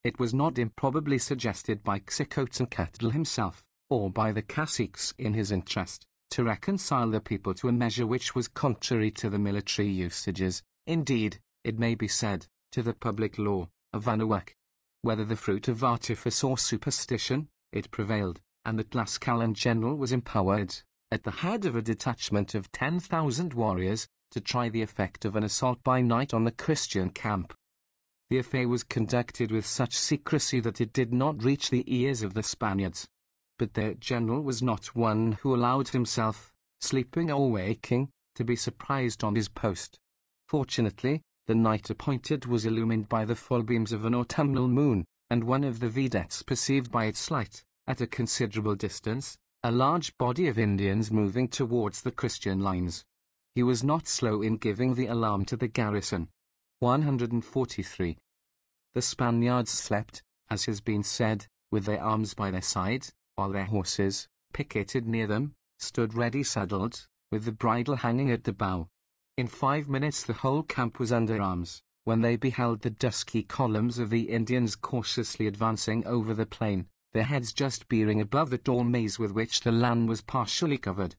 It was not improbably suggested by Xicotencatl himself, or by the caciques in his interest, to reconcile the people to a measure which was contrary to the military usages, indeed, it may be said, to the public law, of Anahuac. Whether the fruit of artifice or superstition, it prevailed, and the Tlascalan general was empowered, at the head of a detachment of 10,000 warriors, to try the effect of an assault by night on the Christian camp. The affair was conducted with such secrecy that it did not reach the ears of the Spaniards. But their general was not one who allowed himself, sleeping or waking, to be surprised on his post. Fortunately, the night appointed was illumined by the full beams of an autumnal moon, and one of the vedettes perceived by its light, at a considerable distance, a large body of Indians moving towards the Christian lines. He was not slow in giving the alarm to the garrison. 143. The Spaniards slept, as has been said, with their arms by their sides, while their horses, picketed near them, stood ready saddled, with the bridle hanging at the bow. In 5 minutes the whole camp was under arms, when they beheld the dusky columns of the Indians cautiously advancing over the plain, their heads just peering above the tall maize with which the land was partially covered.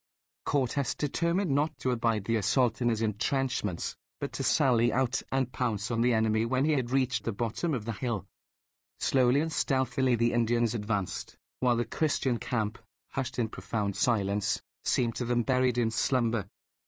Cortes determined not to abide the assault in his entrenchments, but to sally out and pounce on the enemy when he had reached the bottom of the hill. Slowly and stealthily the Indians advanced, while the Christian camp, hushed in profound silence, seemed to them buried in slumber.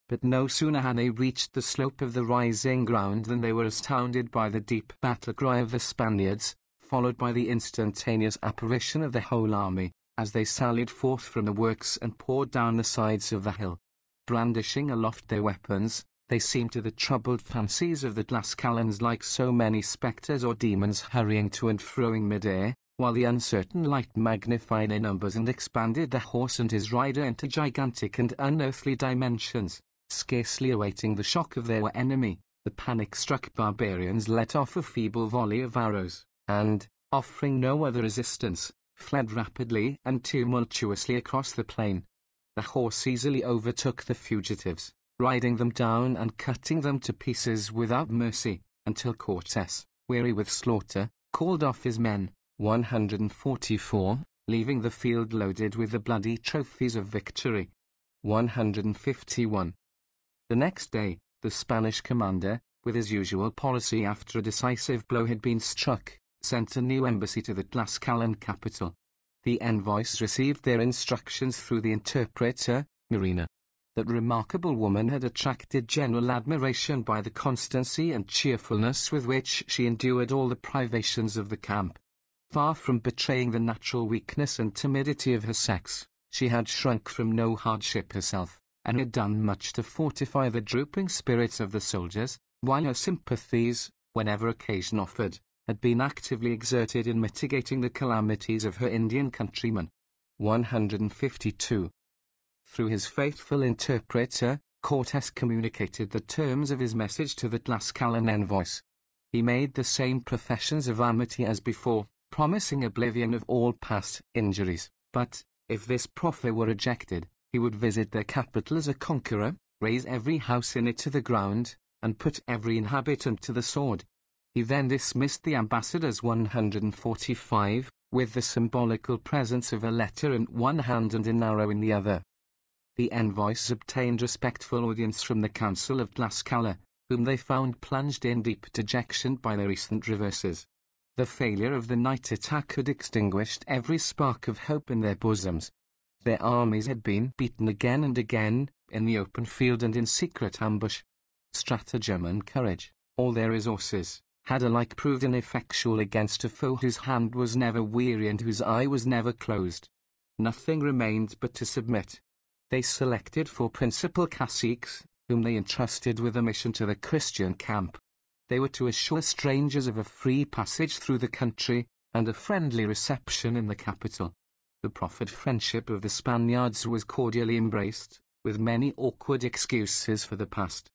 But no sooner had they reached the slope of the rising ground than they were astounded by the deep battle cry of the Spaniards, followed by the instantaneous apparition of the whole army, as they sallied forth from the works and poured down the sides of the hill. Brandishing aloft their weapons, they seemed to the troubled fancies of the Tlascalans like so many spectres or demons hurrying to and fro in mid-air, while the uncertain light magnified their numbers and expanded the horse and his rider into gigantic and unearthly dimensions. Scarcely awaiting the shock of their enemy, the panic-struck barbarians let off a feeble volley of arrows, and, offering no other resistance, fled rapidly and tumultuously across the plain. The horse easily overtook the fugitives, riding them down and cutting them to pieces without mercy, until Cortes, weary with slaughter, called off his men, 144, leaving the field loaded with the bloody trophies of victory. 151. The next day, the Spanish commander, with his usual policy after a decisive blow had been struck, sent a new embassy to the Tlascalan capital. The envoys received their instructions through the interpreter, Marina. That remarkable woman had attracted general admiration by the constancy and cheerfulness with which she endured all the privations of the camp. Far from betraying the natural weakness and timidity of her sex, she had shrunk from no hardship herself, and had done much to fortify the drooping spirits of the soldiers, while her sympathies, whenever occasion offered, had been actively exerted in mitigating the calamities of her Indian countrymen. 152. Through his faithful interpreter, Cortes communicated the terms of his message to the Tlascalan envoys. He made the same professions of amity as before, promising oblivion of all past injuries, but, if this proffer were rejected, he would visit their capital as a conqueror, raze every house in it to the ground, and put every inhabitant to the sword. He then dismissed the ambassadors 145, with the symbolical presence of a letter in one hand and an arrow in the other. The envoys obtained respectful audience from the Council of Tlascala, whom they found plunged in deep dejection by their recent reverses. The failure of the night attack had extinguished every spark of hope in their bosoms. Their armies had been beaten again and again, in the open field and in secret ambush. Stratagem and courage, all their resources, had alike proved ineffectual against a foe whose hand was never weary and whose eye was never closed. Nothing remained but to submit. They selected 4 principal caciques, whom they entrusted with a mission to the Christian camp. They were to assure strangers of a free passage through the country, and a friendly reception in the capital. The proffered friendship of the Spaniards was cordially embraced, with many awkward excuses for the past.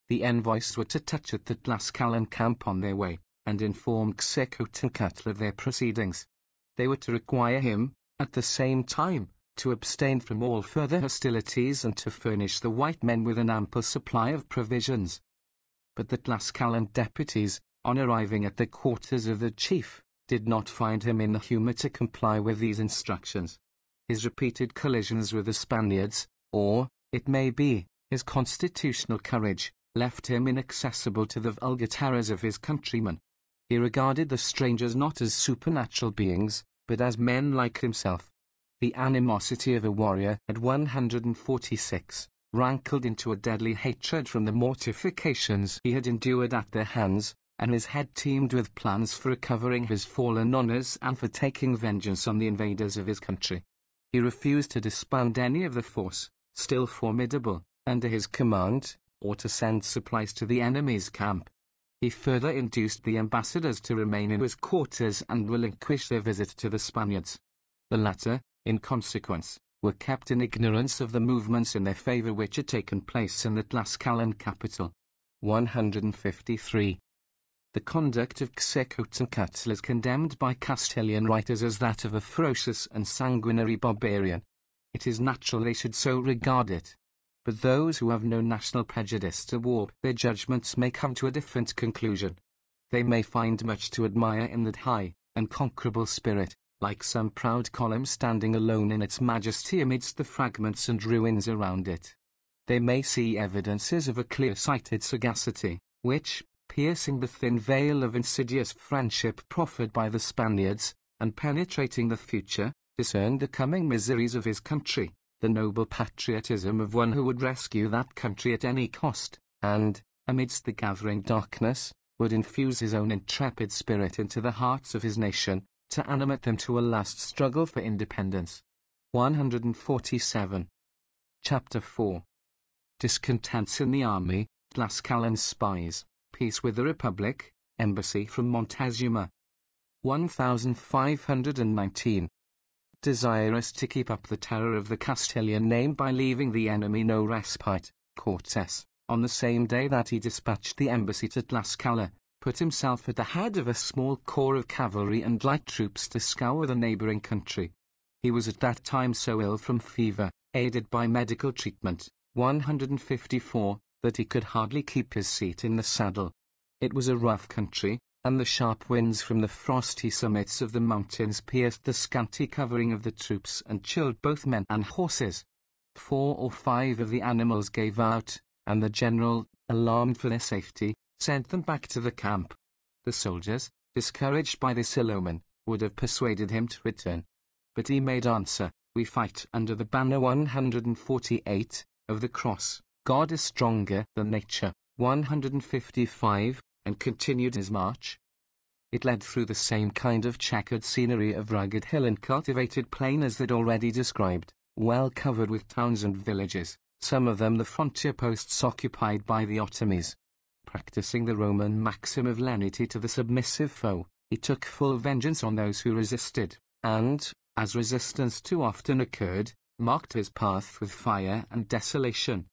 The envoys were to touch at the Tlascalan camp on their way, and inform Conquest of their proceedings. They were to require him, at the same time, to abstain from all further hostilities and to furnish the white men with an ample supply of provisions. But the Tlascalan deputies, on arriving at the quarters of the chief, did not find him in the humor to comply with these instructions. His repeated collisions with the Spaniards, or, it may be, his constitutional courage, left him inaccessible to the vulgar terrors of his countrymen. He regarded the strangers not as supernatural beings, but as men like himself. The animosity of a warrior at 146 rankled into a deadly hatred from the mortifications he had endured at their hands, and his head teemed with plans for recovering his fallen honors and for taking vengeance on the invaders of his country. He refused to disband any of the force, still formidable, under his command, or to send supplies to the enemy's camp. He further induced the ambassadors to remain in his quarters and relinquish their visit to the Spaniards. The latter, in consequence, were kept in ignorance of the movements in their favor which had taken place in the Tlaxcalan capital. 153. The conduct of Quetzalcoatl is condemned by Castilian writers as that of a ferocious and sanguinary barbarian. It is natural they should so regard it. But those who have no national prejudice to warp their judgments may come to a different conclusion. They may find much to admire in that high, unconquerable spirit, like some proud column standing alone in its majesty amidst the fragments and ruins around it. They may see evidences of a clear-sighted sagacity, which, piercing the thin veil of insidious friendship proffered by the Spaniards, and penetrating the future, discerned the coming miseries of his country, the noble patriotism of one who would rescue that country at any cost, and, amidst the gathering darkness, would infuse his own intrepid spirit into the hearts of his nation, to animate them to a last struggle for independence. 147. Chapter 4. Discontents in the army, Tlaxcalan spies, peace with the Republic, embassy from Montezuma. 1519. Desirous to keep up the terror of the Castilian name by leaving the enemy no respite, Cortes, on the same day that he dispatched the embassy to Tlaxcala, put himself at the head of a small corps of cavalry and light troops to scour the neighboring country. He was at that time so ill from fever, aided by medical treatment, 154, that he could hardly keep his seat in the saddle. It was a rough country, and the sharp winds from the frosty summits of the mountains pierced the scanty covering of the troops and chilled both men and horses. 4 or 5 of the animals gave out, and the general, alarmed for their safety, sent them back to the camp. The soldiers, discouraged by this ill omen, would have persuaded him to return. But he made answer, "We fight under the banner 148, of the cross. God is stronger than nature." 155, and continued his march. It led through the same kind of checkered scenery of rugged hill and cultivated plain as that already described, well covered with towns and villages, some of them the frontier posts occupied by the Ottomans. Practicing the Roman maxim of lenity to the submissive foe, he took full vengeance on those who resisted, and, as resistance too often occurred, marked his path with fire and desolation.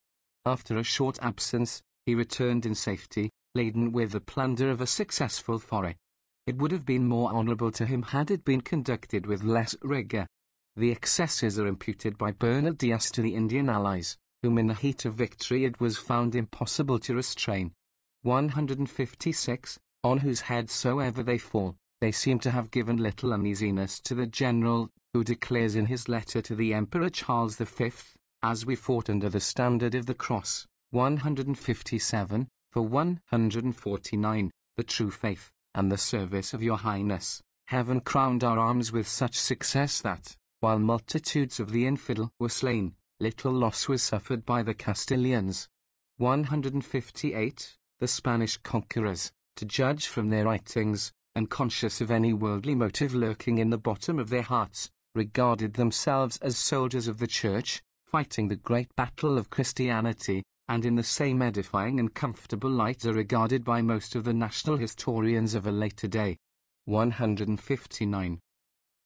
After a short absence, he returned in safety, laden with the plunder of a successful foray. It would have been more honourable to him had it been conducted with less rigour. The excesses are imputed by Bernal Diaz to the Indian allies, whom in the heat of victory it was found impossible to restrain. 156, on whose head soever they fall, they seem to have given little uneasiness to the general, who declares in his letter to the Emperor Charles V, "As we fought under the standard of the cross," 157, for 149, "the true faith, and the service of your Highness, heaven crowned our arms with such success that, while multitudes of the infidel were slain, little loss was suffered by the Castilians." 158, the Spanish conquerors, to judge from their writings, unconscious of any worldly motive lurking in the bottom of their hearts, regarded themselves as soldiers of the Church, fighting the great battle of Christianity, and in the same edifying and comfortable light are regarded by most of the national historians of a later day. 159.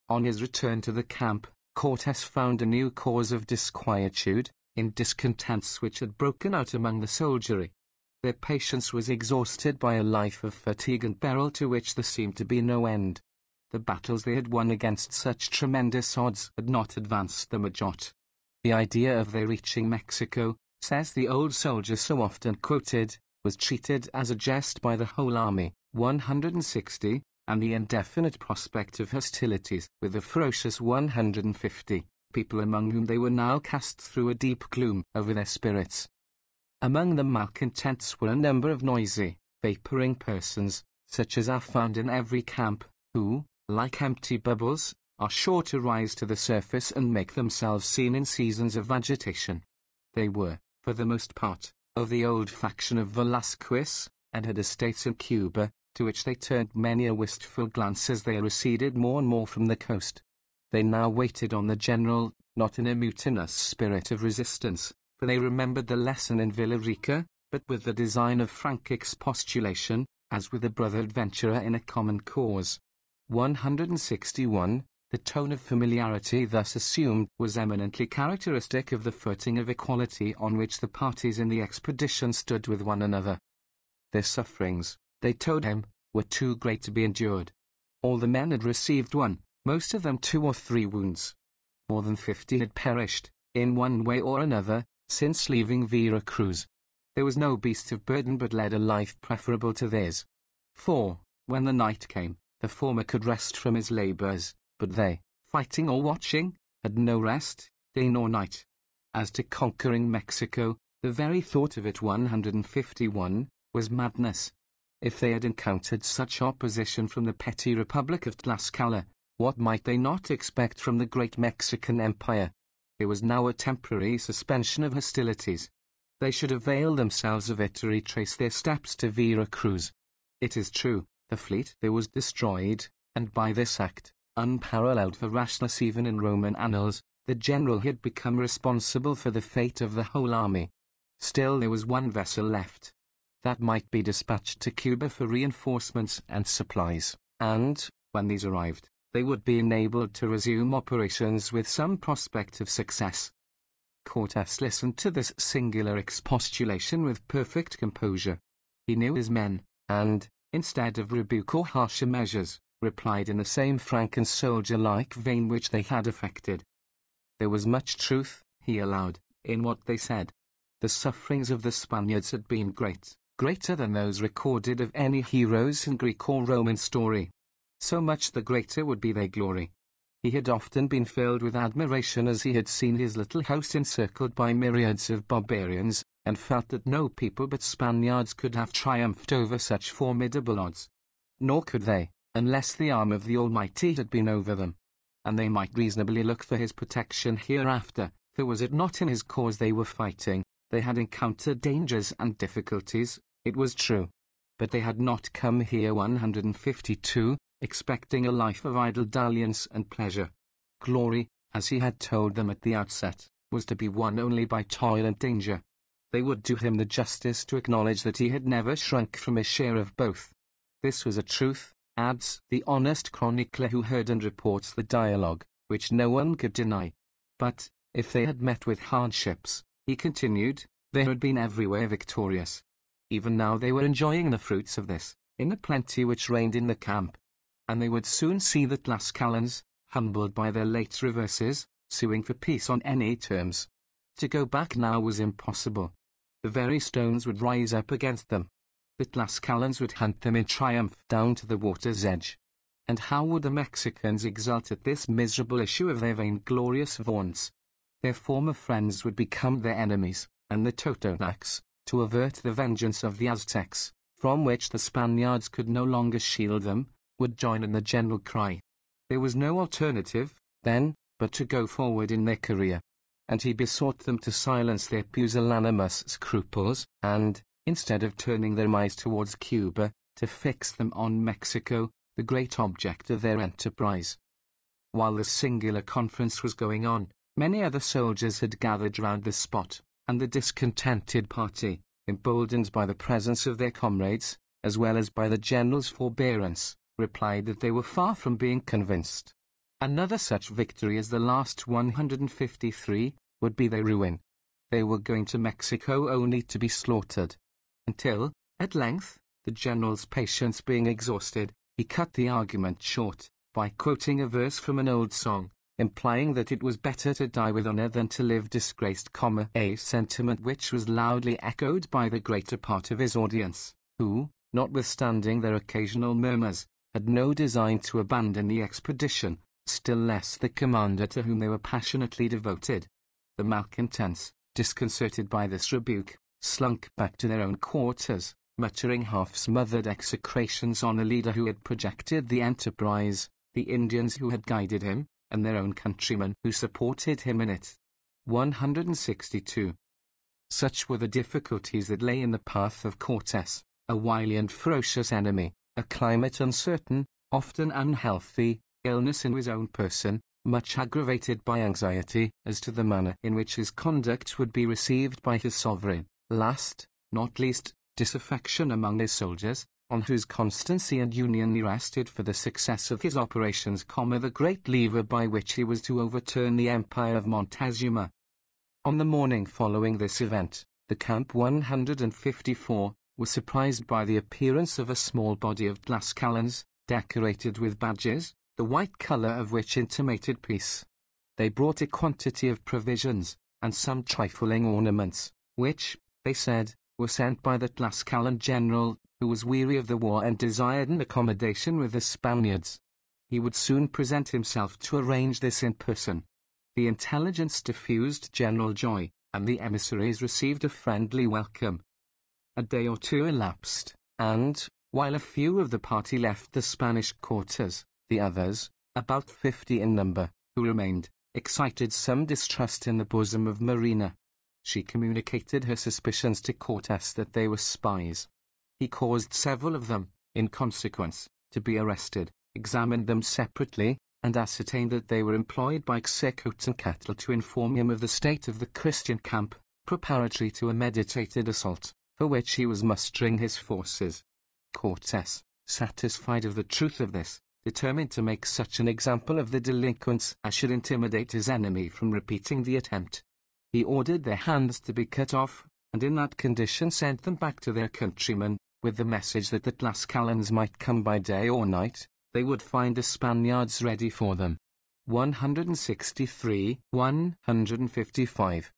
On his return to the camp, Cortes found a new cause of disquietude, in discontents which had broken out among the soldiery. Their patience was exhausted by a life of fatigue and peril to which there seemed to be no end. The battles they had won against such tremendous odds had not advanced them a jot. The idea of their reaching Mexico, says the old soldier so often quoted, was treated as a jest by the whole army. 160, and the indefinite prospect of hostilities with the ferocious 150, people among whom they were now cast through a deep gloom over their spirits. Among the malcontents were a number of noisy, vapouring persons, such as are found in every camp, who, like empty bubbles, are sure to rise to the surface and make themselves seen in seasons of agitation. They were, for the most part, of the old faction of Velasquez, and had estates in Cuba, to which they turned many a wistful glance as they receded more and more from the coast. They now waited on the general, not in a mutinous spirit of resistance, for they remembered the lesson in Villarica, but with the design of frank expostulation, as with a brother adventurer in a common cause. 161, The tone of familiarity thus assumed was eminently characteristic of the footing of equality on which the parties in the expedition stood with one another. Their sufferings, they told him, were too great to be endured. All the men had received one, most of them 2 or 3 wounds. More than 50 had perished, in one way or another, since leaving Vera Cruz. There was no beast of burden but led a life preferable to theirs. For, when the night came, the former could rest from his labors, but they, fighting or watching, had no rest, day nor night. As to conquering Mexico, the very thought of it 151, was madness. If they had encountered such opposition from the petty Republic of Tlaxcala, what might they not expect from the great Mexican Empire? There was now a temporary suspension of hostilities. They should avail themselves of it to retrace their steps to Vera Cruz. It is true, the fleet there was destroyed, and by this act, unparalleled for rashness even in Roman annals, the general had become responsible for the fate of the whole army. Still there was one vessel left. That might be dispatched to Cuba for reinforcements and supplies, and, when these arrived, they would be enabled to resume operations with some prospect of success. Cortes listened to this singular expostulation with perfect composure. He knew his men, and, instead of rebuke or harsher measures, replied in the same frank and soldier-like vein which they had affected. There was much truth, he allowed, in what they said. The sufferings of the Spaniards had been great, greater than those recorded of any heroes in Greek or Roman story. So much the greater would be their glory. He had often been filled with admiration as he had seen his little host encircled by myriads of barbarians, and felt that no people but Spaniards could have triumphed over such formidable odds. Nor could they, unless the arm of the Almighty had been over them. And they might reasonably look for his protection hereafter, for was it not in his cause they were fighting? They had encountered dangers and difficulties, it was true. But they had not come here 152, expecting a life of idle dalliance and pleasure. Glory, as he had told them at the outset, was to be won only by toil and danger. They would do him the justice to acknowledge that he had never shrunk from his share of both. This was a truth, adds the honest chronicler who heard and reports the dialogue, which no one could deny. But, if they had met with hardships, he continued, they had been everywhere victorious. Even now they were enjoying the fruits of this, in the plenty which reigned in the camp. And they would soon see the Tlaxcalans, humbled by their late reverses, suing for peace on any terms. To go back now was impossible. The very stones would rise up against them. The Tlaxcalans would hunt them in triumph down to the water's edge. And how would the Mexicans exult at this miserable issue of their vainglorious vaunts? Their former friends would become their enemies, and the Totonacs, to avert the vengeance of the Aztecs, from which the Spaniards could no longer shield them, would join in the general cry. There was no alternative, then, but to go forward in their career. And he besought them to silence their pusillanimous scruples, and, instead of turning their eyes towards Cuba, to fix them on Mexico, the great object of their enterprise. While this singular conference was going on, many other soldiers had gathered round the spot, and the discontented party, emboldened by the presence of their comrades, as well as by the general's forbearance, replied that they were far from being convinced. Another such victory as the last 153 would be their ruin. They were going to Mexico only to be slaughtered. Until, at length, the general's patience being exhausted, he cut the argument short, by quoting a verse from an old song, implying that it was better to die with honor than to live disgraced, a sentiment which was loudly echoed by the greater part of his audience, who, notwithstanding their occasional murmurs, had no design to abandon the expedition, still less the commander to whom they were passionately devoted. The malcontents, disconcerted by this rebuke, slunk back to their own quarters, muttering half-smothered execrations on a leader who had projected the enterprise, the Indians who had guided him, and their own countrymen who supported him in it. 162. Such were the difficulties that lay in the path of Cortes, a wily and ferocious enemy, a climate uncertain, often unhealthy, illness in his own person, much aggravated by anxiety as to the manner in which his conduct would be received by his sovereign, last, not least, disaffection among his soldiers, on whose constancy and union he rested for the success of his operations, the great lever by which he was to overturn the empire of Montezuma. On the morning following this event, the Camp 154 was surprised by the appearance of a small body of Tlascalans, decorated with badges, the white color of which intimated peace. They brought a quantity of provisions, and some trifling ornaments, which, they said, were sent by the Tlascalan general, who was weary of the war and desired an accommodation with the Spaniards. He would soon present himself to arrange this in person. The intelligence diffused general joy, and the emissaries received a friendly welcome. A day or two elapsed, and, while a few of the party left the Spanish quarters, the others, about 50 in number, who remained, excited some distrust in the bosom of Marina. She communicated her suspicions to Cortes that they were spies. He caused several of them, in consequence, to be arrested, examined them separately, and ascertained that they were employed by PRESCOTT to inform him of the state of the Christian camp, preparatory to a meditated assault, for which he was mustering his forces. Cortes, satisfied of the truth of this, determined to make such an example of the delinquents as should intimidate his enemy from repeating the attempt. He ordered their hands to be cut off, and in that condition sent them back to their countrymen, with the message that the Tlascalans might come by day or night, they would find the Spaniards ready for them. 163-155.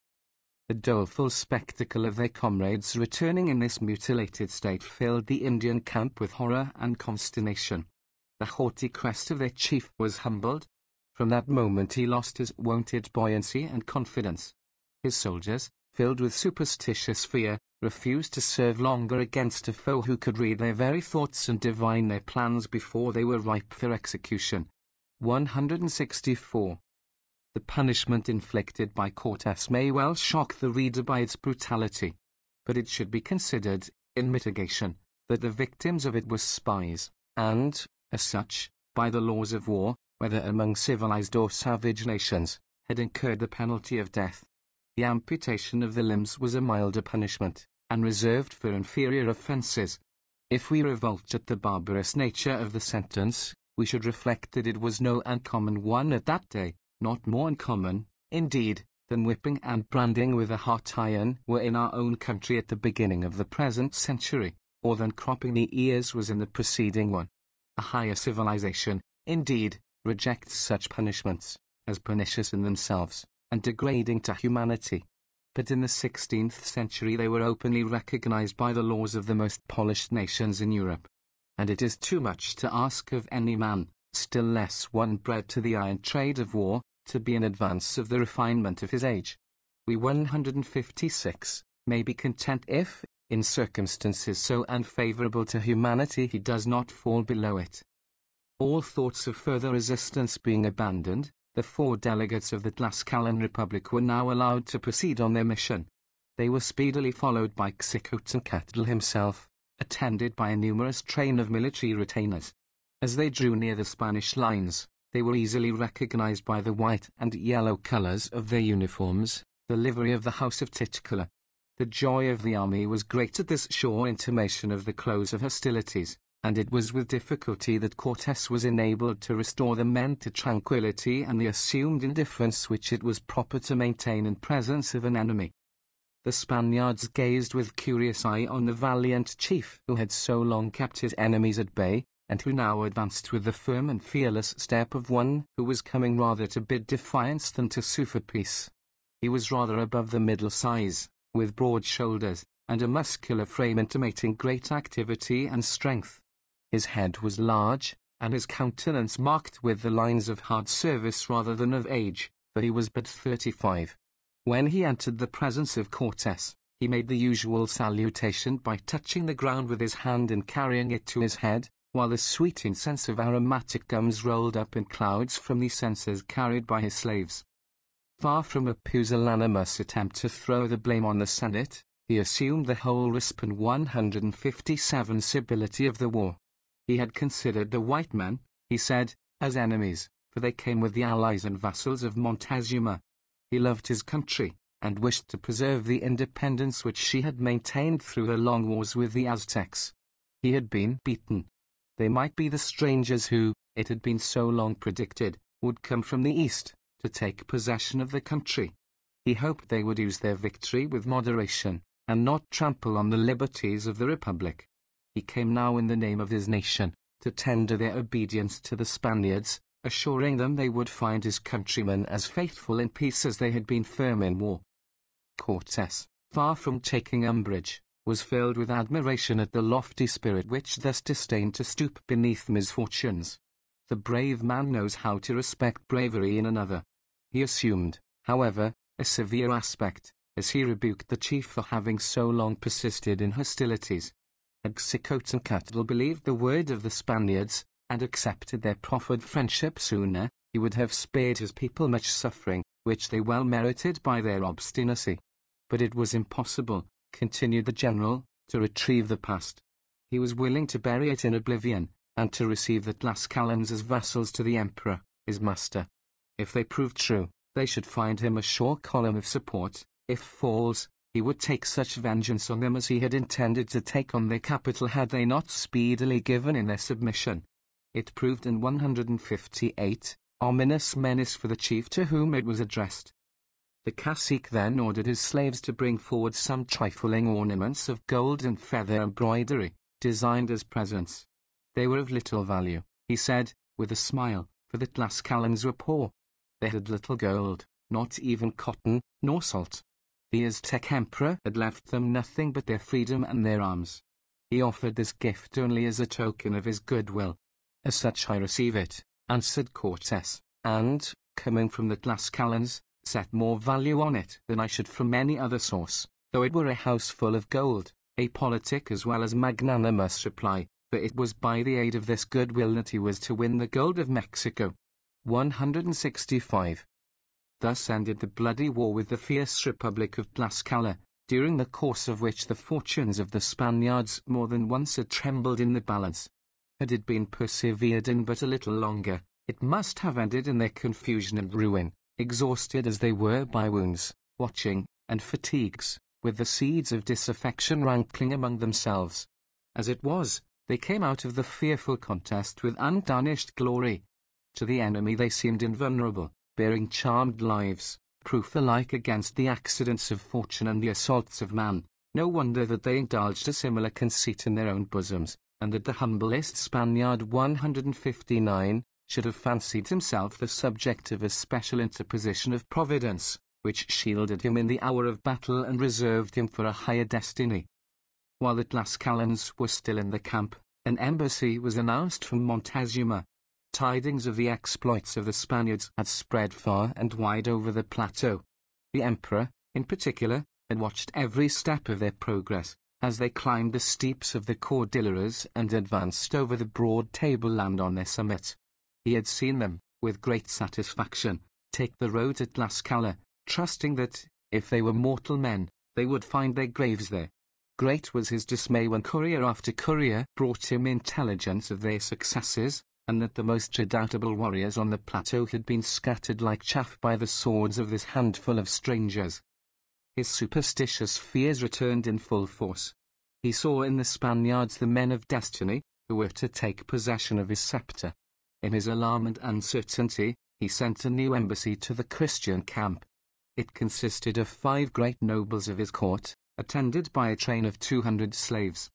The doleful spectacle of their comrades returning in this mutilated state filled the Indian camp with horror and consternation. The haughty crest of their chief was humbled. From that moment he lost his wonted buoyancy and confidence. His soldiers, filled with superstitious fear, refused to serve longer against a foe who could read their very thoughts and divine their plans before they were ripe for execution. 164. The punishment inflicted by Cortes may well shock the reader by its brutality. But it should be considered, in mitigation, that the victims of it were spies, and, as such, by the laws of war, whether among civilized or savage nations, had incurred the penalty of death. The amputation of the limbs was a milder punishment, and reserved for inferior offences. If we revolt at the barbarous nature of the sentence, we should reflect that it was no uncommon one at that day, not more uncommon, indeed, than whipping and branding with a hot iron were in our own country at the beginning of the present century, or than cropping the ears was in the preceding one. A higher civilization, indeed, rejects such punishments, as pernicious in themselves, and degrading to humanity. But in the 16th century they were openly recognized by the laws of the most polished nations in Europe. And it is too much to ask of any man, still less one bred to the iron trade of war, to be in advance of the refinement of his age. We 156 may be content if, in circumstances so unfavorable to humanity, he does not fall below it. All thoughts of further resistance being abandoned, the 4 delegates of the Tlascalan Republic were now allowed to proceed on their mission. They were speedily followed by PRESCOTT himself, attended by a numerous train of military retainers. As they drew near the Spanish lines, they were easily recognized by the white and yellow colors of their uniforms, the livery of the House of Titula. The joy of the army was great at this sure intimation of the close of hostilities, and it was with difficulty that Cortes was enabled to restore the men to tranquility and the assumed indifference which it was proper to maintain in presence of an enemy. The Spaniards gazed with curious eye on the valiant chief who had so long kept his enemies at bay, and who now advanced with the firm and fearless step of one who was coming rather to bid defiance than to sue for peace. He was rather above the middle size, with broad shoulders, and a muscular frame intimating great activity and strength. His head was large, and his countenance marked with the lines of hard service rather than of age, for he was but 35. When he entered the presence of Cortes, he made the usual salutation by touching the ground with his hand and carrying it to his head, while the sweet incense of aromatic gums rolled up in clouds from the censers carried by his slaves. Far from a pusillanimous attempt to throw the blame on the Senate, he assumed the whole risk and 157 civility of the war. He had considered the white men, he said, as enemies, for they came with the allies and vassals of Montezuma. He loved his country, and wished to preserve the independence which she had maintained through her long wars with the Aztecs. He had been beaten. They might be the strangers who, it had been so long predicted, would come from the east, to take possession of the country. He hoped they would use their victory with moderation, and not trample on the liberties of the Republic. He came now in the name of his nation, to tender their obedience to the Spaniards, assuring them they would find his countrymen as faithful in peace as they had been firm in war. Cortes, far from taking umbrage, was filled with admiration at the lofty spirit which thus disdained to stoop beneath misfortunes. The brave man knows how to respect bravery in another. He assumed, however, a severe aspect, as he rebuked the chief for having so long persisted in hostilities. Had Conquest believed the word of the Spaniards, and accepted their proffered friendship sooner, he would have spared his people much suffering, which they well merited by their obstinacy. But it was impossible, continued the general, to retrieve the past. He was willing to bury it in oblivion, and to receive the Tlascalans as vassals to the emperor, his master. If they proved true, they should find him a sure column of support. If false, he would take such vengeance on them as he had intended to take on their capital had they not speedily given in their submission. It proved in 158, ominous menace for the chief to whom it was addressed. The cacique then ordered his slaves to bring forward some trifling ornaments of gold and feather embroidery, designed as presents. They were of little value, he said, with a smile, for the Tlascalans were poor. They had little gold, not even cotton, nor salt. The Aztec emperor had left them nothing but their freedom and their arms. He offered this gift only as a token of his goodwill. As such I receive it, answered Cortes, and, coming from the Tlascalans, set more value on it than I should from any other source, though it were a house full of gold, a politic as well as magnanimous reply, for it was by the aid of this goodwill that he was to win the gold of Mexico. 165. Thus ended the bloody war with the fierce Republic of Tlaxcala, during the course of which the fortunes of the Spaniards more than once had trembled in the balance. Had it been persevered in but a little longer, it must have ended in their confusion and ruin, exhausted as they were by wounds, watching, and fatigues, with the seeds of disaffection rankling among themselves. As it was, they came out of the fearful contest with untarnished glory. To the enemy they seemed invulnerable, bearing charmed lives, proof alike against the accidents of fortune and the assaults of man. No wonder that they indulged a similar conceit in their own bosoms, and that the humblest Spaniard 159 should have fancied himself the subject of a special interposition of Providence, which shielded him in the hour of battle and reserved him for a higher destiny. While the Tlascalans were still in the camp, an embassy was announced from Montezuma. Tidings of the exploits of the Spaniards had spread far and wide over the plateau. The emperor, in particular, had watched every step of their progress, as they climbed the steeps of the Cordilleras and advanced over the broad tableland on their summit. He had seen them, with great satisfaction, take the road to Tlaxcala, trusting that, if they were mortal men, they would find their graves there. Great was his dismay when courier after courier brought him intelligence of their successes, and that the most redoubtable warriors on the plateau had been scattered like chaff by the swords of this handful of strangers. His superstitious fears returned in full force. He saw in the Spaniards the men of destiny, who were to take possession of his sceptre. In his alarm and uncertainty, he sent a new embassy to the Christian camp. It consisted of 5 great nobles of his court, attended by a train of 200 slaves.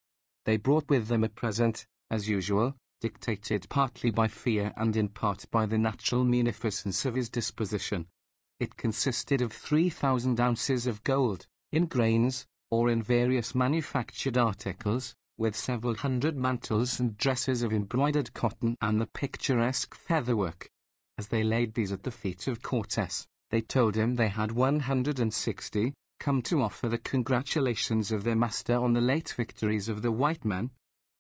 They brought with them a present, as usual, dictated partly by fear and in part by the natural munificence of his disposition. It consisted of 3,000 ounces of gold, in grains, or in various manufactured articles, with several hundred mantles and dresses of embroidered cotton and the picturesque featherwork. As they laid these at the feet of Cortes, they told him they had 160, come to offer the congratulations of their master on the late victories of the white men.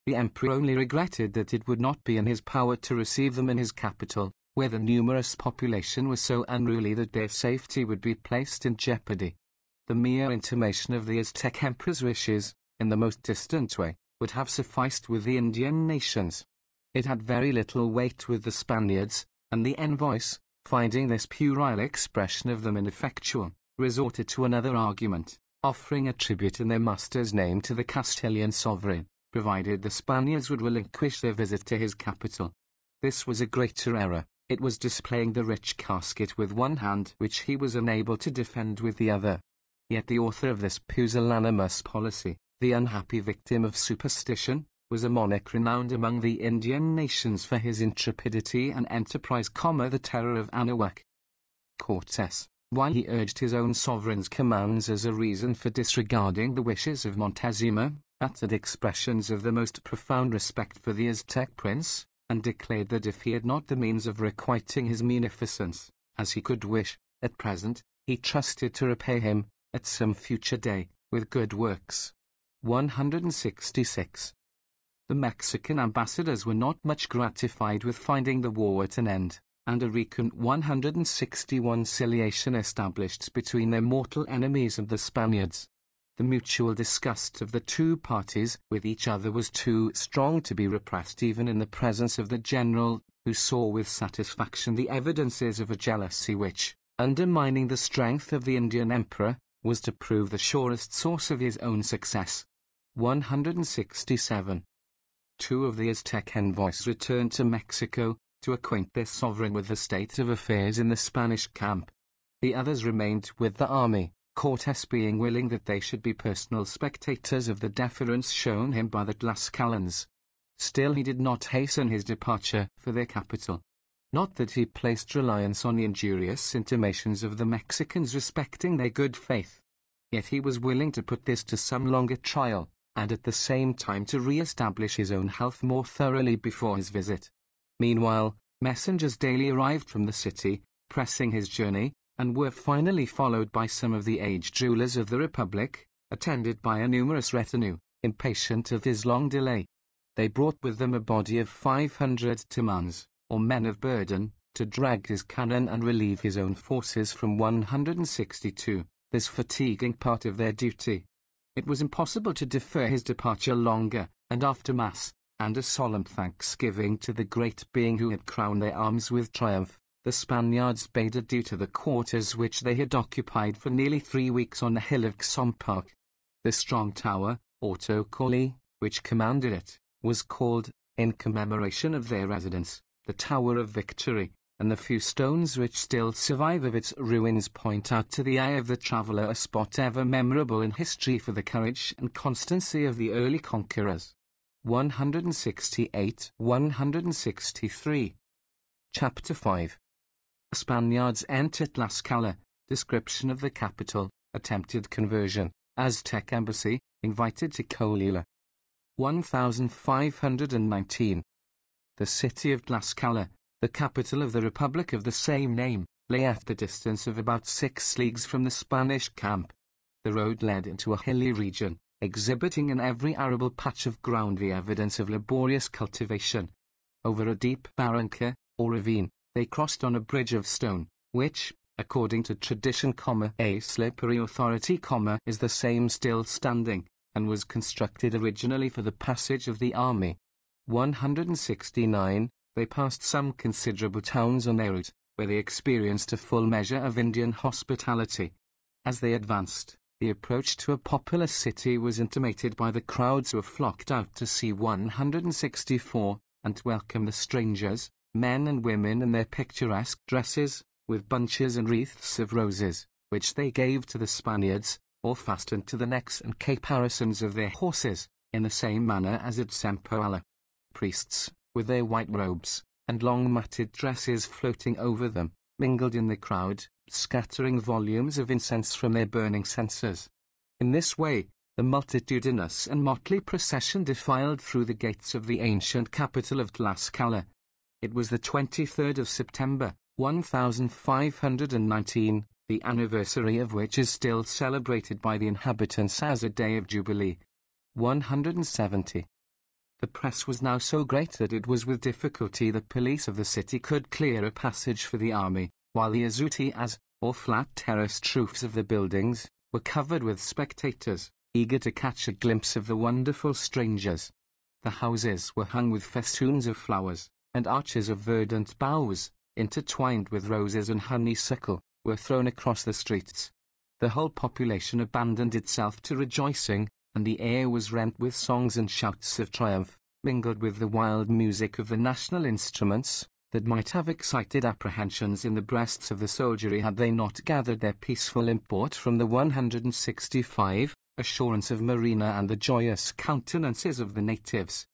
The emperor only regretted that it would not be in his power to receive them in his capital, where the numerous population was so unruly that their safety would be placed in jeopardy. The mere intimation of the Aztec emperor's wishes, in the most distant way, would have sufficed with the Indian nations. It had very little weight with the Spaniards, and the envoys, finding this puerile expression of them ineffectual, resorted to another argument, offering a tribute in their master's name to the Castilian sovereign, provided the Spaniards would relinquish their visit to his capital. This was a greater error. It was displaying the rich casket with one hand which he was unable to defend with the other. Yet the author of this pusillanimous policy, the unhappy victim of superstition, was a monarch renowned among the Indian nations for his intrepidity and enterprise, the terror of Anahuac. Cortes, while he urged his own sovereign's commands as a reason for disregarding the wishes of Montezuma, uttered expressions of the most profound respect for the Aztec prince, and declared that if he had not the means of requiting his munificence, as he could wish, at present, he trusted to repay him, at some future day, with good works. 166. The Mexican ambassadors were not much gratified with finding the war at an end, and a recent 161 conciliation established between their mortal enemies and the Spaniards. The mutual disgust of the two parties with each other was too strong to be repressed even in the presence of the general, who saw with satisfaction the evidences of a jealousy which, undermining the strength of the Indian emperor, was to prove the surest source of his own success. 167. Two of the Aztec envoys returned to Mexico, to acquaint their sovereign with the state of affairs in the Spanish camp. The others remained with the army, Cortes being willing that they should be personal spectators of the deference shown him by the Tlascalans. Still he did not hasten his departure for their capital. Not that he placed reliance on the injurious intimations of the Mexicans respecting their good faith. Yet he was willing to put this to some longer trial, and at the same time to re-establish his own health more thoroughly before his visit. Meanwhile, messengers daily arrived from the city, pressing his journey, and were finally followed by some of the aged rulers of the Republic, attended by a numerous retinue, impatient of his long delay. They brought with them a body of 500 timans, or men of burden, to drag his cannon and relieve his own forces from 162, this fatiguing part of their duty. It was impossible to defer his departure longer, and after Mass, and a solemn thanksgiving to the great being who had crowned their arms with triumph, the Spaniards bade adieu to the quarters which they had occupied for nearly 3 weeks on the hill of Xompark. The strong tower, or Tocoli, which commanded it, was called, in commemoration of their residence, the Tower of Victory, and the few stones which still survive of its ruins point out to the eye of the traveller a spot ever memorable in history for the courage and constancy of the early conquerors. 168-163. Chapter 5. Spaniards enter Tlaxcala, description of the capital, attempted conversion, Aztec embassy, invited to Colila. 1519. The city of Tlaxcala, the capital of the Republic of the same name, lay at the distance of about 6 leagues from the Spanish camp. The road led into a hilly region, exhibiting in every arable patch of ground the evidence of laborious cultivation. Over a deep barranca, or ravine, they crossed on a bridge of stone, which, according to tradition, a slippery authority, is the same still standing, and was constructed originally for the passage of the army. 169. They passed some considerable towns on their route, where they experienced a full measure of Indian hospitality. As they advanced, the approach to a populous city was intimated by the crowds who flocked out to see 164, and to welcome the strangers, men and women in their picturesque dresses, with bunches and wreaths of roses, which they gave to the Spaniards, or fastened to the necks and caparisons of their horses, in the same manner as at Zempoala. Priests, with their white robes, and long matted dresses floating over them, mingled in the crowd, scattering volumes of incense from their burning censers. In this way, the multitudinous and motley procession defiled through the gates of the ancient capital of Tlaxcala. It was the 23rd of September, 1519, the anniversary of which is still celebrated by the inhabitants as a day of jubilee. 170. The press was now so great that it was with difficulty the police of the city could clear a passage for the army, while the azoteas, or flat terraced roofs of the buildings, were covered with spectators, eager to catch a glimpse of the wonderful strangers. The houses were hung with festoons of flowers, and arches of verdant boughs, intertwined with roses and honeysuckle, were thrown across the streets. The whole population abandoned itself to rejoicing, and the air was rent with songs and shouts of triumph, mingled with the wild music of the national instruments, that might have excited apprehensions in the breasts of the soldiery had they not gathered their peaceful import from the 165 assurance of Marina and the joyous countenances of the natives.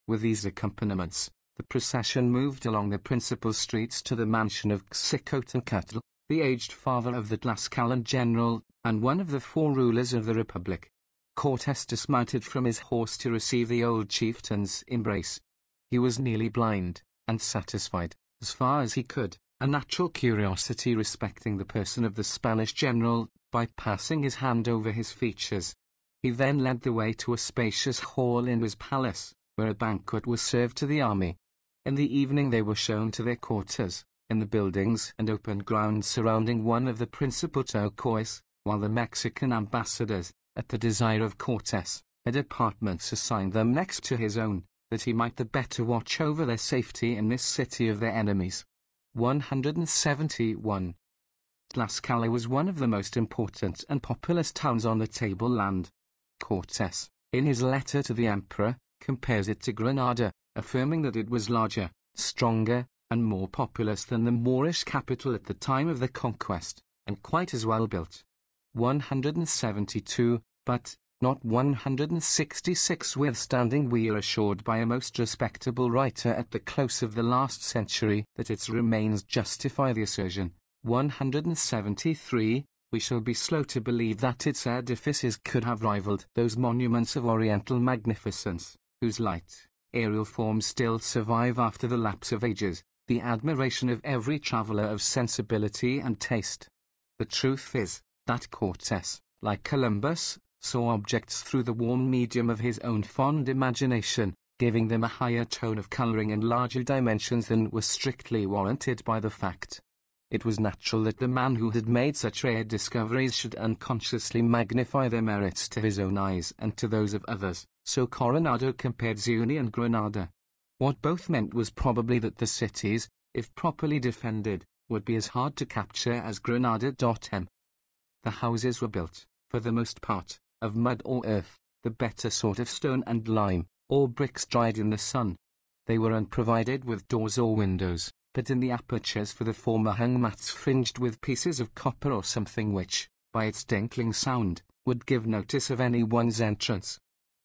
With these accompaniments, the procession moved along the principal streets to the mansion of PRESCOTT, the aged father of the Tlascalan general, and one of the 4 rulers of the Republic. Cortes dismounted from his horse to receive the old chieftain's embrace. He was nearly blind, and satisfied, as far as he could, a natural curiosity respecting the person of the Spanish general, by passing his hand over his features. He then led the way to a spacious hall in his palace, where a banquet was served to the army. In the evening they were shown to their quarters, in the buildings and open grounds surrounding one of the principal turquoise, while the Mexican ambassadors, at the desire of Cortes, had apartments assigned them next to his own, that he might the better watch over their safety in this city of their enemies. 171. Tlaxcala was one of the most important and populous towns on the tableland. Cortes, in his letter to the emperor, compares it to Granada, affirming that it was larger, stronger, and more populous than the Moorish capital at the time of the conquest, and quite as well built. 172, but not 166, withstanding we are assured by a most respectable writer at the close of the last century that its remains justify the assertion. 173, we shall be slow to believe that its edifices could have rivaled those monuments of oriental magnificence, whose light, aerial forms still survive after the lapse of ages, the admiration of every traveller of sensibility and taste. The truth is, that Cortes, like Columbus, saw objects through the warm medium of his own fond imagination, giving them a higher tone of colouring and larger dimensions than was strictly warranted by the fact. It was natural that the man who had made such rare discoveries should unconsciously magnify their merits to his own eyes and to those of others, so Coronado compared Zuni and Granada. What both meant was probably that the cities, if properly defended, would be as hard to capture as Granada. The houses were built, for the most part, of mud or earth, the better sort of stone and lime, or bricks dried in the sun. They were unprovided with doors or windows, but in the apertures for the former hung mats fringed with pieces of copper or something which, by its tinkling sound, would give notice of any one's entrance.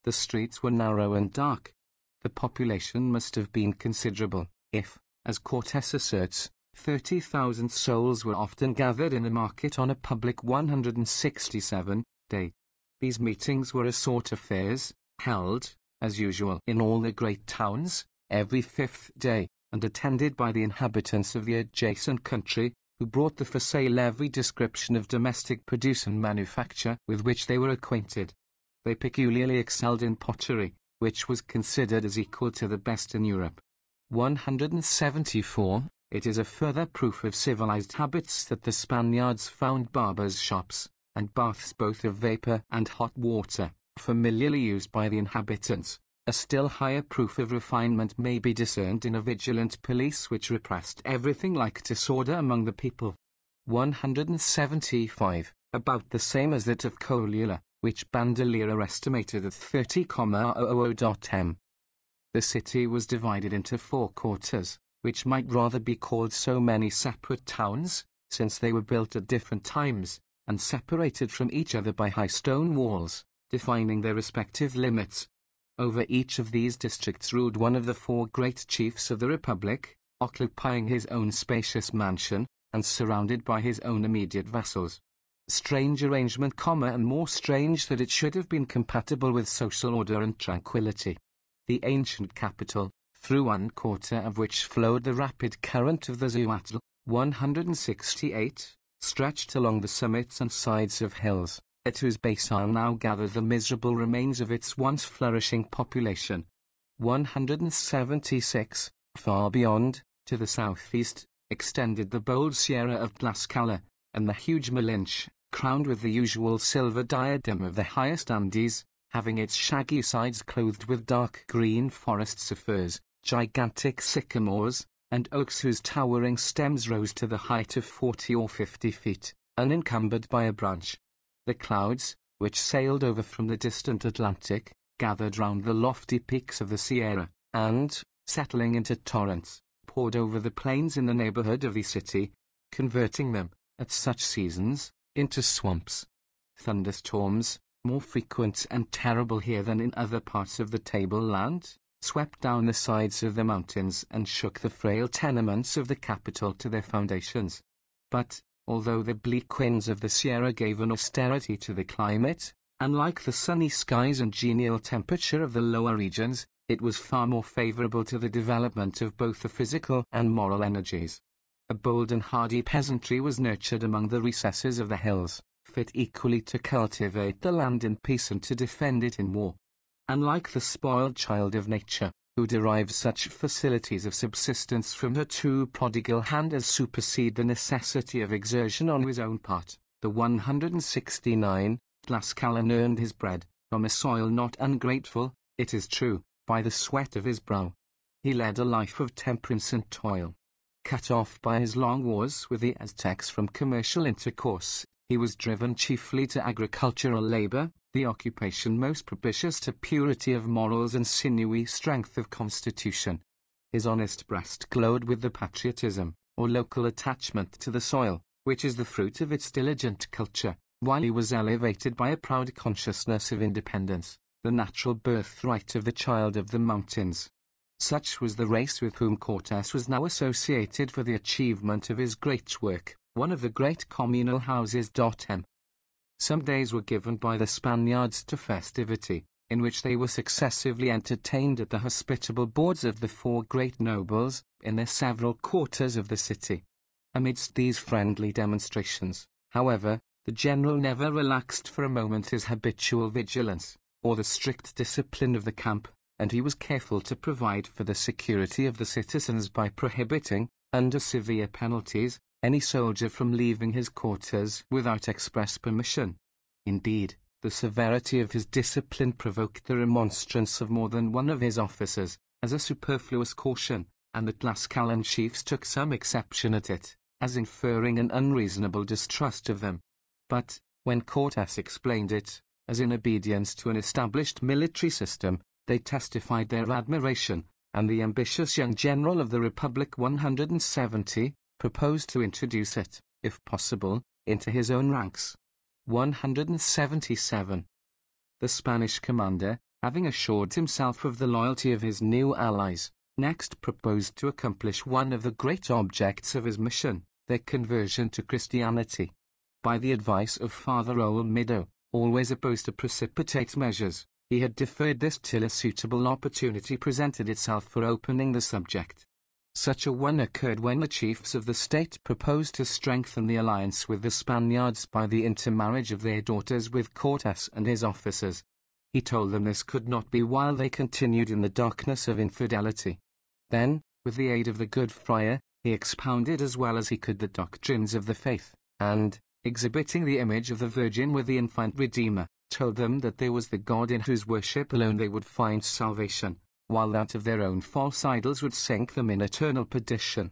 The streets were narrow and dark. The population must have been considerable, if, as Cortes asserts, 30,000 souls were often gathered in the market on a public 167 day. These meetings were a sort of fairs, held, as usual in all the great towns, every 5th day, and attended by the inhabitants of the adjacent country, who brought for sale every description of domestic produce and manufacture with which they were acquainted. They peculiarly excelled in pottery, which was considered as equal to the best in Europe. 174. It is a further proof of civilized habits that the Spaniards found barbers' shops, and baths both of vapor and hot water, familiarly used by the inhabitants. A still higher proof of refinement may be discerned in a vigilant police which repressed everything like disorder among the people. 175, about the same as that of Colula, which Bandelier estimated at 30,000 m. The city was divided into 4 quarters, which might rather be called so many separate towns, since they were built at different times, and separated from each other by high stone walls, defining their respective limits. Over each of these districts ruled one of the 4 great chiefs of the Republic, occupying his own spacious mansion, and surrounded by his own immediate vassals. Strange arrangement, and more strange that it should have been compatible with social order and tranquility. The ancient capital, through one quarter of which flowed the rapid current of the Zuatl, 168, stretched along the summits and sides of hills, at whose base are now gathered the miserable remains of its once flourishing population. 176, far beyond, to the southeast, extended the bold Sierra of Tlaxcala, and the huge Malinche, crowned with the usual silver diadem of the highest Andes, having its shaggy sides clothed with dark green forests of firs, gigantic sycamores, and oaks whose towering stems rose to the height of 40 or 50 feet, unencumbered by a branch. The clouds, which sailed over from the distant Atlantic, gathered round the lofty peaks of the Sierra, and, settling into torrents, poured over the plains in the neighborhood of the city, converting them, at such seasons, into swamps. Thunderstorms, more frequent and terrible here than in other parts of the tableland, swept down the sides of the mountains and shook the frail tenements of the capital to their foundations. But, although the bleak winds of the Sierra gave an austerity to the climate, unlike the sunny skies and genial temperature of the lower regions, it was far more favorable to the development of both the physical and moral energies. A bold and hardy peasantry was nurtured among the recesses of the hills, fit equally to cultivate the land in peace and to defend it in war. Unlike the spoiled child of nature, who derives such facilities of subsistence from her too prodigal hand as supersede the necessity of exertion on his own part, the 169, Tlascalan earned his bread, from a soil not ungrateful, it is true, by the sweat of his brow. He led a life of temperance and toil. Cut off by his long wars with the Aztecs from commercial intercourse, he was driven chiefly to agricultural labor, the occupation most propitious to purity of morals and sinewy strength of constitution. His honest breast glowed with the patriotism, or local attachment to the soil, which is the fruit of its diligent culture, while he was elevated by a proud consciousness of independence, the natural birthright of the child of the mountains. Such was the race with whom Cortes was now associated for the achievement of his great work, one of the great communal houses. Some days were given by the Spaniards to festivity, in which they were successively entertained at the hospitable boards of the four great nobles, in their several quarters of the city. Amidst these friendly demonstrations, however, the general never relaxed for a moment his habitual vigilance, or the strict discipline of the camp, and he was careful to provide for the security of the citizens by prohibiting, under severe penalties, any soldier from leaving his quarters without express permission. Indeed, the severity of his discipline provoked the remonstrance of more than one of his officers, as a superfluous caution, and the Tlascalan chiefs took some exception at it, as inferring an unreasonable distrust of them. But, when Cortes explained it, as in obedience to an established military system, they testified their admiration, and the ambitious young general of the Republic 170, proposed to introduce it, if possible, into his own ranks. 177. The Spanish commander, having assured himself of the loyalty of his new allies, next proposed to accomplish one of the great objects of his mission, their conversion to Christianity. By the advice of Father Olmedo, always opposed to precipitate measures, he had deferred this till a suitable opportunity presented itself for opening the subject. Such a one occurred when the chiefs of the state proposed to strengthen the alliance with the Spaniards by the intermarriage of their daughters with Cortes and his officers. He told them this could not be while they continued in the darkness of infidelity. Then, with the aid of the good friar, he expounded as well as he could the doctrines of the faith, and, exhibiting the image of the Virgin with the infant Redeemer, told them that there was the God in whose worship alone they would find salvation, while that of their own false idols would sink them in eternal perdition.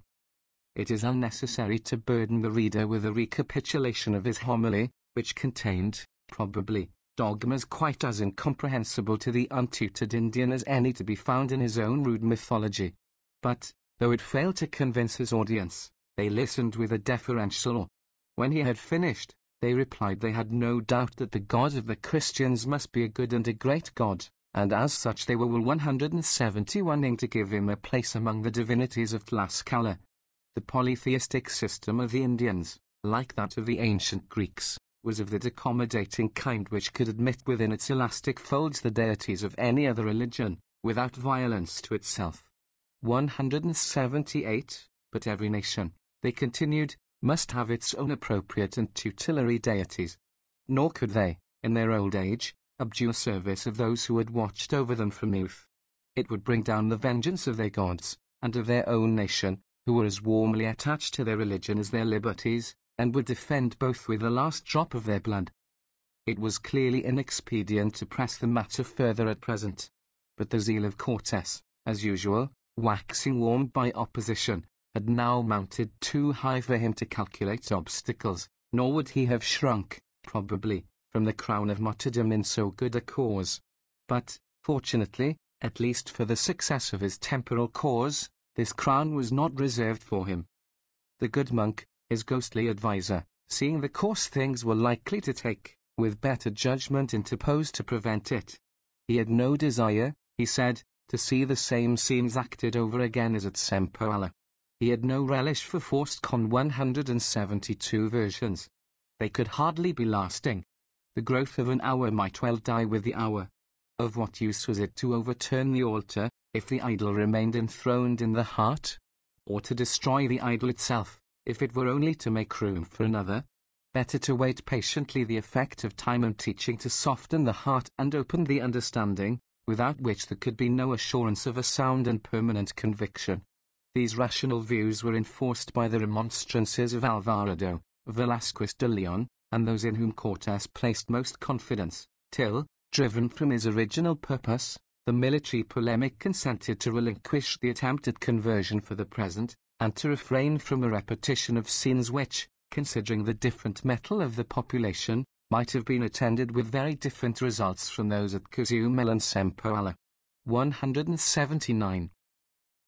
It is unnecessary to burden the reader with a recapitulation of his homily, which contained, probably, dogmas quite as incomprehensible to the untutored Indian as any to be found in his own rude mythology. But, though it failed to convince his audience, they listened with a deferential awe. When he had finished, they replied they had no doubt that the God of the Christians must be a good and a great God, and as such they were 171ing to give him a place among the divinities of Tlaxcala. The polytheistic system of the Indians, like that of the ancient Greeks, was of that accommodating kind which could admit within its elastic folds the deities of any other religion, without violence to itself. 178. But every nation, they continued, must have its own appropriate and tutelary deities. Nor could they, in their old age, abjure service of those who had watched over them from youth. It would bring down the vengeance of their gods, and of their own nation, who were as warmly attached to their religion as their liberties, and would defend both with the last drop of their blood. It was clearly inexpedient to press the matter further at present. But the zeal of Cortes, as usual, waxing warmed by opposition, had now mounted too high for him to calculate obstacles, nor would he have shrunk, probably, from the crown of martyrdom in so good a cause. But, fortunately, at least for the success of his temporal cause, this crown was not reserved for him. The good monk, his ghostly adviser, seeing the course things were likely to take, with better judgment interposed to prevent it. He had no desire, he said, to see the same scenes acted over again as at Sempoala. He had no relish for forced 172 versions. They could hardly be lasting. The growth of an hour might well die with the hour. Of what use was it to overturn the altar, if the idol remained enthroned in the heart? Or to destroy the idol itself, if it were only to make room for another? Better to wait patiently the effect of time and teaching to soften the heart and open the understanding, without which there could be no assurance of a sound and permanent conviction. These rational views were enforced by the remonstrances of Alvarado, Velázquez de Leon, and those in whom Cortés placed most confidence, till, driven from his original purpose, the military polemic consented to relinquish the attempt at conversion for the present, and to refrain from a repetition of scenes which, considering the different metal of the population, might have been attended with very different results from those at Cozumel and Sempoala. 179.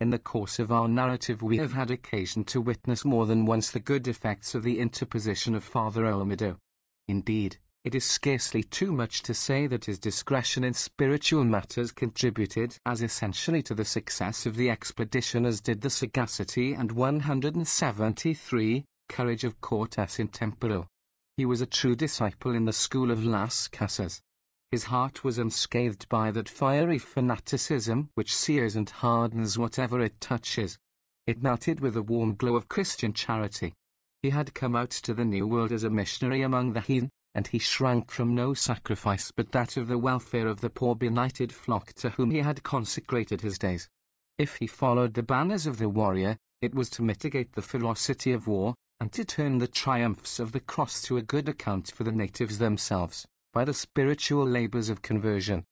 In the course of our narrative we have had occasion to witness more than once the good effects of the interposition of Father Olmedo. Indeed, it is scarcely too much to say that his discretion in spiritual matters contributed as essentially to the success of the expedition as did the sagacity and 173 courage of Cortés in tempore. He was a true disciple in the school of Las Casas. His heart was unscathed by that fiery fanaticism which sears and hardens whatever it touches. It melted with the warm glow of Christian charity. He had come out to the New World as a missionary among the heathen, and he shrank from no sacrifice but that of the welfare of the poor benighted flock to whom he had consecrated his days. If he followed the banners of the warrior, it was to mitigate the ferocity of war, and to turn the triumphs of the cross to a good account for the natives themselves, by the spiritual labors of conversion.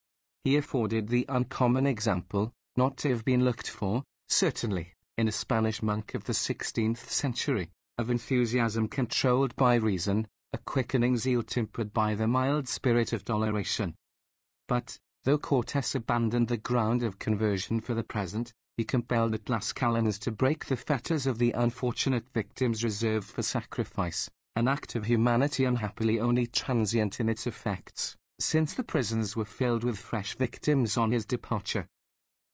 He afforded the uncommon example, not to have been looked for, certainly, in a Spanish monk of the 16th century, of enthusiasm controlled by reason, a quickening zeal tempered by the mild spirit of toleration. But, though Cortés abandoned the ground of conversion for the present, he compelled the Tlascalans to break the fetters of the unfortunate victims reserved for sacrifice, an act of humanity unhappily only transient in its effects, since the prisons were filled with fresh victims on his departure.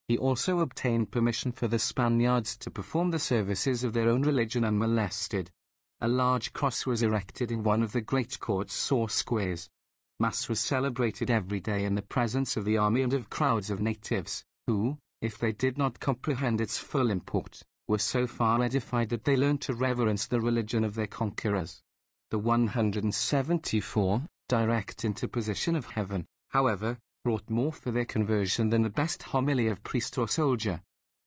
He also obtained permission for the Spaniards to perform the services of their own religion unmolested. A large cross was erected in one of the great courts or squares. Mass was celebrated every day in the presence of the army and of crowds of natives, who, if they did not comprehend its full import, were so far edified that they learned to reverence the religion of their conquerors. The 174, direct interposition of heaven, however, wrought more for their conversion than the best homily of priest or soldier.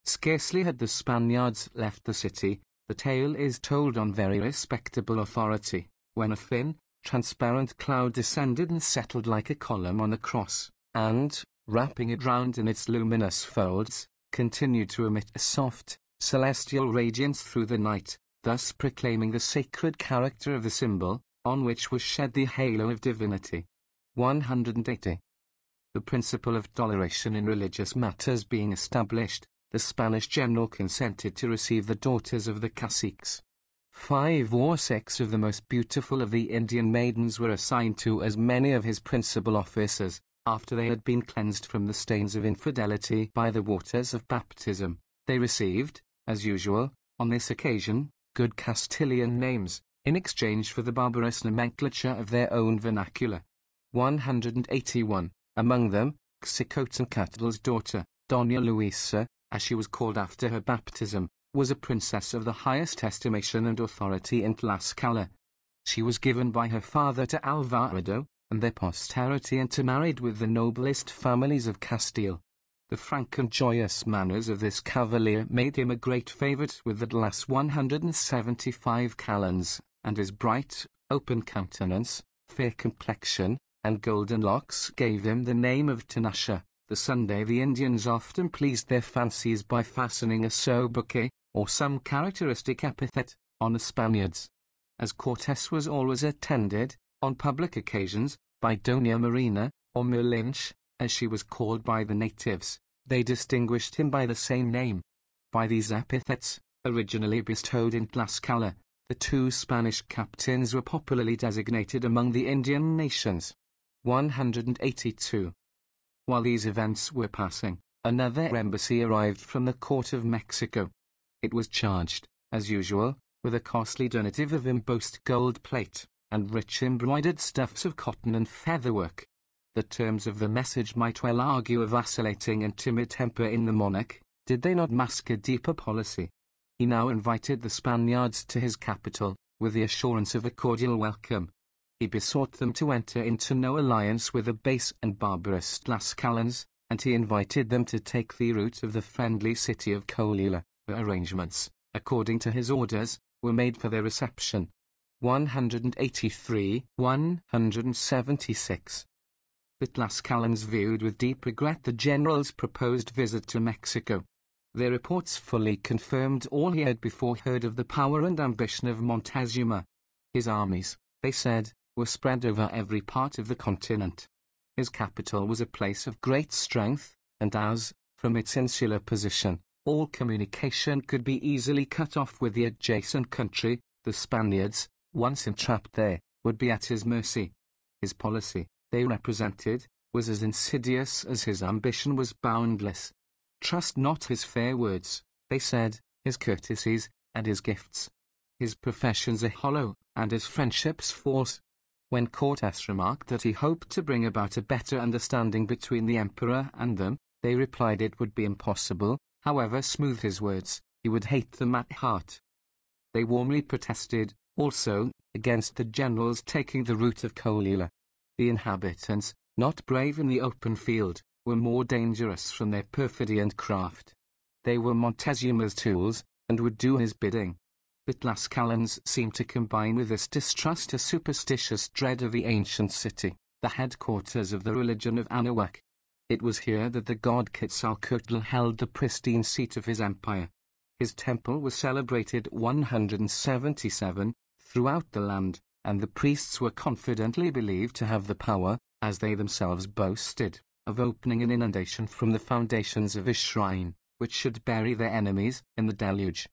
Scarcely had the Spaniards left the city, the tale is told on very respectable authority, when a thin, transparent cloud descended and settled like a column on the cross, and, wrapping it round in its luminous folds, continued to emit a soft, celestial radiance through the night, thus proclaiming the sacred character of the symbol, on which was shed the halo of divinity. 180. The principle of toleration in religious matters being established, the Spanish general consented to receive the daughters of the caciques. 5 or 6 of the most beautiful of the Indian maidens were assigned to as many of his principal officers, after they had been cleansed from the stains of infidelity by the waters of baptism. They received, as usual, on this occasion, good Castilian names, in exchange for the barbarous nomenclature of their own vernacular. 181. Among them, Xicotencatl's daughter, Doña Luisa, as she was called after her baptism, was a princess of the highest estimation and authority in Tlaxcala. She was given by her father to Alvarado, and their posterity intermarried with the noblest families of Castile. The frank and joyous manners of this cavalier made him a great favourite with the last 175 calends, and his bright, open countenance, fair complexion, and golden locks gave him the name of Tinashe. The Sunday the Indians often pleased their fancies by fastening a sobriquet, or some characteristic epithet, on the Spaniards. As Cortés was always attended, on public occasions, by Doña Marina, or Merlinch, as she was called by the natives. They distinguished him by the same name. By these epithets, originally bestowed in Tlaxcala, the two Spanish captains were popularly designated among the Indian nations. 182. While these events were passing, another embassy arrived from the court of Mexico. It was charged, as usual, with a costly donative of embossed gold plate, and rich embroidered stuffs of cotton and featherwork. The terms of the message might well argue a vacillating and timid temper in the monarch, did they not mask a deeper policy. He now invited the Spaniards to his capital, with the assurance of a cordial welcome. He besought them to enter into no alliance with the base and barbarous Tlaxcalans, and he invited them to take the route of the friendly city of Colula, where arrangements, according to his orders, were made for their reception. 183, 176. The Tlaxcalans viewed with deep regret the general's proposed visit to Mexico. Their reports fully confirmed all he had before heard of the power and ambition of Montezuma. His armies, they said, were spread over every part of the continent. His capital was a place of great strength, and as, from its insular position, all communication could be easily cut off with the adjacent country, the Spaniards, once entrapped there, would be at his mercy. His policy, they represented, was as insidious as his ambition was boundless. Trust not his fair words, they said, his courtesies, and his gifts. His professions are hollow, and his friendships false. When Cortes remarked that he hoped to bring about a better understanding between the emperor and them, they replied it would be impossible, however smooth his words, he would hate them at heart. They warmly protested, also, against the generals taking the route of Colula. The inhabitants, not brave in the open field, were more dangerous from their perfidy and craft. They were Montezuma's tools, and would do his bidding. The Tlaxcalans seemed to combine with this distrust a superstitious dread of the ancient city, the headquarters of the religion of Anahuac. It was here that the god Quetzalcoatl held the pristine seat of his empire. His temple was celebrated 177 throughout the land, and the priests were confidently believed to have the power, as they themselves boasted, of opening an inundation from the foundations of his shrine, which should bury their enemies in the deluge.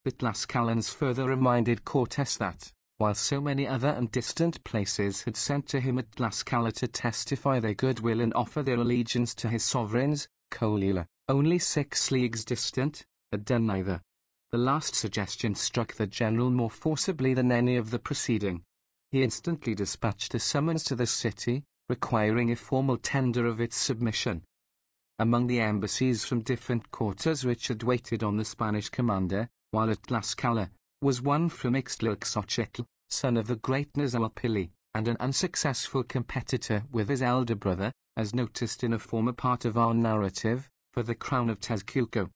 The Tlaxcalans further reminded Cortes that, while so many other and distant places had sent to him at Tlaxcala to testify their goodwill and offer their allegiance to his sovereigns, Colula, only 6 leagues distant, had done neither. The last suggestion struck the general more forcibly than any of the preceding. He instantly dispatched a summons to the city, requiring a formal tender of its submission. Among the embassies from different quarters which had waited on the Spanish commander, while at Tlaxcala, was one from Ixtlaxochitl, son of the great Nazalpili, and an unsuccessful competitor with his elder brother, as noticed in a former part of our narrative, for the crown of Tezcuco.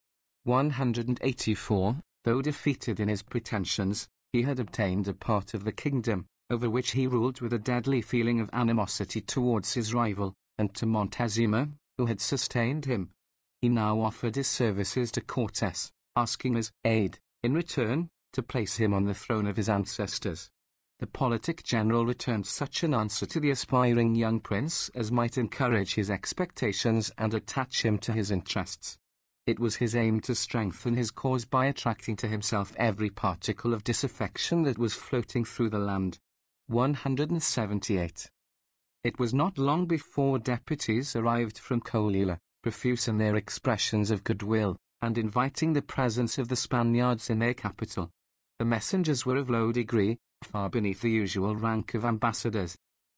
184, though defeated in his pretensions, he had obtained a part of the kingdom, over which he ruled with a deadly feeling of animosity towards his rival, and to Montezuma, who had sustained him. He now offered his services to Cortes, asking his aid, in return, to place him on the throne of his ancestors. The politic general returned such an answer to the aspiring young prince as might encourage his expectations and attach him to his interests. It was his aim to strengthen his cause by attracting to himself every particle of disaffection that was floating through the land. 178. It was not long before deputies arrived from Colula, profuse in their expressions of goodwill, and inviting the presence of the Spaniards in their capital. The messengers were of low degree, far beneath the usual rank of ambassadors.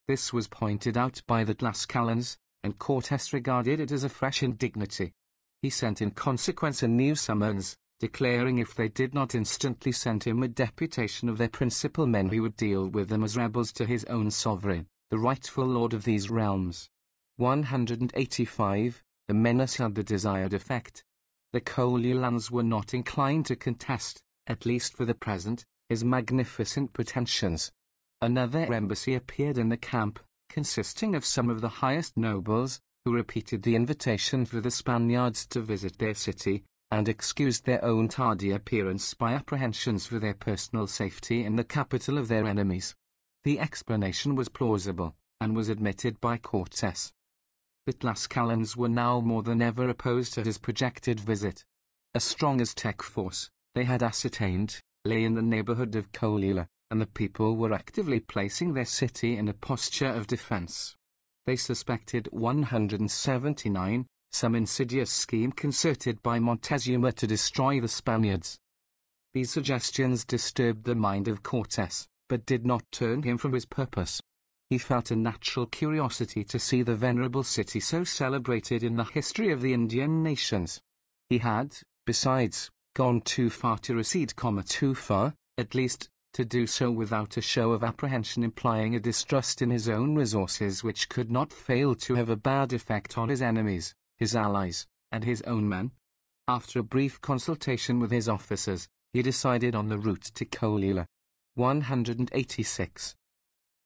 This was pointed out by the Tlaxcalans, and Cortes regarded it as a fresh indignity. He sent in consequence a new summons, declaring if they did not instantly send him a deputation of their principal men he would deal with them as rebels to his own sovereign, the rightful lord of these realms. 185. The menace had the desired effect. The Colulans were not inclined to contest, at least for the present, his magnificent pretensions. Another embassy appeared in the camp, consisting of some of the highest nobles, who repeated the invitation for the Spaniards to visit their city, and excused their own tardy appearance by apprehensions for their personal safety in the capital of their enemies. The explanation was plausible. and was admitted by Cortes. The Tlaxcalans were now more than ever opposed to his projected visit. A strong Aztec force, they had ascertained, lay in the neighborhood of Colula, and the people were actively placing their city in a posture of defense. They suspected 179, some insidious scheme concerted by Montezuma to destroy the Spaniards. These suggestions disturbed the mind of Cortes, but did not turn him from his purpose. He felt a natural curiosity to see the venerable city so celebrated in the history of the Indian nations. He had, besides, gone too far to recede, too far, at least, to do so without a show of apprehension implying a distrust in his own resources which could not fail to have a bad effect on his enemies, his allies, and his own men. After a brief consultation with his officers, he decided on the route to Colula. 186.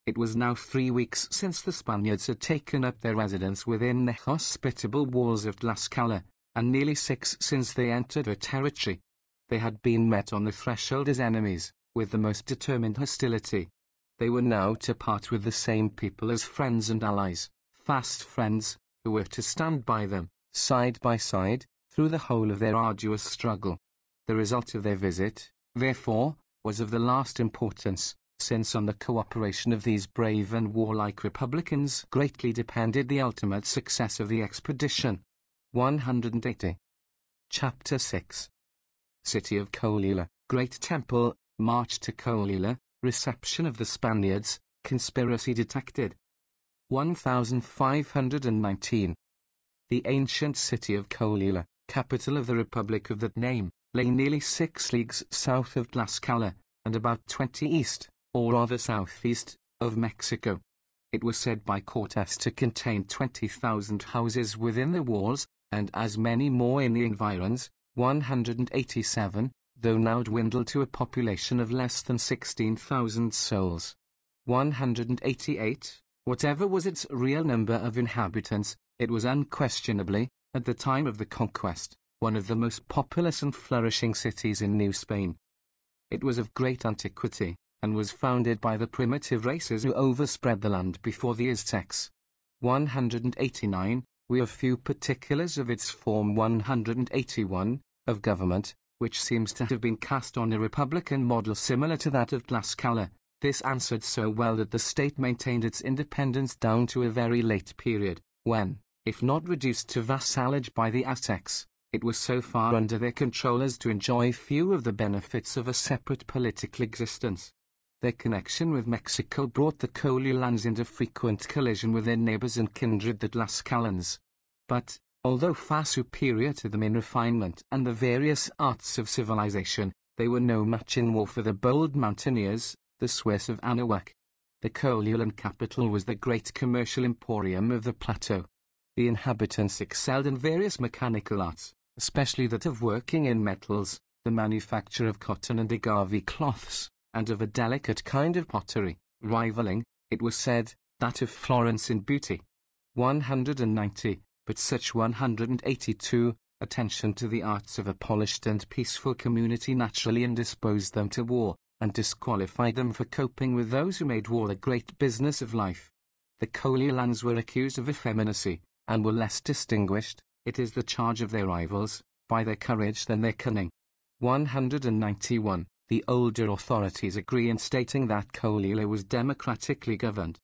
It was now 3 weeks since the Spaniards had taken up their residence within the hospitable walls of Tlaxcala, and nearly 6 since they entered her territory. They had been met on the threshold as enemies, with the most determined hostility. They were now to part with the same people as friends and allies, fast friends, who were to stand by them, side by side, through the whole of their arduous struggle. The result of their visit, therefore, was of the last importance, since on the cooperation of these brave and warlike republicans greatly depended the ultimate success of the expedition. 180. Chapter 6. City of Colula, Great Temple, March to Colula, Reception of the Spaniards, Conspiracy detected. 1519. The ancient city of Colula, capital of the republic of that name, lay nearly 6 leagues south of Tlaxcala, and about 20 east, or rather southeast, of Mexico. It was said by Cortes to contain 20,000 houses within the walls, and as many more in the environs, 187, though now dwindled to a population of less than 16,000 souls. 188, whatever was its real number of inhabitants, it was unquestionably, at the time of the conquest, one of the most populous and flourishing cities in New Spain. It was of great antiquity, and was founded by the primitive races who overspread the land before the Aztecs. 189, we have few particulars of its form. 181, of government, which seems to have been cast on a republican model similar to that of Tlaxcala. This answered so well that the state maintained its independence down to a very late period, when, if not reduced to vassalage by the Aztecs, it was so far under their control as to enjoy few of the benefits of a separate political existence. Their connection with Mexico brought the Colulans into frequent collision with their neighbors and kindred the Tlaxcalans. But, although far superior to them in refinement and the various arts of civilization, they were no match in war for the bold mountaineers, the Swiss of Anahuac. The Colulan capital was the great commercial emporium of the plateau. The inhabitants excelled in various mechanical arts, especially that of working in metals, the manufacture of cotton and agave cloths, and of a delicate kind of pottery, rivaling, it was said, that of Florence in beauty. 190, but such 182, attention to the arts of a polished and peaceful community naturally indisposed them to war, and disqualified them for coping with those who made war a great business of life. The Colulans were accused of effeminacy, and were less distinguished, it is the charge of their rivals, by their courage than their cunning. 191. The older authorities agree in stating that Colula was democratically governed.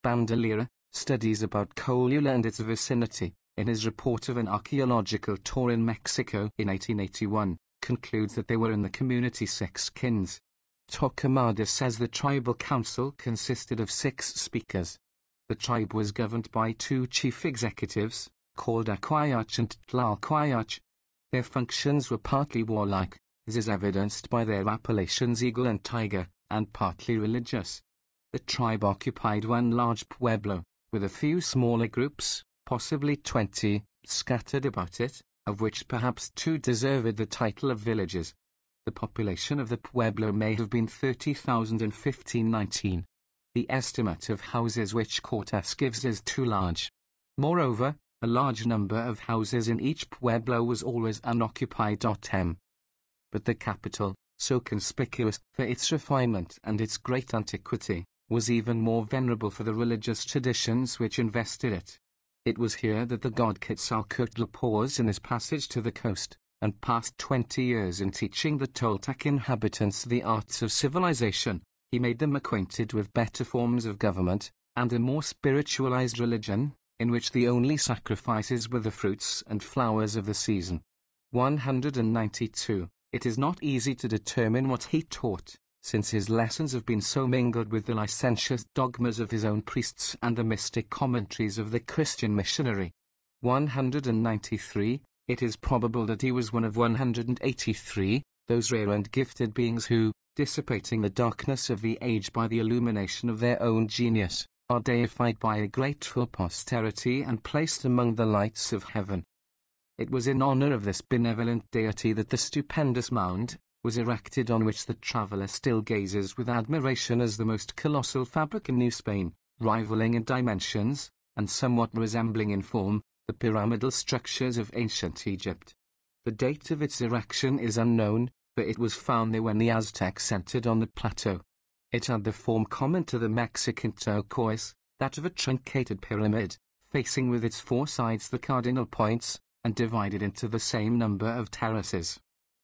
Bandolera, Studies about Colula and its vicinity, in his report of an archaeological tour in Mexico in 1881, concludes that there were in the community 6 kins. Torquemada says the tribal council consisted of 6 speakers. The tribe was governed by 2 chief executives, called Aquiach and Tlalquiach. Their functions were partly warlike, as is evidenced by their appellations Eagle and Tiger, and partly religious. The tribe occupied one large pueblo, with a few smaller groups, possibly 20, scattered about it, of which perhaps 2 deserved the title of villages. The population of the pueblo may have been 30,000 in 1519. The estimate of houses which Cortes gives is too large. Moreover, a large number of houses in each pueblo was always unoccupied. But the capital, so conspicuous for its refinement and its great antiquity, was even more venerable for the religious traditions which invested it. It was here that the god Quetzalcoatl paused in his passage to the coast, and passed 20 years in teaching the Toltec inhabitants the arts of civilization. He made them acquainted with better forms of government, and a more spiritualized religion, in which the only sacrifices were the fruits and flowers of the season. 192. It is not easy to determine what he taught, since his lessons have been so mingled with the licentious dogmas of his own priests and the mystic commentaries of the Christian missionary. 193. It is probable that he was one of 183, those rare and gifted beings who, dissipating the darkness of the age by the illumination of their own genius, are deified by a grateful posterity and placed among the lights of heaven. It was in honor of this benevolent deity that the stupendous mound was erected on which the traveller still gazes with admiration as the most colossal fabric in New Spain, rivaling in dimensions, and somewhat resembling in form, the pyramidal structures of ancient Egypt. The date of its erection is unknown, for it was found there when the Aztecs entered on the plateau. It had the form common to the Mexican turquoise, that of a truncated pyramid, facing with its four sides the cardinal points, and divided into the same number of terraces.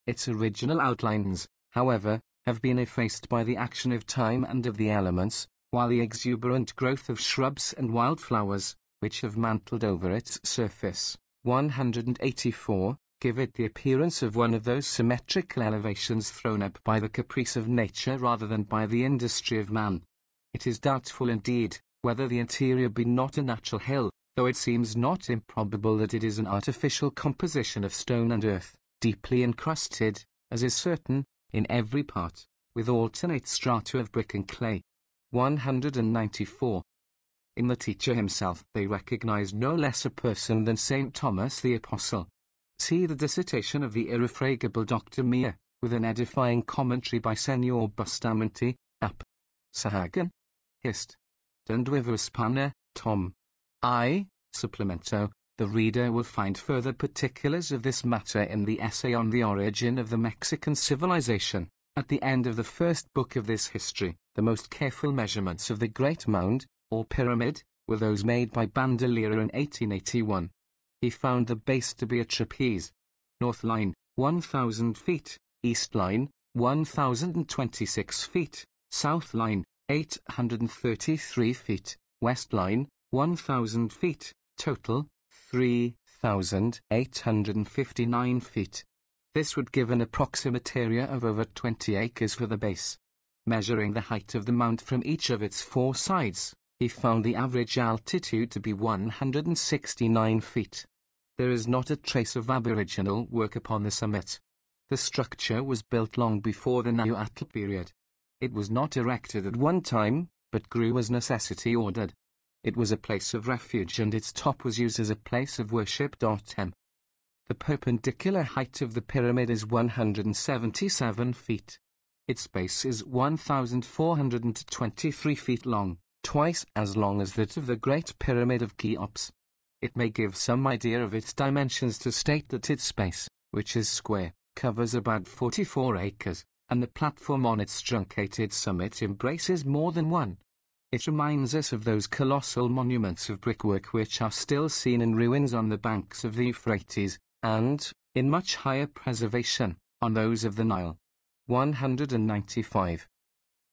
Its original outlines, however, have been effaced by the action of time and of the elements, while the exuberant growth of shrubs and wildflowers, which have mantled over its surface, 184, give it the appearance of one of those symmetrical elevations thrown up by the caprice of nature rather than by the industry of man. It is doubtful indeed, whether the interior be not a natural hill, though it seems not improbable that it is an artificial composition of stone and earth, deeply encrusted, as is certain, in every part, with alternate strata of brick and clay. 194. In the teacher himself they recognize no less a person than St. Thomas the Apostle. See the dissertation of the irrefragable Dr. Meir, with an edifying commentary by Senor Bustamante, Ap. Sahagan. Hist. Dundwiverspanner, Tom. I. Supplemento. The reader will find further particulars of this matter in the essay on the origin of the Mexican civilization, at the end of the first book of this history. The most careful measurements of the Great Mound, or pyramid, were those made by Bandolera in 1881. He found the base to be a trapeze. North line, 1,000 feet, east line, 1,026 feet, south line, 833 feet, west line, 1,000 feet, total, 3,859 feet. This would give an approximate area of over 20 acres for the base. Measuring the height of the mount from each of its four sides, he found the average altitude to be 169 feet. There is not a trace of aboriginal work upon the summit. The structure was built long before the Nahuatl period. It was not erected at one time, but grew as necessity ordered. It was a place of refuge and its top was used as a place of worship. The perpendicular height of the pyramid is 177 feet. Its base is 1,423 feet long, twice as long as that of the Great Pyramid of Cheops. It may give some idea of its dimensions to state that its space, which is square, covers about 44 acres, and the platform on its truncated summit embraces more than one. It reminds us of those colossal monuments of brickwork which are still seen in ruins on the banks of the Euphrates, and, in much higher preservation, on those of the Nile. 195.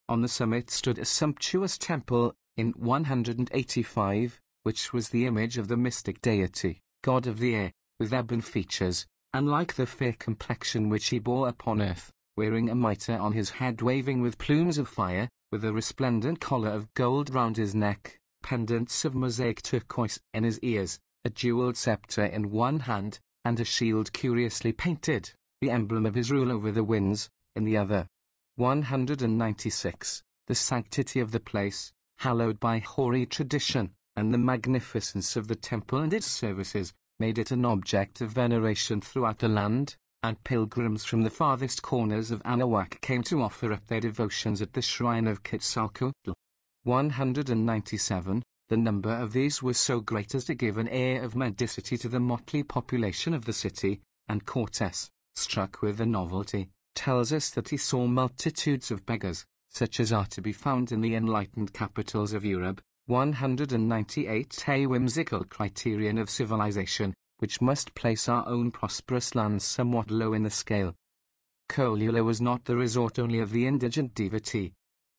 On the summit stood a sumptuous temple, in 185, which was the image of the mystic deity, god of the air, with ebon features, and like the fair complexion which he bore upon earth, wearing a mitre on his head waving with plumes of fire, with a resplendent collar of gold round his neck, pendants of mosaic turquoise in his ears, a jewelled sceptre in one hand, and a shield curiously painted, the emblem of his rule over the winds, in the other. 196. The sanctity of the place, hallowed by hoary tradition, and the magnificence of the temple and its services, made it an object of veneration throughout the land, and pilgrims from the farthest corners of Anahuac came to offer up their devotions at the shrine of Quetzalcoatl. 197. The number of these was so great as to give an air of mendicity to the motley population of the city, and Cortes, struck with the novelty, tells us that he saw multitudes of beggars, such as are to be found in the enlightened capitals of Europe. 198. A whimsical criterion of civilization, which must place our own prosperous lands somewhat low in the scale. Kolula was not the resort only of the indigent devotee.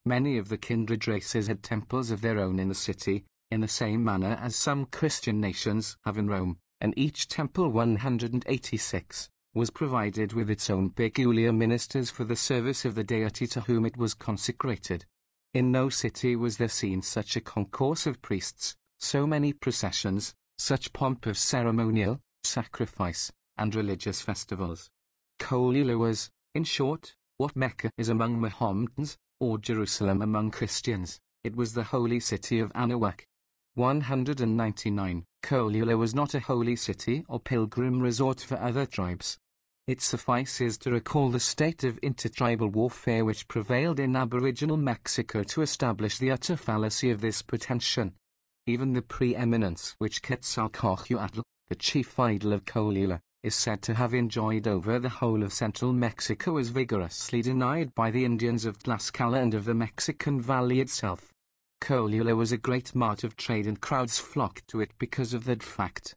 Many of the kindred races had temples of their own in the city, in the same manner as some Christian nations have in Rome, and each temple 186 was provided with its own peculiar ministers for the service of the deity to whom it was consecrated. In no city was there seen such a concourse of priests, so many processions, such pomp of ceremonial, sacrifice, and religious festivals. Kolula was, in short, what Mecca is among Mohammedans, or Jerusalem among Christians. It was the holy city of Anuak. 199. Kolula was not a holy city or pilgrim resort for other tribes. It suffices to recall the state of intertribal warfare which prevailed in aboriginal Mexico to establish the utter fallacy of this pretension. Even the preeminence which Quetzalcoatl, the chief idol of Kolula, is said to have enjoyed over the whole of central Mexico is vigorously denied by the Indians of Tlaxcala and of the Mexican Valley itself. Kolula was a great mart of trade and crowds flocked to it because of that fact.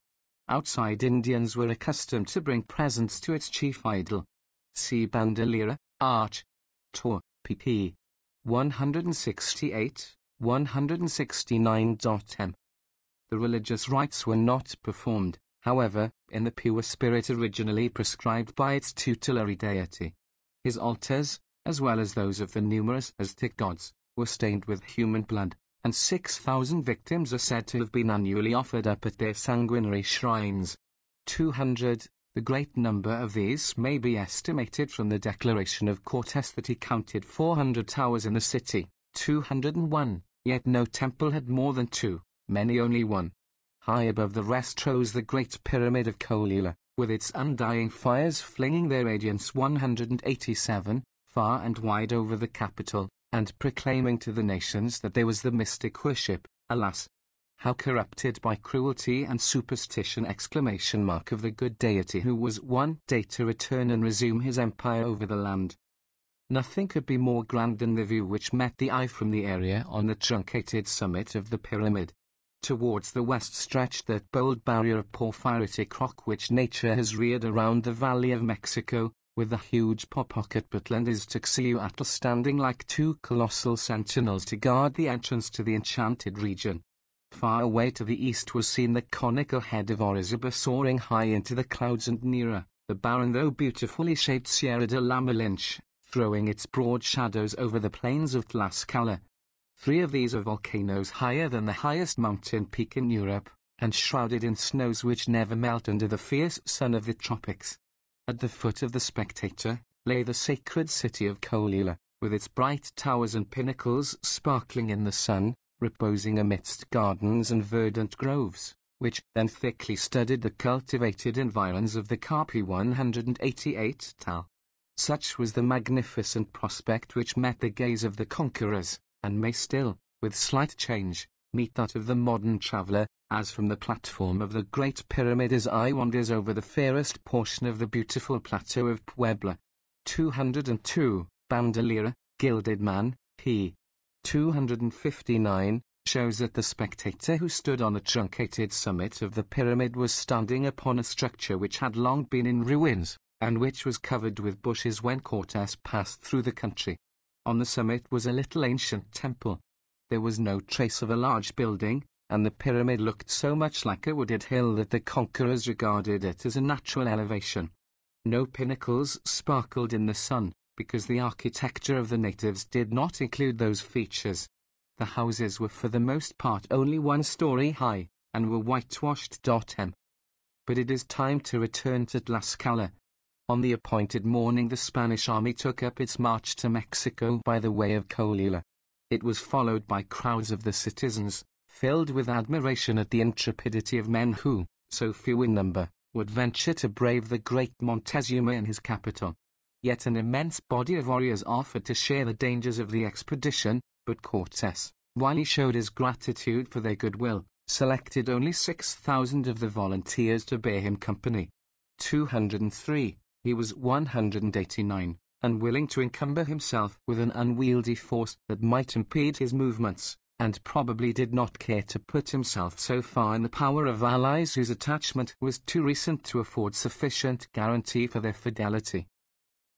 Outside Indians were accustomed to bring presents to its chief idol. See Bandolera, Arch. Tor, pp. 168, 169.m. The religious rites were not performed, however, in the pure spirit originally prescribed by its tutelary deity. His altars, as well as those of the numerous Aztec gods, were stained with human blood, and 6,000 victims are said to have been annually offered up at their sanguinary shrines. 200. The great number of these may be estimated from the declaration of Cortes that he counted 400 towers in the city. 201. Yet no temple had more than two, many only one. High above the rest rose the great pyramid of Kolula, with its undying fires flinging their radiance 187, far and wide over the capital, and proclaiming to the nations that there was the mystic worship, alas! How corrupted by cruelty and superstition! Of the good deity who was one day to return and resume his empire over the land. Nothing could be more grand than the view which met the eye from the area on the truncated summit of the pyramid. Towards the west stretched that bold barrier of porphyritic rock which nature has reared around the Valley of Mexico, with the huge Popocatépetl and Iztaccíhuatl standing like two colossal sentinels to guard the entrance to the enchanted region. Far away to the east was seen the conical head of Orizaba soaring high into the clouds, and nearer, the barren though beautifully shaped Sierra de la Malinche, throwing its broad shadows over the plains of Tlaxcala. 3 of these are volcanoes higher than the highest mountain peak in Europe, and shrouded in snows which never melt under the fierce sun of the tropics. At the foot of the Spectator lay the sacred city of Kolula, with its bright towers and pinnacles sparkling in the sun, reposing amidst gardens and verdant groves, which then thickly studded the cultivated environs of the Carpi 188 Tal. Such was the magnificent prospect which met the gaze of the conquerors, and may still, with slight change, meet that of the modern traveller, as from the platform of the Great Pyramid his eye wanders over the fairest portion of the beautiful plateau of Puebla. 202. Bandolera, Gilded Man, p. 259, shows that the spectator who stood on the truncated summit of the pyramid was standing upon a structure which had long been in ruins, and which was covered with bushes when Cortes passed through the country. On the summit was a little ancient temple. There was no trace of a large building, and the pyramid looked so much like a wooded hill that the conquerors regarded it as a natural elevation. No pinnacles sparkled in the sun, because the architecture of the natives did not include those features. The houses were for the most part only 1 story high, and were whitewashed. But it is time to return to Tlaxcala. On the appointed morning the Spanish army took up its march to Mexico by the way of Kolula. It was followed by crowds of the citizens, filled with admiration at the intrepidity of men who, so few in number, would venture to brave the great Montezuma in his capital. Yet an immense body of warriors offered to share the dangers of the expedition, but Cortes, while he showed his gratitude for their goodwill, selected only 6,000 of the volunteers to bear him company. 203. He was 189, unwilling to encumber himself with an unwieldy force that might impede his movements, and probably did not care to put himself so far in the power of allies whose attachment was too recent to afford sufficient guarantee for their fidelity.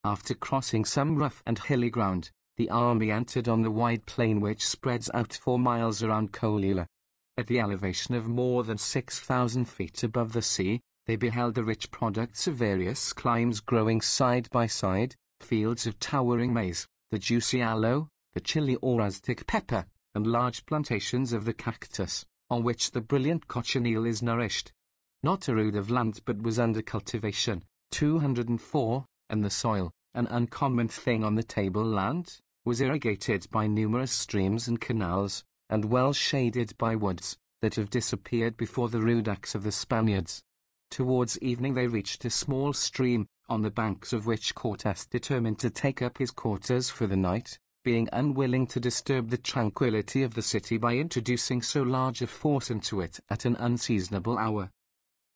After crossing some rough and hilly ground, the army entered on the wide plain which spreads out 4 miles around Kolila. At the elevation of more than 6,000 feet above the sea, they beheld the rich products of various climes growing side by side, fields of towering maize, the juicy aloe, the chili or Aztec pepper, and large plantations of the cactus, on which the brilliant cochineal is nourished. Not a rood of land but was under cultivation, 204, and the soil, an uncommon thing on the tableland, was irrigated by numerous streams and canals, and well shaded by woods, that have disappeared before the rude axe of the Spaniards. Towards evening they reached a small stream, on the banks of which Cortes determined to take up his quarters for the night, being unwilling to disturb the tranquillity of the city by introducing so large a force into it at an unseasonable hour.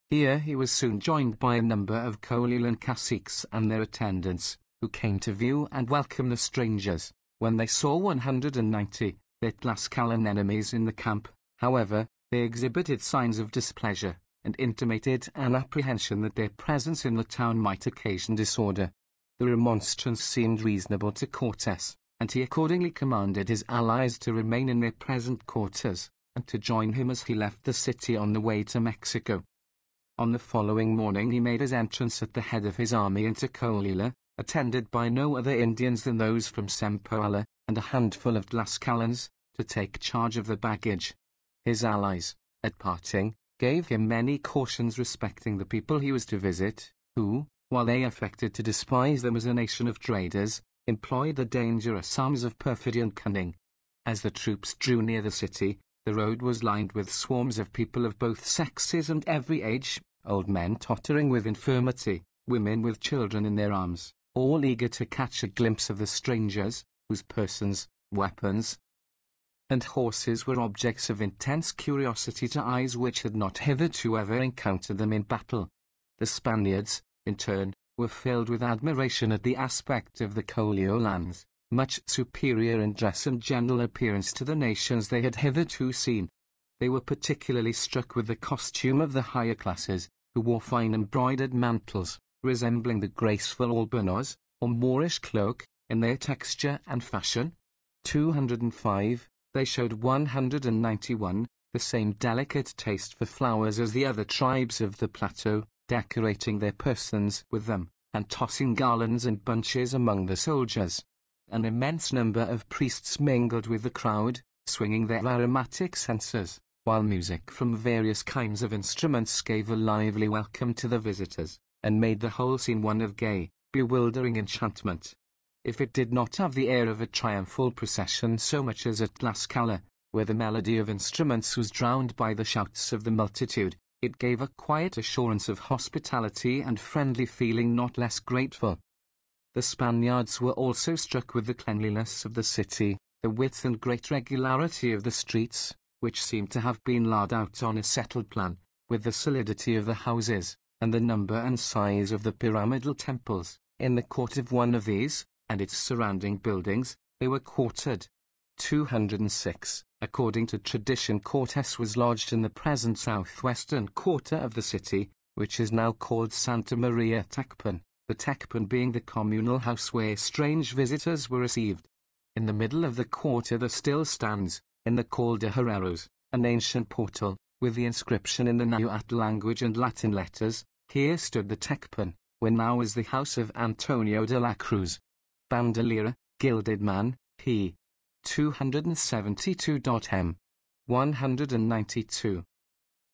Here he was soon joined by a number of Colilan caciques and their attendants, who came to view and welcome the strangers. When they saw 190, their Tlascalan enemies in the camp, however, they exhibited signs of displeasure, and intimated an apprehension that their presence in the town might occasion disorder. The remonstrance seemed reasonable to Cortes, and he accordingly commanded his allies to remain in their present quarters, and to join him as he left the city on the way to Mexico. On the following morning he made his entrance at the head of his army into Colila, attended by no other Indians than those from Sempoala, and a handful of Tlascalans, to take charge of the baggage. His allies, at parting, gave him many cautions respecting the people he was to visit, who, while they affected to despise them as a nation of traders, employed the dangerous arms of perfidy and cunning. As the troops drew near the city, the road was lined with swarms of people of both sexes and every age, old men tottering with infirmity, women with children in their arms, all eager to catch a glimpse of the strangers, whose persons, weapons, and horses were objects of intense curiosity to eyes which had not hitherto ever encountered them in battle. The Spaniards, in turn, were filled with admiration at the aspect of the Coliolans, much superior in dress and general appearance to the nations they had hitherto seen. They were particularly struck with the costume of the higher classes, who wore fine embroidered mantles, resembling the graceful albornoz, or Moorish cloak, in their texture and fashion. 205, they showed 191, the same delicate taste for flowers as the other tribes of the plateau, decorating their persons with them, and tossing garlands and bunches among the soldiers. An immense number of priests mingled with the crowd, swinging their aromatic censers, while music from various kinds of instruments gave a lively welcome to the visitors, and made the whole scene one of gay, bewildering enchantment. If it did not have the air of a triumphal procession so much as at Tlaxcala, where the melody of instruments was drowned by the shouts of the multitude, it gave a quiet assurance of hospitality and friendly feeling not less grateful. The Spaniards were also struck with the cleanliness of the city, the width and great regularity of the streets, which seemed to have been laid out on a settled plan, with the solidity of the houses, and the number and size of the pyramidal temples. In the court of one of these, and its surrounding buildings, they were quartered. 206. According to tradition, Cortes was lodged in the present southwestern quarter of the city, which is now called Santa Maria Tacpan, the Tacpan being the communal house where strange visitors were received. In the middle of the quarter there still stands, in the Col de Herreros, an ancient portal, with the inscription in the Nahuatl language and Latin letters, "Here stood the Tacpan, where now is the house of Antonio de la Cruz." Bandolera, Gilded Man, p. 272.m. 192.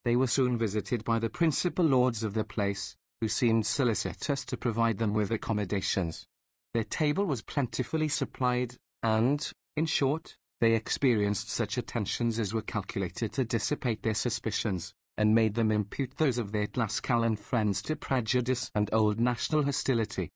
They were soon visited by the principal lords of the place, who seemed solicitous to provide them with accommodations. Their table was plentifully supplied, and, in short, they experienced such attentions as were calculated to dissipate their suspicions, and made them impute those of their Tlascalan friends to prejudice and old national hostility.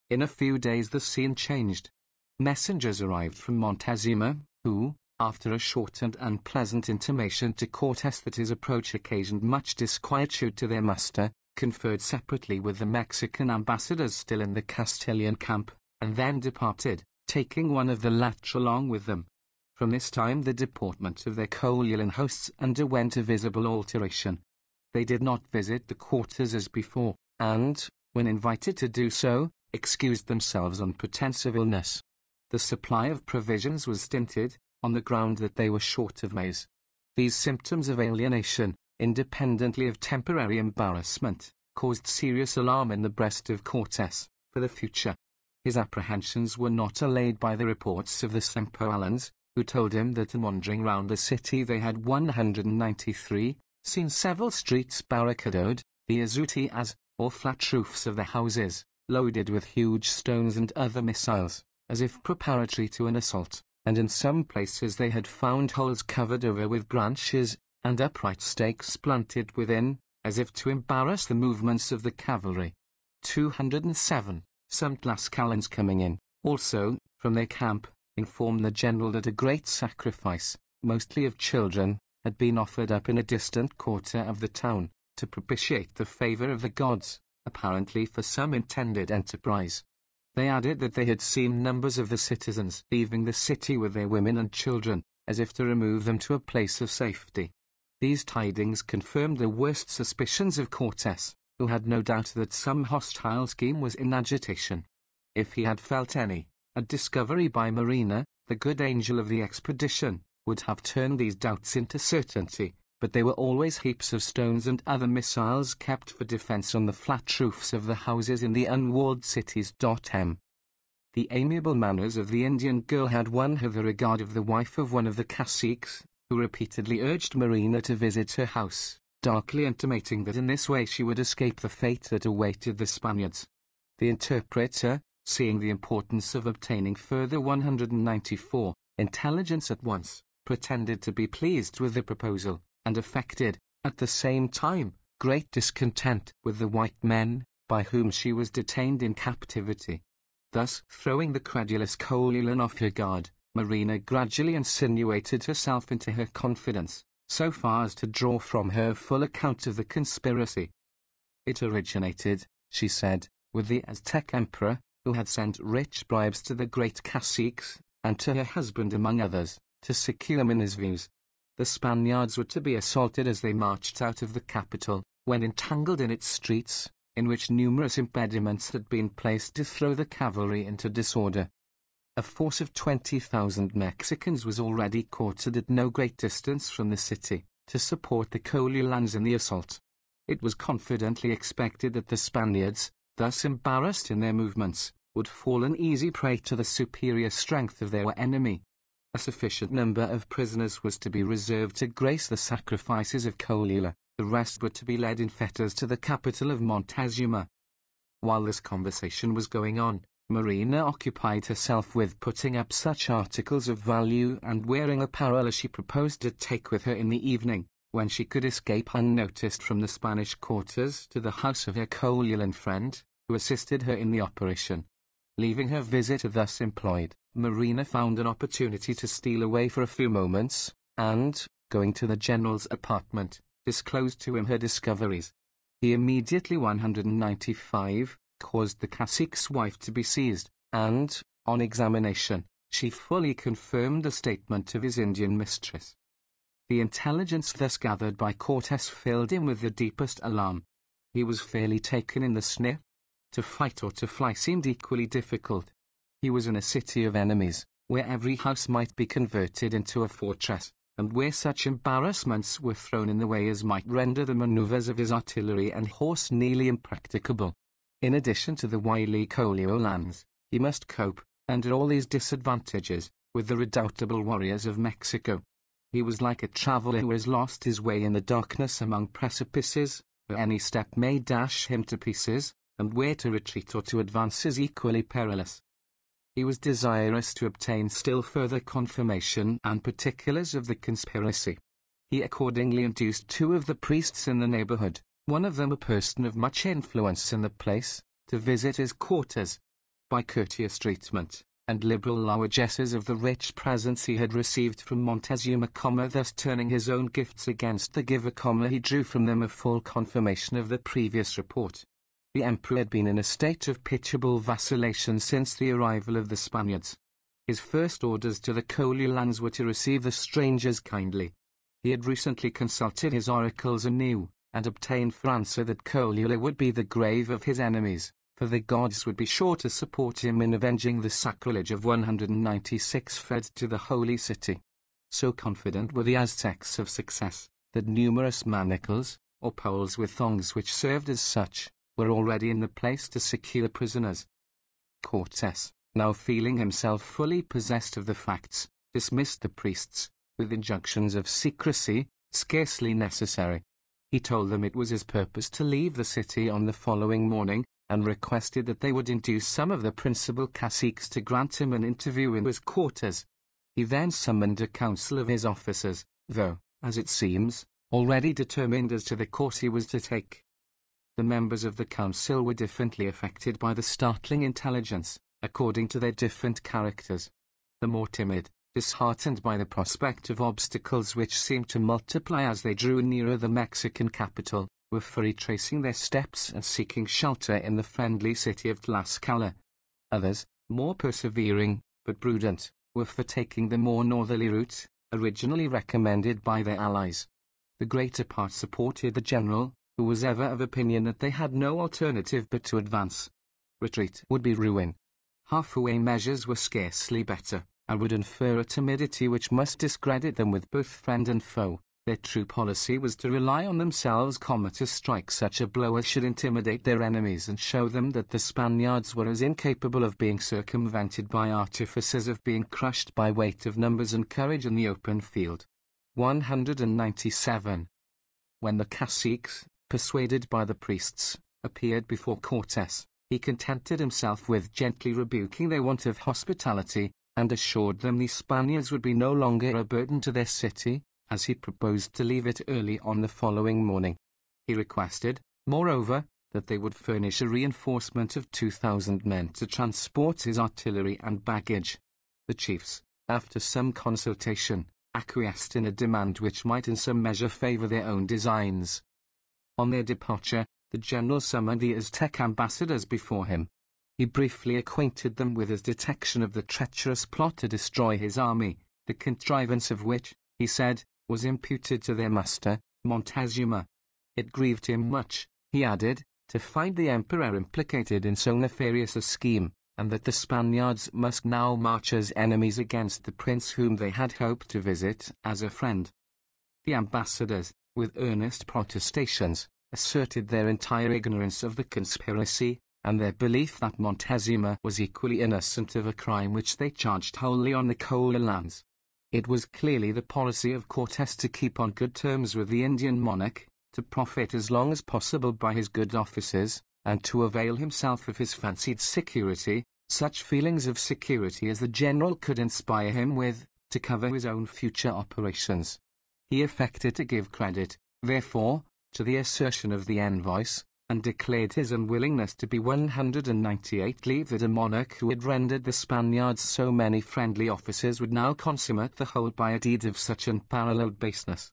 In a few days the scene changed. Messengers arrived from Montezuma, who, after a short and unpleasant intimation to Cortes that his approach occasioned much disquietude to their master, conferred separately with the Mexican ambassadors still in the Castilian camp, and then departed, taking one of the latter along with them. From this time the deportment of their Colian hosts underwent a visible alteration. They did not visit the quarters as before, and, when invited to do so, excused themselves on pretence of illness. The supply of provisions was stinted, on the ground that they were short of maize. These symptoms of alienation, independently of temporary embarrassment, caused serious alarm in the breast of Cortes, for the future. His apprehensions were not allayed by the reports of the Sempoalans, who told him that in wandering round the city they had 193, seen several streets barricadoed, the azoteas, or flat roofs of the houses, loaded with huge stones and other missiles, as if preparatory to an assault, and in some places they had found holes covered over with branches, and upright stakes planted within, as if to embarrass the movements of the cavalry. 207. Some Tlascalans coming in, also, from their camp, informed the general that a great sacrifice, mostly of children, had been offered up in a distant quarter of the town, to propitiate the favor of the gods, apparently for some intended enterprise. They added that they had seen numbers of the citizens leaving the city with their women and children, as if to remove them to a place of safety. These tidings confirmed the worst suspicions of Cortes, who had no doubt that some hostile scheme was in agitation. If he had felt any, a discovery by Marina, the good angel of the expedition, would have turned these doubts into certainty, but they were always heaps of stones and other missiles kept for defense on the flat roofs of the houses in the unwalled cities. The amiable manners of the Indian girl had won her the regard of the wife of one of the caciques, who repeatedly urged Marina to visit her house, darkly intimating that in this way she would escape the fate that awaited the Spaniards. The interpreter, seeing the importance of obtaining further 194 intelligence at once, pretended to be pleased with the proposal, and affected, at the same time, great discontent with the white men, by whom she was detained in captivity. Thus, throwing the credulous Colian off her guard, Marina gradually insinuated herself into her confidence, so far as to draw from her a full account of the conspiracy. It originated, she said, with the Aztec emperor, who had sent rich bribes to the great caciques, and to her husband among others, to secure them in his views. The Spaniards were to be assaulted as they marched out of the capital, when entangled in its streets, in which numerous impediments had been placed to throw the cavalry into disorder. A force of 20,000 Mexicans was already quartered at no great distance from the city, to support the Colians in the assault. It was confidently expected that the Spaniards, thus embarrassed in their movements, would fall an easy prey to the superior strength of their enemy. A sufficient number of prisoners was to be reserved to grace the sacrifices of Colila, the rest were to be led in fetters to the capital of Montezuma. While this conversation was going on, Marina occupied herself with putting up such articles of value and wearing apparel as she proposed to take with her in the evening, when she could escape unnoticed from the Spanish quarters to the house of her Colian friend, who assisted her in the operation. Leaving her visitor thus employed, Marina found an opportunity to steal away for a few moments, and, going to the general's apartment, disclosed to him her discoveries. He immediately 195 caused the cacique's wife to be seized, and, on examination, she fully confirmed the statement of his Indian mistress. The intelligence thus gathered by Cortes filled him with the deepest alarm. He was fairly taken in the snare. To fight or to fly seemed equally difficult. He was in a city of enemies, where every house might be converted into a fortress, and where such embarrassments were thrown in the way as might render the manoeuvres of his artillery and horse nearly impracticable. In addition to the wily Coliolans, he must cope, under all these disadvantages, with the redoubtable warriors of Mexico. He was like a traveller who has lost his way in the darkness among precipices, where any step may dash him to pieces, and where to retreat or to advance is equally perilous. He was desirous to obtain still further confirmation and particulars of the conspiracy. He accordingly induced two of the priests in the neighborhood, one of them a person of much influence in the place, to visit his quarters. By courteous treatment, and liberal largesses of the rich presents he had received from Montezuma, thus turning his own gifts against the giver, he drew from them a full confirmation of the previous report. The emperor had been in a state of pitiable vacillation since the arrival of the Spaniards. His first orders to the Coliolans were to receive the strangers kindly. He had recently consulted his oracles anew, and obtained for answer that Coliola would be the grave of his enemies, for the gods would be sure to support him in avenging the sacrilege of 196 fled to the holy city. So confident were the Aztecs of success, that numerous manacles, or poles with thongs which served as such, were already in the place to secure prisoners. Cortes, now feeling himself fully possessed of the facts, dismissed the priests, with injunctions of secrecy, scarcely necessary. He told them it was his purpose to leave the city on the following morning, and requested that they would induce some of the principal caciques to grant him an interview in his quarters. He then summoned a council of his officers, though, as it seems, already determined as to the course he was to take. The members of the council were differently affected by the startling intelligence, according to their different characters. The more timid, disheartened by the prospect of obstacles which seemed to multiply as they drew nearer the Mexican capital, were for retracing their steps and seeking shelter in the friendly city of Tlaxcala. Others, more persevering, but prudent, were for taking the more northerly route, originally recommended by their allies. The greater part supported the general, who was ever of opinion that they had no alternative but to advance. Retreat would be ruin. Half-way measures were scarcely better, and would infer a timidity which must discredit them with both friend and foe. Their true policy was to rely on themselves, to strike such a blow as should intimidate their enemies and show them that the Spaniards were as incapable of being circumvented by artifice as of being crushed by weight of numbers and courage in the open field. 197. When the caciques, persuaded by the priests, appeared before Cortes, he contented himself with gently rebuking their want of hospitality, and assured them the Spaniards would be no longer a burden to their city, as he proposed to leave it early on the following morning. He requested, moreover, that they would furnish a reinforcement of 2,000 men to transport his artillery and baggage. The chiefs, after some consultation, acquiesced in a demand which might in some measure favor their own designs. On their departure, the general summoned the Aztec ambassadors before him. He briefly acquainted them with his detection of the treacherous plot to destroy his army, the contrivance of which, he said, was imputed to their master, Montezuma. It grieved him much, he added, to find the emperor implicated in so nefarious a scheme, and that the Spaniards must now march as enemies against the prince whom they had hoped to visit as a friend. The ambassadors, with earnest protestations, asserted their entire ignorance of the conspiracy, and their belief that Montezuma was equally innocent of a crime which they charged wholly on the Coliolans. It was clearly the policy of Cortes to keep on good terms with the Indian monarch, to profit as long as possible by his good offices, and to avail himself of his fancied security, such feelings of security as the general could inspire him with, to cover his own future operations. He affected to give credit, therefore, to the assertion of the envoys, and declared his unwillingness to be 198 leave that a monarch who had rendered the Spaniards so many friendly offices would now consummate the whole by a deed of such unparalleled baseness.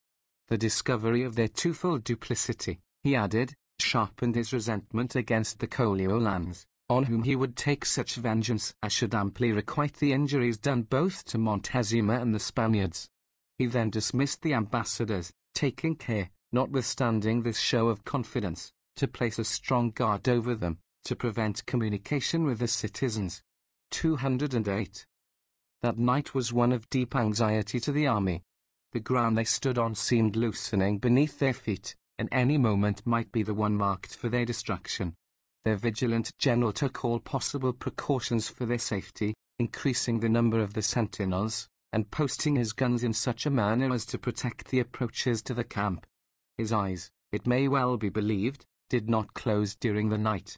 The discovery of their twofold duplicity, he added, sharpened his resentment against the Coliolans, on whom he would take such vengeance as should amply requite the injuries done both to Montezuma and the Spaniards. He then dismissed the ambassadors, taking care, notwithstanding this show of confidence, to place a strong guard over them, to prevent communication with the citizens. 208. That night was one of deep anxiety to the army. The ground they stood on seemed loosening beneath their feet, and any moment might be the one marked for their destruction. Their vigilant general took all possible precautions for their safety, increasing the number of the sentinels, and posting his guns in such a manner as to protect the approaches to the camp. His eyes, it may well be believed, did not close during the night.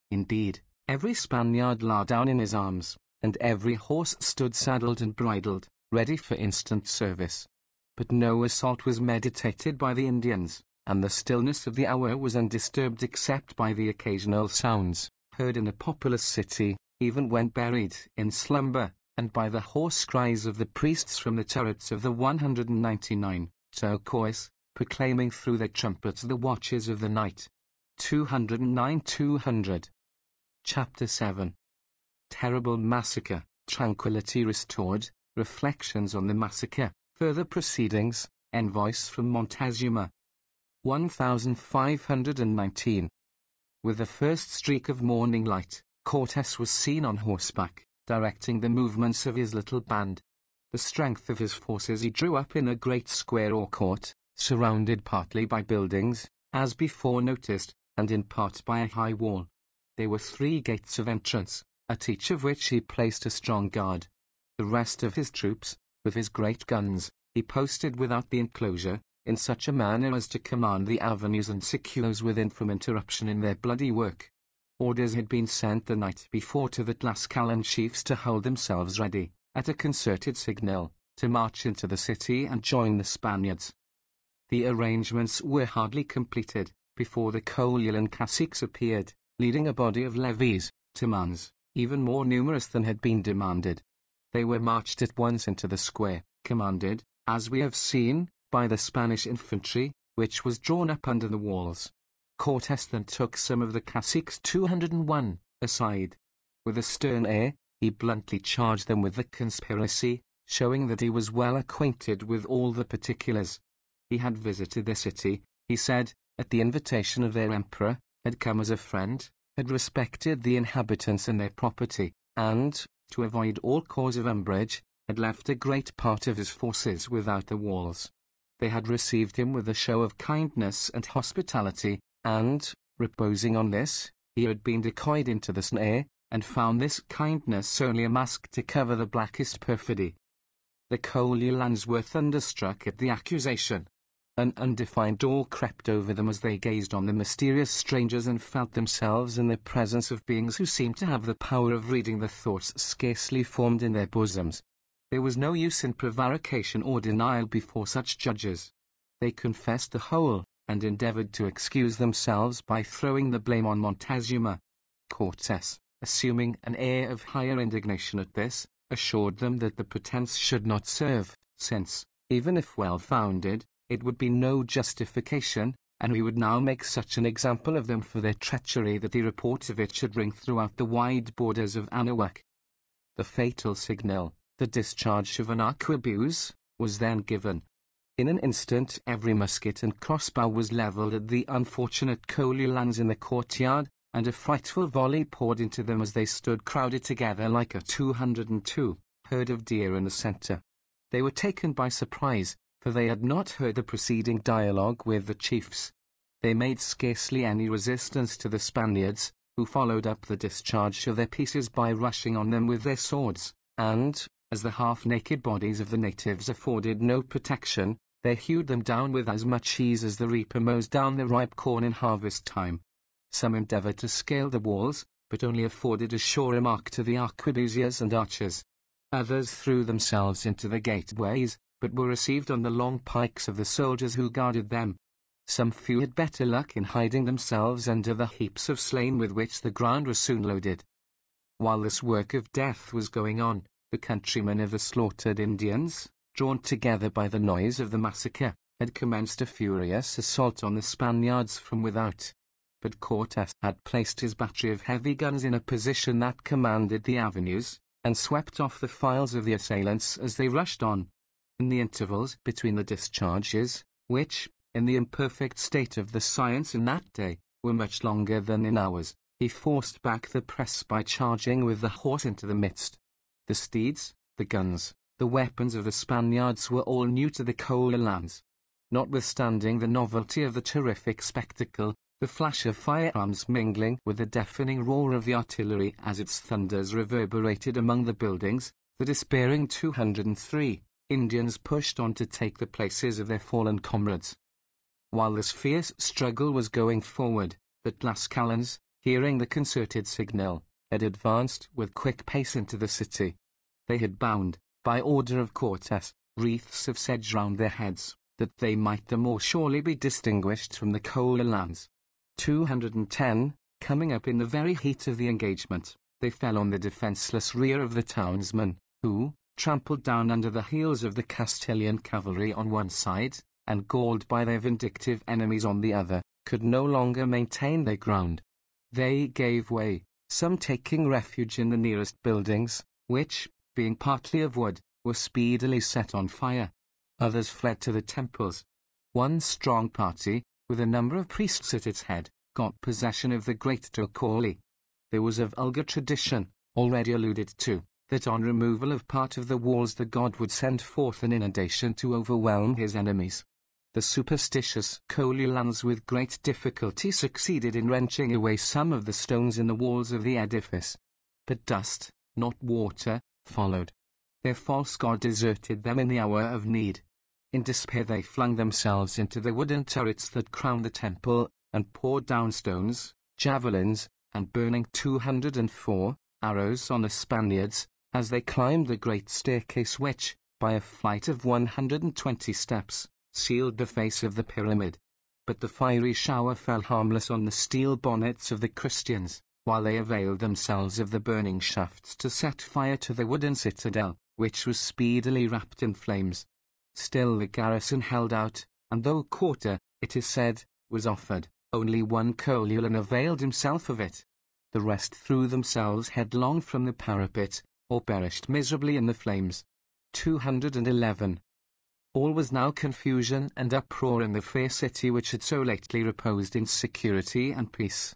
Indeed, every Spaniard lay down in his arms, and every horse stood saddled and bridled, ready for instant service. But no assault was meditated by the Indians, and the stillness of the hour was undisturbed except by the occasional sounds, heard in a populous city, even when buried in slumber, and by the hoarse cries of the priests from the turrets of the 199 turquoise, proclaiming through their trumpets the watches of the night. 209-200. Chapter 7. Terrible Massacre, Tranquility Restored, Reflections on the Massacre, Further Proceedings, Envoys from Montezuma. 1519. With the first streak of morning light, Cortes was seen on horseback, directing the movements of his little band. The strength of his forces he drew up in a great square or court, surrounded partly by buildings, as before noticed, and in part by a high wall. There were 3 gates of entrance, at each of which he placed a strong guard. The rest of his troops, with his great guns, he posted without the enclosure, in such a manner as to command the avenues and secure those within from interruption in their bloody work. Orders had been sent the night before to the Tlascalan chiefs to hold themselves ready, at a concerted signal, to march into the city and join the Spaniards. The arrangements were hardly completed, before the Colilan caciques appeared, leading a body of levies, Timans, even more numerous than had been demanded. They were marched at once into the square, commanded, as we have seen, by the Spanish infantry, which was drawn up under the walls. Cortes then took some of the caciques 201 aside. With a stern air, he bluntly charged them with the conspiracy, showing that he was well acquainted with all the particulars. He had visited the city, he said, at the invitation of their emperor, had come as a friend, had respected the inhabitants and their property, and, to avoid all cause of umbrage, had left a great part of his forces without the walls. They had received him with a show of kindness and hospitality, and, reposing on this, he had been decoyed into the snare, and found this kindness only a mask to cover the blackest perfidy. The Colulans were thunderstruck at the accusation. An undefined awe crept over them as they gazed on the mysterious strangers and felt themselves in the presence of beings who seemed to have the power of reading the thoughts scarcely formed in their bosoms. There was no use in prevarication or denial before such judges. They confessed the whole, and endeavored to excuse themselves by throwing the blame on Montezuma. Cortes, assuming an air of higher indignation at this, assured them that the pretense should not serve, since, even if well-founded, it would be no justification, and he would now make such an example of them for their treachery that the report of it should ring throughout the wide borders of Anahuac. The fatal signal, the discharge of an arquebuse, was then given. In an instant every musket and crossbow was levelled at the unfortunate Colulans in the courtyard, and a frightful volley poured into them as they stood crowded together like a 202 herd of deer in the centre. They were taken by surprise, for they had not heard the preceding dialogue with the chiefs. They made scarcely any resistance to the Spaniards, who followed up the discharge of their pieces by rushing on them with their swords, and, as the half-naked bodies of the natives afforded no protection, they hewed them down with as much ease as the reaper mows down the ripe corn in harvest time. Some endeavoured to scale the walls, but only afforded a surer mark to the arquebusiers and archers. Others threw themselves into the gateways, but were received on the long pikes of the soldiers who guarded them. Some few had better luck in hiding themselves under the heaps of slain with which the ground was soon loaded. While this work of death was going on, the countrymen of the slaughtered Indians, drawn together by the noise of the massacre, had commenced a furious assault on the Spaniards from without. But Cortes had placed his battery of heavy guns in a position that commanded the avenues, and swept off the files of the assailants as they rushed on. In the intervals between the discharges, which, in the imperfect state of the science in that day, were much longer than in ours, he forced back the press by charging with the horse into the midst. The steeds, the guns, the weapons of the Spaniards were all new to the Colulans. Notwithstanding the novelty of the terrific spectacle, the flash of firearms mingling with the deafening roar of the artillery as its thunders reverberated among the buildings, the despairing 203 Indians pushed on to take the places of their fallen comrades. While this fierce struggle was going forward, the Tlascalans, hearing the concerted signal, had advanced with quick pace into the city. They had bound, by order of Cortes, wreaths of sedge round their heads, that they might the more surely be distinguished from the Colulans. 210, coming up in the very heat of the engagement, they fell on the defenceless rear of the townsmen, who, trampled down under the heels of the Castilian cavalry on one side, and galled by their vindictive enemies on the other, could no longer maintain their ground. They gave way, some taking refuge in the nearest buildings, which, being partly of wood, were speedily set on fire. Others fled to the temples. One strong party, with a number of priests at its head, got possession of the great Torquay. There was a vulgar tradition, already alluded to, that on removal of part of the walls the god would send forth an inundation to overwhelm his enemies. The superstitious Colulans with great difficulty succeeded in wrenching away some of the stones in the walls of the edifice. But dust, not water, followed. Their false god deserted them in the hour of need. In despair they flung themselves into the wooden turrets that crowned the temple, and poured down stones, javelins, and burning 204 arrows on the Spaniards, as they climbed the great staircase which, by a flight of 120 steps, sealed the face of the pyramid. But the fiery shower fell harmless on the steel bonnets of the Christians, while they availed themselves of the burning shafts to set fire to the wooden citadel, which was speedily wrapped in flames. Still the garrison held out, and though quarter, it is said, was offered, only one Colulan availed himself of it. The rest threw themselves headlong from the parapet, or perished miserably in the flames. 211. All was now confusion and uproar in the fair city which had so lately reposed in security and peace.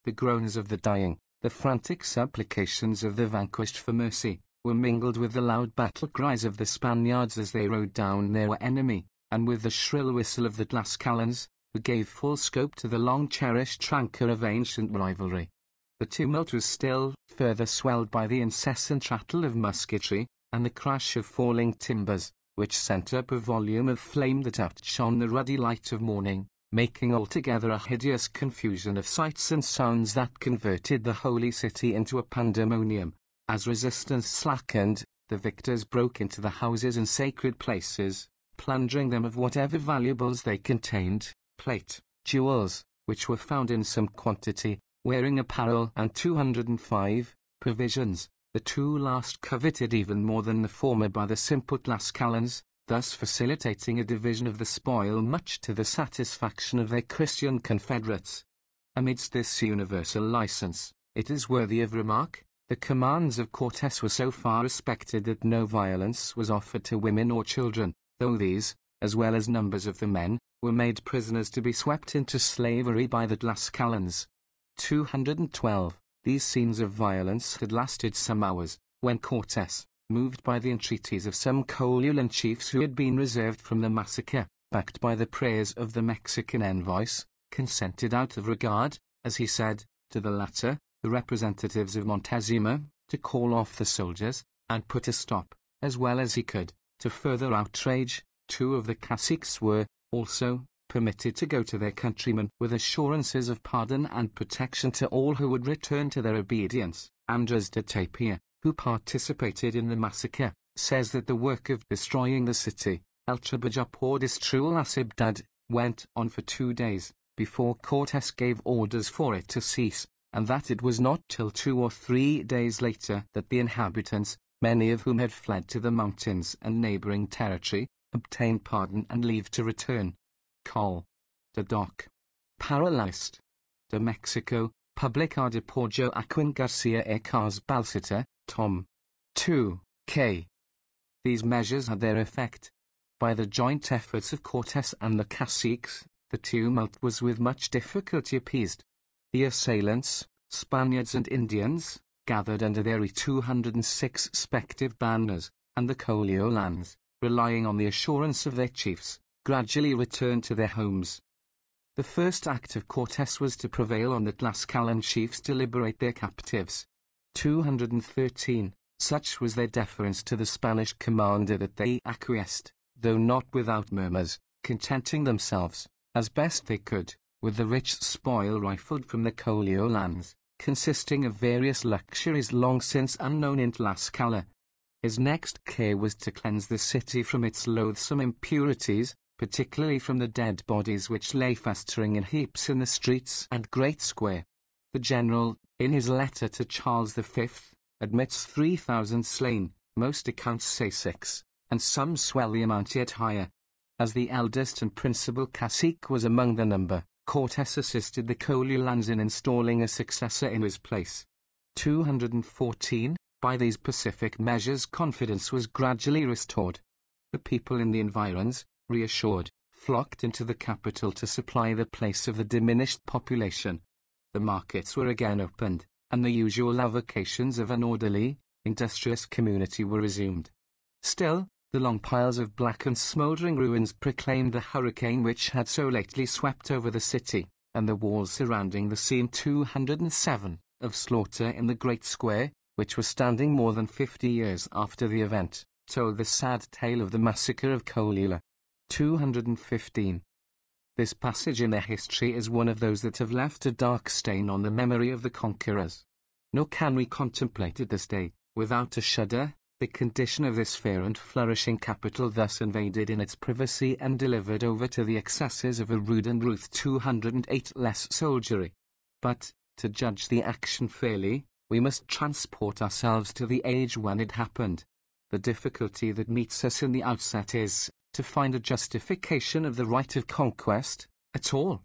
The groans of the dying, the frantic supplications of the vanquished for mercy, were mingled with the loud battle cries of the Spaniards as they rode down their enemy, and with the shrill whistle of the Tlascalans, who gave full scope to the long-cherished rancor of ancient rivalry. The tumult was still further swelled by the incessant rattle of musketry, and the crash of falling timbers, which sent up a volume of flame that outshone the ruddy light of morning, making altogether a hideous confusion of sights and sounds that converted the holy city into a pandemonium. As resistance slackened, the victors broke into the houses and sacred places, plundering them of whatever valuables they contained, plate, jewels, which were found in some quantity, wearing apparel, and 205, provisions, the two last coveted even more than the former by the simple Tlascalans, thus facilitating a division of the spoil much to the satisfaction of their Christian confederates. Amidst this universal license, it is worthy of remark, the commands of Cortes were so far respected that no violence was offered to women or children, though these, as well as numbers of the men, were made prisoners to be swept into slavery by the Tlascalans. 212. These scenes of violence had lasted some hours, when Cortes, moved by the entreaties of some Colulan chiefs who had been reserved from the massacre, backed by the prayers of the Mexican envoys, consented out of regard, as he said, to the latter, the representatives of Montezuma, to call off the soldiers, and put a stop, as well as he could, to further outrage. 2 of the caciques were, also, permitted to go to their countrymen with assurances of pardon and protection to all who would return to their obedience. Andres de Tapia, who participated in the massacre, says that the work of destroying the city, El Trabajup or Destruir la Ciudad, went on for 2 days, before Cortes gave orders for it to cease, and that it was not till 2 or 3 days later that the inhabitants, many of whom had fled to the mountains and neighboring territory, obtained pardon and leave to return. Col. De Doc. Paralist. De Mexico, Publicar de Porjo Aquin Garcia e Cas Balsita, Tom. 2. K. These measures had their effect. By the joint efforts of Cortes and the caciques, the tumult was with much difficulty appeased. The assailants, Spaniards and Indians, gathered under their 206 respective banners, and the Coliolans, relying on the assurance of their chiefs, gradually returned to their homes. The first act of Cortes was to prevail on the Tlascalan chiefs to liberate their captives. 213. Such was their deference to the Spanish commander that they acquiesced, though not without murmurs, contenting themselves, as best they could, with the rich spoil rifled from the Coliolans, consisting of various luxuries long since unknown in Tlaxcala. His next care was to cleanse the city from its loathsome impurities, particularly from the dead bodies which lay festering in heaps in the streets and great square. The general, in his letter to Charles V, admits 3,000 slain, most accounts say 6, and some swell the amount yet higher. As the eldest and principal cacique was among the number, Cortes assisted the Colulans in installing a successor in his place. 214. By these pacific measures confidence was gradually restored. The people in the environs, reassured, flocked into the capital to supply the place of the diminished population. The markets were again opened, and the usual avocations of an orderly, industrious community were resumed. Still, the long piles of black and smouldering ruins proclaimed the hurricane which had so lately swept over the city, and the walls surrounding the scene 207 of slaughter in the great square, which was standing more than 50 years after the event, told the sad tale of the massacre of Colula. 215. This passage in their history is one of those that have left a dark stain on the memory of the conquerors. Nor can we contemplate at this day, without a shudder, the condition of this fair and flourishing capital thus invaded in its privacy and delivered over to the excesses of a rude and ruth 208 less soldiery. But, to judge the action fairly, we must transport ourselves to the age when it happened. The difficulty that meets us in the outset is, to find a justification of the right of conquest, at all.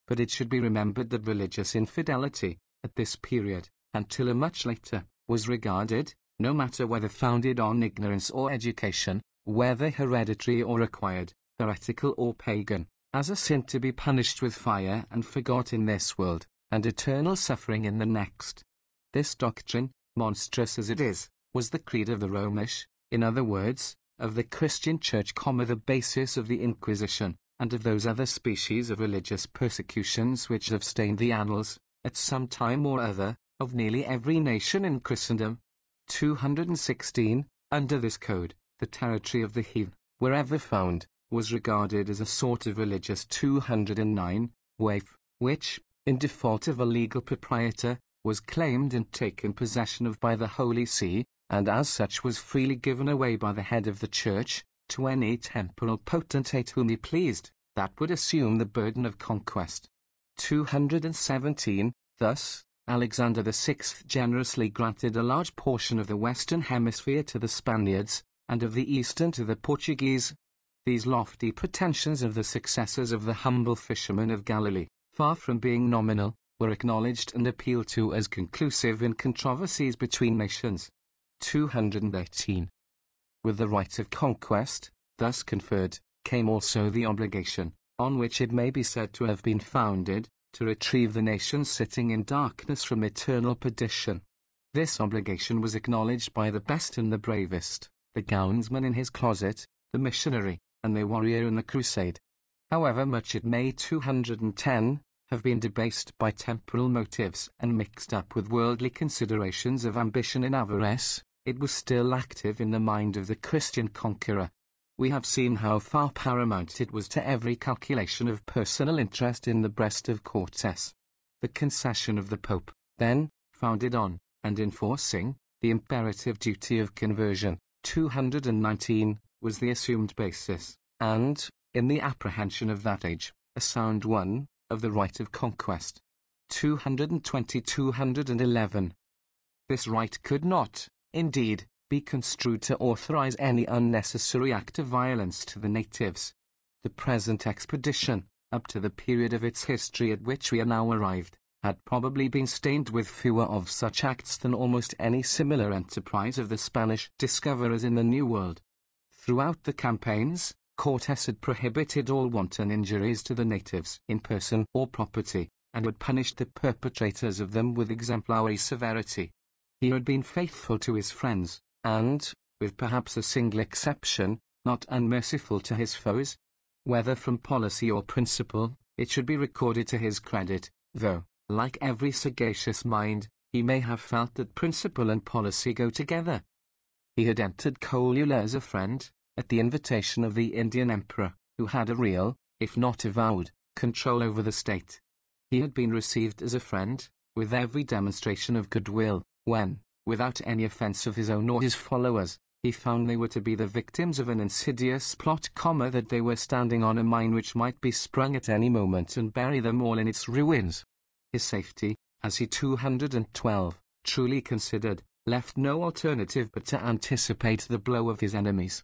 But it should be remembered that religious infidelity, at this period, until a much later, was regarded, no matter whether founded on ignorance or education, whether hereditary or acquired, heretical or pagan, as a sin to be punished with fire and forgot in this world, and eternal suffering in the next. This doctrine, monstrous as it is, was the creed of the Romish, in other words, of the Christian Church, the basis of the Inquisition, and of those other species of religious persecutions which have stained the annals, at some time or other, of nearly every nation in Christendom. 216. Under this code, the territory of the heathen, wherever found, was regarded as a sort of religious 209 waif, which, in default of a legal proprietor, was claimed and taken possession of by the Holy See, and as such was freely given away by the head of the Church, to any temporal potentate whom he pleased, that would assume the burden of conquest. 217. Thus, Alexander VI generously granted a large portion of the western hemisphere to the Spaniards, and of the eastern to the Portuguese. These lofty pretensions of the successors of the humble fishermen of Galilee, far from being nominal, were acknowledged and appealed to as conclusive in controversies between nations. 218. With the right of conquest, thus conferred, came also the obligation, on which it may be said to have been founded, to retrieve the nations sitting in darkness from eternal perdition. This obligation was acknowledged by the best and the bravest, the gownsman in his closet, the missionary, and the warrior in the crusade. However much it may 210 have been debased by temporal motives and mixed up with worldly considerations of ambition and avarice, it was still active in the mind of the Christian conqueror. We have seen how far paramount it was to every calculation of personal interest in the breast of Cortes. The concession of the Pope, then, founded on, and enforcing, the imperative duty of conversion, 219, was the assumed basis, and, in the apprehension of that age, a sound one, of the right of conquest. 220-211. This right could not, indeed, be construed to authorize any unnecessary act of violence to the natives. The present expedition, up to the period of its history at which we are now arrived, had probably been stained with fewer of such acts than almost any similar enterprise of the Spanish discoverers in the New World. Throughout the campaigns, Cortes had prohibited all wanton injuries to the natives in person or property, and had punished the perpetrators of them with exemplary severity. He had been faithful to his friends, and, with perhaps a single exception, not unmerciful to his foes. Whether from policy or principle, it should be recorded to his credit, though, like every sagacious mind, he may have felt that principle and policy go together. He had entered Colula as a friend, at the invitation of the Indian emperor, who had a real, if not avowed, control over the state. He had been received as a friend, with every demonstration of goodwill, when, without any offence of his own or his followers, he found they were to be the victims of an insidious plot, that they were standing on a mine which might be sprung at any moment and bury them all in its ruins. His safety, as he 212, truly considered, left no alternative but to anticipate the blow of his enemies.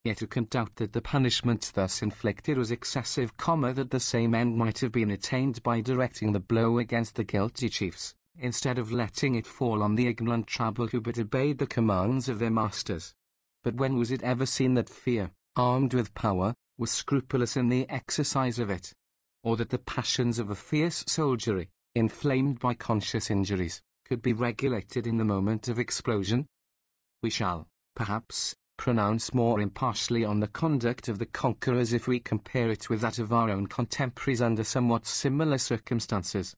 Yet who can doubt that the punishment thus inflicted was excessive, that the same end might have been attained by directing the blow against the guilty chiefs, instead of letting it fall on the ignorant rabble who but obeyed the commands of their masters. But when was it ever seen that fear, armed with power, was scrupulous in the exercise of it? Or that the passions of a fierce soldiery, inflamed by conscious injuries, could be regulated in the moment of explosion? We shall, perhaps, pronounce more impartially on the conduct of the conquerors if we compare it with that of our own contemporaries under somewhat similar circumstances.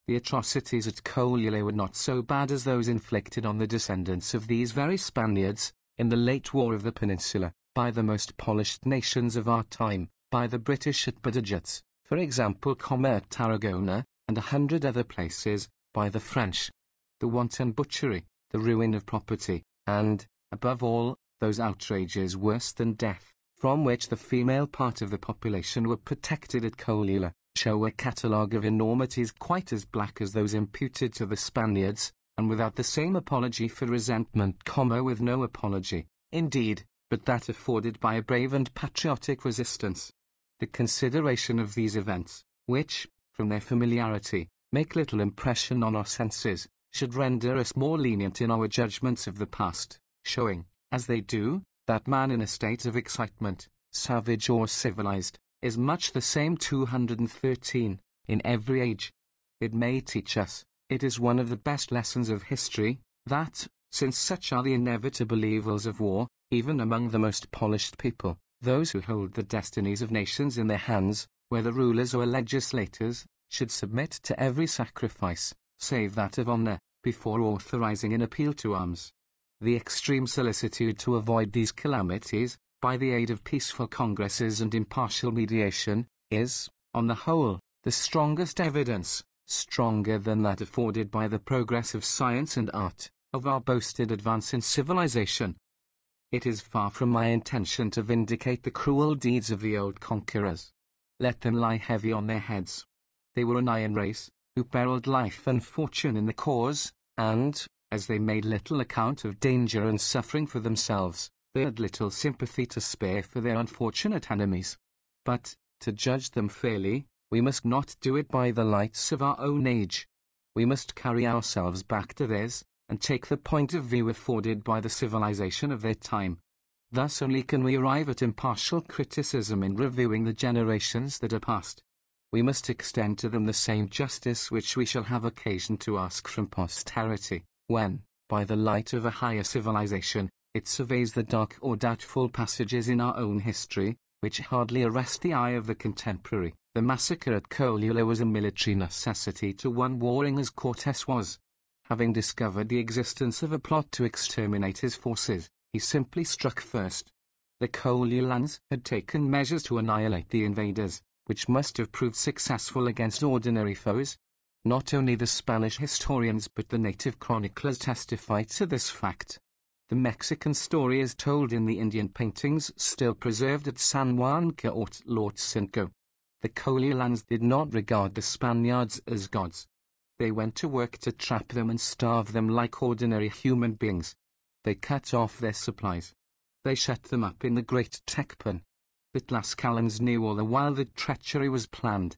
The atrocities at Colula were not so bad as those inflicted on the descendants of these very Spaniards, in the late War of the Peninsula, by the most polished nations of our time, by the British at Badajoz, for example, at Tarragona, and 100 other places, by the French. The wanton butchery, the ruin of property, and, above all, those outrages worse than death, from which the female part of the population were protected at Colula, show a catalogue of enormities quite as black as those imputed to the Spaniards, and without the same apology for resentment, with no apology, indeed, but that afforded by a brave and patriotic resistance. The consideration of these events, which, from their familiarity, make little impression on our senses, should render us more lenient in our judgments of the past, showing, as they do, that man in a state of excitement, savage or civilized, is much the same 213, in every age. It may teach us, it is one of the best lessons of history, that, since such are the inevitable evils of war, even among the most polished people, those who hold the destinies of nations in their hands, whether rulers or legislators, should submit to every sacrifice, save that of honor, before authorizing an appeal to arms. The extreme solicitude to avoid these calamities, by the aid of peaceful congresses and impartial mediation, is, on the whole, the strongest evidence, stronger than that afforded by the progress of science and art, of our boasted advance in civilization. It is far from my intention to vindicate the cruel deeds of the old conquerors. Let them lie heavy on their heads. They were an iron race, who periled life and fortune in the cause, and, as they made little account of danger and suffering for themselves, they had little sympathy to spare for their unfortunate enemies. But, to judge them fairly, we must not do it by the lights of our own age. We must carry ourselves back to theirs, and take the point of view afforded by the civilization of their time. Thus only can we arrive at impartial criticism in reviewing the generations that are past. We must extend to them the same justice which we shall have occasion to ask from posterity, when, by the light of a higher civilization, it surveys the dark or doubtful passages in our own history, which hardly arrest the eye of the contemporary. The massacre at Colula was a military necessity to one warring as Cortes was. Having discovered the existence of a plot to exterminate his forces, he simply struck first. The Colulans had taken measures to annihilate the invaders, which must have proved successful against ordinary foes. Not only the Spanish historians but the native chroniclers testify to this fact. The Mexican story is told in the Indian paintings still preserved at San Juan Caotlatzintco. The Colulans did not regard the Spaniards as gods. They went to work to trap them and starve them like ordinary human beings. They cut off their supplies. They shut them up in the great Tecpan. The Tlascalans knew all the while that treachery was planned.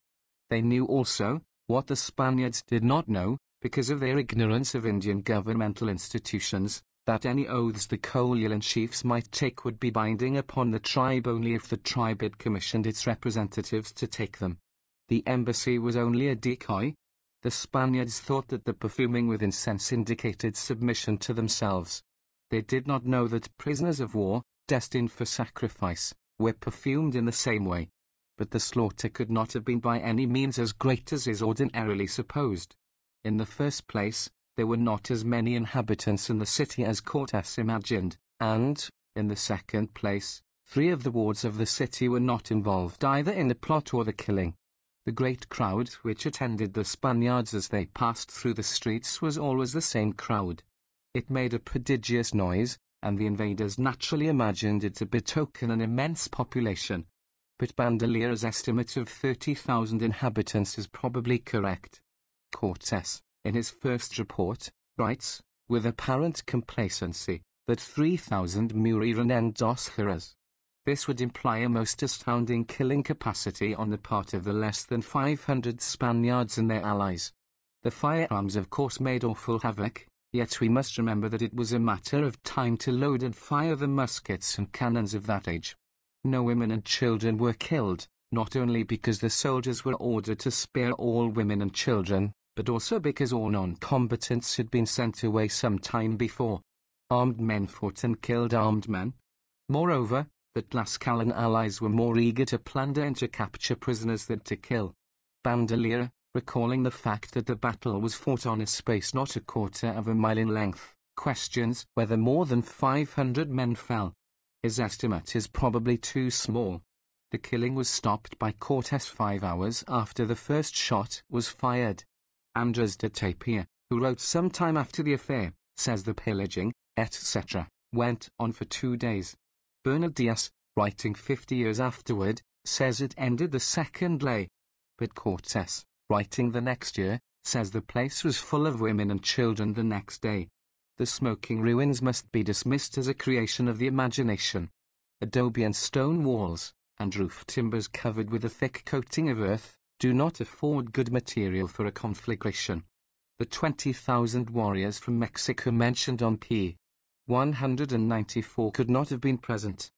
They knew also, what the Spaniards did not know, because of their ignorance of Indian governmental institutions, that any oaths the Colulan chiefs might take would be binding upon the tribe only if the tribe had commissioned its representatives to take them. The embassy was only a decoy. The Spaniards thought that the perfuming with incense indicated submission to themselves. They did not know that prisoners of war, destined for sacrifice, were perfumed in the same way. But the slaughter could not have been by any means as great as is ordinarily supposed. In the first place, there were not as many inhabitants in the city as Cortes imagined, and, in the second place, 3 of the wards of the city were not involved either in the plot or the killing. The great crowd which attended the Spaniards as they passed through the streets was always the same crowd. It made a prodigious noise, and the invaders naturally imagined it to betoken an immense population. But Bandelier's estimate of 30,000 inhabitants is probably correct. Cortes, in his first report, writes, with apparent complacency, that 3,000 murieron en 2 horas. This would imply a most astounding killing capacity on the part of the less than 500 Spaniards and their allies. The firearms of course made awful havoc, yet we must remember that it was a matter of time to load and fire the muskets and cannons of that age. No women and children were killed, not only because the soldiers were ordered to spare all women and children, but also because all non-combatants had been sent away some time before. Armed men fought and killed armed men. Moreover, the Tlascalan allies were more eager to plunder and to capture prisoners than to kill. Bandelier, recalling the fact that the battle was fought on a space not a quarter of a mile in length, questions whether more than 500 men fell. His estimate is probably too small. The killing was stopped by Cortés 5 hours after the first shot was fired. Andrés de Tapia, who wrote some time after the affair, says the pillaging, etc., went on for 2 days. Bernard Diaz, writing 50 years afterward, says it ended the second day. But Cortés, writing the next year, says the place was full of women and children the next day. The smoking ruins must be dismissed as a creation of the imagination. Adobe and stone walls, and roof timbers covered with a thick coating of earth, do not afford good material for a conflagration. The 20,000 warriors from Mexico mentioned on p. 194 could not have been present.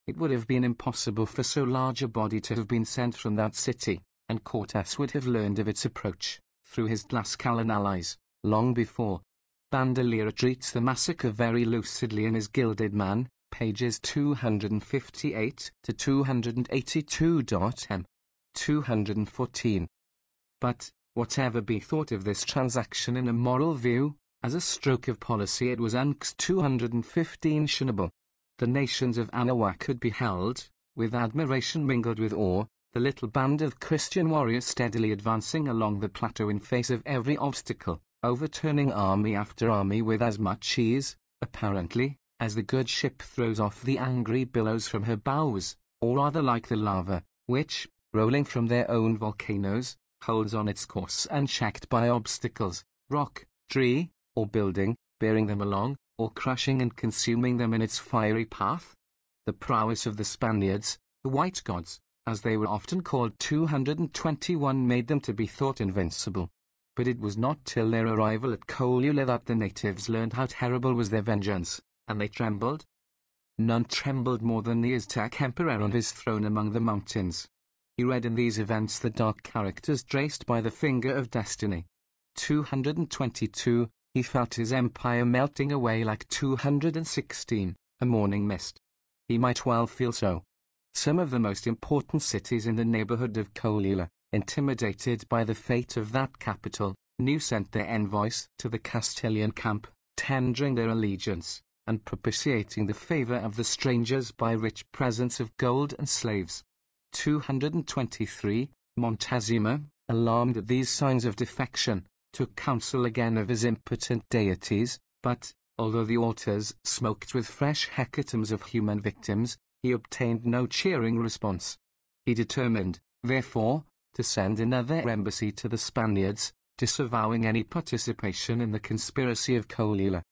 It would have been impossible for so large a body to have been sent from that city, and Cortés would have learned of its approach, through his Tlascalan allies, long before. Bandelier treats the massacre very lucidly in his Gilded Man, pages 258 to 282. M. 214. But, whatever be thought of this transaction in a moral view, as a stroke of policy it was unx 215 The nations of Anahuac had beheld, with admiration mingled with awe, the little band of Christian warriors steadily advancing along the plateau in face of every obstacle, overturning army after army with as much ease, apparently, as the good ship throws off the angry billows from her bows, or rather like the lava, which, rolling from their own volcanoes, holds on its course unchecked by obstacles, rock, tree, or building, bearing them along, or crushing and consuming them in its fiery path. The prowess of the Spaniards, the white gods, as they were often called 221 made them to be thought invincible. But it was not till their arrival at Colula that the natives learned how terrible was their vengeance, and they trembled. None trembled more than the Aztec emperor on his throne among the mountains. He read in these events the dark characters traced by the finger of destiny. 222, he felt his empire melting away like 216, a morning mist. He might well feel so. Some of the most important cities in the neighborhood of Colula, intimidated by the fate of that capital, new sent their envoys to the Castilian camp, tendering their allegiance, and propitiating the favor of the strangers by rich presents of gold and slaves. 223, Montezuma, alarmed at these signs of defection, took counsel again of his impotent deities, but, although the altars smoked with fresh hecatombs of human victims, he obtained no cheering response. He determined, therefore, to send another embassy to the Spaniards, disavowing any participation in the conspiracy of Colula.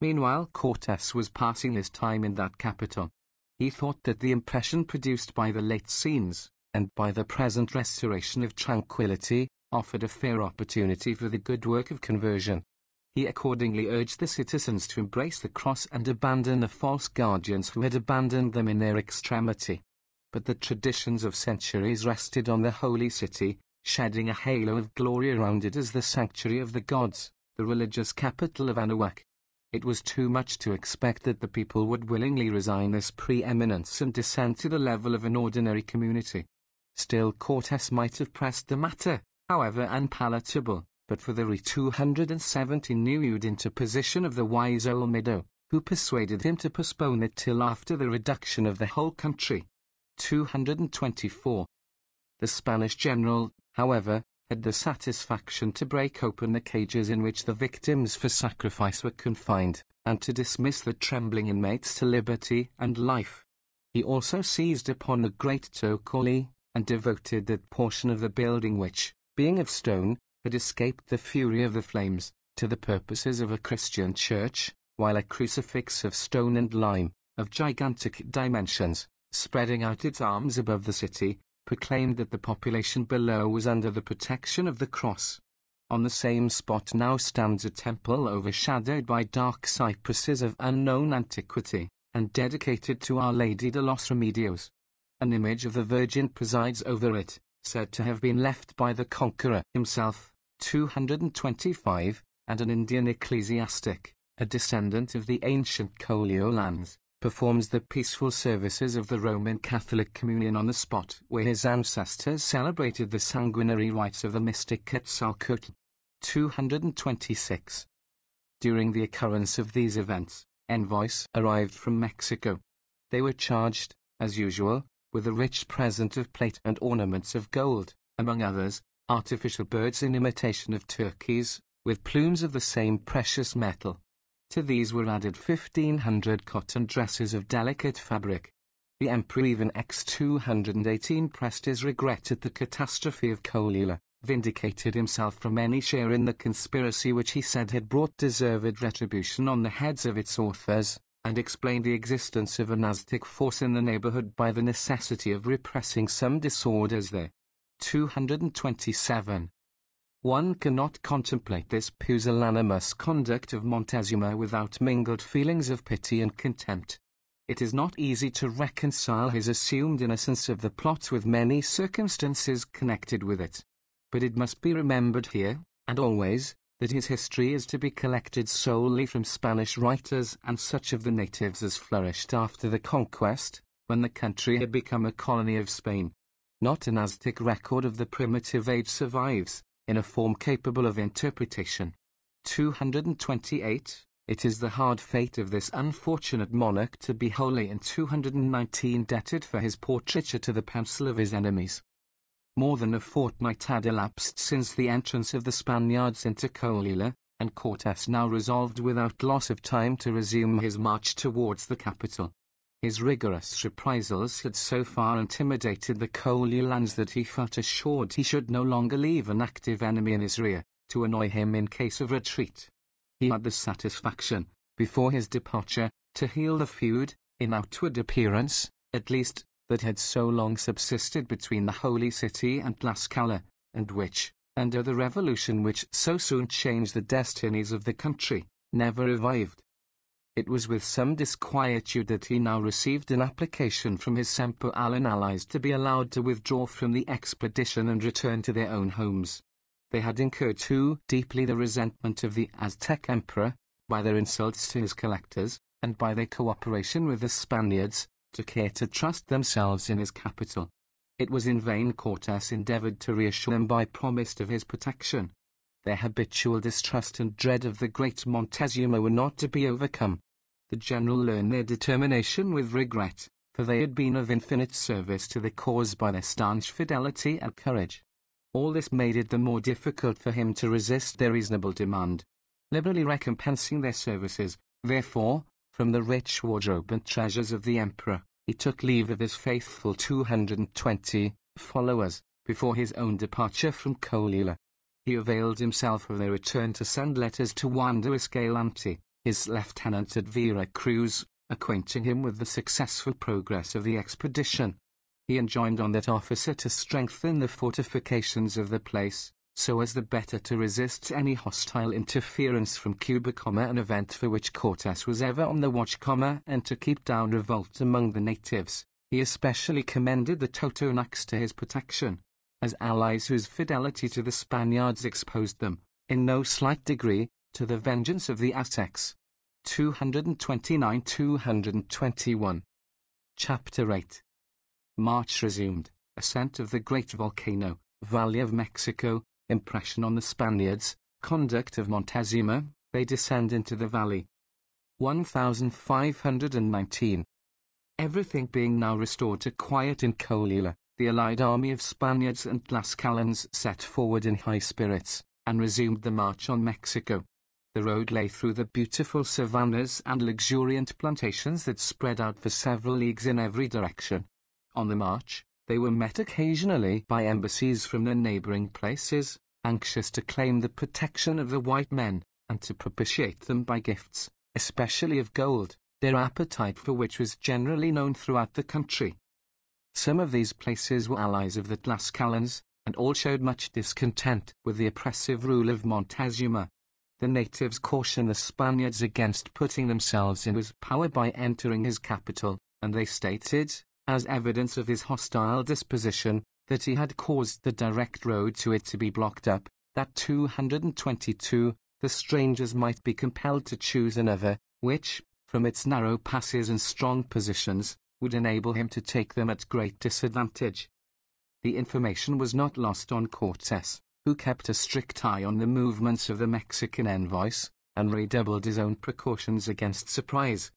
Meanwhile Cortés was passing his time in that capital. He thought that the impression produced by the late scenes, and by the present restoration of tranquility, offered a fair opportunity for the good work of conversion. He accordingly urged the citizens to embrace the cross and abandon the false guardians who had abandoned them in their extremity. But the traditions of centuries rested on the holy city, shedding a halo of glory around it as the sanctuary of the gods, the religious capital of Anahuac. It was too much to expect that the people would willingly resign this preeminence and descend to the level of an ordinary community. Still Cortés might have pressed the matter, however unpalatable, but for the 270 renewed interposition of the wise Olmedo, who persuaded him to postpone it till after the reduction of the whole country. 224. The Spanish general, however, had the satisfaction to break open the cages in which the victims for sacrifice were confined, and to dismiss the trembling inmates to liberty and life. He also seized upon the great Tocoli, and devoted that portion of the building which, being of stone, had escaped the fury of the flames, to the purposes of a Christian church, while a crucifix of stone and lime, of gigantic dimensions, spreading out its arms above the city, proclaimed that the population below was under the protection of the cross. On the same spot now stands a temple overshadowed by dark cypresses of unknown antiquity, and dedicated to Our Lady de los Remedios. An image of the Virgin presides over it, said to have been left by the Conqueror himself, 225, and an Indian ecclesiastic, a descendant of the ancient Coliolans, performs the peaceful services of the Roman Catholic Communion on the spot where his ancestors celebrated the sanguinary rites of the mystic Quetzalcoatl. 226. During the occurrence of these events, envoys arrived from Mexico. They were charged, as usual, with a rich present of plate and ornaments of gold, among others, artificial birds in imitation of turkeys, with plumes of the same precious metal. To these were added 1,500 cotton dresses of delicate fabric. The Emperor even X218 pressed his regret at the catastrophe of Colula, vindicated himself from any share in the conspiracy which he said had brought deserved retribution on the heads of its authors, and explained the existence of an Aztec force in the neighborhood by the necessity of repressing some disorders there. 227. One cannot contemplate this pusillanimous conduct of Montezuma without mingled feelings of pity and contempt. It is not easy to reconcile his assumed innocence of the plot with many circumstances connected with it. But it must be remembered here, and always, that his history is to be collected solely from Spanish writers and such of the natives as flourished after the conquest, when the country had become a colony of Spain. Not an Aztec record of the primitive age survives, in a form capable of interpretation. 228. It is the hard fate of this unfortunate monarch to be wholly in 219 indebted for his portraiture to the pencil of his enemies. More than a fortnight had elapsed since the entrance of the Spaniards into Colula, and Cortes now resolved without loss of time to resume his march towards the capital. His rigorous reprisals had so far intimidated the Colulans that he felt assured he should no longer leave an active enemy in his rear, to annoy him in case of retreat. He had the satisfaction, before his departure, to heal the feud, in outward appearance, at least, that had so long subsisted between the Holy City and Tlaxcala, and which, under the revolution which so soon changed the destinies of the country, never revived. It was with some disquietude that he now received an application from his Semper Alan allies to be allowed to withdraw from the expedition and return to their own homes. They had incurred too deeply the resentment of the Aztec emperor, by their insults to his collectors, and by their cooperation with the Spaniards, to care to trust themselves in his capital. It was in vain Cortes endeavored to reassure them by promise of his protection. Their habitual distrust and dread of the great Montezuma were not to be overcome. The general learned their determination with regret, for they had been of infinite service to the cause by their staunch fidelity and courage. All this made it the more difficult for him to resist their reasonable demand. Liberally recompensing their services, therefore, from the rich wardrobe and treasures of the emperor, he took leave of his faithful 220 followers, before his own departure from Colula. He availed himself of their return to send letters to Juan de Escalante, his lieutenant at Vera Cruz, acquainting him with the successful progress of the expedition. He enjoined on that officer to strengthen the fortifications of the place, so as the better to resist any hostile interference from Cuba, an event for which Cortes was ever on the watch, and to keep down revolt among the natives. He especially commended the Totonacs to his protection, as allies whose fidelity to the Spaniards exposed them, in no slight degree, to the vengeance of the Aztecs. 229-221. Chapter 8. March resumed. Ascent of the great volcano, Valley of Mexico, impression on the Spaniards, conduct of Montezuma, they descend into the valley. 1519. Everything being now restored to quiet in Colula, the allied army of Spaniards and Tlaxcalans set forward in high spirits, and resumed the march on Mexico. The road lay through the beautiful savannas and luxuriant plantations that spread out for several leagues in every direction. On the march, they were met occasionally by embassies from the neighboring places, anxious to claim the protection of the white men, and to propitiate them by gifts, especially of gold, their appetite for which was generally known throughout the country. Some of these places were allies of the Tlascalans, and all showed much discontent with the oppressive rule of Montezuma. The natives cautioned the Spaniards against putting themselves in his power by entering his capital, and they stated, as evidence of his hostile disposition, that he had caused the direct road to it to be blocked up, that 222, the strangers might be compelled to choose another, which, from its narrow passes and strong positions, would enable him to take them at great disadvantage. The information was not lost on Cortes, who kept a strict eye on the movements of the Mexican envoys, and redoubled his own precautions against surprise.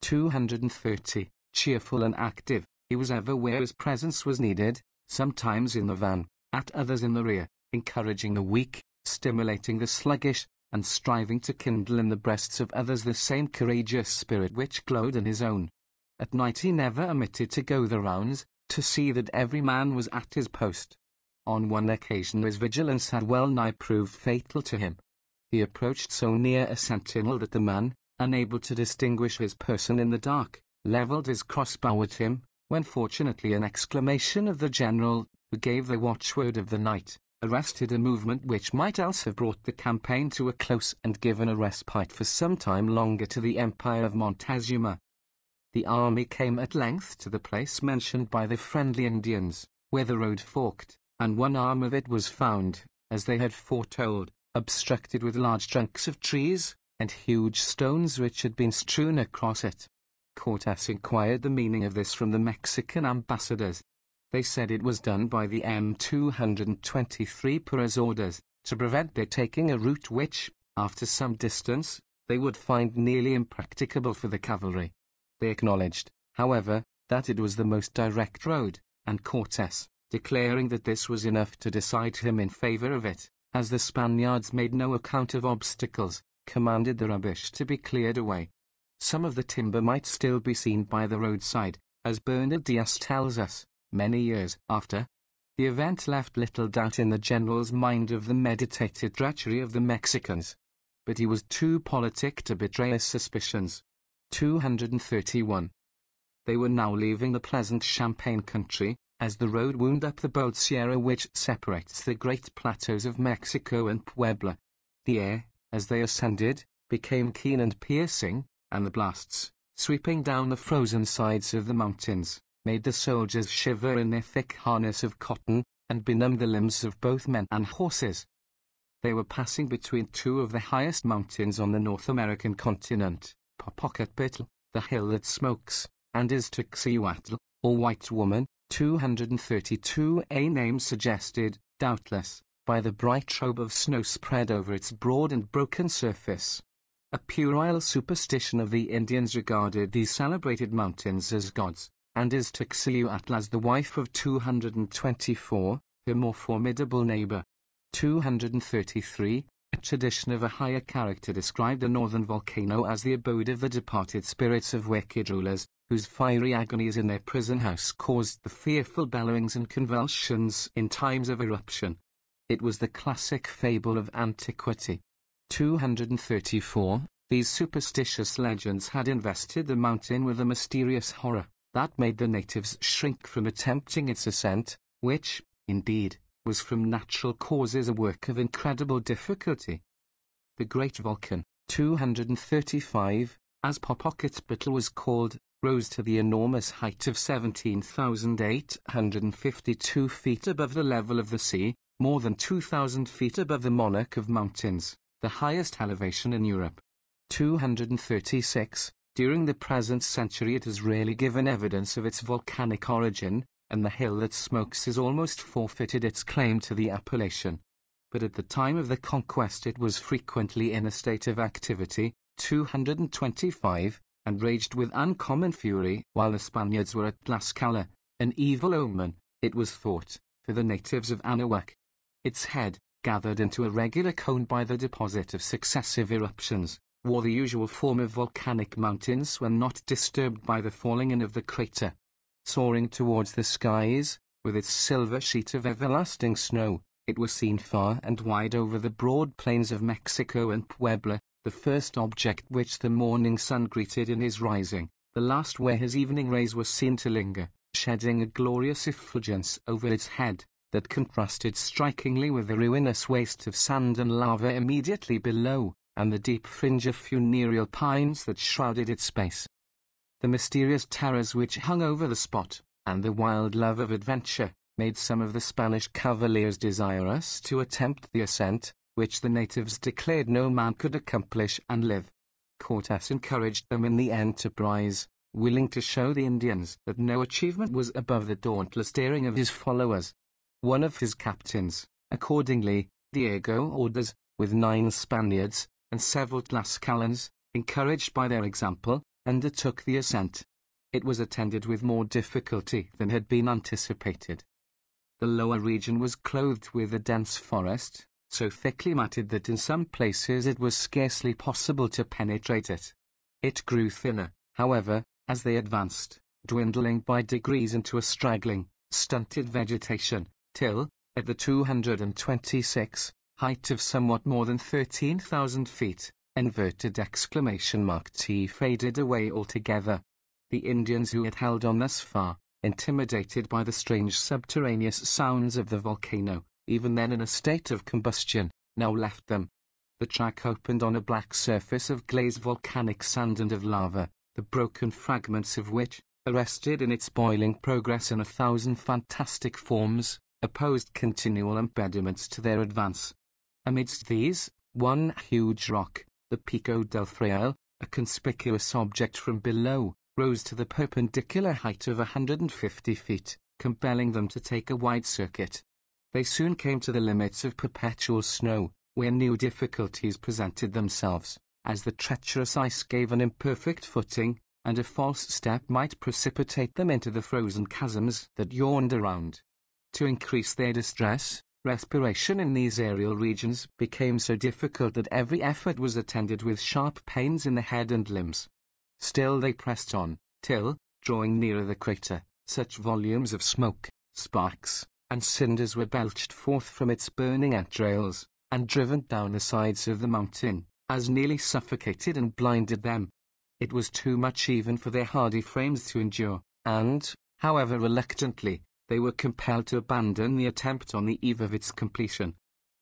230, cheerful and active, he was ever where his presence was needed, sometimes in the van, at others in the rear, encouraging the weak, stimulating the sluggish, and striving to kindle in the breasts of others the same courageous spirit which glowed in his own. At night he never omitted to go the rounds, to see that every man was at his post. On one occasion his vigilance had well nigh proved fatal to him. He approached so near a sentinel that the man, unable to distinguish his person in the dark, levelled his crossbow at him, when fortunately an exclamation of the general, who gave the watchword of the night, arrested a movement which might else have brought the campaign to a close and given a respite for some time longer to the empire of Montezuma. The army came at length to the place mentioned by the friendly Indians, where the road forked, and one arm of it was found, as they had foretold, obstructed with large trunks of trees, and huge stones which had been strewn across it. Cortes inquired the meaning of this from the Mexican ambassadors. They said it was done by the M223 per his orders, to prevent their taking a route which, after some distance, they would find nearly impracticable for the cavalry. They acknowledged, however, that it was the most direct road, and Cortes, declaring that this was enough to decide him in favor of it, as the Spaniards made no account of obstacles, commanded the rubbish to be cleared away. Some of the timber might still be seen by the roadside, as Bernard Diaz tells us, many years after. The event left little doubt in the general's mind of the meditated treachery of the Mexicans. But he was too politic to betray his suspicions. 231. They were now leaving the pleasant Champagne country, as the road wound up the bold sierra which separates the great plateaus of Mexico and Puebla. The air, as they ascended, became keen and piercing, and the blasts, sweeping down the frozen sides of the mountains, made the soldiers shiver in their thick harness of cotton, and benumbed the limbs of both men and horses. They were passing between two of the highest mountains on the North American continent, Popocatépetl, the hill that smokes, and Iztaccíhuatl, or White Woman, 232, a name suggested, doubtless, by the bright robe of snow spread over its broad and broken surface. A puerile superstition of the Indians regarded these celebrated mountains as gods, and Iztaccíhuatl as the wife of 224, her more formidable neighbor. 233, a tradition of a higher character described the northern volcano as the abode of the departed spirits of wicked rulers, whose fiery agonies in their prison house caused the fearful bellowings and convulsions in times of eruption. It was the classic fable of antiquity. 234, these superstitious legends had invested the mountain with a mysterious horror that made the natives shrink from attempting its ascent, which, indeed, was from natural causes a work of incredible difficulty. The Great Volcan, 235, as Popocatépetl was called, rose to the enormous height of 17,852 feet above the level of the sea, more than 2,000 feet above the monarch of mountains, the highest elevation in Europe. 236, during the present century it has rarely given evidence of its volcanic origin, and the hill that smokes has almost forfeited its claim to the appellation. But at the time of the Conquest it was frequently in a state of activity, 225, and raged with uncommon fury while the Spaniards were at Tlaxcala, an evil omen, it was thought, for the natives of Anahuac. Its head, gathered into a regular cone by the deposit of successive eruptions, wore the usual form of volcanic mountains when not disturbed by the falling in of the crater. Soaring towards the skies, with its silver sheet of everlasting snow, it was seen far and wide over the broad plains of Mexico and Puebla, the first object which the morning sun greeted in his rising, the last where his evening rays were seen to linger, shedding a glorious effulgence over its head, that contrasted strikingly with the ruinous waste of sand and lava immediately below, and the deep fringe of funereal pines that shrouded its base. The mysterious terrors which hung over the spot, and the wild love of adventure, made some of the Spanish cavaliers desirous to attempt the ascent, which the natives declared no man could accomplish and live. Cortes encouraged them in the enterprise, willing to show the Indians that no achievement was above the dauntless daring of his followers. One of his captains, accordingly, Diego Ordaz, with 9 Spaniards, and several Tlascalans, encouraged by their example, undertook the ascent. It was attended with more difficulty than had been anticipated. The lower region was clothed with a dense forest, so thickly matted that in some places it was scarcely possible to penetrate it. It grew thinner, however, as they advanced, dwindling by degrees into a straggling, stunted vegetation, till, at the 226 height of somewhat more than 13,000 feet, T faded away altogether. The Indians who had held on thus far, intimidated by the strange subterraneous sounds of the volcano, even then in a state of combustion, now left them. The track opened on a black surface of glazed volcanic sand and of lava, the broken fragments of which, arrested in its boiling progress in 1,000 fantastic forms, opposed continual impediments to their advance. Amidst these, one huge rock, the Pico del Fraile, a conspicuous object from below, rose to the perpendicular height of 150 feet, compelling them to take a wide circuit. They soon came to the limits of perpetual snow, where new difficulties presented themselves, as the treacherous ice gave an imperfect footing, and a false step might precipitate them into the frozen chasms that yawned around. To increase their distress, respiration in these aerial regions became so difficult that every effort was attended with sharp pains in the head and limbs. Still they pressed on, till, drawing nearer the crater, such volumes of smoke, sparks, and cinders were belched forth from its burning entrails, and driven down the sides of the mountain, as nearly suffocated and blinded them. It was too much even for their hardy frames to endure, and, however reluctantly, they were compelled to abandon the attempt on the eve of its completion.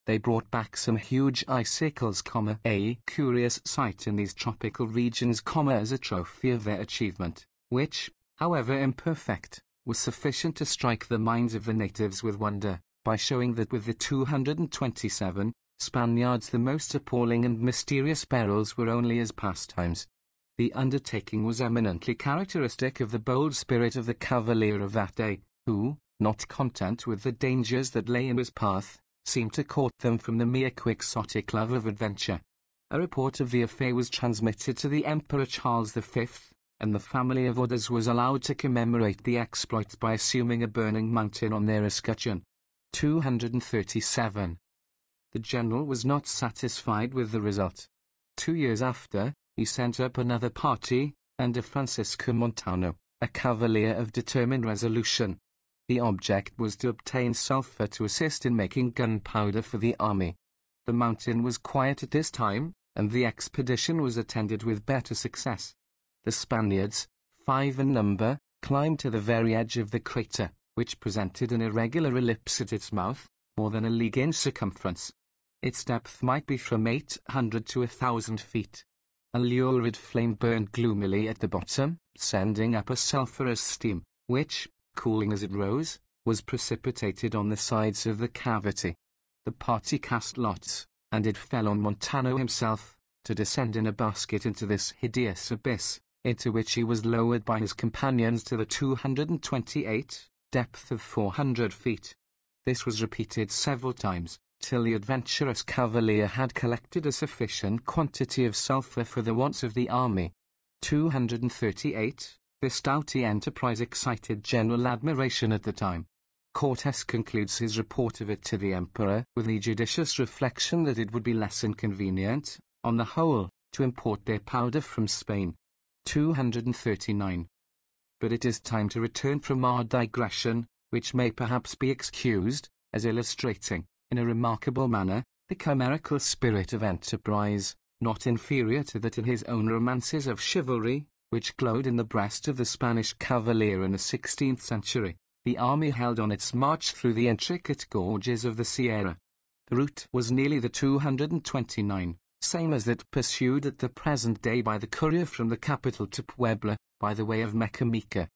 They brought back some huge icicles, a curious sight in these tropical regions, as a trophy of their achievement, which, however imperfect, was sufficient to strike the minds of the natives with wonder, by showing that with the 227 Spaniards the most appalling and mysterious perils were only as pastimes. The undertaking was eminently characteristic of the bold spirit of the cavalier of that day, who, not content with the dangers that lay in his path, seemed to court them from the mere quixotic love of adventure. A report of the affair was transmitted to the Emperor Charles V, and the family of Ordaz was allowed to commemorate the exploit by assuming a burning mountain on their escutcheon. 237. The general was not satisfied with the result. 2 years after, he sent up another party, under Francisco Montano, a cavalier of determined resolution. The object was to obtain sulphur to assist in making gunpowder for the army. The mountain was quiet at this time, and the expedition was attended with better success. The Spaniards, 5 in number, climbed to the very edge of the crater, which presented an irregular ellipse at its mouth, more than a league in circumference. Its depth might be from 800 to 1,000 feet. A lurid flame burned gloomily at the bottom, sending up a sulphurous steam, which, cooling as it rose, was precipitated on the sides of the cavity. The party cast lots, and it fell on Montano himself, to descend in a basket into this hideous abyss, into which he was lowered by his companions to the 228, depth of 400 feet. This was repeated several times, till the adventurous cavalier had collected a sufficient quantity of sulphur for the wants of the army. 238. This doughty enterprise excited general admiration at the time. Cortes concludes his report of it to the emperor with the judicious reflection that it would be less inconvenient, on the whole, to import their powder from Spain. 239. But it is time to return from our digression, which may perhaps be excused, as illustrating, in a remarkable manner, the chimerical spirit of enterprise, not inferior to that in his own romances of chivalry, which glowed in the breast of the Spanish cavalier in the 16th century, the army held on its march through the intricate gorges of the Sierra. The route was nearly the 229, same as that pursued at the present day by the courier from the capital to Puebla, by the way of Mecameca.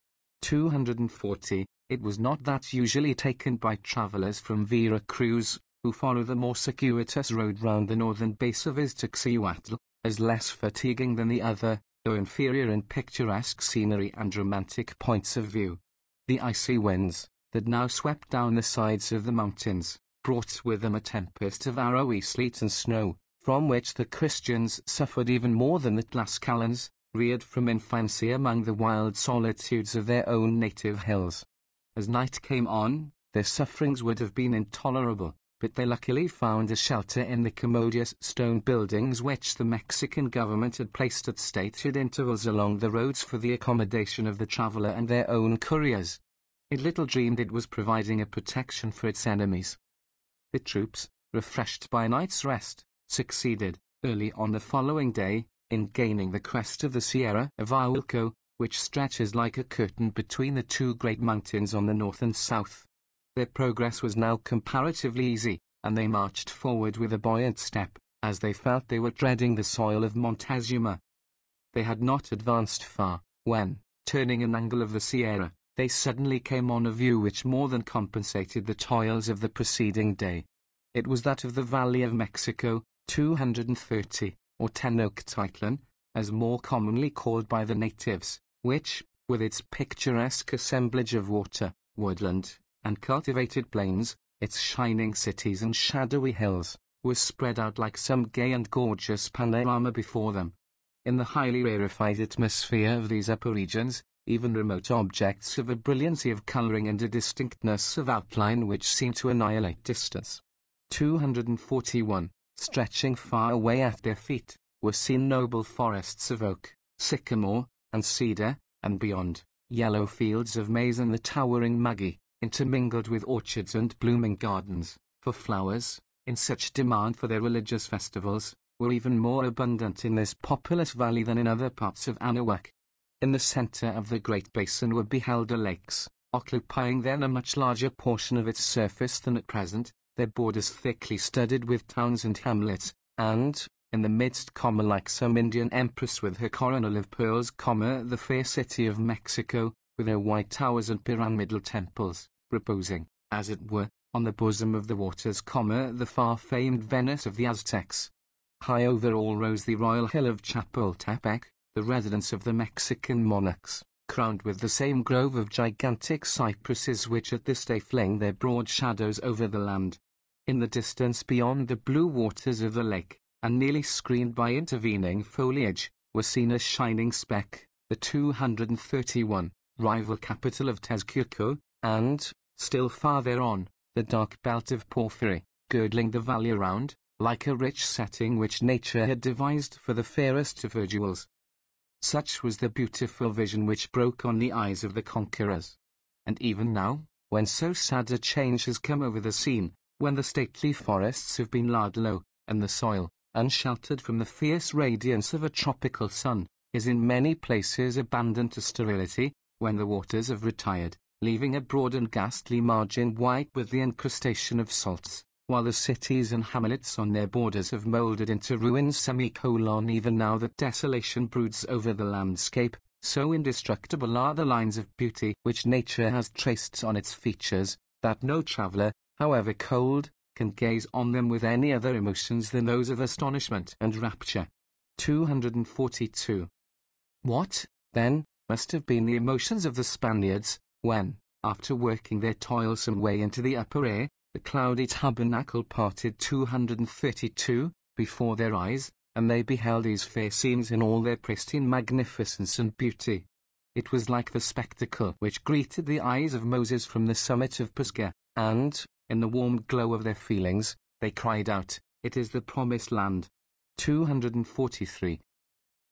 240, it was not that usually taken by travelers from Vera Cruz, who follow the more circuitous road round the northern base of Iztaccíhuatl, as less fatiguing than the other, though inferior in picturesque scenery and romantic points of view. The icy winds, that now swept down the sides of the mountains, brought with them a tempest of arrowy sleet and snow, from which the Christians suffered even more than the Tlascalans, reared from infancy among the wild solitudes of their own native hills. As night came on, their sufferings would have been intolerable, but they luckily found a shelter in the commodious stone buildings which the Mexican government had placed at stated intervals along the roads for the accommodation of the traveler and their own couriers. It little dreamed it was providing a protection for its enemies. The troops, refreshed by a night's rest, succeeded, early on the following day, in gaining the crest of the Sierra of Ahuilco, which stretches like a curtain between the two great mountains on the north and south. Their progress was now comparatively easy, and they marched forward with a buoyant step, as they felt they were treading the soil of Montezuma. They had not advanced far, when, turning an angle of the Sierra, they suddenly came on a view which more than compensated the toils of the preceding day. It was that of the Valley of Mexico, 230, or Tenochtitlan, as more commonly called by the natives, which, with its picturesque assemblage of water, woodland, and cultivated plains, its shining cities and shadowy hills, was spread out like some gay and gorgeous panorama before them. In the highly rarefied atmosphere of these upper regions, even remote objects have a brilliancy of colouring and a distinctness of outline which seem to annihilate distance. 241, stretching far away at their feet, were seen noble forests of oak, sycamore, and cedar, and beyond, yellow fields of maize and the towering maguey, intermingled with orchards and blooming gardens, for flowers, in such demand for their religious festivals, were even more abundant in this populous valley than in other parts of Anahuac. In the centre of the great basin were beheld lakes, occupying then a much larger portion of its surface than at present, their borders thickly studded with towns and hamlets, and, in the midst, like some Indian empress with her coronal of pearls, the fair city of Mexico, with her white towers and pyramidal temples, reposing, as it were, on the bosom of the waters, the far-famed Venice of the Aztecs. High over all rose the royal hill of Chapultepec, the residence of the Mexican monarchs, crowned with the same grove of gigantic cypresses which at this day fling their broad shadows over the land. In the distance beyond the blue waters of the lake, and nearly screened by intervening foliage, was seen a shining speck, the 231, rival capital of Texcoco, and, still farther on, the dark belt of porphyry, girdling the valley around, like a rich setting which nature had devised for the fairest of her jewels. Such was the beautiful vision which broke on the eyes of the conquerors. And even now, when so sad a change has come over the scene, when the stately forests have been laid low, and the soil, unsheltered from the fierce radiance of a tropical sun, is in many places abandoned to sterility, when the waters have retired, leaving a broad and ghastly margin white with the incrustation of salts, while the cities and hamlets on their borders have mouldered into ruins. Even now that desolation broods over the landscape, so indestructible are the lines of beauty which nature has traced on its features, that no traveller, however cold, can gaze on them with any other emotions than those of astonishment and rapture. 242. What, then, must have been the emotions of the Spaniards, when, after working their toilsome way into the upper air, the cloudy tabernacle parted 232, before their eyes, and they beheld these fair scenes in all their pristine magnificence and beauty. It was like the spectacle which greeted the eyes of Moses from the summit of Pisgah, and, in the warm glow of their feelings, they cried out, "It is the promised land." 243.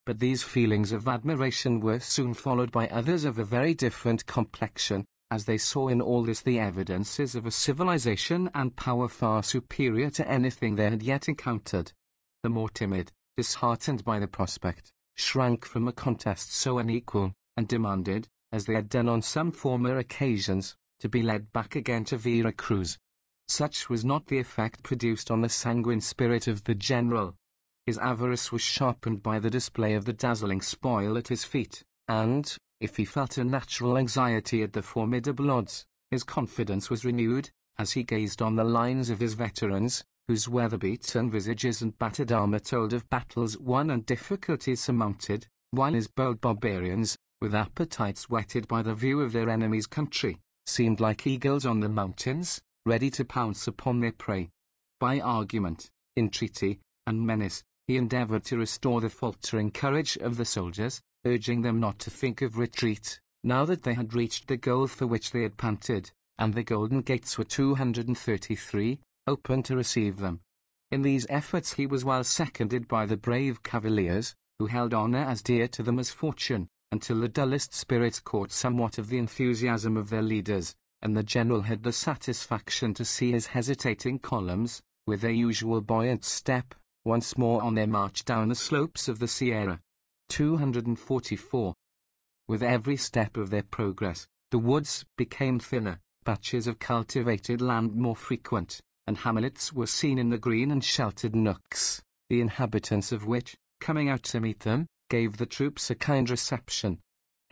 But these feelings of admiration were soon followed by others of a very different complexion, as they saw in all this the evidences of a civilization and power far superior to anything they had yet encountered. The more timid, disheartened by the prospect, shrank from a contest so unequal, and demanded, as they had done on some former occasions, to be led back again to Vera Cruz. Such was not the effect produced on the sanguine spirit of the general. His avarice was sharpened by the display of the dazzling spoil at his feet, and, if he felt a natural anxiety at the formidable odds, his confidence was renewed, as he gazed on the lines of his veterans, whose weather-beaten visages and battered armor told of battles won and difficulties surmounted, while his bold barbarians, with appetites whetted by the view of their enemy's country, seemed like eagles on the mountains, ready to pounce upon their prey. By argument, entreaty, and menace, he endeavored to restore the faltering courage of the soldiers, urging them not to think of retreat, now that they had reached the goal for which they had panted, and the golden gates were 233, open to receive them. In these efforts he was well seconded by the brave cavaliers, who held honor as dear to them as fortune, until the dullest spirits caught somewhat of the enthusiasm of their leaders, and the general had the satisfaction to see his hesitating columns, with their usual buoyant step, once more on their march down the slopes of the Sierra. 244. With every step of their progress, the woods became thinner, patches of cultivated land more frequent, and hamlets were seen in the green and sheltered nooks, the inhabitants of which, coming out to meet them, gave the troops a kind reception.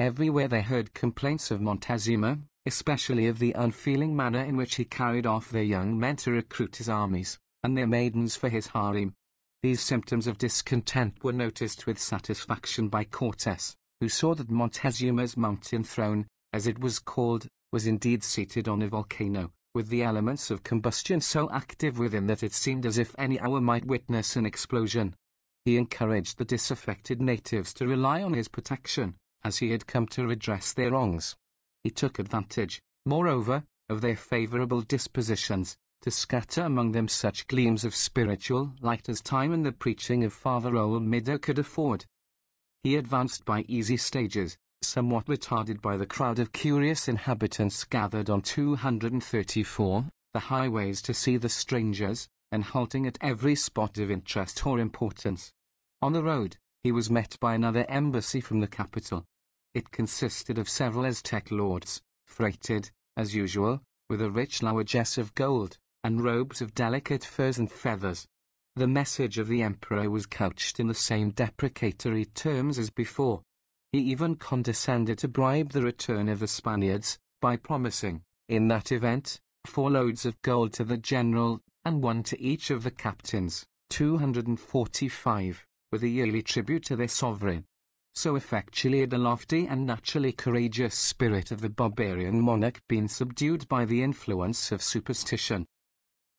Everywhere they heard complaints of Montezuma, especially of the unfeeling manner in which he carried off their young men to recruit his armies, and their maidens for his harem. These symptoms of discontent were noticed with satisfaction by Cortes, who saw that Montezuma's mountain throne, as it was called, was indeed seated on a volcano, with the elements of combustion so active within that it seemed as if any hour might witness an explosion. He encouraged the disaffected natives to rely on his protection, as he had come to redress their wrongs. He took advantage, moreover, of their favorable dispositions, to scatter among them such gleams of spiritual light as time and the preaching of Father Olmedo could afford. He advanced by easy stages, somewhat retarded by the crowd of curious inhabitants gathered on 234, the highways to see the strangers, and halting at every spot of interest or importance. On the road, he was met by another embassy from the capital. It consisted of several Aztec lords, freighted, as usual, with a rich largesse of gold, and robes of delicate furs and feathers. The message of the emperor was couched in the same deprecatory terms as before. He even condescended to bribe the return of the Spaniards, by promising, in that event, 4 loads of gold to the general, and 1 to each of the captains, 245, with a yearly tribute to their sovereign. So effectually had the lofty and naturally courageous spirit of the barbarian monarch been subdued by the influence of superstition.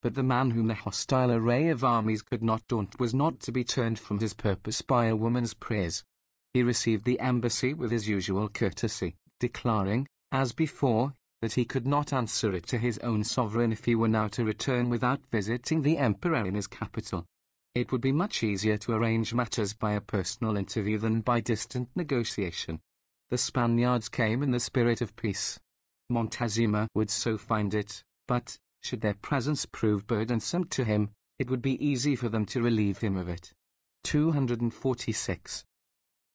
But the man whom the hostile array of armies could not daunt was not to be turned from his purpose by a woman's praise. He received the embassy with his usual courtesy, declaring, as before, that he could not answer it to his own sovereign if he were now to return without visiting the emperor in his capital. It would be much easier to arrange matters by a personal interview than by distant negotiation. The Spaniards came in the spirit of peace. Montezuma would so find it, but, should their presence prove burdensome to him, it would be easy for them to relieve him of it. 246.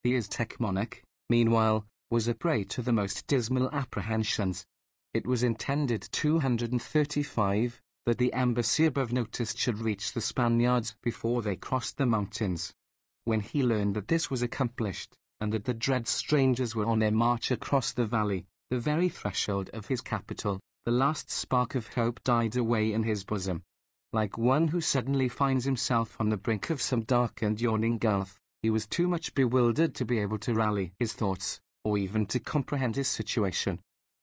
The Aztec monarch, meanwhile, was a prey to the most dismal apprehensions. It was intended 235, that the embassy above noticed should reach the Spaniards before they crossed the mountains. When he learned that this was accomplished, and that the dread strangers were on their march across the valley, the very threshold of his capital, the last spark of hope died away in his bosom. Like one who suddenly finds himself on the brink of some dark and yawning gulf, he was too much bewildered to be able to rally his thoughts, or even to comprehend his situation.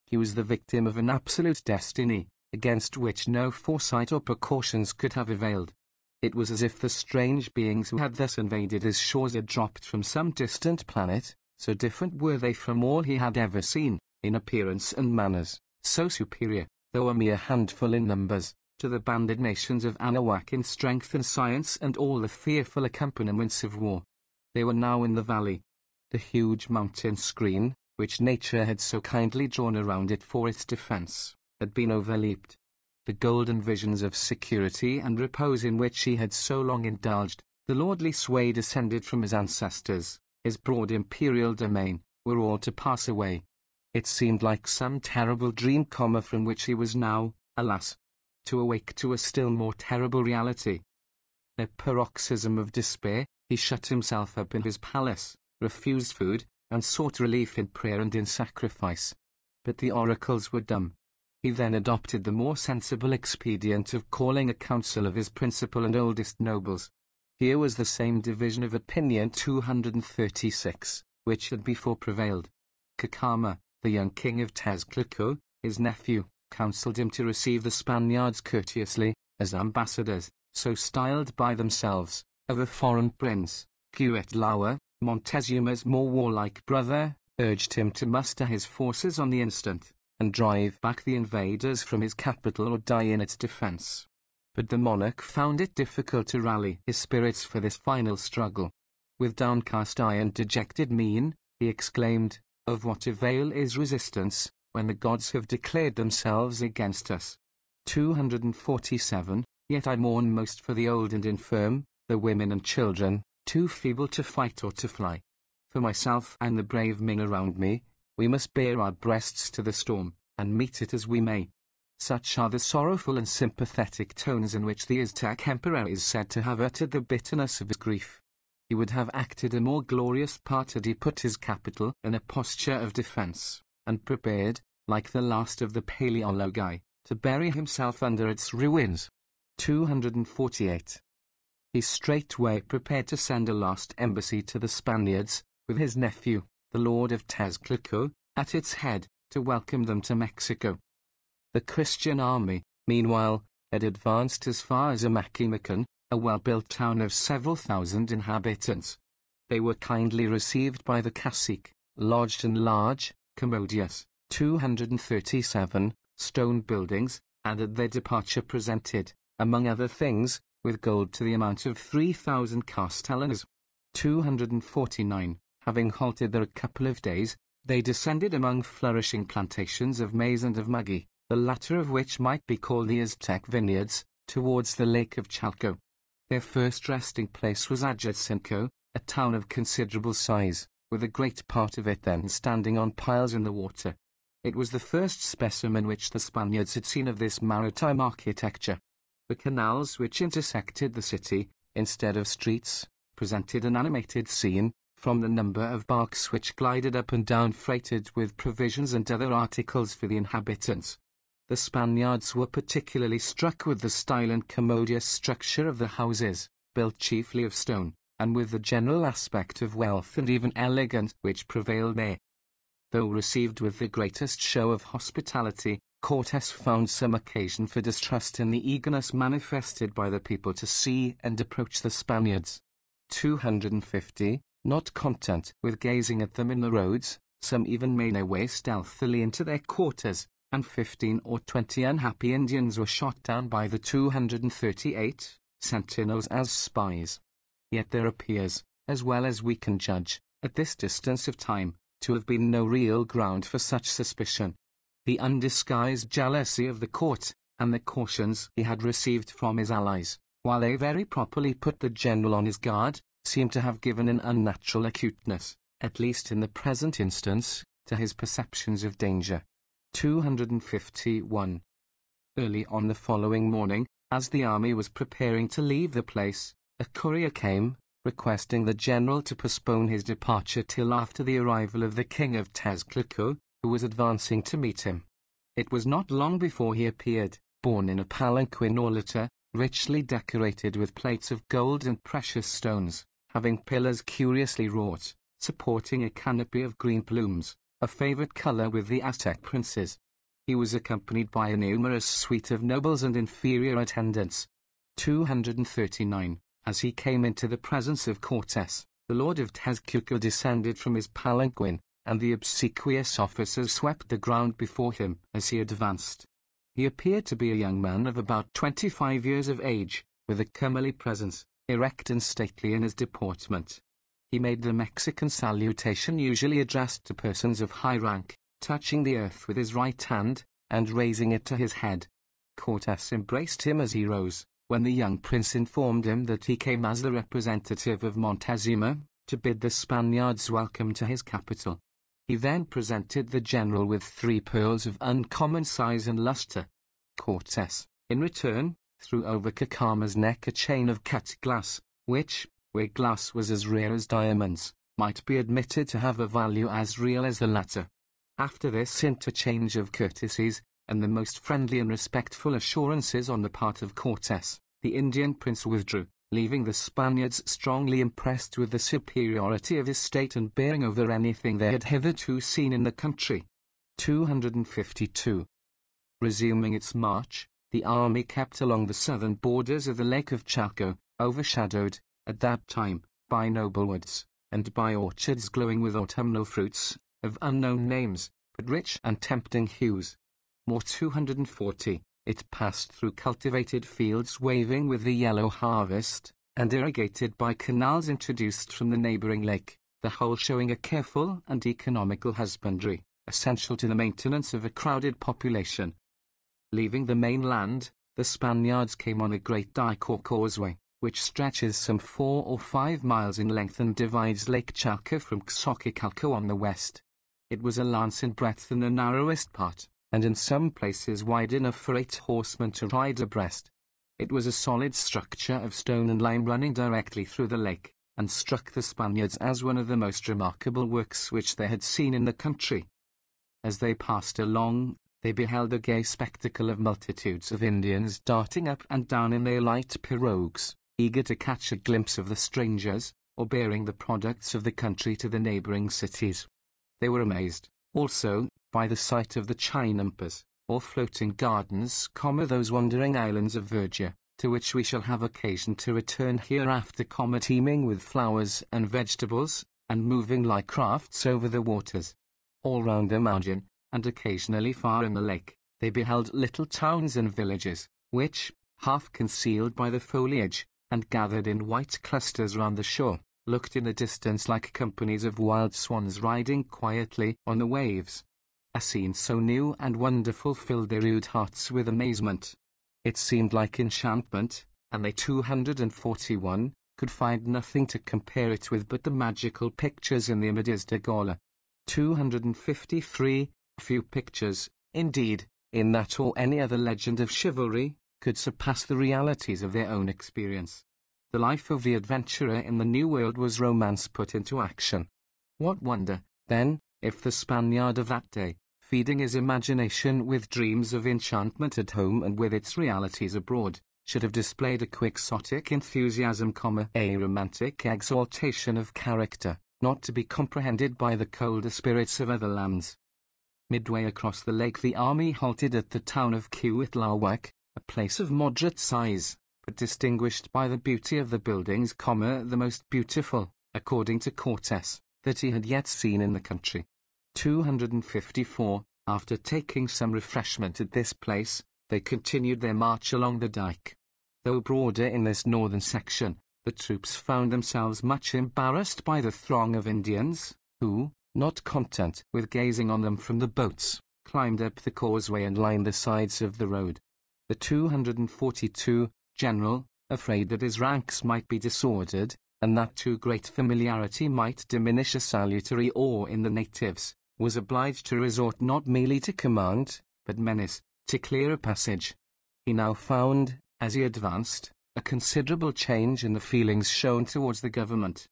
He was the victim of an absolute destiny, against which no foresight or precautions could have availed. It was as if the strange beings who had thus invaded his shores had dropped from some distant planet, so different were they from all he had ever seen, in appearance and manners, so superior, though a mere handful in numbers, to the banded nations of Anahuac in strength and science and all the fearful accompaniments of war. They were now in the valley. The huge mountain screen, which nature had so kindly drawn around it for its defense, had been overleaped. The golden visions of security and repose in which he had so long indulged, the lordly sway descended from his ancestors, his broad imperial domain, were all to pass away. It seemed like some terrible dream from which he was now, alas, to awake to a still more terrible reality. In a paroxysm of despair, he shut himself up in his palace, refused food, and sought relief in prayer and in sacrifice. But the oracles were dumb. He then adopted the more sensible expedient of calling a council of his principal and oldest nobles. Here was the same division of opinion 236, which had before prevailed. Cacama, the young king of Tezcuco, his nephew, counselled him to receive the Spaniards courteously, as ambassadors, so styled by themselves, of a foreign prince. Cuitlahua, Montezuma's more warlike brother, urged him to muster his forces on the instant, and drive back the invaders from his capital or die in its defence. But the monarch found it difficult to rally his spirits for this final struggle. With downcast eye and dejected mien, he exclaimed, "Of what avail is resistance, when the gods have declared themselves against us?" 247. Yet I mourn most for the old and infirm, the women and children, too feeble to fight or to fly. For myself and the brave men around me, we must bare our breasts to the storm, and meet it as we may. Such are the sorrowful and sympathetic tones in which the Aztec emperor is said to have uttered the bitterness of his grief. He would have acted a more glorious part had he put his capital in a posture of defence, and prepared, like the last of the Paleologi, to bury himself under its ruins. 248. He straightway prepared to send a last embassy to the Spaniards, with his nephew, the Lord of Tezcuco, at its head, to welcome them to Mexico. The Christian army, meanwhile, had advanced as far as Amaquimacan, a well-built town of several thousand inhabitants. They were kindly received by the cacique, lodged in large, commodious, 237, stone buildings, and at their departure presented, among other things, with gold to the amount of 3,000 castellanos. 249. Having halted there a couple of days, they descended among flourishing plantations of maize and of maguey, the latter of which might be called the Aztec vineyards, towards the lake of Chalco. Their first resting place was Ajotzinco, a town of considerable size, with a great part of it then standing on piles in the water. It was the first specimen which the Spaniards had seen of this maritime architecture. The canals which intersected the city, instead of streets, presented an animated scene, from the number of barks which glided up and down freighted with provisions and other articles for the inhabitants. The Spaniards were particularly struck with the style and commodious structure of the houses, built chiefly of stone, and with the general aspect of wealth and even elegance which prevailed there. Though received with the greatest show of hospitality, Cortes found some occasion for distrust in the eagerness manifested by the people to see and approach the Spaniards. 250. Not content with gazing at them in the roads, some even made their way stealthily into their quarters, and 15 or 20 unhappy Indians were shot down by the 238 sentinels as spies. Yet there appears, as well as we can judge, at this distance of time, to have been no real ground for such suspicion. The undisguised jealousy of the court, and the cautions he had received from his allies, while they very properly put the general on his guard, seem to have given an unnatural acuteness, at least in the present instance, to his perceptions of danger. 251. Early on the following morning, as the army was preparing to leave the place, a courier came, requesting the general to postpone his departure till after the arrival of the king of Tezcuco, who was advancing to meet him. It was not long before he appeared, borne in a palanquin or litter, richly decorated with plates of gold and precious stones, having pillars curiously wrought, supporting a canopy of green plumes, a favorite color with the Aztec princes. He was accompanied by a numerous suite of nobles and inferior attendants. 239. As he came into the presence of Cortes, the Lord of Tezcuco descended from his palanquin, and the obsequious officers swept the ground before him as he advanced. He appeared to be a young man of about 25 years of age, with a comely presence, erect and stately in his deportment. He made the Mexican salutation usually addressed to persons of high rank, touching the earth with his right hand, and raising it to his head. Cortes embraced him as he rose, when the young prince informed him that he came as the representative of Montezuma, to bid the Spaniards welcome to his capital. He then presented the general with 3 pearls of uncommon size and luster. Cortés, in return, threw over Cacama's neck a chain of cut glass, which, where glass was as rare as diamonds, might be admitted to have a value as real as the latter. After this interchange of courtesies, and the most friendly and respectful assurances on the part of Cortés, the Indian prince withdrew, leaving the Spaniards strongly impressed with the superiority of his state and bearing over anything they had hitherto seen in the country. 252. Resuming its march, the army kept along the southern borders of the Lake of Chalco, overshadowed, at that time, by noble woods, and by orchards glowing with autumnal fruits, of unknown names, but rich and tempting hues. More 240. It passed through cultivated fields waving with the yellow harvest, and irrigated by canals introduced from the neighboring lake, the whole showing a careful and economical husbandry, essential to the maintenance of a crowded population. Leaving the mainland, the Spaniards came on a great dike or causeway, which stretches some 4 or 5 miles in length and divides Lake Chalco from Xochicalco on the west. It was a lance in breadth in the narrowest part, and in some places wide enough for 8 horsemen to ride abreast. It was a solid structure of stone and lime running directly through the lake, and struck the Spaniards as one of the most remarkable works which they had seen in the country. As they passed along, they beheld a gay spectacle of multitudes of Indians darting up and down in their light pirogues, eager to catch a glimpse of the strangers, or bearing the products of the country to the neighboring cities. They were amazed, also, by the sight of the chinampas, or floating gardens, those wandering islands of verdure, to which we shall have occasion to return hereafter, teeming with flowers and vegetables, and moving like crafts over the waters. All round the margin, and occasionally far in the lake, they beheld little towns and villages, which, half concealed by the foliage, and gathered in white clusters round the shore, looked in the distance like companies of wild swans riding quietly on the waves. A scene so new and wonderful filled their rude hearts with amazement. It seemed like enchantment, and they 241 could find nothing to compare it with but the magical pictures in the Images de Gola. 253. Few pictures, indeed, in that or any other legend of chivalry, could surpass the realities of their own experience. The life of the adventurer in the New World was romance put into action. What wonder, then, if the Spaniard of that day, feeding his imagination with dreams of enchantment at home and with its realities abroad, should have displayed a quixotic enthusiasm, a romantic exaltation of character, not to be comprehended by the colder spirits of other lands. Midway across the lake the army halted at the town of Cuitlawec, a place of moderate size, but distinguished by the beauty of the buildings, the most beautiful, according to Cortés, that he had yet seen in the country. 254. After taking some refreshment at this place, they continued their march along the dike. Though broader in this northern section, the troops found themselves much embarrassed by the throng of Indians, who, not content with gazing on them from the boats, climbed up the causeway and lined the sides of the road. The 242, general, afraid that his ranks might be disordered, and that too great familiarity might diminish a salutary awe in the natives, was obliged to resort not merely to command, but menace, to clear a passage. He now found, as he advanced, a considerable change in the feelings shown towards the government.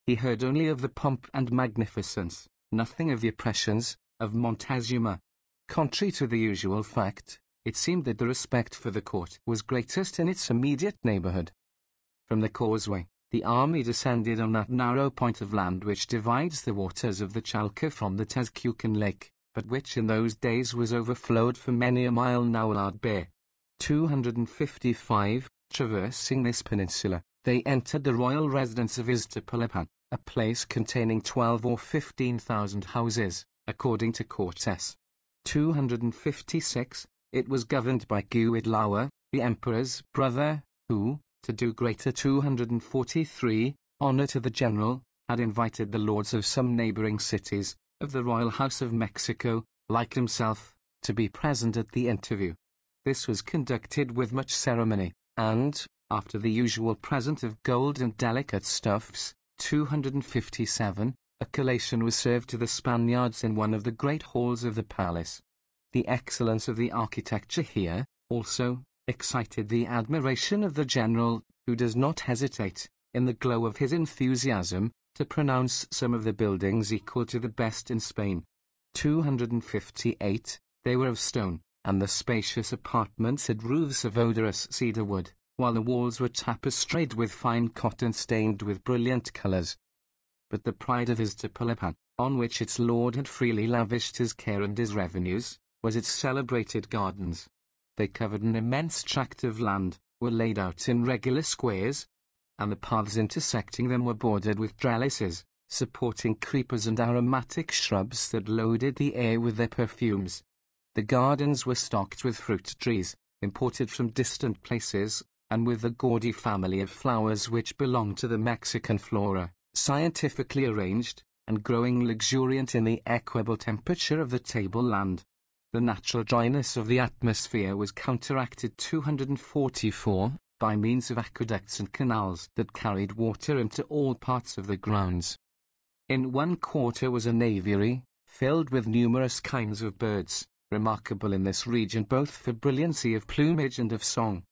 He heard only of the pomp and magnificence, nothing of the oppressions, of Montezuma. Contrary to the usual fact, it seemed that the respect for the court was greatest in its immediate neighborhood. From the causeway, the army descended on that narrow point of land which divides the waters of the Chalco from the Tezcucan lake, but which in those days was overflowed for many a mile now laid bare. 255. Traversing this peninsula, they entered the royal residence of Iztapalapan, a place containing 12 or 15,000 houses, according to Cortés. 256. It was governed by Cuitlahua, the emperor's brother, who, to do greater 243 honor to the general, had invited the lords of some neighboring cities, of the royal house of Mexico, like himself, to be present at the interview. This was conducted with much ceremony, and, after the usual present of gold and delicate stuffs, 257, a collation was served to the Spaniards in one of the great halls of the palace. The excellence of the architecture here, also, excited the admiration of the general, who does not hesitate, in the glow of his enthusiasm, to pronounce some of the buildings equal to the best in Spain. 258, they were of stone, and the spacious apartments had roofs of odorous cedar wood, while the walls were tapestried with fine cotton stained with brilliant colours. But the pride of Iztapalapan, on which its lord had freely lavished his care and his revenues, was its celebrated gardens. They covered an immense tract of land, were laid out in regular squares, and the paths intersecting them were bordered with trellises, supporting creepers and aromatic shrubs that loaded the air with their perfumes. The gardens were stocked with fruit trees, imported from distant places, and with the gaudy family of flowers which belong to the Mexican flora, scientifically arranged, and growing luxuriant in the equable temperature of the tableland. The natural dryness of the atmosphere was counteracted 244 by means of aqueducts and canals that carried water into all parts of the grounds. In one quarter was an aviary, filled with numerous kinds of birds, remarkable in this region both for brilliancy of plumage and of song.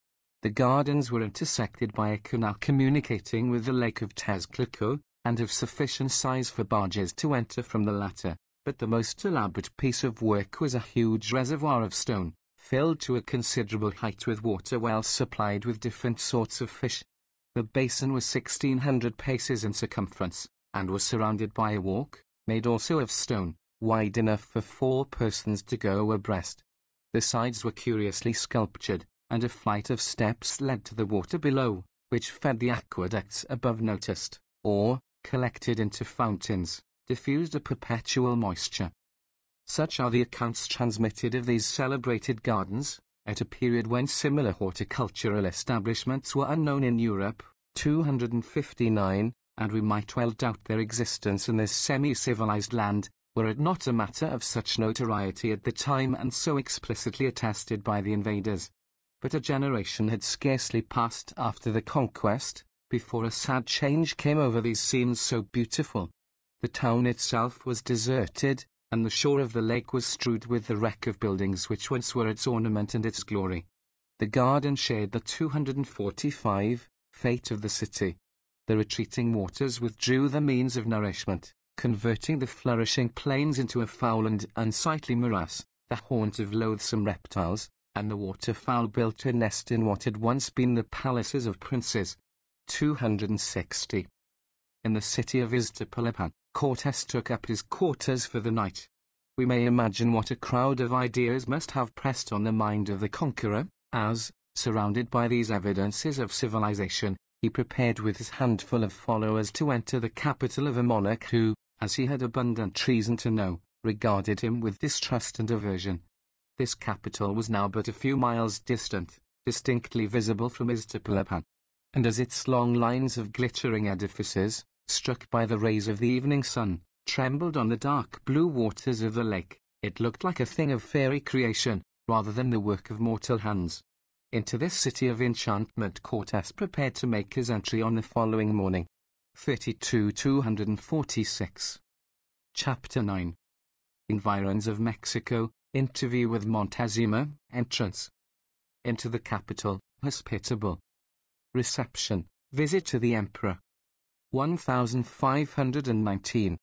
The gardens were intersected by a canal communicating with the lake of Texcoco, and of sufficient size for barges to enter from the latter, but the most elaborate piece of work was a huge reservoir of stone, filled to a considerable height with water well supplied with different sorts of fish. The basin was 1,600 paces in circumference, and was surrounded by a walk, made also of stone, wide enough for 4 persons to go abreast. The sides were curiously sculptured, and a flight of steps led to the water below, which fed the aqueducts above noticed, or, collected into fountains, diffused a perpetual moisture. Such are the accounts transmitted of these celebrated gardens, at a period when similar horticultural establishments were unknown in Europe, 259, and we might well doubt their existence in this semi-civilized land, were it not a matter of such notoriety at the time and so explicitly attested by the invaders. But a generation had scarcely passed after the conquest, before a sad change came over these scenes so beautiful. The town itself was deserted, and the shore of the lake was strewed with the wreck of buildings which once were its ornament and its glory. The garden shared the 245 fate of the city. The retreating waters withdrew the means of nourishment, converting the flourishing plains into a foul and unsightly morass, the haunt of loathsome reptiles, and the waterfowl built a nest in what had once been the palaces of princes. 260. In the city of Iztapalapan, Cortes took up his quarters for the night. We may imagine what a crowd of ideas must have pressed on the mind of the conqueror, as, surrounded by these evidences of civilization, he prepared with his handful of followers to enter the capital of a monarch who, as he had abundant reason to know, regarded him with distrust and aversion. This capital was now but a few miles distant, distinctly visible from Iztapalapan, and as its long lines of glittering edifices, struck by the rays of the evening sun, trembled on the dark blue waters of the lake, it looked like a thing of fairy creation, rather than the work of mortal hands. Into this city of enchantment Cortes prepared to make his entry on the following morning. 246. Chapter 9. Environs of Mexico, interview with Montezuma, entrance into the capital, hospitable reception, visit to the emperor. 1519.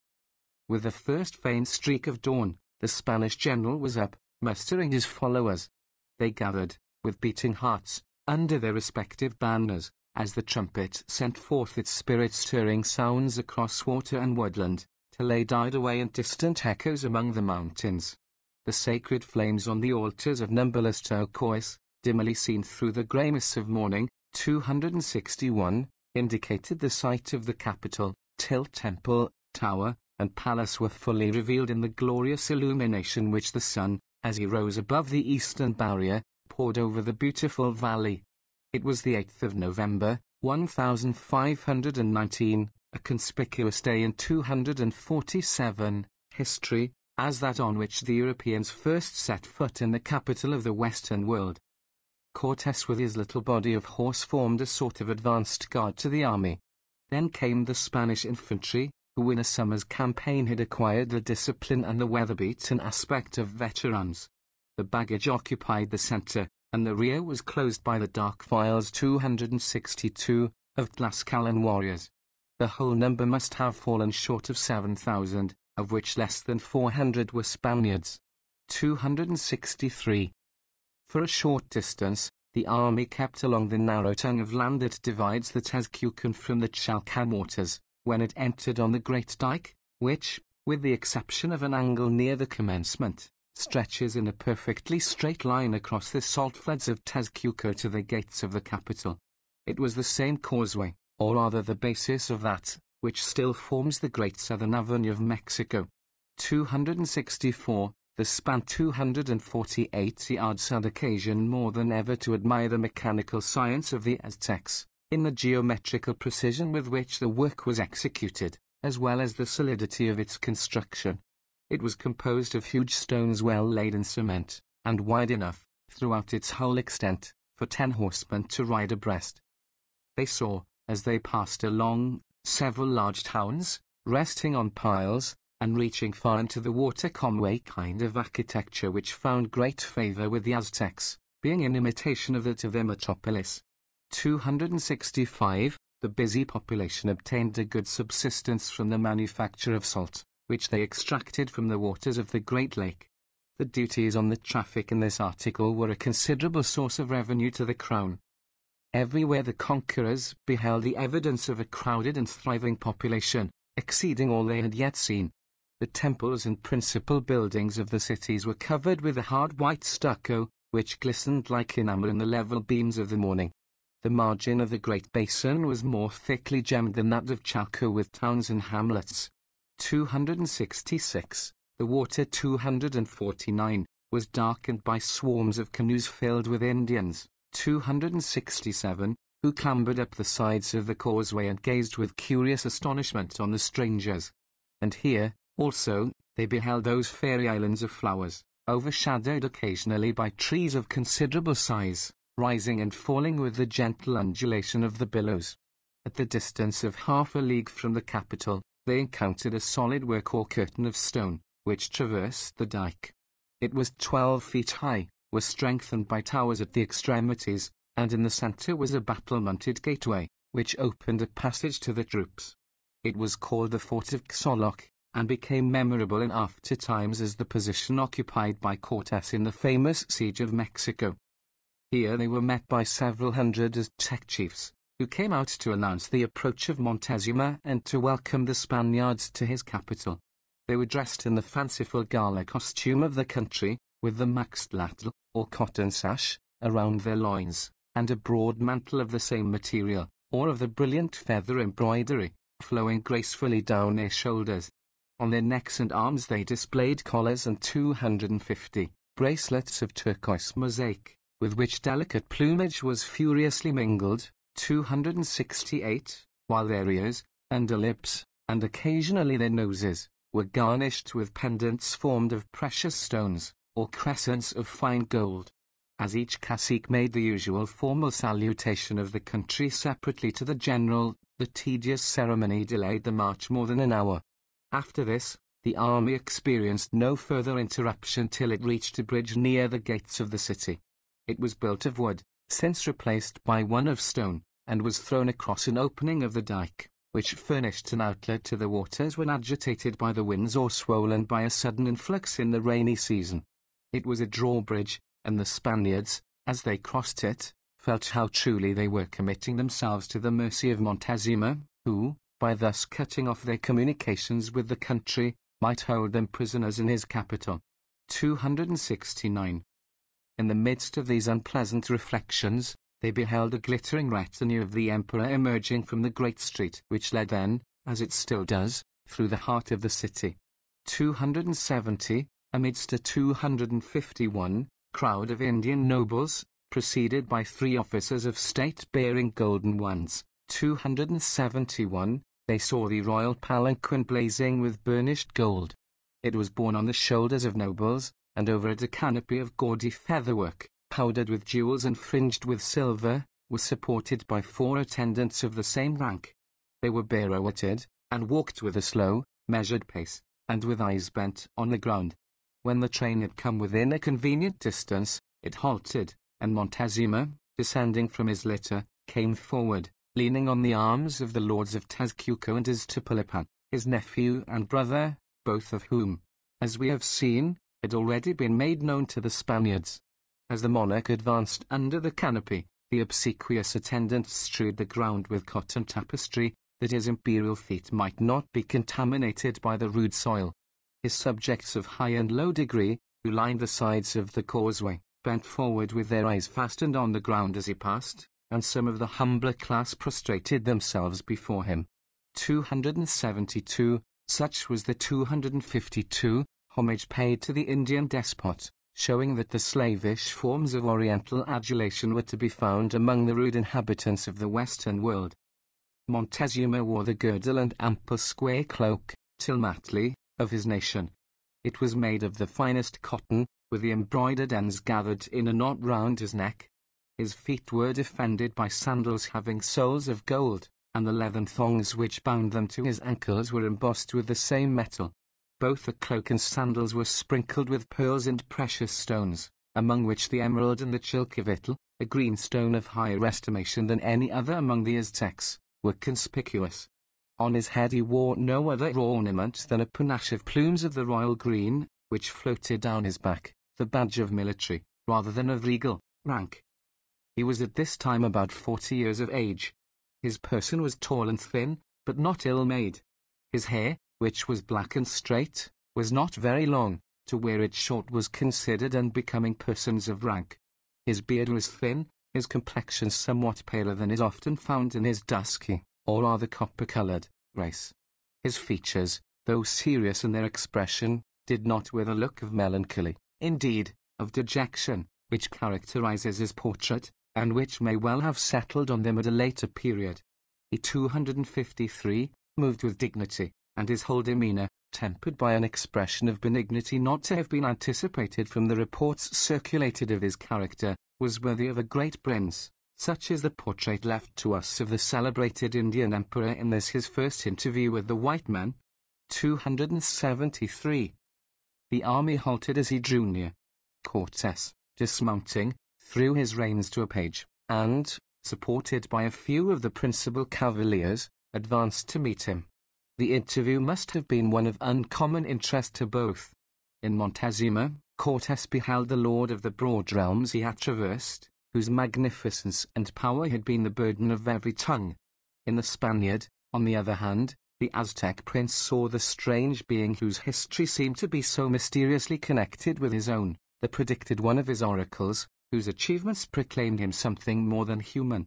With the first faint streak of dawn, the Spanish general was up, mustering his followers. They gathered, with beating hearts, under their respective banners, as the trumpet sent forth its spirit-stirring sounds across water and woodland, till they died away in distant echoes among the mountains. The sacred flames on the altars of numberless turquoise, dimly seen through the greyness of morning, 261, indicated the site of the capital, till temple, tower, and palace were fully revealed in the glorious illumination which the sun, as he rose above the eastern barrier, poured over the beautiful valley. It was the 8th of November, 1519, a conspicuous day in 247 history, as that on which the Europeans first set foot in the capital of the Western world. Cortes with his little body of horse formed a sort of advanced guard to the army. Then came the Spanish infantry, who in a summer's campaign had acquired the discipline and the weather-beaten aspect of veterans. The baggage occupied the centre, and the rear was closed by the dark files 262 of Tlascalan warriors. The whole number must have fallen short of 7,000, of which less than 400 were Spaniards. 263. For a short distance, the army kept along the narrow tongue of land that divides the Tezcucan from the Chalca waters, when it entered on the Great Dyke, which, with the exception of an angle near the commencement, stretches in a perfectly straight line across the salt floods of Tezcuco to the gates of the capital. It was the same causeway, or rather the basis of that, which still forms the Great Southern Avenue of Mexico. 264. The span 248 yards had occasion more than ever to admire the mechanical science of the Aztecs, in the geometrical precision with which the work was executed, as well as the solidity of its construction. It was composed of huge stones well laid in cement, and wide enough, throughout its whole extent, for 10 horsemen to ride abreast. They saw, as they passed along, several large towns, resting on piles, and reaching far into the water Conway kind of architecture which found great favour with the Aztecs, being in imitation of that of their metropolis. 265. The busy population obtained a good subsistence from the manufacture of salt, which they extracted from the waters of the Great Lake. The duties on the traffic in this article were a considerable source of revenue to the crown. Everywhere the conquerors beheld the evidence of a crowded and thriving population, exceeding all they had yet seen. The temples and principal buildings of the cities were covered with a hard white stucco, which glistened like enamel in the level beams of the morning. The margin of the great basin was more thickly gemmed than that of Chalco with towns and hamlets. 266. The water 249, was darkened by swarms of canoes filled with Indians. 267, who clambered up the sides of the causeway and gazed with curious astonishment on the strangers. And here, also, they beheld those fairy islands of flowers, overshadowed occasionally by trees of considerable size, rising and falling with the gentle undulation of the billows. At the distance of half a league from the capital, they encountered a solid work or curtain of stone, which traversed the dike. It was 12 feet high, was strengthened by towers at the extremities, and in the centre was a battle-mounted gateway, which opened a passage to the troops. It was called the Fort of Xoloc, and became memorable in after times as the position occupied by Cortes in the famous siege of Mexico. Here they were met by several hundred Aztec chiefs, who came out to announce the approach of Montezuma and to welcome the Spaniards to his capital. They were dressed in the fanciful gala costume of the country, with the maxtlatl, or cotton sash, around their loins, and a broad mantle of the same material, or of the brilliant feather embroidery, flowing gracefully down their shoulders. On their necks and arms they displayed collars and 250 bracelets of turquoise mosaic, with which delicate plumage was furiously mingled. 268, while their ears, underlips, and occasionally their noses, were garnished with pendants formed of precious stones, or crescents of fine gold. As each cacique made the usual formal salutation of the country separately to the general, the tedious ceremony delayed the march more than an hour. After this, the army experienced no further interruption till it reached a bridge near the gates of the city. It was built of wood, since replaced by one of stone, and was thrown across an opening of the dike, which furnished an outlet to the waters when agitated by the winds or swollen by a sudden influx in the rainy season. It was a drawbridge, and the Spaniards, as they crossed it, felt how truly they were committing themselves to the mercy of Montezuma, who, by thus cutting off their communications with the country, might hold them prisoners in his capital. 269. In the midst of these unpleasant reflections, they beheld a glittering retinue of the emperor emerging from the great street which led then, as it still does, through the heart of the city. 270, amidst a 251 crowd of Indian nobles, preceded by 3 officers of state bearing golden wands. 271, they saw the royal palanquin blazing with burnished gold. It was borne on the shoulders of nobles, and over it a canopy of gaudy featherwork, powdered with jewels and fringed with silver, was supported by 4 attendants of the same rank. They were pirouetted, and walked with a slow, measured pace, and with eyes bent on the ground. When the train had come within a convenient distance, it halted, and Montezuma, descending from his litter, came forward, leaning on the arms of the lords of Tezcuco and Iztapalapan, his nephew and brother, both of whom, as we have seen, had already been made known to the Spaniards. As the monarch advanced under the canopy, the obsequious attendants strewed the ground with cotton tapestry, that his imperial feet might not be contaminated by the rude soil. His subjects of high and low degree, who lined the sides of the causeway, bent forward with their eyes fastened on the ground as he passed, and some of the humbler class prostrated themselves before him. 272, such was the 252, homage paid to the Indian despot, showing that the slavish forms of Oriental adulation were to be found among the rude inhabitants of the Western world. Montezuma wore the girdle and ample square cloak, tilmatli, of his nation. It was made of the finest cotton, with the embroidered ends gathered in a knot round his neck. His feet were defended by sandals having soles of gold, and the leathern thongs which bound them to his ankles were embossed with the same metal. Both the cloak and sandals were sprinkled with pearls and precious stones, among which the emerald and the chilquivitl, a green stone of higher estimation than any other among the Aztecs, were conspicuous. On his head he wore no other ornament than a panache of plumes of the royal green, which floated down his back, the badge of military, rather than of regal rank. He was at this time about 40 years of age. His person was tall and thin, but not ill-made. His hair, which was black and straight, was not very long. To wear it short was considered unbecoming persons of rank. His beard was thin, his complexion somewhat paler than is often found in his dusky, or rather copper-coloured, race. His features, though serious in their expression, did not wear the look of melancholy, indeed, of dejection, which characterizes his portrait, and which may well have settled on them at a later period. He 253, moved with dignity, and his whole demeanour, tempered by an expression of benignity not to have been anticipated from the reports circulated of his character, was worthy of a great prince. Such is the portrait left to us of the celebrated Indian emperor in this his first interview with the white men. 273. The army halted as he drew near. Cortes, dismounting, threw his reins to a page, and, supported by a few of the principal cavaliers, advanced to meet him. The interview must have been one of uncommon interest to both. In Montezuma, Cortes beheld the lord of the broad realms he had traversed, whose magnificence and power had been the burden of every tongue. In the Spaniard, on the other hand, the Aztec prince saw the strange being whose history seemed to be so mysteriously connected with his own, the predicted one of his oracles, whose achievements proclaimed him something more than human.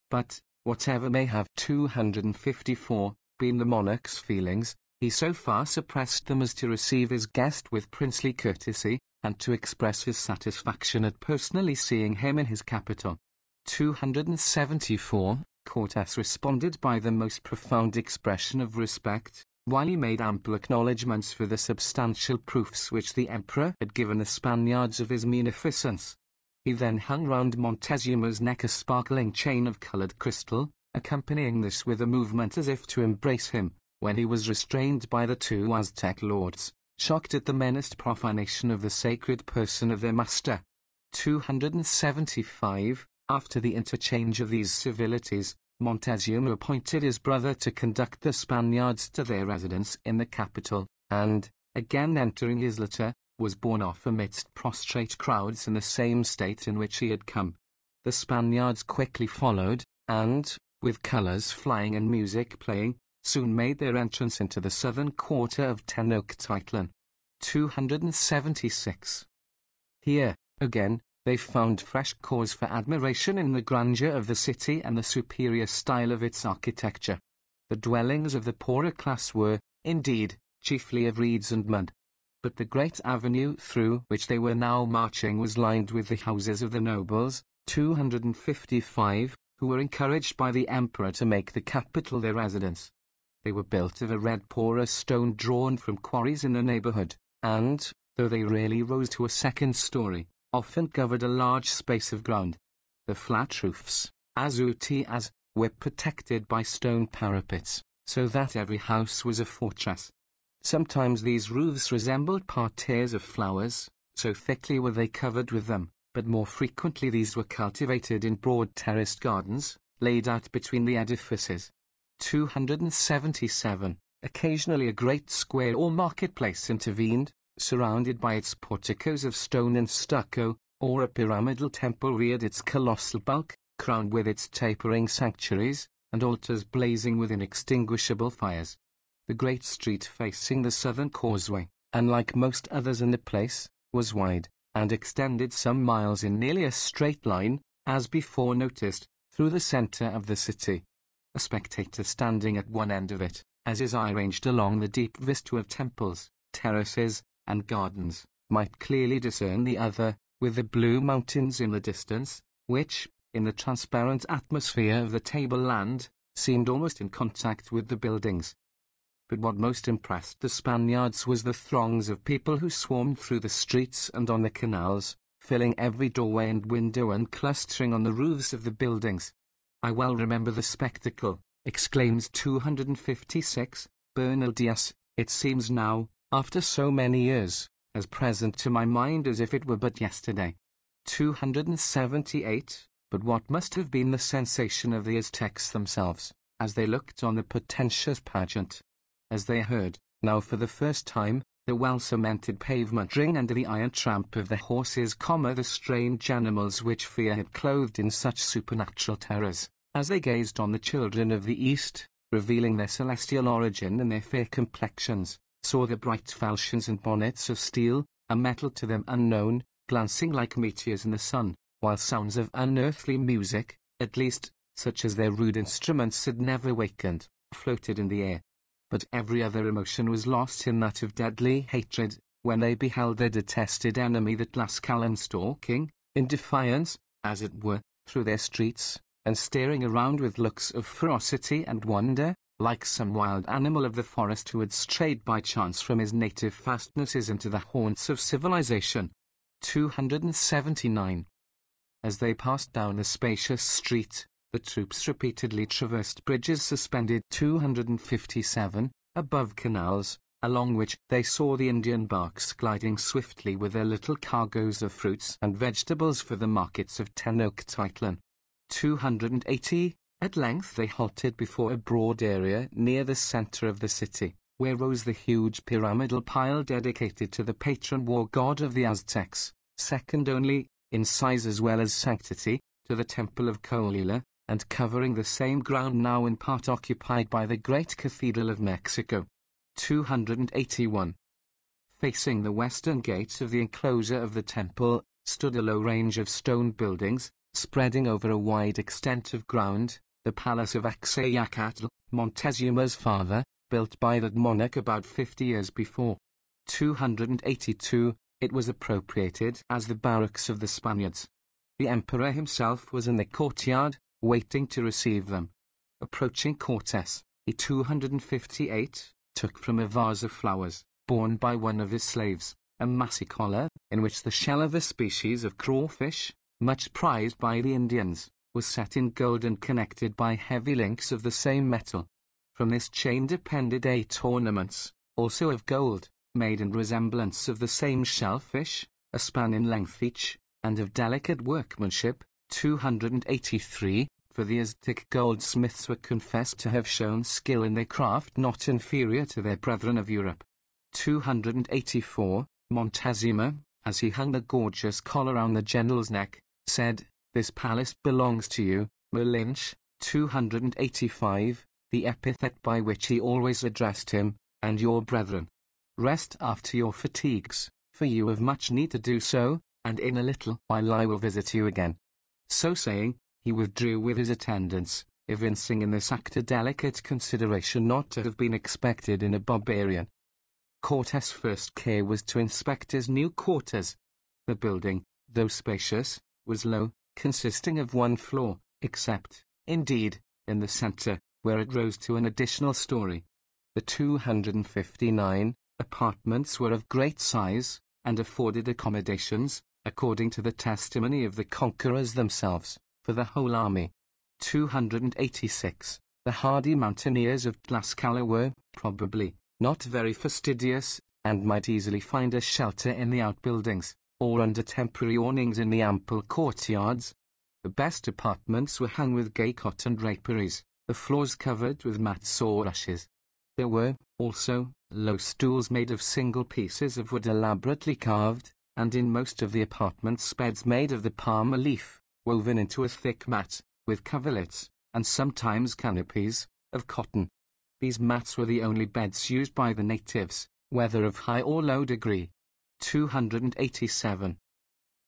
But, whatever may have 254 been the monarch's feelings, he so far suppressed them as to receive his guest with princely courtesy, and to express his satisfaction at personally seeing him in his capital. 274, Cortes responded by the most profound expression of respect, while he made ample acknowledgments for the substantial proofs which the emperor had given the Spaniards of his munificence. He then hung round Montezuma's neck a sparkling chain of coloured crystal, accompanying this with a movement as if to embrace him, when he was restrained by the two Aztec lords, shocked at the menaced profanation of the sacred person of their master. 275, after the interchange of these civilities, Montezuma appointed his brother to conduct the Spaniards to their residence in the capital, and, again entering his litter, was borne off amidst prostrate crowds in the same state in which he had come. The Spaniards quickly followed, and, with colours flying and music playing, soon made their entrance into the southern quarter of Tenochtitlan. 276. Here, again, they found fresh cause for admiration in the grandeur of the city and the superior style of its architecture. The dwellings of the poorer class were, indeed, chiefly of reeds and mud. But the great avenue through which they were now marching was lined with the houses of the nobles, 255, who were encouraged by the emperor to make the capital their residence. They were built of a red porous stone drawn from quarries in the neighbourhood, and, though they rarely rose to a second story, often covered a large space of ground. The flat roofs, as were protected by stone parapets, so that every house was a fortress. Sometimes these roofs resembled parterres of flowers, so thickly were they covered with them, but more frequently these were cultivated in broad terraced gardens, laid out between the edifices. 277. Occasionally a great square or marketplace intervened, surrounded by its porticos of stone and stucco, or a pyramidal temple reared its colossal bulk, crowned with its tapering sanctuaries, and altars blazing with inextinguishable fires. The great street facing the southern causeway, unlike most others in the place, was wide, and extended some miles in nearly a straight line, as before noticed, through the centre of the city. A spectator standing at one end of it, as his eye ranged along the deep vista of temples, terraces, and gardens, might clearly discern the other, with the blue mountains in the distance, which, in the transparent atmosphere of the tableland, seemed almost in contact with the buildings. But what most impressed the Spaniards was the throngs of people who swarmed through the streets and on the canals, filling every doorway and window and clustering on the roofs of the buildings. I well remember the spectacle, exclaims 256, Bernal Diaz. It seems now, after so many years, as present to my mind as if it were but yesterday. 278. But what must have been the sensation of the Aztecs themselves, as they looked on the portentous pageant? As they heard, now for the first time, the well-cemented pavement ring under the iron tramp of the horses, the strange animals which fear had clothed in such supernatural terrors, as they gazed on the children of the East, revealing their celestial origin and their fair complexions, saw the bright falchions and bonnets of steel, a metal to them unknown, glancing like meteors in the sun, while sounds of unearthly music, at least, such as their rude instruments had never wakened, floated in the air. But every other emotion was lost in that of deadly hatred, when they beheld their detested enemy the Tlascalan stalking, in defiance, as it were, through their streets, and staring around with looks of ferocity and wonder, like some wild animal of the forest who had strayed by chance from his native fastnesses into the haunts of civilization. 279. As they passed down the spacious street, the troops repeatedly traversed bridges suspended 257, above canals, along which they saw the Indian barks gliding swiftly with their little cargoes of fruits and vegetables for the markets of Tenochtitlan. 280. At length they halted before a broad area near the centre of the city, where rose the huge pyramidal pile dedicated to the patron war god of the Aztecs, second only, in size as well as sanctity, to the temple of Colila, and covering the same ground now in part occupied by the great Cathedral of Mexico. 281. Facing the western gate of the enclosure of the temple, stood a low range of stone buildings, spreading over a wide extent of ground, the palace of Axayacatl, Montezuma's father, built by that monarch about 50 years before. 282. It was appropriated as the barracks of the Spaniards. The emperor himself was in the courtyard, waiting to receive them. Approaching Cortes, he 258, took from a vase of flowers, borne by one of his slaves, a massicola, in which the shell of a species of crawfish, much prized by the Indians, was set in gold and connected by heavy links of the same metal. From this chain depended 8 ornaments, also of gold, made in resemblance of the same shellfish, a span in length each, and of delicate workmanship. 283, for the Aztec goldsmiths were confessed to have shown skill in their craft not inferior to their brethren of Europe. 284, Montezuma, as he hung the gorgeous collar round the general's neck, said, "This palace belongs to you, Malinche." 285, the epithet by which he always addressed him, "and your brethren. Rest after your fatigues, for you have much need to do so, and in a little while I will visit you again." So saying, he withdrew with his attendants, evincing in this act a delicate consideration not to have been expected in a barbarian. Cortes' first care was to inspect his new quarters. The building, though spacious, was low, consisting of 1 floor, except, indeed, in the centre, where it rose to an additional story. The 259 apartments were of great size, and afforded accommodations, according to the testimony of the conquerors themselves, for the whole army. 286. The hardy mountaineers of Tlaxcala were, probably, not very fastidious, and might easily find a shelter in the outbuildings, or under temporary awnings in the ample courtyards. The best apartments were hung with gay cotton draperies, the floors covered with mats or rushes. There were, also, low stools made of single pieces of wood elaborately carved, and in most of the apartments beds made of the palm leaf, woven into a thick mat, with coverlets, and sometimes canopies, of cotton. These mats were the only beds used by the natives, whether of high or low degree. 287.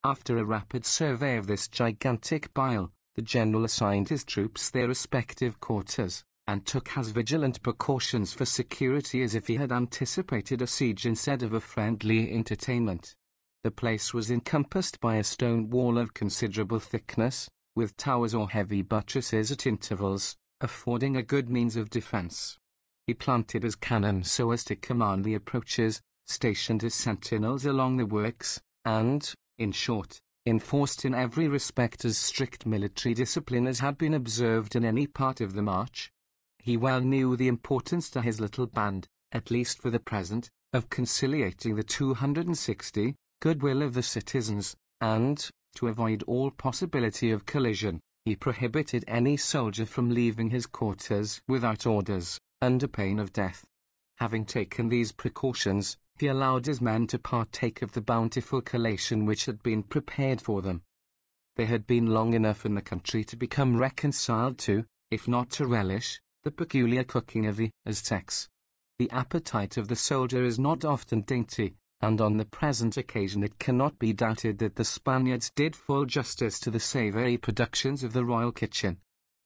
After a rapid survey of this gigantic pile, the general assigned his troops their respective quarters, and took as vigilant precautions for security as if he had anticipated a siege instead of a friendly entertainment. The place was encompassed by a stone wall of considerable thickness, with towers or heavy buttresses at intervals, affording a good means of defence. He planted his cannon so as to command the approaches, stationed his sentinels along the works, and, in short, enforced in every respect as strict military discipline as had been observed in any part of the march. He well knew the importance to his little band, at least for the present, of conciliating the 260, goodwill of the citizens, and, to avoid all possibility of collision, he prohibited any soldier from leaving his quarters without orders, under pain of death. Having taken these precautions, he allowed his men to partake of the bountiful collation which had been prepared for them. They had been long enough in the country to become reconciled to, if not to relish, the peculiar cooking of the Aztecs. The appetite of the soldier is not often dainty, and on the present occasion it cannot be doubted that the Spaniards did full justice to the savoury productions of the royal kitchen.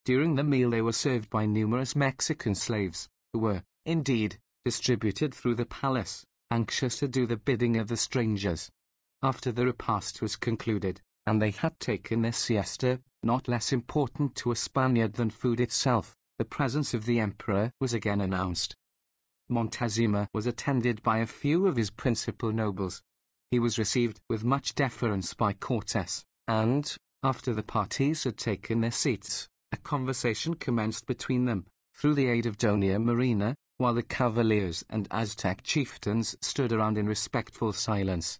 During the meal they were served by numerous Mexican slaves, who were, indeed, distributed through the palace, anxious to do the bidding of the strangers. After the repast was concluded, and they had taken their siesta, not less important to a Spaniard than food itself, the presence of the emperor was again announced. Montezuma was attended by a few of his principal nobles. He was received with much deference by Cortes, and, after the parties had taken their seats, a conversation commenced between them, through the aid of Doña Marina, while the cavaliers and Aztec chieftains stood around in respectful silence.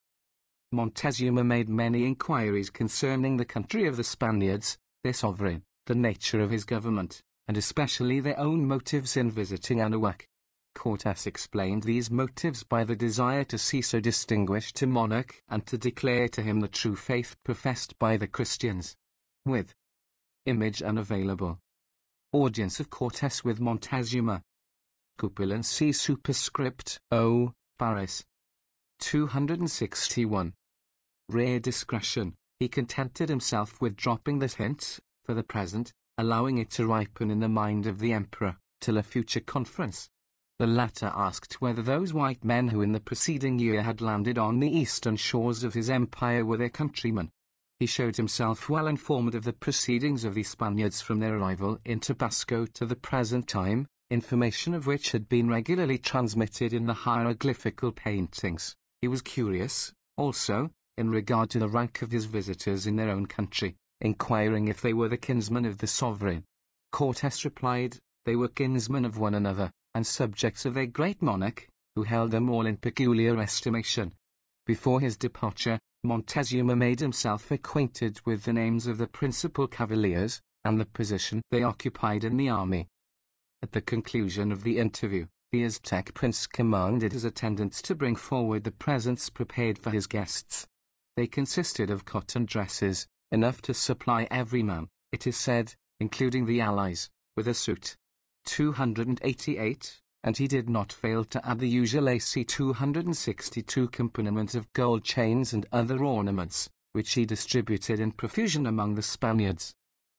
Montezuma made many inquiries concerning the country of the Spaniards, their sovereign, the nature of his government, and especially their own motives in visiting Anahuac. Cortes explained these motives by the desire to see so distinguished a monarch and to declare to him the true faith professed by the Christians. With image unavailable. Audience of Cortes with Montezuma. Cupulin C. Superscript O. Paris. 261. Rare discretion. He contented himself with dropping this hint, for the present, allowing it to ripen in the mind of the emperor, till a future conference. The latter asked whether those white men who in the preceding year had landed on the eastern shores of his empire were their countrymen. He showed himself well informed of the proceedings of the Spaniards from their arrival in Tabasco to the present time, information of which had been regularly transmitted in the hieroglyphical paintings. He was curious, also, in regard to the rank of his visitors in their own country, inquiring if they were the kinsmen of the sovereign. Cortes replied, they were kinsmen of one another, and subjects of their great monarch, who held them all in peculiar estimation. Before his departure, Montezuma made himself acquainted with the names of the principal cavaliers, and the position they occupied in the army. At the conclusion of the interview, the Aztec prince commanded his attendants to bring forward the presents prepared for his guests. They consisted of cotton dresses, enough to supply every man, it is said, including the allies, with a suit. 288, and he did not fail to add the usual AC 262 accompaniment of gold chains and other ornaments, which he distributed in profusion among the Spaniards.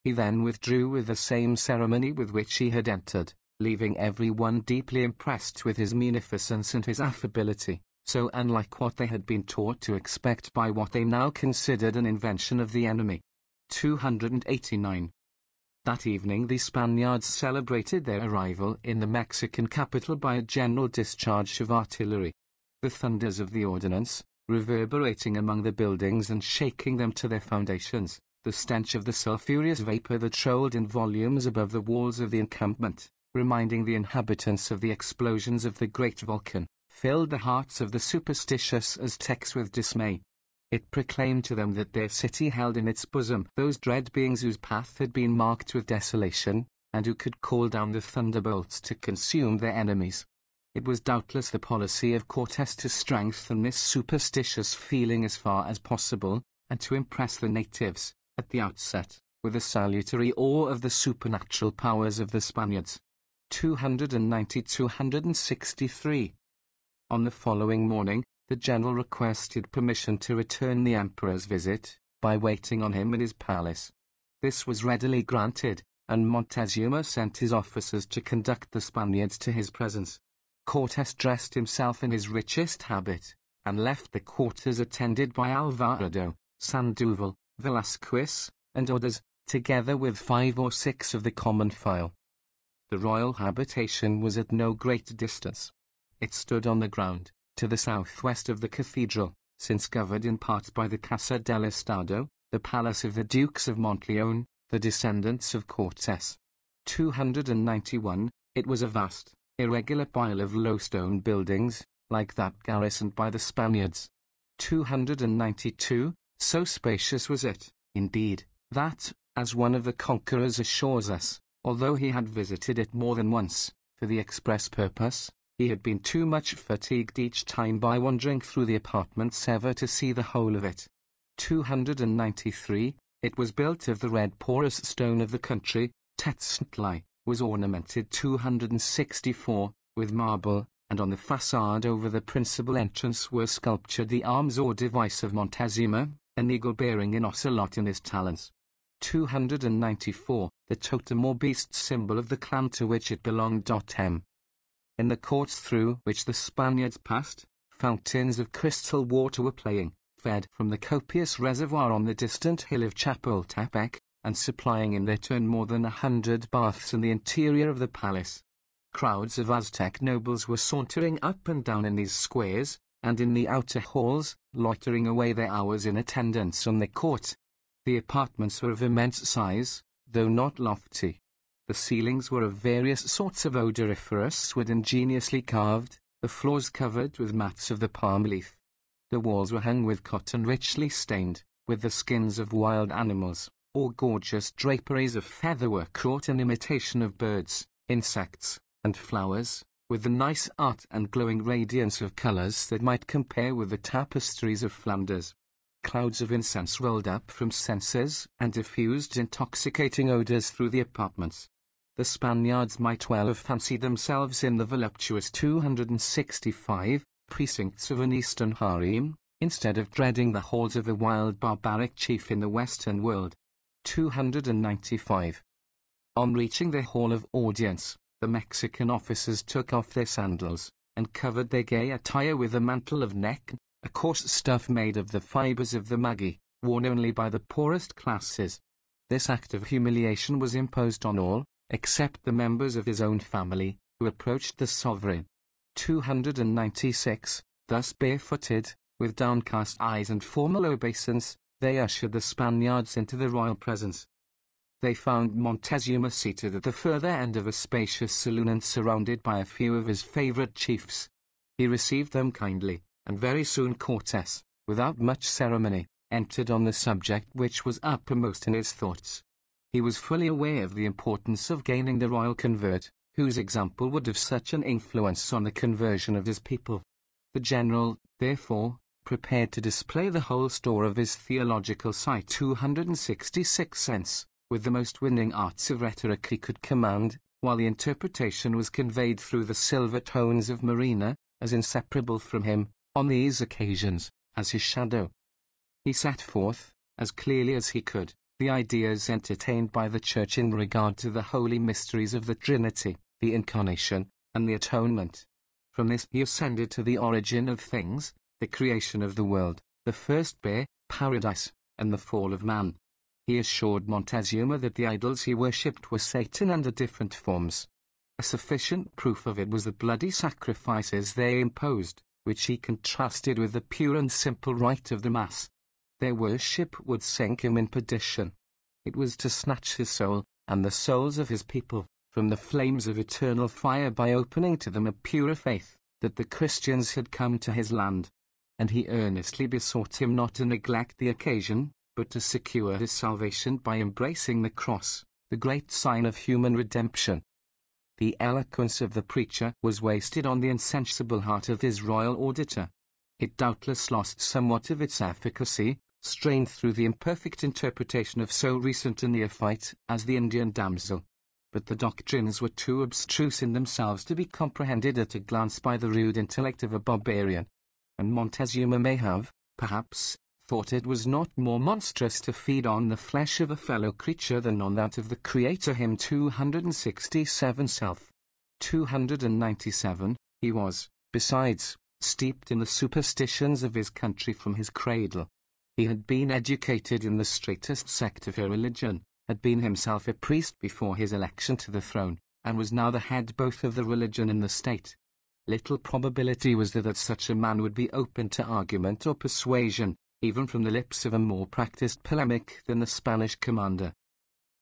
He then withdrew with the same ceremony with which he had entered, leaving every one deeply impressed with his munificence and his affability, so unlike what they had been taught to expect by what they now considered an invention of the enemy. 289. That evening the Spaniards celebrated their arrival in the Mexican capital by a general discharge of artillery. The thunders of the ordnance, reverberating among the buildings and shaking them to their foundations, the stench of the sulphurous vapor that rolled in volumes above the walls of the encampment, reminding the inhabitants of the explosions of the great volcano, filled the hearts of the superstitious Aztecs with dismay. It proclaimed to them that their city held in its bosom those dread beings whose path had been marked with desolation, and who could call down the thunderbolts to consume their enemies. It was doubtless the policy of Cortes to strengthen this superstitious feeling as far as possible, and to impress the natives, at the outset, with a salutary awe of the supernatural powers of the Spaniards. 290-263. On the following morning, the general requested permission to return the emperor's visit, by waiting on him in his palace. This was readily granted, and Montezuma sent his officers to conduct the Spaniards to his presence. Cortes dressed himself in his richest habit, and left the quarters attended by Alvarado, Sandoval, Velasquez, and others, together with 5 or 6 of the common file. The royal habitation was at no great distance. It stood on the ground, to the southwest of the cathedral, since covered in part by the Casa del Estado, the palace of the Dukes of Montleone, the descendants of Cortes. 291, it was a vast, irregular pile of low stone buildings, like that garrisoned by the Spaniards. 292, so spacious was it, indeed, that, as one of the conquerors assures us, although he had visited it more than once, for the express purpose, he had been too much fatigued each time by wandering through the apartments ever to see the whole of it. 293, it was built of the red porous stone of the country, Tezcatli, was ornamented 264, with marble, and on the façade over the principal entrance were sculptured the arms or device of Montezuma, an eagle bearing an ocelot in his talons. 294, the totem or beast symbol of the clan to which it belonged. M. In the courts through which the Spaniards passed, fountains of crystal water were playing, fed from the copious reservoir on the distant hill of Chapultepec, and supplying in their turn more than 100 baths in the interior of the palace. Crowds of Aztec nobles were sauntering up and down in these squares, and in the outer halls, loitering away their hours in attendance on the court. The apartments were of immense size, though not lofty. The ceilings were of various sorts of odoriferous wood ingeniously carved, the floors covered with mats of the palm leaf. The walls were hung with cotton richly stained, with the skins of wild animals, or gorgeous draperies of featherwork wrought in imitation of birds, insects, and flowers, with the nice art and glowing radiance of colours that might compare with the tapestries of Flanders. Clouds of incense rolled up from censers and diffused intoxicating odours through the apartments. The Spaniards might well have fancied themselves in the voluptuous 265 precincts of an eastern harem, instead of dreading the halls of the wild barbaric chief in the western world. 295. On reaching the hall of audience, the Mexican officers took off their sandals, and covered their gay attire with a mantle of neck, a coarse stuff made of the fibers of the magi, worn only by the poorest classes. This act of humiliation was imposed on all, except the members of his own family, who approached the sovereign. 296, thus barefooted, with downcast eyes and formal obeisance, they ushered the Spaniards into the royal presence. They found Montezuma seated at the further end of a spacious saloon and surrounded by a few of his favourite chiefs. He received them kindly, and very soon Cortes, without much ceremony, entered on the subject which was uppermost in his thoughts. He was fully aware of the importance of gaining the royal convert, whose example would have such an influence on the conversion of his people. The general, therefore, prepared to display the whole store of his theological sight 266 cents, with the most winning arts of rhetoric he could command, while the interpretation was conveyed through the silver tones of Marina, as inseparable from him, on these occasions, as his shadow. He set forth, as clearly as he could, the ideas entertained by the Church in regard to the holy mysteries of the Trinity, the Incarnation, and the Atonement. From this he ascended to the origin of things, the creation of the world, the first bear, paradise, and the fall of man. He assured Montezuma that the idols he worshipped were Satan under different forms. A sufficient proof of it was the bloody sacrifices they imposed, which he contrasted with the pure and simple rite of the Mass. their worship would sink him in perdition. It was to snatch his soul, and the souls of his people, from the flames of eternal fire by opening to them a purer faith, that the Christians had come to his land. And he earnestly besought him not to neglect the occasion, but to secure his salvation by embracing the cross, the great sign of human redemption. The eloquence of the preacher was wasted on the insensible heart of his royal auditor. It doubtless lost somewhat of its efficacy, strained through the imperfect interpretation of so recent a neophyte as the Indian damsel. But the doctrines were too abstruse in themselves to be comprehended at a glance by the rude intellect of a barbarian, and Montezuma may have, perhaps, thought it was not more monstrous to feed on the flesh of a fellow creature than on that of the Creator. Hymn 267 Self. 297, he was, besides, steeped in the superstitions of his country from his cradle. He had been educated in the straightest sect of her religion, had been himself a priest before his election to the throne, and was now the head both of the religion and the state. Little probability was there that such a man would be open to argument or persuasion, even from the lips of a more practiced polemic than the Spanish commander.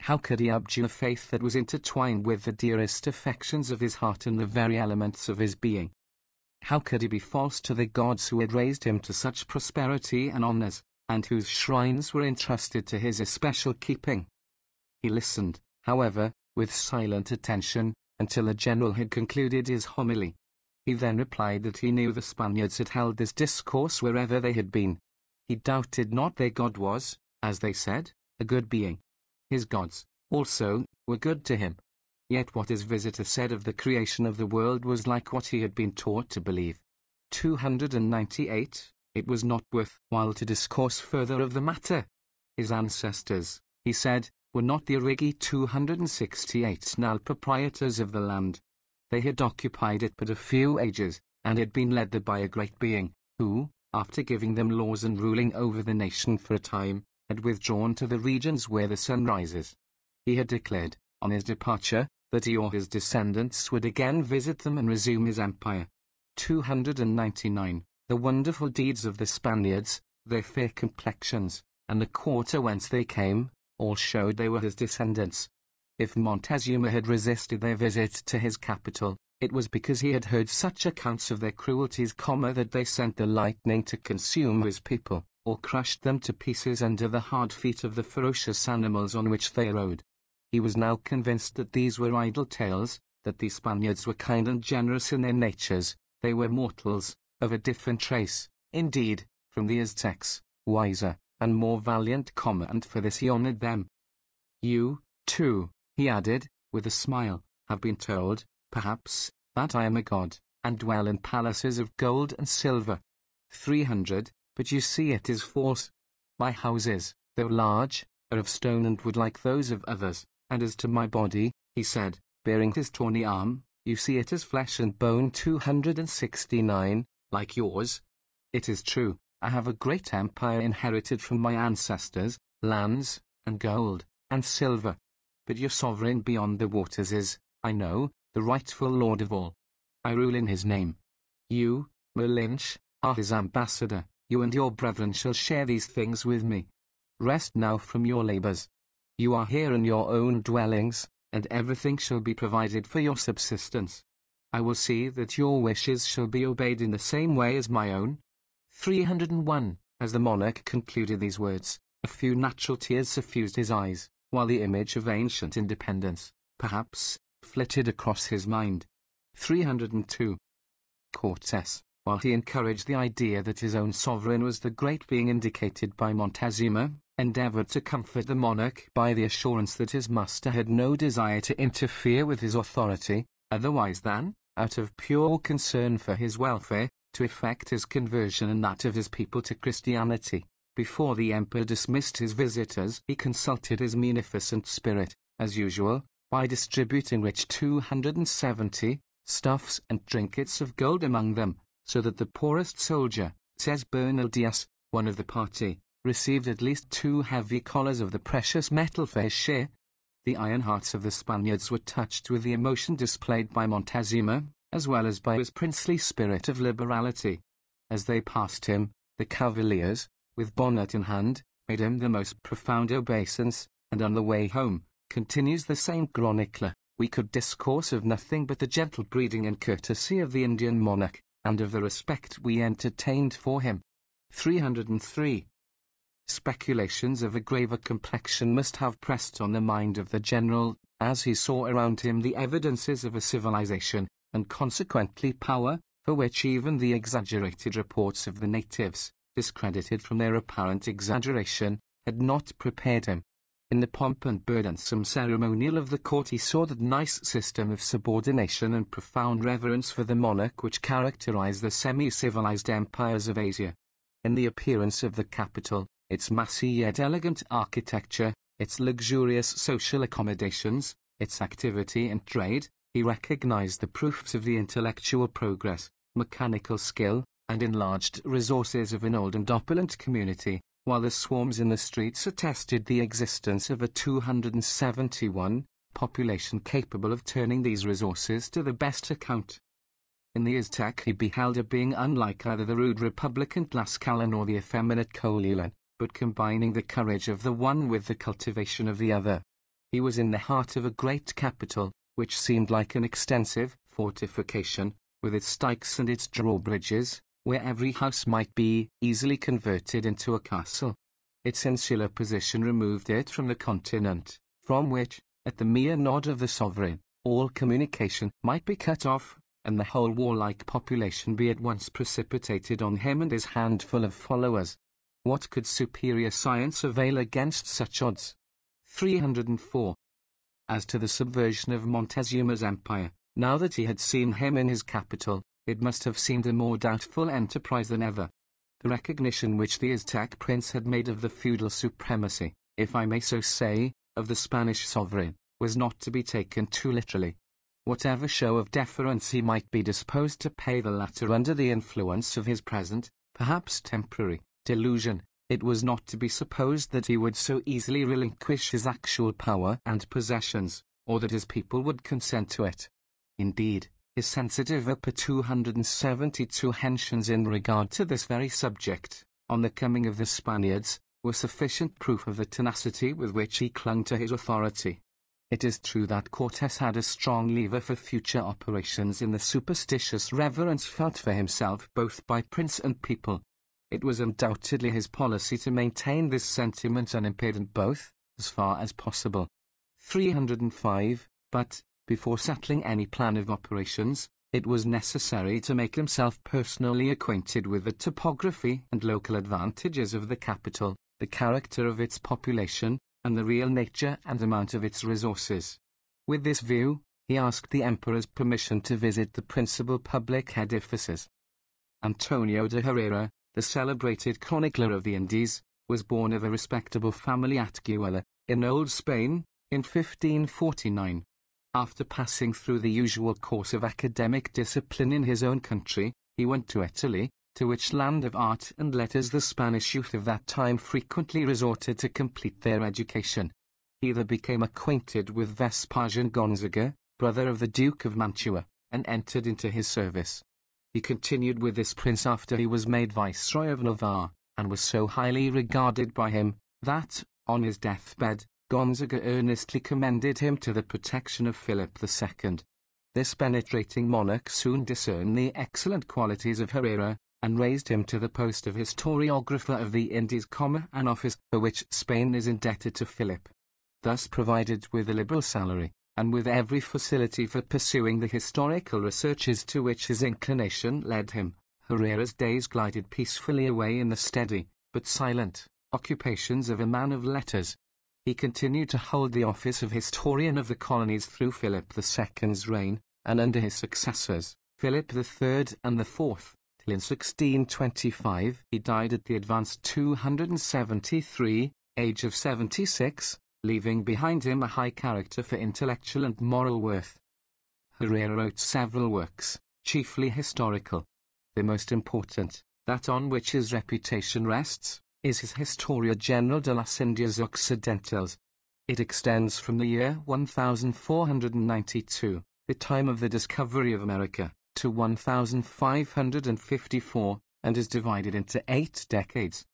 How could he abjure a faith that was intertwined with the dearest affections of his heart and the very elements of his being? How could he be false to the gods who had raised him to such prosperity and honours, and whose shrines were entrusted to his especial keeping? He listened, however, with silent attention, until the general had concluded his homily. He then replied that he knew the Spaniards had held this discourse wherever they had been. He doubted not their God was, as they said, a good being. His gods, also, were good to him. Yet what his visitor said of the creation of the world was like what he had been taught to believe. 298. It was not worth while to discourse further of the matter. His ancestors, he said, were not the Origi 268 nal proprietors of the land. They had occupied it but a few ages, and had been led there by a great being, who, after giving them laws and ruling over the nation for a time, had withdrawn to the regions where the sun rises. He had declared, on his departure, that he or his descendants would again visit them and resume his empire. 299. The wonderful deeds of the Spaniards, their fair complexions, and the quarter whence they came, all showed they were his descendants. If Montezuma had resisted their visit to his capital, it was because he had heard such accounts of their cruelties, that they sent the lightning to consume his people, or crushed them to pieces under the hard feet of the ferocious animals on which they rode. He was now convinced that these were idle tales, that the Spaniards were kind and generous in their natures. They were mortals, of a different race, indeed, from the Aztecs, wiser, and more valiant, and for this he honored them. You, too, he added, with a smile, have been told, perhaps, that I am a god, and dwell in palaces of gold and silver. 300, but you see it is false. My houses, though large, are of stone and wood like those of others, and as to my body, he said, bearing his tawny arm, you see it is flesh and bone. 269, like yours. It is true, I have a great empire inherited from my ancestors, lands, and gold, and silver. But your sovereign beyond the waters is, I know, the rightful lord of all. I rule in his name. You, Merlinch, are his ambassador. You and your brethren shall share these things with me. Rest now from your labors. You are here in your own dwellings, and everything shall be provided for your subsistence. I will see that your wishes shall be obeyed in the same way as my own. 301. As the monarch concluded these words, a few natural tears suffused his eyes, while the image of ancient independence, perhaps, flitted across his mind. 302. Cortes, while he encouraged the idea that his own sovereign was the great being indicated by Montezuma, endeavored to comfort the monarch by the assurance that his master had no desire to interfere with his authority, otherwise than, out of pure concern for his welfare, to effect his conversion and that of his people to Christianity. Before the emperor dismissed his visitors, he consulted his munificent spirit, as usual, by distributing rich 270 stuffs and trinkets of gold among them, so that the poorest soldier, says Bernal Diaz, one of the party, received at least 2 heavy collars of the precious metal for his share. The iron hearts of the Spaniards were touched with the emotion displayed by Montezuma, as well as by his princely spirit of liberality. As they passed him, the cavaliers, with bonnet in hand, made him the most profound obeisance, and on the way home, continues the same chronicler, we could discourse of nothing but the gentle breeding and courtesy of the Indian monarch, and of the respect we entertained for him. 303. Speculations of a graver complexion must have pressed on the mind of the general, as he saw around him the evidences of a civilization, and consequently power, for which even the exaggerated reports of the natives, discredited from their apparent exaggeration, had not prepared him. In the pomp and burdensome ceremonial of the court he saw that nice system of subordination and profound reverence for the monarch which characterized the semi-civilized empires of Asia. In the appearance of the capital, its massy yet elegant architecture, its luxurious social accommodations, its activity in trade, he recognized the proofs of the intellectual progress, mechanical skill, and enlarged resources of an old and opulent community, while the swarms in the streets attested the existence of a 271 population capable of turning these resources to the best account. In the Aztec he beheld a being unlike either the rude republican Tlaxcalan or the effeminate Colilan, but combining the courage of the one with the cultivation of the other. He was in the heart of a great capital, which seemed like an extensive fortification, with its dikes and its drawbridges, where every house might be easily converted into a castle. Its insular position removed it from the continent, from which, at the mere nod of the sovereign, all communication might be cut off, and the whole warlike population be at once precipitated on him and his handful of followers. What could superior science avail against such odds? 304. As to the subversion of Montezuma's empire, now that he had seen him in his capital, it must have seemed a more doubtful enterprise than ever. The recognition which the Aztec prince had made of the feudal supremacy, if I may so say, of the Spanish sovereign, was not to be taken too literally. Whatever show of deference he might be disposed to pay the latter under the influence of his present, perhaps temporary, delusion, it was not to be supposed that he would so easily relinquish his actual power and possessions, or that his people would consent to it. Indeed, his sensitive upper 272 hensions in regard to this very subject, on the coming of the Spaniards, were sufficient proof of the tenacity with which he clung to his authority. It is true that Cortes had a strong lever for future operations in the superstitious reverence felt for himself both by prince and people. It was undoubtedly his policy to maintain this sentiment unimpeded both, as far as possible. 305. But, before settling any plan of operations, it was necessary to make himself personally acquainted with the topography and local advantages of the capital, the character of its population, and the real nature and amount of its resources. With this view, he asked the emperor's permission to visit the principal public edifices. Antonio de Herrera, the celebrated chronicler of the Indies, was born of a respectable family at Guala, in Old Spain, in 1549. After passing through the usual course of academic discipline in his own country, he went to Italy, to which land of art and letters the Spanish youth of that time frequently resorted to complete their education. He there became acquainted with Vespasian Gonzaga, brother of the Duke of Mantua, and entered into his service. He continued with this prince after he was made Viceroy of Navarre, and was so highly regarded by him, that, on his deathbed, Gonzaga earnestly commended him to the protection of Philip II. This penetrating monarch soon discerned the excellent qualities of Herrera, and raised him to the post of historiographer of the Indies, an office for which Spain is indebted to Philip. Thus provided with a liberal salary, and with every facility for pursuing the historical researches to which his inclination led him, Herrera's days glided peacefully away in the steady, but silent, occupations of a man of letters. He continued to hold the office of historian of the colonies through Philip II's reign, and under his successors, Philip III and IV, till in 1625 he died at the advanced 273, age of 76, leaving behind him a high character for intellectual and moral worth. Herrera wrote several works, chiefly historical. The most important, that on which his reputation rests, is his Historia General de las Indias Occidentales. It extends from the year 1492, the time of the discovery of America, to 1554, and is divided into 8 decades.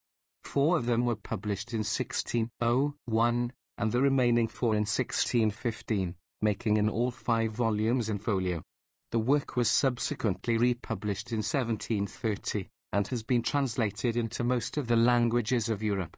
4 of them were published in 1601, and the remaining 4 in 1615, making in all 5 volumes in folio. The work was subsequently republished in 1730, and has been translated into most of the languages of Europe.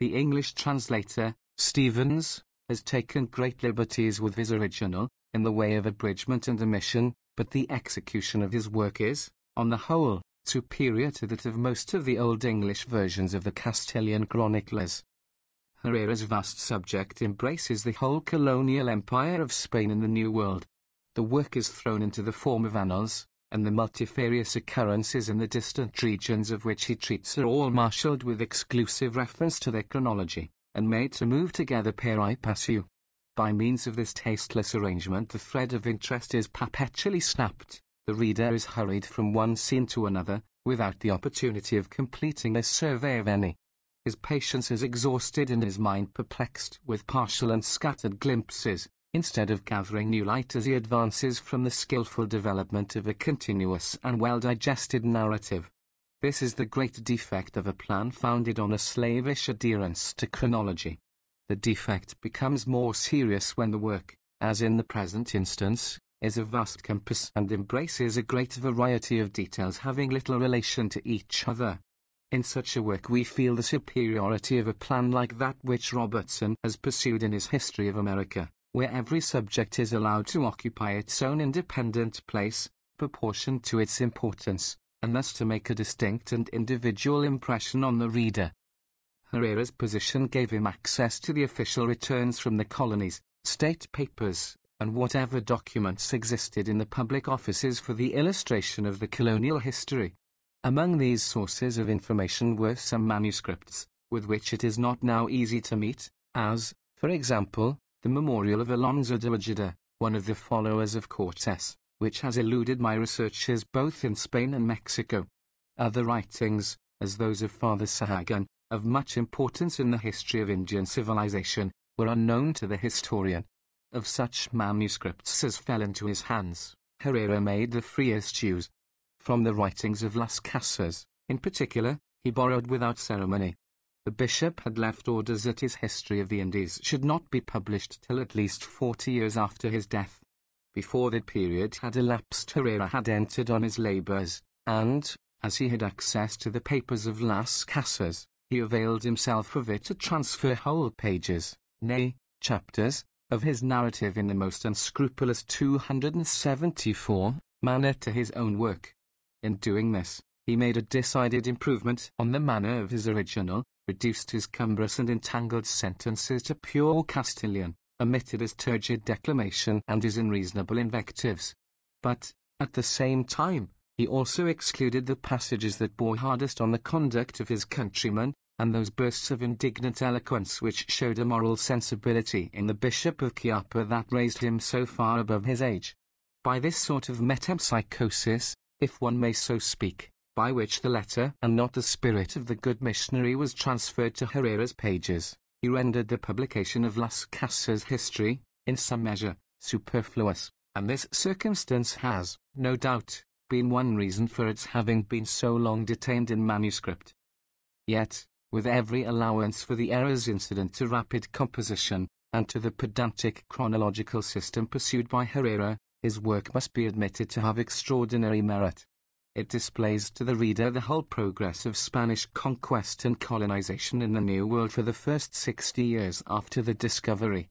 The English translator, Stevens, has taken great liberties with his original, in the way of abridgment and omission, but the execution of his work is, on the whole, superior to that of most of the Old English versions of the Castilian chroniclers. Herrera's vast subject embraces the whole colonial empire of Spain in the New World. The work is thrown into the form of annals, and the multifarious occurrences in the distant regions of which he treats are all marshalled with exclusive reference to their chronology, and made to move together pari passu. By means of this tasteless arrangement the thread of interest is perpetually snapped, the reader is hurried from one scene to another, without the opportunity of completing a survey of any. His patience is exhausted and his mind perplexed with partial and scattered glimpses, instead of gathering new light as he advances from the skillful development of a continuous and well-digested narrative. This is the great defect of a plan founded on a slavish adherence to chronology. The defect becomes more serious when the work, as in the present instance, is of vast compass and embraces a great variety of details having little relation to each other. In such a work we feel the superiority of a plan like that which Robertson has pursued in his History of America, where every subject is allowed to occupy its own independent place, proportioned to its importance, and thus to make a distinct and individual impression on the reader. Herrera's position gave him access to the official returns from the colonies, state papers, and whatever documents existed in the public offices for the illustration of the colonial history. Among these sources of information were some manuscripts, with which it is not now easy to meet, as, for example, the memorial of Alonso de Ojeda, one of the followers of Cortes, which has eluded my researches both in Spain and Mexico. Other writings, as those of Father Sahagun, of much importance in the history of Indian civilization, were unknown to the historian. Of such manuscripts as fell into his hands, Herrera made the freest use. From the writings of Las Casas, in particular, he borrowed without ceremony. The bishop had left orders that his History of the Indies should not be published till at least 40 years after his death. Before that period had elapsed, Herrera had entered on his labors, and, as he had access to the papers of Las Casas, he availed himself of it to transfer whole pages, nay, chapters, of his narrative in the most unscrupulous 274 manner to his own work. In doing this, he made a decided improvement on the manner of his original, reduced his cumbrous and entangled sentences to pure Castilian, omitted his turgid declamation and his unreasonable invectives. But, at the same time, he also excluded the passages that bore hardest on the conduct of his countrymen, and those bursts of indignant eloquence which showed a moral sensibility in the Bishop of Chiapa that raised him so far above his age. By this sort of metempsychosis, if one may so speak, by which the letter and not the spirit of the good missionary was transferred to Herrera's pages, he rendered the publication of Las Casas' history, in some measure, superfluous, and this circumstance has, no doubt, been one reason for its having been so long detained in manuscript. Yet, with every allowance for the errors incident to rapid composition, and to the pedantic chronological system pursued by Herrera, his work must be admitted to have extraordinary merit. It displays to the reader the whole progress of Spanish conquest and colonization in the New World for the first 60 years after the discovery.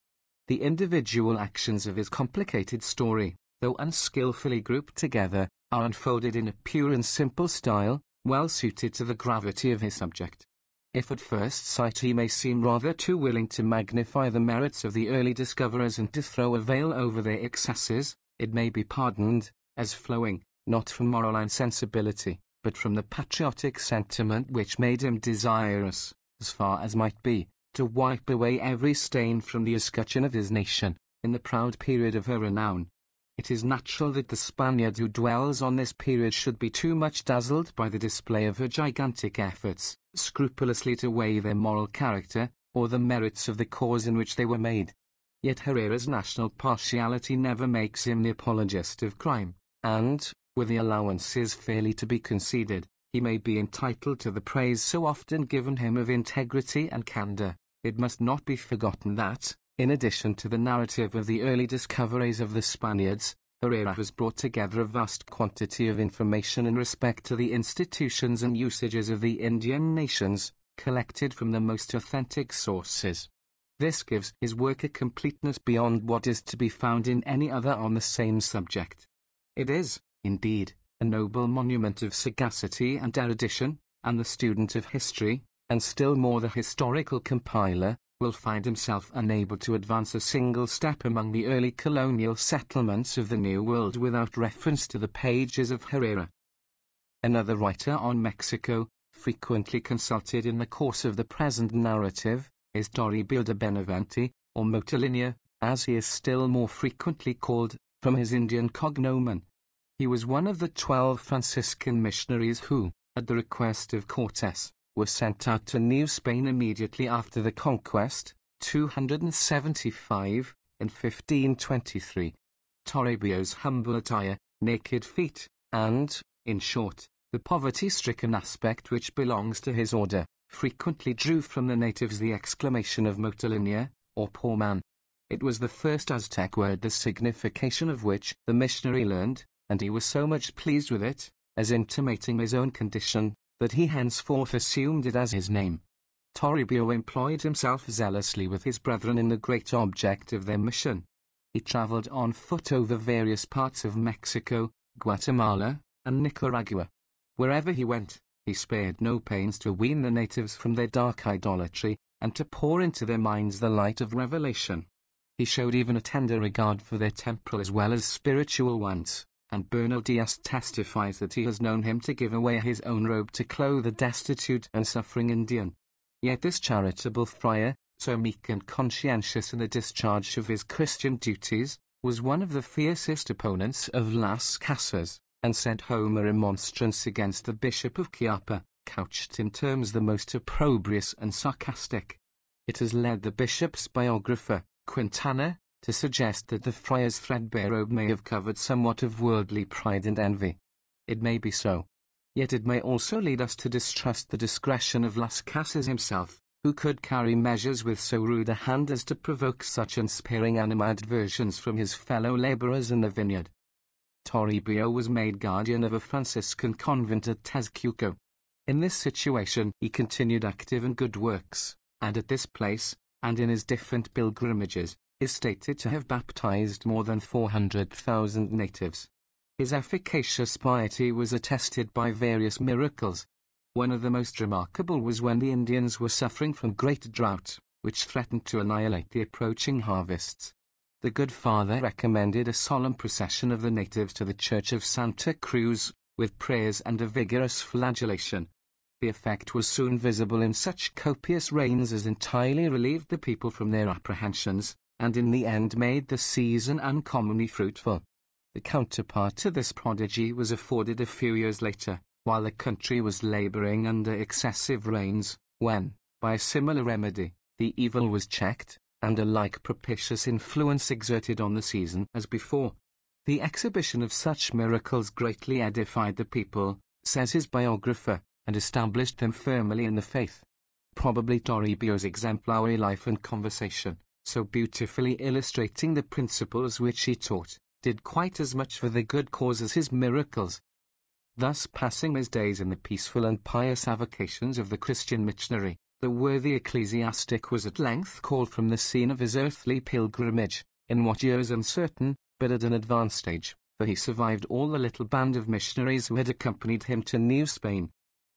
The individual actions of his complicated story, though unskillfully grouped together, are unfolded in a pure and simple style, well suited to the gravity of his subject. If at first sight he may seem rather too willing to magnify the merits of the early discoverers and to throw a veil over their excesses, it may be pardoned, as flowing, not from moral insensibility, but from the patriotic sentiment which made him desirous, as far as might be, to wipe away every stain from the escutcheon of his nation, in the proud period of her renown. It is natural that the Spaniard who dwells on this period should be too much dazzled by the display of her gigantic efforts, scrupulously to weigh their moral character, or the merits of the cause in which they were made. Yet Herrera's national partiality never makes him the apologist of crime, and, with the allowances fairly to be conceded, he may be entitled to the praise so often given him of integrity and candor. It must not be forgotten that, in addition to the narrative of the early discoveries of the Spaniards, Herrera has brought together a vast quantity of information in respect to the institutions and usages of the Indian nations, collected from the most authentic sources. This gives his work a completeness beyond what is to be found in any other on the same subject. It is, indeed, a noble monument of sagacity and erudition, and the student of history, and still more the historical compiler, will find himself unable to advance a single step among the early colonial settlements of the New World without reference to the pages of Herrera. Another writer on Mexico, frequently consulted in the course of the present narrative, is Toribio de Benavente, or Motolinia, as he is still more frequently called, from his Indian cognomen. He was one of the 12 Franciscan missionaries who, at the request of Cortes, were sent out to New Spain immediately after the conquest, 275, in 1523. Toribio's humble attire, naked feet, and, in short, the poverty-stricken aspect which belongs to his order, frequently drew from the natives the exclamation of Motolinia, or poor man. It was the first Aztec word the signification of which the missionary learned, and he was so much pleased with it, as intimating his own condition, that he henceforth assumed it as his name. Toribio employed himself zealously with his brethren in the great object of their mission. He travelled on foot over various parts of Mexico, Guatemala, and Nicaragua. Wherever he went, he spared no pains to wean the natives from their dark idolatry, and to pour into their minds the light of revelation. He showed even a tender regard for their temporal as well as spiritual wants, and Bernal Diaz testifies that he has known him to give away his own robe to clothe a destitute and suffering Indian. Yet this charitable friar, so meek and conscientious in the discharge of his Christian duties, was one of the fiercest opponents of Las Casas, and sent home a remonstrance against the Bishop of Chiapa, couched in terms the most opprobrious and sarcastic. It has led the bishop's biographer, Quintana, to suggest that the friar's threadbare robe may have covered somewhat of worldly pride and envy. It may be so. Yet it may also lead us to distrust the discretion of Las Casas himself, who could carry measures with so rude a hand as to provoke such unsparing animadversions from his fellow labourers in the vineyard. Toribio was made guardian of a Franciscan convent at Tezcuco. In this situation he continued active in good works, and at this place, and in his different pilgrimages, is stated to have baptized more than 400,000 natives. His efficacious piety was attested by various miracles. One of the most remarkable was when the Indians were suffering from great drought, which threatened to annihilate the approaching harvests. The good father recommended a solemn procession of the natives to the church of Santa Cruz, with prayers and a vigorous flagellation. The effect was soon visible in such copious rains as entirely relieved the people from their apprehensions, and in the end made the season uncommonly fruitful. The counterpart to this prodigy was afforded a few years later, while the country was labouring under excessive rains, when, by a similar remedy, the evil was checked, and a like propitious influence exerted on the season as before. The exhibition of such miracles greatly edified the people, says his biographer, and established them firmly in the faith. Probably Toribio's exemplary life and conversation, so beautifully illustrating the principles which he taught, did quite as much for the good cause as his miracles. Thus passing his days in the peaceful and pious avocations of the Christian missionary, the worthy ecclesiastic was at length called from the scene of his earthly pilgrimage, in what year is uncertain, but at an advanced stage, for he survived all the little band of missionaries who had accompanied him to New Spain.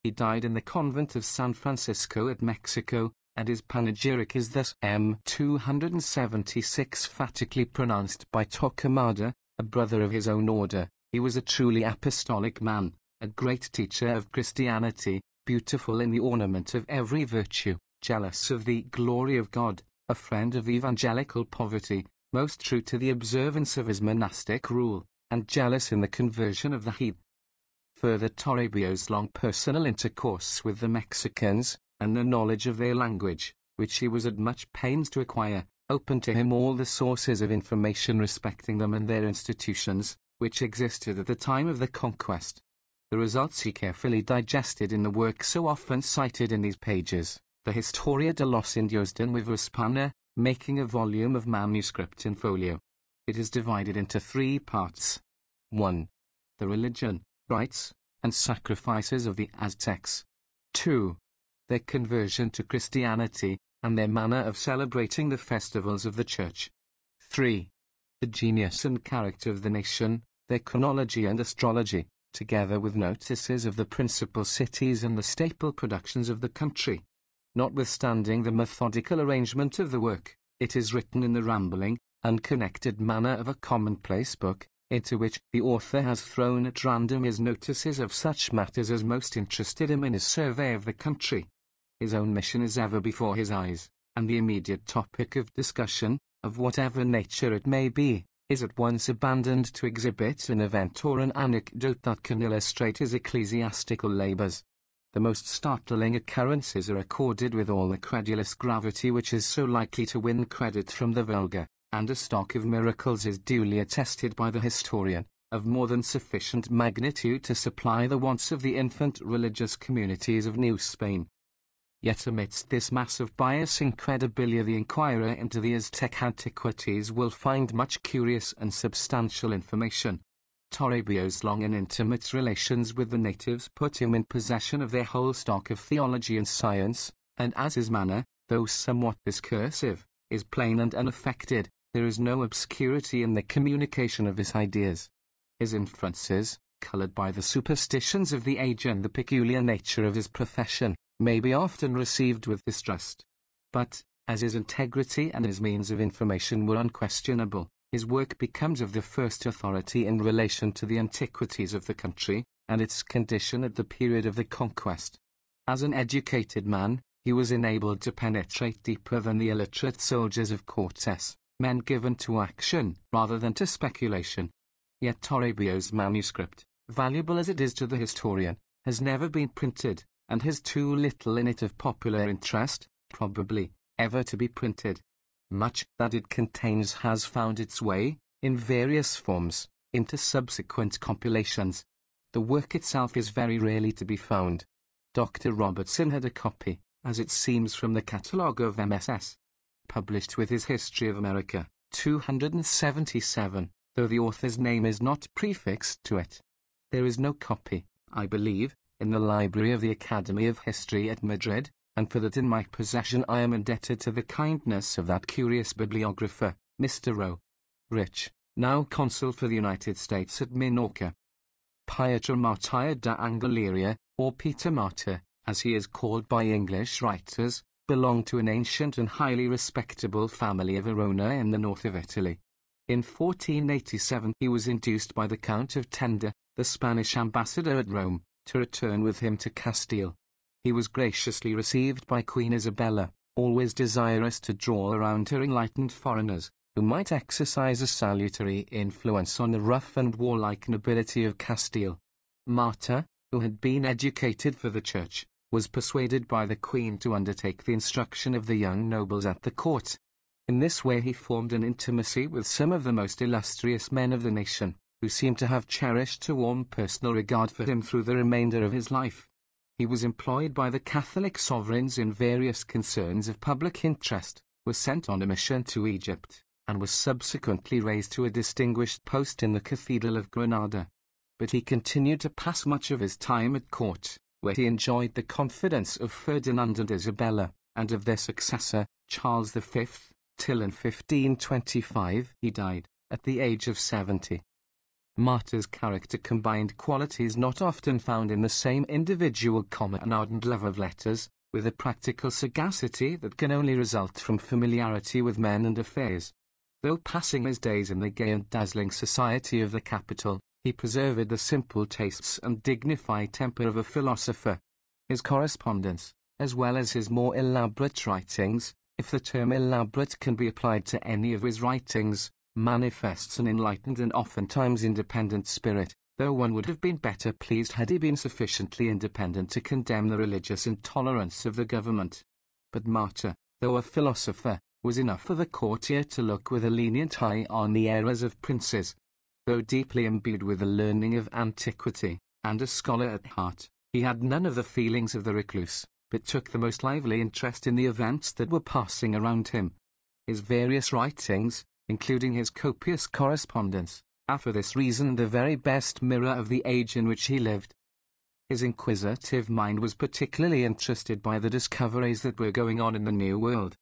He died in the convent of San Francisco at Mexico, and his panegyric is thus M. 276 phatically pronounced by Torquemada, a brother of his own order. He was a truly apostolic man, a great teacher of Christianity, beautiful in the ornament of every virtue, jealous of the glory of God, a friend of evangelical poverty, most true to the observance of his monastic rule, and jealous in the conversion of the heathen. Further, Toribio's long personal intercourse with the Mexicans, and the knowledge of their language, which he was at much pains to acquire, opened to him all the sources of information respecting them and their institutions, which existed at the time of the conquest. The results he carefully digested in the work so often cited in these pages, the Historia de los Indios de Nueva España, making a volume of manuscript in folio. It is divided into 3 parts. 1. The religion, rites, and sacrifices of the Aztecs. 2. Their conversion to Christianity, and their manner of celebrating the festivals of the Church. 3. The genius and character of the nation, their chronology and astrology, together with notices of the principal cities and the staple productions of the country. Notwithstanding the methodical arrangement of the work, it is written in the rambling, unconnected manner of a commonplace book, into which the author has thrown at random his notices of such matters as most interested him in his survey of the country. His own mission is ever before his eyes, and the immediate topic of discussion, of whatever nature it may be, is at once abandoned to exhibit an event or an anecdote that can illustrate his ecclesiastical labors. The most startling occurrences are accorded with all the credulous gravity which is so likely to win credit from the vulgar, and a stock of miracles is duly attested by the historian, of more than sufficient magnitude to supply the wants of the infant religious communities of New Spain. Yet amidst this mass of bias incredibilia the inquirer into the Aztec antiquities will find much curious and substantial information. Toribio's long and intimate relations with the natives put him in possession of their whole stock of theology and science, and as his manner, though somewhat discursive, is plain and unaffected, there is no obscurity in the communication of his ideas. His inferences, coloured by the superstitions of the age and the peculiar nature of his profession, may be often received with distrust. But, as his integrity and his means of information were unquestionable, his work becomes of the first authority in relation to the antiquities of the country, and its condition at the period of the Conquest. As an educated man, he was enabled to penetrate deeper than the illiterate soldiers of Cortes, men given to action rather than to speculation. Yet Toribio's manuscript, valuable as it is to the historian, has never been printed, and has too little in it of popular interest, probably, ever to be printed. Much that it contains has found its way, in various forms, into subsequent compilations. The work itself is very rarely to be found. Dr. Robertson had a copy, as it seems from the catalogue of MSS, published with his History of America, 277, though the author's name is not prefixed to it. There is no copy, I believe, in the library of the Academy of History at Madrid, and for that in my possession I am indebted to the kindness of that curious bibliographer, Mr. O. Rich, now consul for the United States at Minorca. Pietro Martir da Angleria, or Peter Martyr, as he is called by English writers, belonged to an ancient and highly respectable family of Verona in the north of Italy. In 1487 he was induced by the Count of Tenda, the Spanish ambassador at Rome, to return with him to Castile. He was graciously received by Queen Isabella, always desirous to draw around her enlightened foreigners, who might exercise a salutary influence on the rough and warlike nobility of Castile. Martyr, who had been educated for the church, was persuaded by the Queen to undertake the instruction of the young nobles at the court. In this way he formed an intimacy with some of the most illustrious men of the nation, who seem to have cherished a warm personal regard for him through the remainder of his life. He was employed by the Catholic sovereigns in various concerns of public interest, was sent on a mission to Egypt, and was subsequently raised to a distinguished post in the Cathedral of Granada. But he continued to pass much of his time at court, where he enjoyed the confidence of Ferdinand and Isabella, and of their successor, Charles V, till in 1525 he died, at the age of 70. Martyr's character combined qualities not often found in the same individual, an ardent love of letters, with a practical sagacity that can only result from familiarity with men and affairs. Though passing his days in the gay and dazzling society of the capital, he preserved the simple tastes and dignified temper of a philosopher. His correspondence, as well as his more elaborate writings, if the term elaborate can be applied to any of his writings, manifests an enlightened and oftentimes independent spirit, though one would have been better pleased had he been sufficiently independent to condemn the religious intolerance of the government. But Martyr, though a philosopher, was enough for the courtier to look with a lenient eye on the errors of princes. Though deeply imbued with the learning of antiquity, and a scholar at heart, he had none of the feelings of the recluse, but took the most lively interest in the events that were passing around him. His various writings, including his copious correspondence, are for this reason the very best mirror of the age in which he lived. His inquisitive mind was particularly interested by the discoveries that were going on in the New World.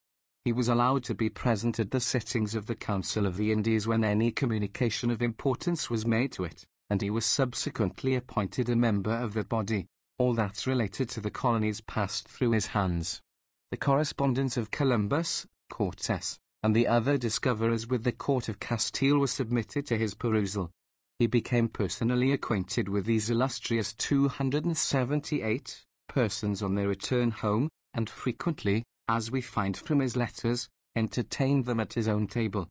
He was allowed to be present at the sittings of the Council of the Indies when any communication of importance was made to it, and he was subsequently appointed a member of the body. All that related to the colonies passed through his hands. The correspondence of Columbus, Cortes, and the other discoverers with the court of Castile was submitted to his perusal. He became personally acquainted with these illustrious 278 persons on their return home, and frequently, as we find from his letters, entertained them at his own table.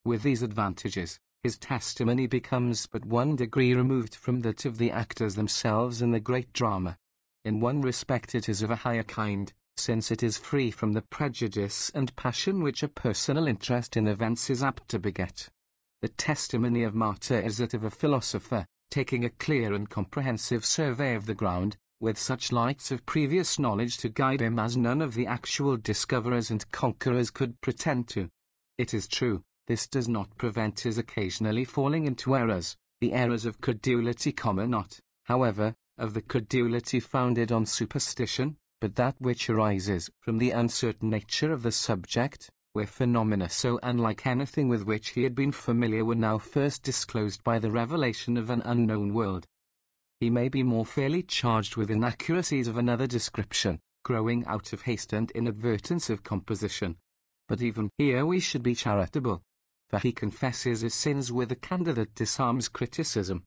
With these advantages, his testimony becomes but one degree removed from that of the actors themselves in the great drama. In one respect it is of a higher kind, since it is free from the prejudice and passion which a personal interest in events is apt to beget. The testimony of Martyr is that of a philosopher, taking a clear and comprehensive survey of the ground, with such lights of previous knowledge to guide him as none of the actual discoverers and conquerors could pretend to. It is true, this does not prevent his occasionally falling into errors, the errors of credulity not, however, of the credulity founded on superstition, but that which arises from the uncertain nature of the subject, where phenomena so unlike anything with which he had been familiar were now first disclosed by the revelation of an unknown world. He may be more fairly charged with inaccuracies of another description, growing out of haste and inadvertence of composition. But even here we should be charitable, for he confesses his sins with a candour that disarms criticism.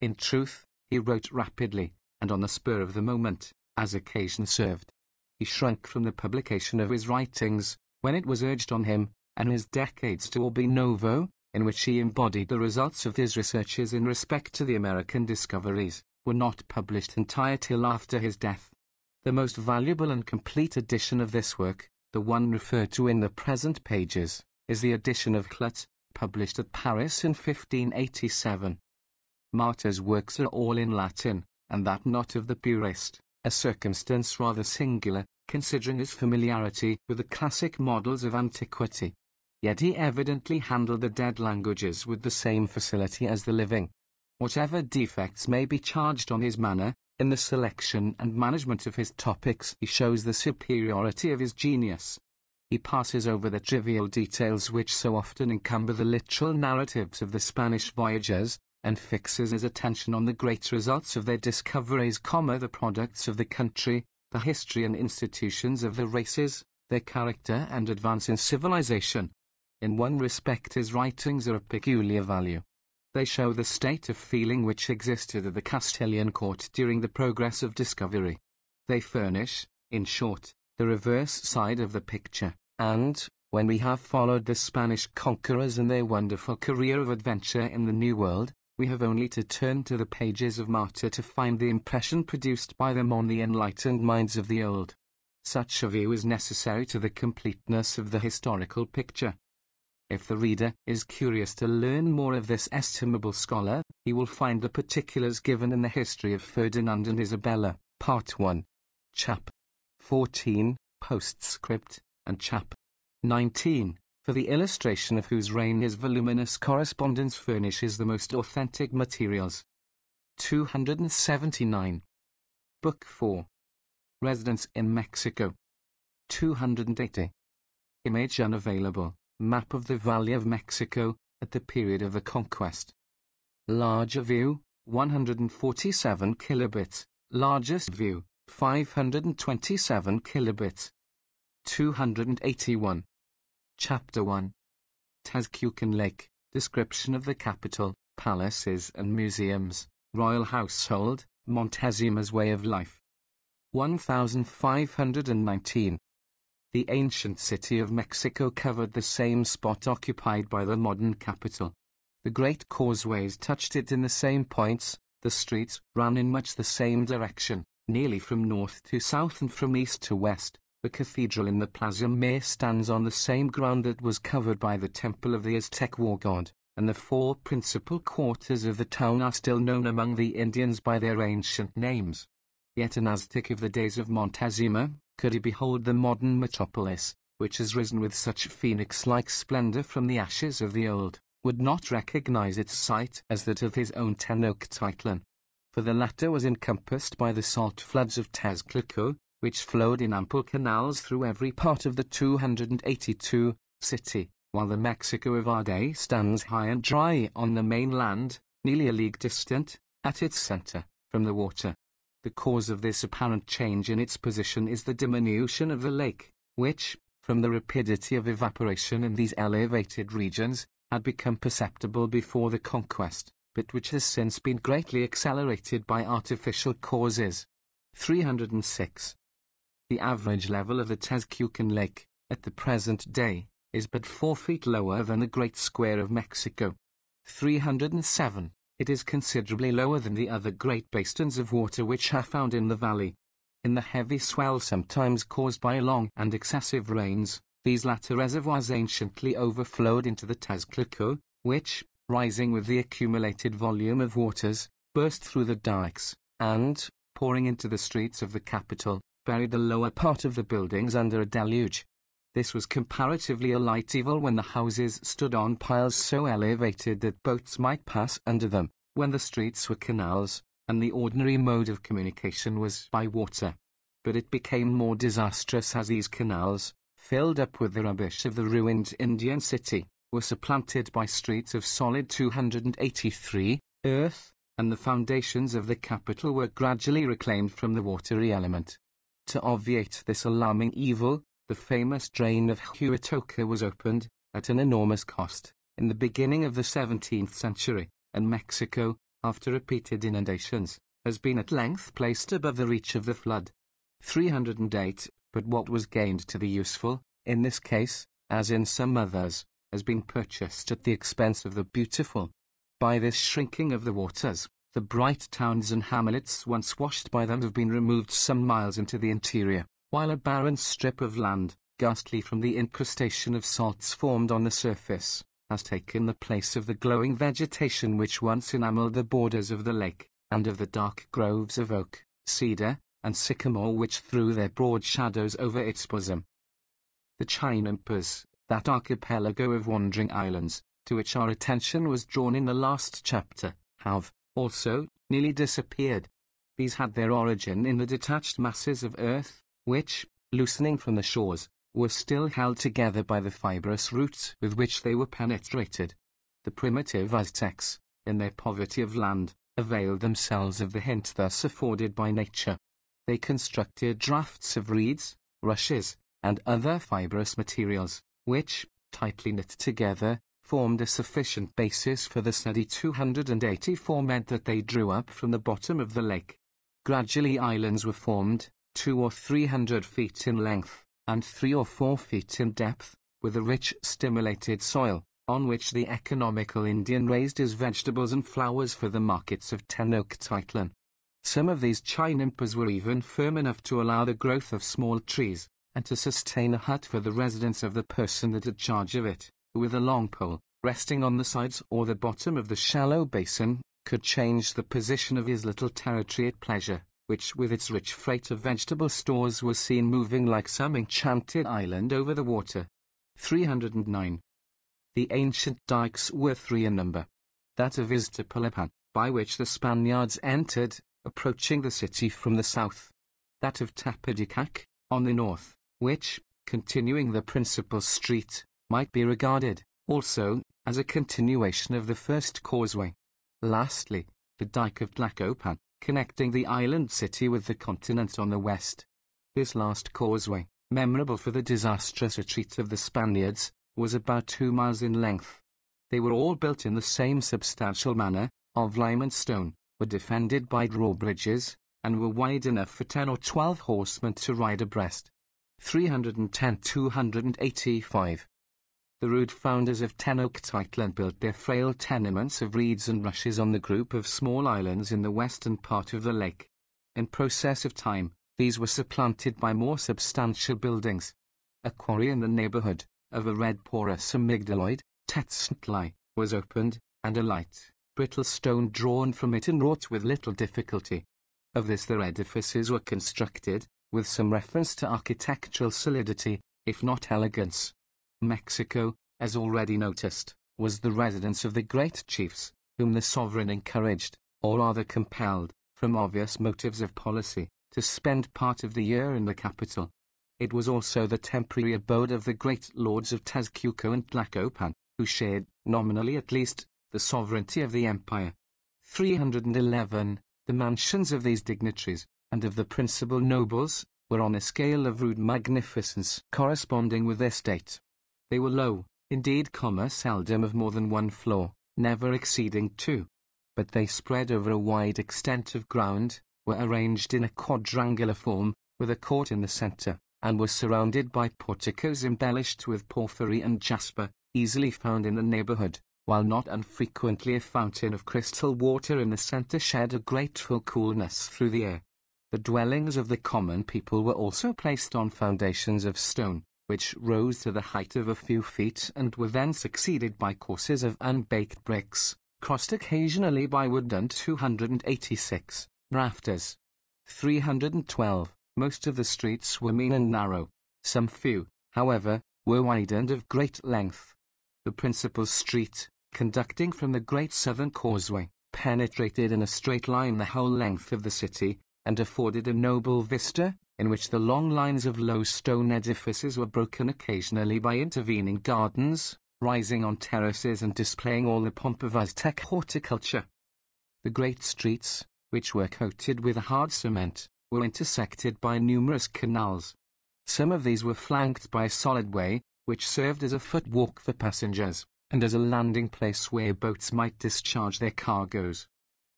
In truth, he wrote rapidly, and on the spur of the moment, as occasion served. He shrunk from the publication of his writings, when it was urged on him, and his Decades to Orbe Novo, in which he embodied the results of his researches in respect to the American discoveries, were not published entire till after his death. The most valuable and complete edition of this work, the one referred to in the present pages, is the edition of Clut, published at Paris in 1587. Martyr's works are all in Latin, and that not of the purist, a circumstance rather singular, considering his familiarity with the classic models of antiquity. Yet he evidently handled the dead languages with the same facility as the living. Whatever defects may be charged on his manner, in the selection and management of his topics he shows the superiority of his genius. He passes over the trivial details which so often encumber the literal narratives of the Spanish voyagers, and fixes his attention on the great results of their discoveries, the products of the country, the history and institutions of the races, their character and advance in civilization. In one respect his writings are of peculiar value. They show the state of feeling which existed at the Castilian court during the progress of discovery. They furnish, in short, the reverse side of the picture, and, when we have followed the Spanish conquerors in their wonderful career of adventure in the New World, we have only to turn to the pages of Martyr to find the impression produced by them on the enlightened minds of the old. Such a view is necessary to the completeness of the historical picture. If the reader is curious to learn more of this estimable scholar, he will find the particulars given in the history of Ferdinand and Isabella, Part 1, Chap. 14, Postscript, and Chap. 19, for the illustration of whose reign his voluminous correspondence furnishes the most authentic materials. 279. Book 4. Residence in Mexico. 280. Image unavailable. Map of the Valley of Mexico, at the period of the Conquest. Larger view, 147 kilobits. Largest view, 527 kilobits. 281. Chapter 1. Tezcucan Lake, description of the capital, palaces and museums, royal household, Montezuma's way of life. 1519. The ancient city of Mexico covered the same spot occupied by the modern capital. The great causeways touched it in the same points, the streets ran in much the same direction, nearly from north to south and from east to west. The cathedral in the Plaza Mayor stands on the same ground that was covered by the temple of the Aztec war god, and the four principal quarters of the town are still known among the Indians by their ancient names. Yet an Aztec of the days of Montezuma, could he behold the modern metropolis, which has risen with such phoenix-like splendor from the ashes of the old, would not recognize its site as that of his own Tenochtitlan. For the latter was encompassed by the salt floods of Tezcatlipoca, which flowed in ample canals through every part of the 282 city, while the Mexico of our day stands high and dry on the mainland, nearly a league distant, at its center, from the water. The cause of this apparent change in its position is the diminution of the lake, which, from the rapidity of evaporation in these elevated regions, had become perceptible before the conquest, but which has since been greatly accelerated by artificial causes. 306. The average level of the Tezcucan Lake, at the present day, is but 4 feet lower than the Great Square of Mexico. 307. It is considerably lower than the other great basins of water which are found in the valley. In the heavy swell sometimes caused by long and excessive rains, these latter reservoirs anciently overflowed into the Tezcatlipoca, which, rising with the accumulated volume of waters, burst through the dikes, and, pouring into the streets of the capital, buried the lower part of the buildings under a deluge. This was comparatively a light evil when the houses stood on piles so elevated that boats might pass under them, when the streets were canals, and the ordinary mode of communication was by water. But it became more disastrous as these canals, filled up with the rubbish of the ruined Indian city, were supplanted by streets of solid 283 earth, and the foundations of the capital were gradually reclaimed from the watery element. To obviate this alarming evil, the famous drain of Huatoca was opened, at an enormous cost, in the beginning of the 17th century, and Mexico, after repeated inundations, has been at length placed above the reach of the flood. 308. But what was gained to the useful, in this case, as in some others, has been purchased at the expense of the beautiful. By this shrinking of the waters, the bright towns and hamlets once washed by them have been removed some miles into the interior, while a barren strip of land, ghastly from the incrustation of salts formed on the surface, has taken the place of the glowing vegetation which once enameled the borders of the lake, and of the dark groves of oak, cedar, and sycamore which threw their broad shadows over its bosom. The Chinampas, that archipelago of wandering islands, to which our attention was drawn in the last chapter, have, also, nearly disappeared. These had their origin in the detached masses of earth, which, loosening from the shores, were still held together by the fibrous roots with which they were penetrated. The primitive Aztecs, in their poverty of land, availed themselves of the hint thus afforded by nature. They constructed drafts of reeds, rushes, and other fibrous materials, which, tightly knit together, formed a sufficient basis for the steady 284 men that they drew up from the bottom of the lake. Gradually islands were formed, 200 or 300 feet in length, and 3 or 4 feet in depth, with a rich stimulated soil, on which the economical Indian raised his vegetables and flowers for the markets of Tenochtitlan. Some of these Chinampas were even firm enough to allow the growth of small trees, and to sustain a hut for the residence of the person that had charge of it, who with a long pole, resting on the sides or the bottom of the shallow basin, could change the position of his little territory at pleasure, which with its rich freight of vegetable stores was seen moving like some enchanted island over the water. 309. The ancient dikes were 3 in number. That of Iztapalapan, by which the Spaniards entered, approaching the city from the south. That of Tapadicac, on the north, which, continuing the principal street, might be regarded, also, as a continuation of the first causeway. Lastly, the dike of Tlacopan, connecting the island city with the continent on the west. This last causeway, memorable for the disastrous retreat of the Spaniards, was about 2 miles in length. They were all built in the same substantial manner, of lime and stone, were defended by drawbridges, and were wide enough for 10 or 12 horsemen to ride abreast. 310-285. The rude founders of Tenochtitlan built their frail tenements of reeds and rushes on the group of small islands in the western part of the lake. In process of time, these were supplanted by more substantial buildings. A quarry in the neighborhood, of a red porous amygdaloid, Tezcatli, was opened, and a light, brittle stone drawn from it and wrought with little difficulty. Of this their edifices were constructed, with some reference to architectural solidity, if not elegance. Mexico, as already noticed, was the residence of the great chiefs, whom the sovereign encouraged, or rather compelled, from obvious motives of policy, to spend part of the year in the capital. It was also the temporary abode of the great lords of Tezcuco and Tlacopan, who shared, nominally at least, the sovereignty of the empire. 311. The mansions of these dignitaries, and of the principal nobles, were on a scale of rude magnificence corresponding with their state. They were low, indeed, seldom of more than one floor, never exceeding two. But they spread over a wide extent of ground, were arranged in a quadrangular form, with a court in the centre, and were surrounded by porticos embellished with porphyry and jasper, easily found in the neighbourhood, while not unfrequently a fountain of crystal water in the centre shed a grateful coolness through the air. The dwellings of the common people were also placed on foundations of stone, which rose to the height of a few feet and were then succeeded by courses of unbaked bricks, crossed occasionally by wooden 286 rafters. 312. Most of the streets were mean and narrow. Some few, however, were wide and of great length. The principal street, conducting from the great southern causeway, penetrated in a straight line the whole length of the city, and afforded a noble vista, in which the long lines of low stone edifices were broken occasionally by intervening gardens, rising on terraces and displaying all the pomp of Aztec horticulture. The great streets, which were coated with hard cement, were intersected by numerous canals. Some of these were flanked by a solid way, which served as a footwalk for passengers, and as a landing place where boats might discharge their cargoes.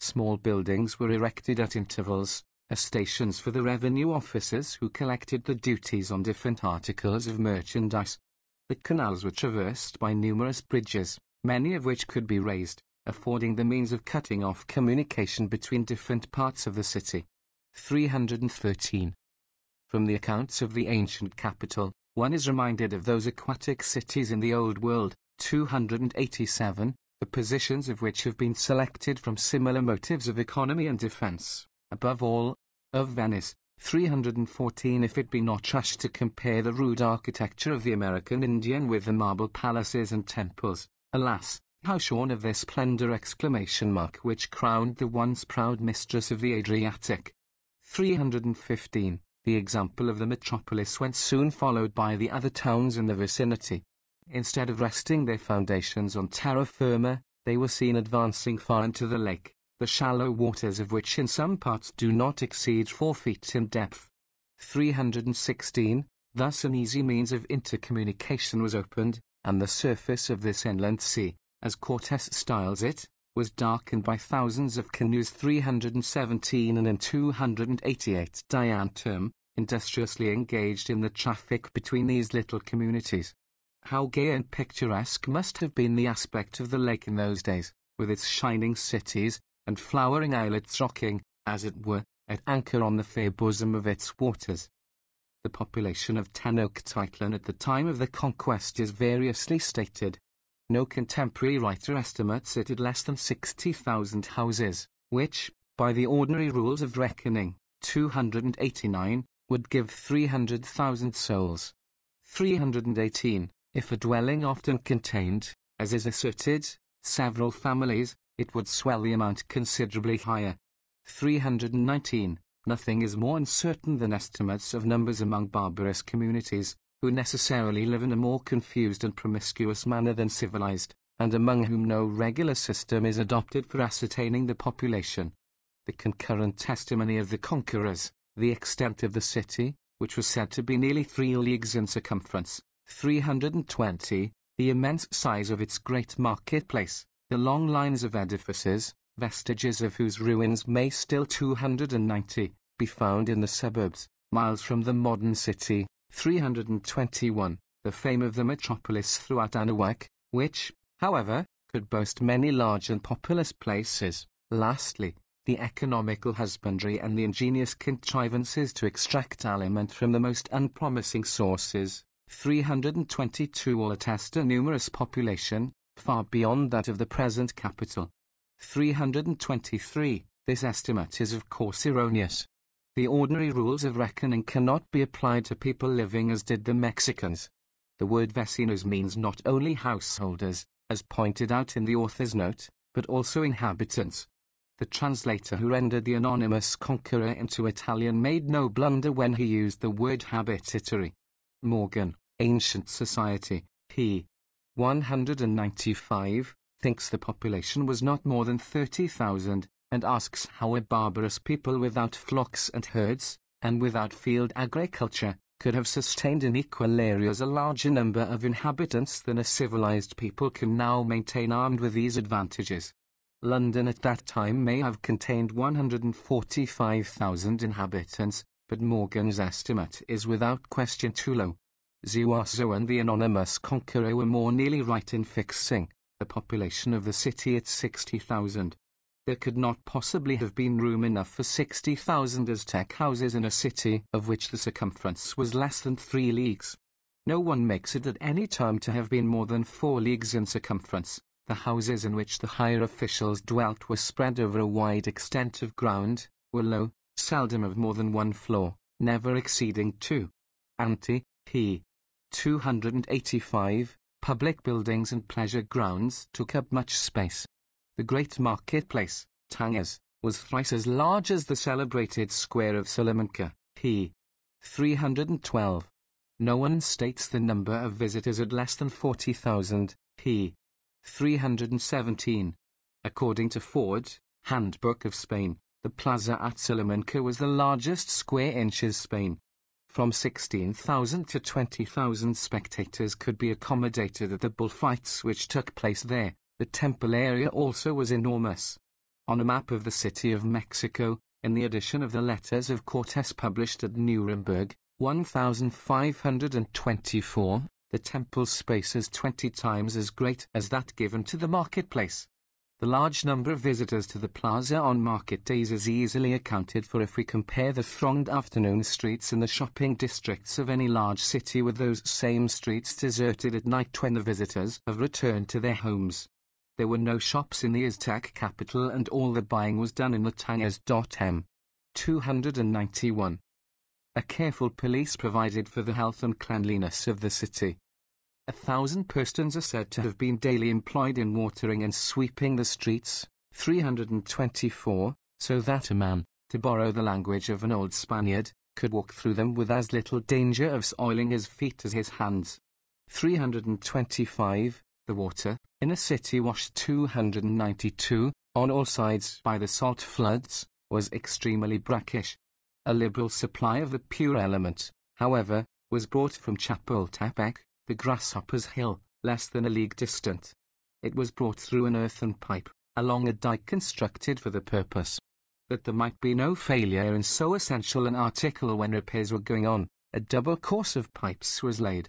Small buildings were erected at intervals, as stations for the revenue officers who collected the duties on different articles of merchandise. The canals were traversed by numerous bridges, many of which could be raised, affording the means of cutting off communication between different parts of the city. 313. From the accounts of the ancient capital, one is reminded of those aquatic cities in the Old World. 287, the positions of which have been selected from similar motives of economy and defense, above all, of Venice. 314. If it be not trash to compare the rude architecture of the American Indian with the marble palaces and temples, alas, how shorn of their splendor! Which crowned the once proud mistress of the Adriatic. 315. The example of the metropolis went soon followed by the other towns in the vicinity. Instead of resting their foundations on terra firma, they were seen advancing far into the lake, the shallow waters of which in some parts do not exceed 4 feet in depth. 316. Thus an easy means of intercommunication was opened, and the surface of this inland sea, as Cortes styles it, was darkened by thousands of canoes. 317. And in 288 Dianterm, industriously engaged in the traffic between these little communities. How gay and picturesque must have been the aspect of the lake in those days, with its shining cities, and flowering islets rocking, as it were, at anchor on the fair bosom of its waters. The population of Tenochtitlan at the time of the conquest is variously stated. No contemporary writer estimates it at less than 60,000 houses, which, by the ordinary rules of reckoning, 289, would give 300,000 souls. 318. If a dwelling often contained, as is asserted, several families, it would swell the amount considerably higher. 319. Nothing is more uncertain than estimates of numbers among barbarous communities, who necessarily live in a more confused and promiscuous manner than civilized, and among whom no regular system is adopted for ascertaining the population. The concurrent testimony of the conquerors, the extent of the city, which was said to be nearly 3 leagues in circumference. 320. The immense size of its great marketplace, the long lines of edifices, vestiges of whose ruins may still 290 be found in the suburbs, miles from the modern city. 321. The fame of the metropolis throughout Anahuac, which, however, could boast many large and populous places. Lastly, the economical husbandry and the ingenious contrivances to extract aliment from the most unpromising sources. 322. All attest a numerous population, far beyond that of the present capital. 323. This estimate is of course erroneous. The ordinary rules of reckoning cannot be applied to people living as did the Mexicans. The word vecinos means not only householders, as pointed out in the author's note, but also inhabitants. The translator who rendered the anonymous conqueror into Italian made no blunder when he used the word habitatory. Morgan, Ancient Society, p. 195, thinks the population was not more than 30,000, and asks how a barbarous people without flocks and herds, and without field agriculture, could have sustained in equal areas a larger number of inhabitants than a civilized people can now maintain armed with these advantages. London at that time may have contained 145,000 inhabitants, but Morgan's estimate is without question too low. Zuazo and the anonymous conqueror were more nearly right in fixing the population of the city at 60,000. There could not possibly have been room enough for 60,000 Aztec houses in a city of which the circumference was less than 3 leagues. No one makes it at any time to have been more than 4 leagues in circumference. The houses in which the higher officials dwelt were spread over a wide extent of ground, were low, seldom of more than 1 floor, never exceeding 2. Ante, p. 285, public buildings and pleasure grounds took up much space. The great marketplace, Tangas, was thrice as large as the celebrated square of Salamanca, p. 312. No one states the number of visitors at less than 40,000, p. 317. According to Ford, Handbook of Spain, the plaza at Salamanca was the largest square inches Spain. From 16,000 to 20,000 spectators could be accommodated at the bullfights which took place there. The temple area also was enormous. On a map of the city of Mexico, in the edition of the Letters of Cortes published at Nuremberg, 1524, the temple's space is 20 times as great as that given to the marketplace. The large number of visitors to the plaza on market days is easily accounted for if we compare the thronged afternoon streets in the shopping districts of any large city with those same streets deserted at night when the visitors have returned to their homes. There were no shops in the Aztec capital and all the buying was done in the Tangas. 291. A careful police provided for the health and cleanliness of the city. 1,000 persons are said to have been daily employed in watering and sweeping the streets, 324, so that a man, to borrow the language of an old Spaniard, could walk through them with as little danger of soiling his feet as his hands. 325. The water, in a city washed 292, on all sides by the salt floods, was extremely brackish. A liberal supply of the pure element, however, was brought from Chapultepec, the Grasshopper's Hill, less than a league distant. It was brought through an earthen pipe, along a dike constructed for the purpose. That there might be no failure in so essential an article when repairs were going on, a double course of pipes was laid.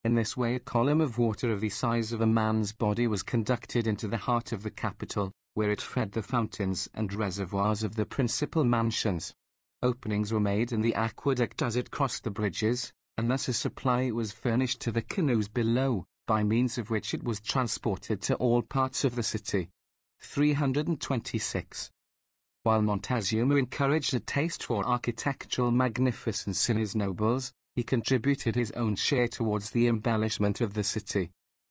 In this way a column of water of the size of a man's body was conducted into the heart of the capital, where it fed the fountains and reservoirs of the principal mansions. Openings were made in the aqueduct as it crossed the bridges, and thus a supply was furnished to the canoes below, by means of which it was transported to all parts of the city. 326. While Montezuma encouraged a taste for architectural magnificence in his nobles, he contributed his own share towards the embellishment of the city.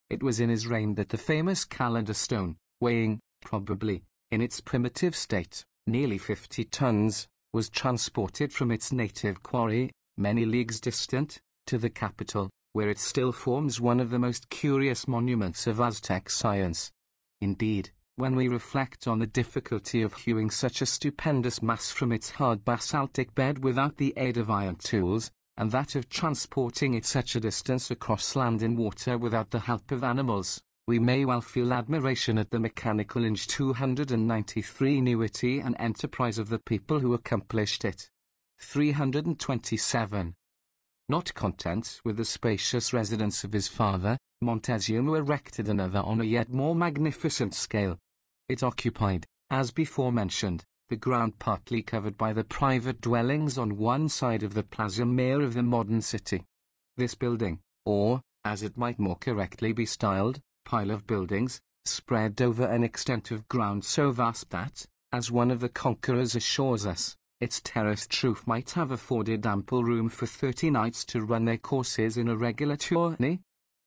It was in his reign that the famous calendar stone, weighing, probably, in its primitive state, nearly 50 tons, was transported from its native quarry, many leagues distant, to the capital, where it still forms one of the most curious monuments of Aztec science. Indeed, when we reflect on the difficulty of hewing such a stupendous mass from its hard basaltic bed without the aid of iron tools, and that of transporting it such a distance across land and water without the help of animals, we may well feel admiration at the mechanical 293 ingenuity and enterprise of the people who accomplished it. 327. Not content with the spacious residence of his father, Montezuma erected another on a yet more magnificent scale. It occupied, as before mentioned, the ground partly covered by the private dwellings on one side of the Plaza Mayor of the modern city. This building, or, as it might more correctly be styled, pile of buildings, spread over an extent of ground so vast that, as one of the conquerors assures us, its terraced roof might have afforded ample room for 30 knights to run their courses in a regular tourney.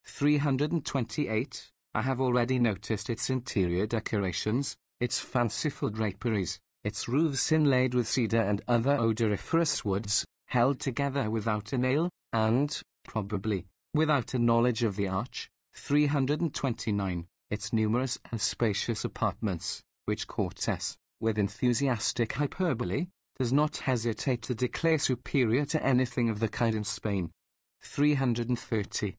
328. I have already noticed its interior decorations, its fanciful draperies, its roofs inlaid with cedar and other odoriferous woods, held together without a nail, and, probably, without a knowledge of the arch. 329. Its numerous and spacious apartments, which Cortes, with enthusiastic hyperbole, does not hesitate to declare superior to anything of the kind in Spain. 330.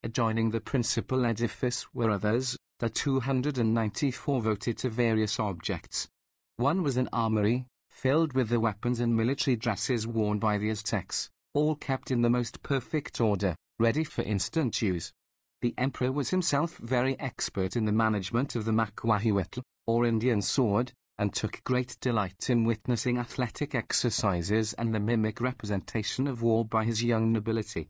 Adjoining the principal edifice were others, the 294 voted to various objects. One was an armory, filled with the weapons and military dresses worn by the Aztecs, all kept in the most perfect order, ready for instant use. The emperor was himself very expert in the management of the macuahuitl, or Indian sword, and took great delight in witnessing athletic exercises and the mimic representation of war by his young nobility.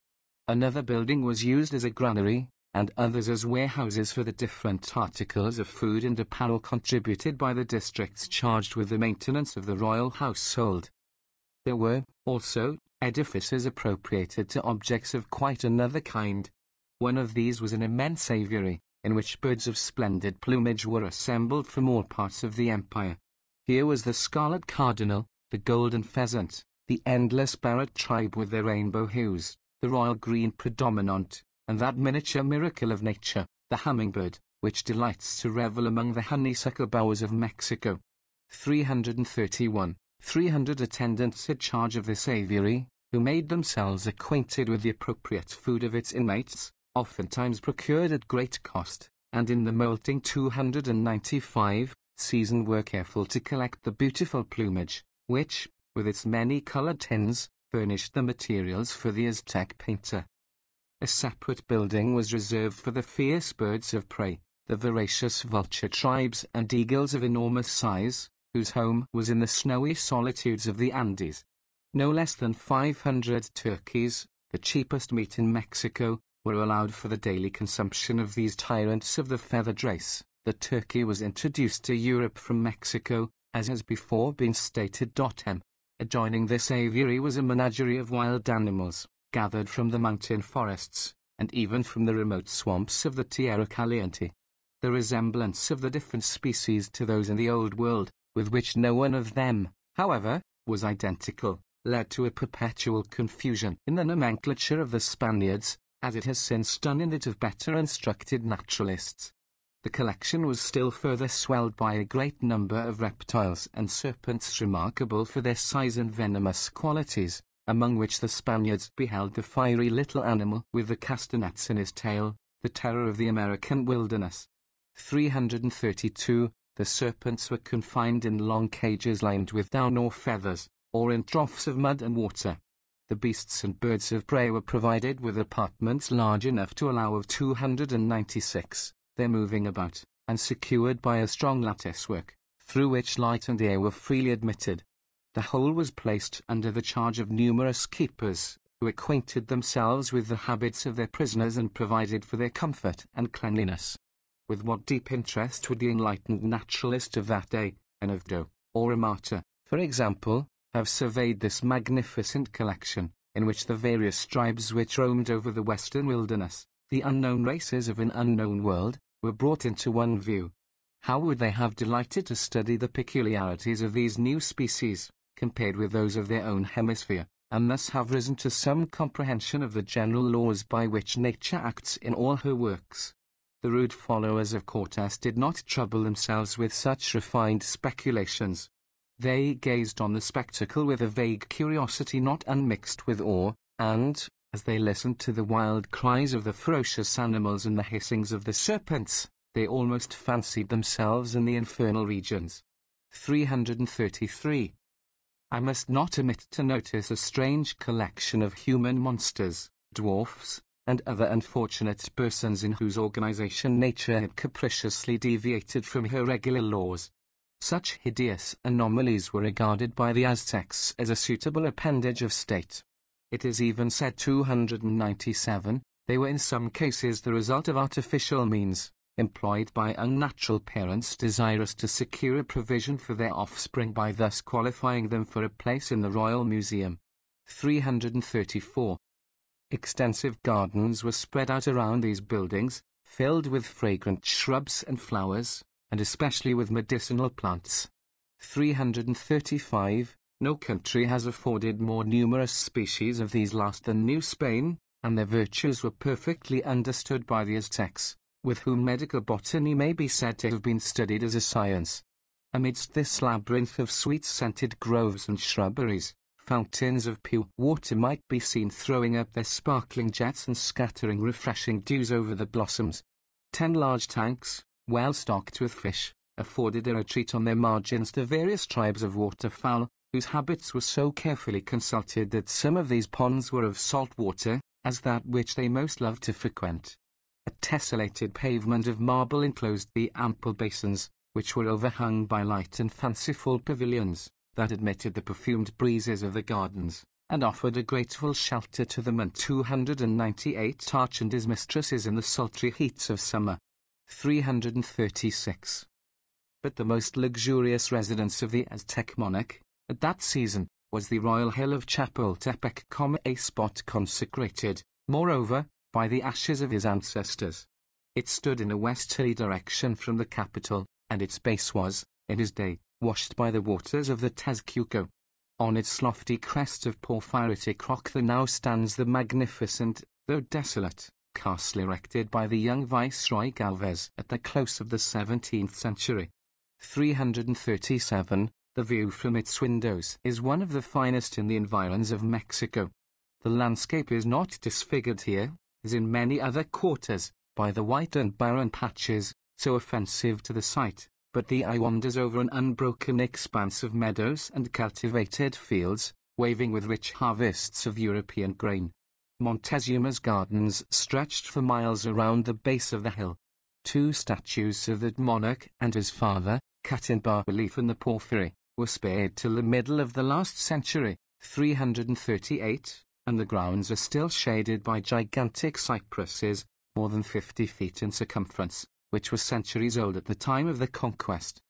Another building was used as a granary, and others as warehouses for the different articles of food and apparel contributed by the districts charged with the maintenance of the royal household. There were, also, edifices appropriated to objects of quite another kind. One of these was an immense aviary, in which birds of splendid plumage were assembled from all parts of the empire. Here was the scarlet cardinal, the golden pheasant, the endless parrot tribe with their rainbow hues, the royal green predominant, and that miniature miracle of nature, the hummingbird, which delights to revel among the honeysuckle bowers of Mexico. 331. 300 attendants had charge of this aviary, who made themselves acquainted with the appropriate food of its inmates, oftentimes procured at great cost, and in the molting 295 season were careful to collect the beautiful plumage, which, with its many-colored tints, furnished the materials for the Aztec painter. A separate building was reserved for the fierce birds of prey, the voracious vulture tribes and eagles of enormous size, whose home was in the snowy solitudes of the Andes. No less than 500 turkeys, the cheapest meat in Mexico, were allowed for the daily consumption of these tyrants of the feathered race. The turkey was introduced to Europe from Mexico, as has before been stated. M. Adjoining this aviary was a menagerie of wild animals, gathered from the mountain forests, and even from the remote swamps of the Tierra Caliente. The resemblance of the different species to those in the Old World, with which no one of them, however, was identical, led to a perpetual confusion in the nomenclature of the Spaniards, as it has since done in that of better instructed naturalists. The collection was still further swelled by a great number of reptiles and serpents remarkable for their size and venomous qualities, among which the Spaniards beheld the fiery little animal with the castanets in his tail, the terror of the American wilderness. 332. The serpents were confined in long cages lined with down or feathers, or in troughs of mud and water. The beasts and birds of prey were provided with apartments large enough to allow of 296, their moving about, and secured by a strong latticework, through which light and air were freely admitted. The whole was placed under the charge of numerous keepers, who acquainted themselves with the habits of their prisoners and provided for their comfort and cleanliness. With what deep interest would the enlightened naturalist of that day, an Oviedo, or a Martyr, for example, have surveyed this magnificent collection, in which the various tribes which roamed over the western wilderness, the unknown races of an unknown world, were brought into one view. How would they have delighted to study the peculiarities of these new species, compared with those of their own hemisphere, and thus have risen to some comprehension of the general laws by which nature acts in all her works. The rude followers of Cortes did not trouble themselves with such refined speculations. They gazed on the spectacle with a vague curiosity not unmixed with awe, and, as they listened to the wild cries of the ferocious animals and the hissings of the serpents, they almost fancied themselves in the infernal regions. 333. I must not omit to notice a strange collection of human monsters, dwarfs, and other unfortunate persons in whose organization nature had capriciously deviated from her regular laws. Such hideous anomalies were regarded by the Aztecs as a suitable appendage of state. It is even said 297, They were in some cases the result of artificial means, employed by unnatural parents desirous to secure a provision for their offspring by thus qualifying them for a place in the Royal Museum. 334. Extensive gardens were spread out around these buildings, filled with fragrant shrubs and flowers, and especially with medicinal plants. 335. No country has afforded more numerous species of these last than New Spain, and their virtues were perfectly understood by the Aztecs, with whom medical botany may be said to have been studied as a science. Amidst this labyrinth of sweet-scented groves and shrubberies, fountains of pure water might be seen throwing up their sparkling jets and scattering refreshing dews over the blossoms. 10 large tanks, well stocked with fish, afforded a retreat on their margins to various tribes of waterfowl, whose habits were so carefully consulted that some of these ponds were of salt water, as that which they most loved to frequent. A tessellated pavement of marble enclosed the ample basins, which were overhung by light and fanciful pavilions, that admitted the perfumed breezes of the gardens, and offered a grateful shelter to them and 298 arch and his mistresses in the sultry heats of summer. 336. But the most luxurious residence of the Aztec monarch, at that season, was the royal hill of Chapultepec, a spot consecrated, moreover, by the ashes of his ancestors. It stood in a westerly direction from the capital, and its base was, in his day, washed by the waters of the Tezcuco. On its lofty crest of porphyritic rock there now stands the magnificent, though desolate, castle erected by the young Viceroy Galvez at the close of the 17th century. 337. The view from its windows is one of the finest in the environs of Mexico. The landscape is not disfigured here, as in many other quarters, by the white and barren patches, so offensive to the sight, but the eye wanders over an unbroken expanse of meadows and cultivated fields, waving with rich harvests of European grain. Montezuma's gardens stretched for miles around the base of the hill. 2 statues of that monarch and his father, cut in bas-relief in the porphyry, were spared till the middle of the last century, 338, and the grounds are still shaded by gigantic cypresses, more than 50 feet in circumference, which were centuries old at the time of the Conquest.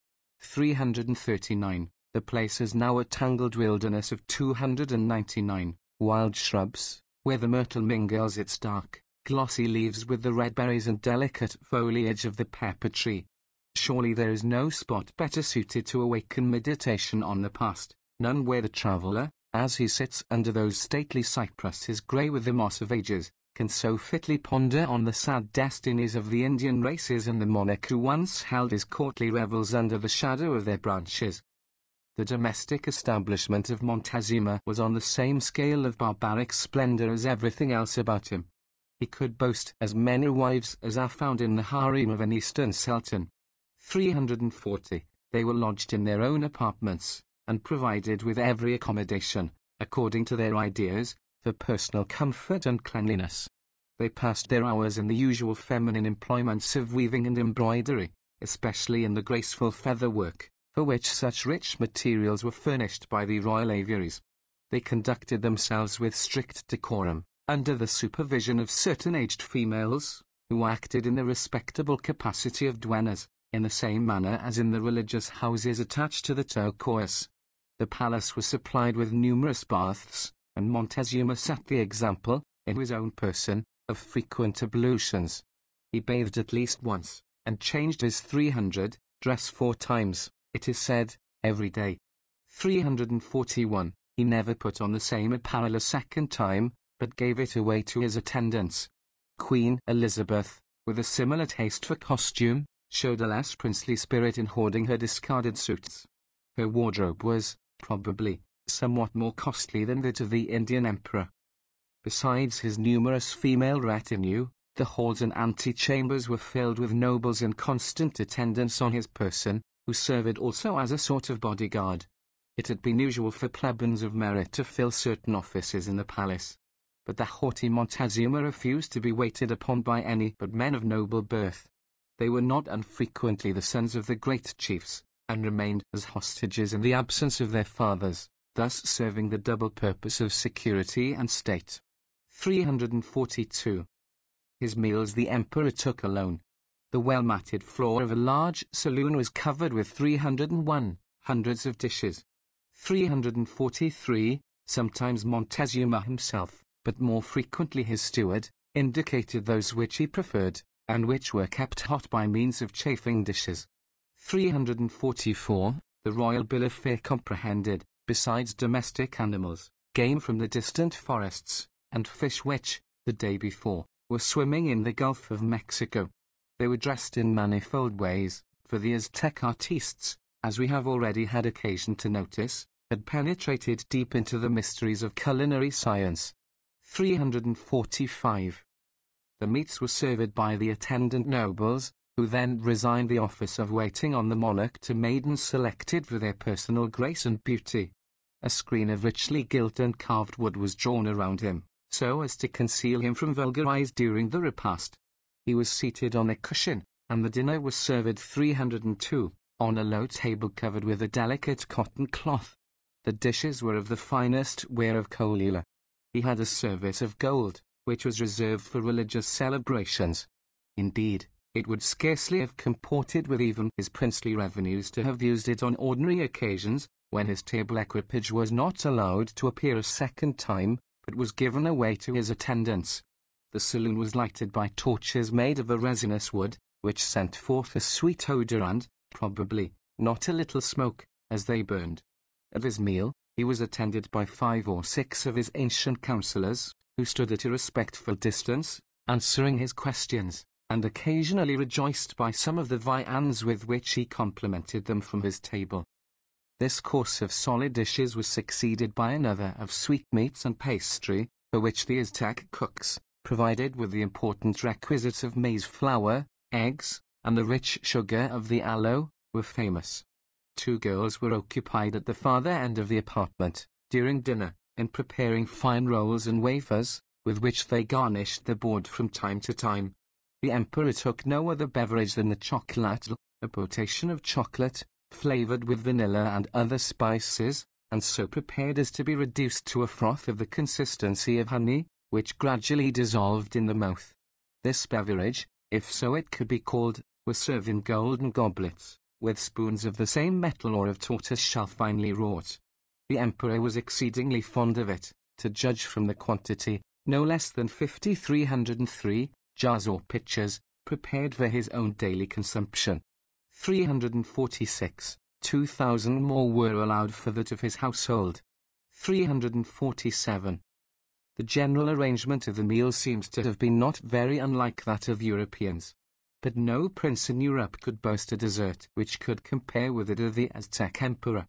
339. The place is now a tangled wilderness of 299 wild shrubs, where the myrtle mingles its dark, glossy leaves with the red berries and delicate foliage of the pepper tree. Surely there is no spot better suited to awaken meditation on the past, none where the traveller, as he sits under those stately cypresses grey with the moss of ages, can so fitly ponder on the sad destinies of the Indian races and the monarch who once held his courtly revels under the shadow of their branches. The domestic establishment of Montezuma was on the same scale of barbaric splendour as everything else about him. He could boast as many wives as are found in the harem of an Eastern sultan. 340. They were lodged in their own apartments, and provided with every accommodation, according to their ideas, for personal comfort and cleanliness. They passed their hours in the usual feminine employments of weaving and embroidery, especially in the graceful feather work, for which such rich materials were furnished by the royal aviaries. They conducted themselves with strict decorum, under the supervision of certain aged females, who acted in the respectable capacity of duennas, in the same manner as in the religious houses attached to the turquoise. The palace was supplied with numerous baths, and Montezuma set the example, in his own person, of frequent ablutions. He bathed at least once, and changed his 300 dress 4 times, it is said, every day. 341. He never put on the same apparel a second time, but gave it away to his attendants. Queen Elizabeth, with a similar taste for costume, showed a less princely spirit in hoarding her discarded suits. Her wardrobe was, probably, somewhat more costly than that of the Indian emperor. Besides his numerous female retinue, the halls and antechambers were filled with nobles in constant attendance on his person, who served also as a sort of bodyguard. It had been usual for plebeians of merit to fill certain offices in the palace, but the haughty Montezuma refused to be waited upon by any but men of noble birth. They were not unfrequently the sons of the great chiefs, and remained as hostages in the absence of their fathers, thus serving the double purpose of security and state. 342. His meals the emperor took alone. The well-matted floor of a large saloon was covered with 301 hundreds of dishes. 343, sometimes Montezuma himself, but more frequently his steward, indicated those which he preferred, and which were kept hot by means of chafing dishes. 344, the royal bill of fare comprehended, besides domestic animals, game from the distant forests, and fish which, the day before, were swimming in the Gulf of Mexico. They were dressed in manifold ways, for the Aztec artistes, as we have already had occasion to notice, had penetrated deep into the mysteries of culinary science. 345. The meats were served by the attendant nobles, who then resigned the office of waiting on the monarch to maidens selected for their personal grace and beauty. A screen of richly gilt and carved wood was drawn around him, so as to conceal him from vulgar eyes during the repast. He was seated on a cushion, and the dinner was served 302, on a low table covered with a delicate cotton cloth. The dishes were of the finest ware of Kolila. He had a service of gold, which was reserved for religious celebrations. Indeed, it would scarcely have comported with even his princely revenues to have used it on ordinary occasions, when his table equipage was not allowed to appear a second time, but was given away to his attendants. The saloon was lighted by torches made of a resinous wood, which sent forth a sweet odour and, probably, not a little smoke, as they burned. At his meal, he was attended by 5 or 6 of his ancient councillors, who stood at a respectful distance, answering his questions, and occasionally rejoiced by some of the viands with which he complimented them from his table. This course of solid dishes was succeeded by another of sweetmeats and pastry, for which the Aztec cooks, provided with the important requisites of maize flour, eggs, and the rich sugar of the aloe, were famous. 2 girls were occupied at the farther end of the apartment, during dinner, in preparing fine rolls and wafers, with which they garnished the board from time to time. The emperor took no other beverage than the chocolate, a potation of chocolate, flavored with vanilla and other spices, and so prepared as to be reduced to a froth of the consistency of honey, which gradually dissolved in the mouth. This beverage, if so it could be called, was served in golden goblets, with spoons of the same metal or of tortoise-shell finely wrought. The emperor was exceedingly fond of it, to judge from the quantity, no less than 5,303 jars or pitchers, prepared for his own daily consumption. 346, 2,000 more were allowed for that of his household. 347. The general arrangement of the meal seems to have been not very unlike that of Europeans. But no prince in Europe could boast a dessert which could compare with it of the Aztec emperor.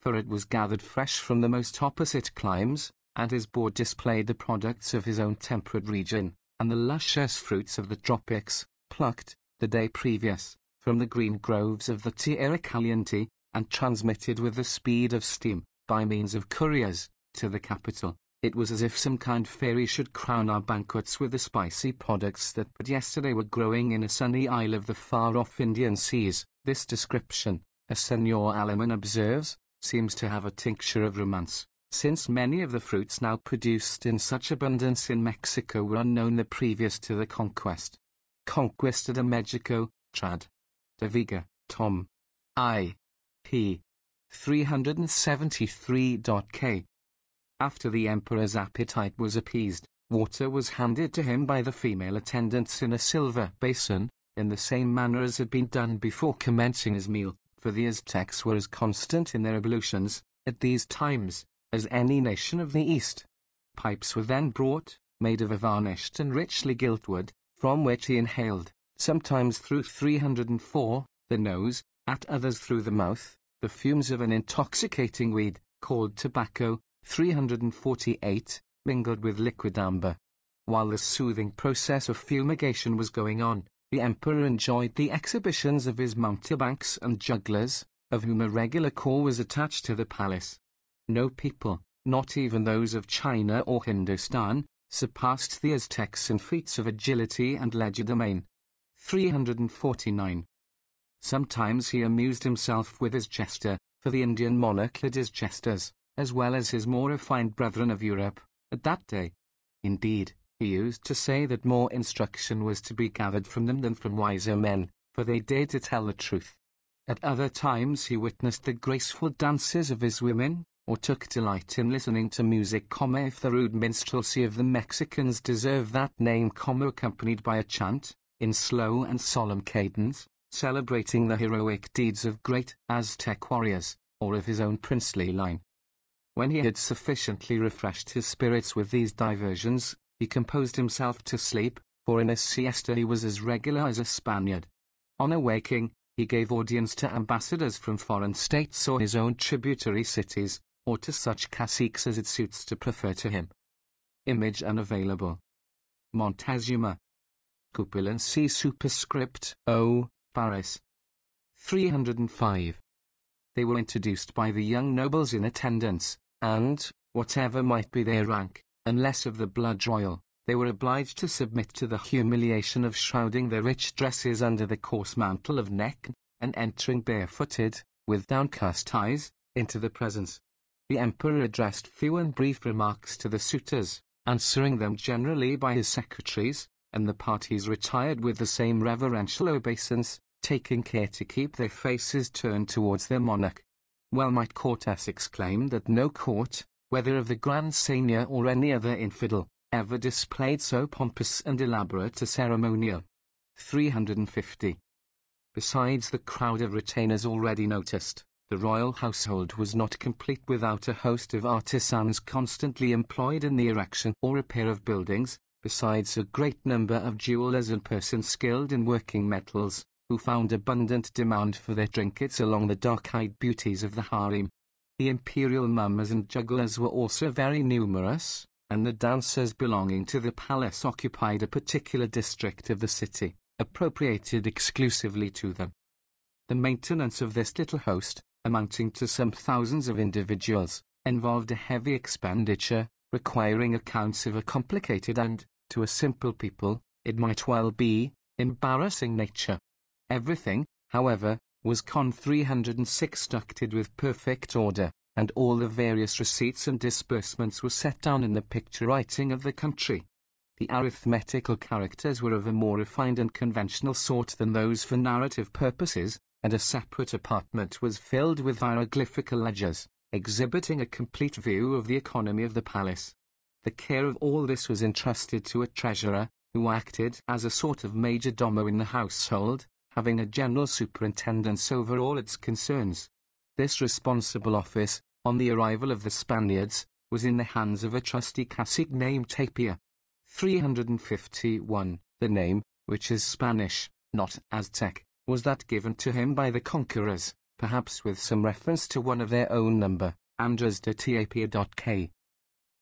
For it was gathered fresh from the most opposite climes, and his board displayed the products of his own temperate region, and the luscious fruits of the tropics, plucked, the day previous, from the green groves of the Tierra Caliente, and transmitted with the speed of steam, by means of couriers, to the capital. It was as if some kind fairy should crown our banquets with the spicy products that but yesterday were growing in a sunny isle of the far-off Indian seas. This description, as Senor Alaman observes, seems to have a tincture of romance, since many of the fruits now produced in such abundance in Mexico were unknown the previous to the conquest. Conquesta de Mexico, trad. De Vega, Tom. I. p. 373.k. After the emperor's appetite was appeased, water was handed to him by the female attendants in a silver basin, in the same manner as had been done before commencing his meal, for the Aztecs were as constant in their ablutions, at these times, as any nation of the East. Pipes were then brought, made of a varnished and richly gilt wood, from which he inhaled, sometimes through 304, the nose, at others through the mouth, the fumes of an intoxicating weed, called tobacco, 348, mingled with liquid amber. While the soothing process of fumigation was going on, the emperor enjoyed the exhibitions of his mountebanks and jugglers, of whom a regular corps was attached to the palace. No people, not even those of China or Hindustan, surpassed the Aztecs in feats of agility and legerdemain. 349. Sometimes he amused himself with his jester, for the Indian monarch had his jesters, as well as his more refined brethren of Europe, at that day. Indeed, He used to say that more instruction was to be gathered from them than from wiser men, for they dared to tell the truth. At other times he witnessed the graceful dances of his women, or took delight in listening to music, if the rude minstrelsy of the Mexicans deserve that name, accompanied by a chant, in slow and solemn cadence, celebrating the heroic deeds of great Aztec warriors, or of his own princely line. When he had sufficiently refreshed his spirits with these diversions, he composed himself to sleep, for in a siesta he was as regular as a Spaniard. On awaking, he gave audience to ambassadors from foreign states or his own tributary cities, or to such caciques as it suits to prefer to him. Image unavailable. Montezuma. Coupulin C. Superscript O. Paris. 305. They were introduced by the young nobles in attendance, and, whatever might be their rank, unless of the blood royal, they were obliged to submit to the humiliation of shrouding their rich dresses under the coarse mantle of neck, and entering barefooted, with downcast eyes, into the presence. The emperor addressed few and brief remarks to the suitors, answering them generally by his secretaries, and the parties retired with the same reverential obeisance, taking care to keep their faces turned towards their monarch. Well might Cortes exclaim that no court, whether of the Grand Seigneur or any other infidel, ever displayed so pompous and elaborate a ceremonial. 350. Besides the crowd of retainers already noticed, the royal household was not complete without a host of artisans constantly employed in the erection or repair of buildings, besides a great number of jewelers and persons skilled in working metals, who found abundant demand for their trinkets along the dark-eyed beauties of the harem. The imperial mummers and jugglers were also very numerous, and the dancers belonging to the palace occupied a particular district of the city, appropriated exclusively to them. The maintenance of this little host, amounting to some thousands of individuals, involved a heavy expenditure, requiring accounts of a complicated and, to a simple people, it might well be, embarrassing nature. Everything, however, was 306 ducted with perfect order, and all the various receipts and disbursements were set down in the picture writing of the country. The arithmetical characters were of a more refined and conventional sort than those for narrative purposes, and a separate apartment was filled with hieroglyphical ledgers, exhibiting a complete view of the economy of the palace. The care of all this was entrusted to a treasurer, who acted as a sort of major domo in the household, having a general superintendence over all its concerns. This responsible office, on the arrival of the Spaniards, was in the hands of a trusty cacique named Tapia. 351. The name, which is Spanish, not Aztec, was that given to him by the conquerors, perhaps with some reference to one of their own number, Andres de Tapia.K.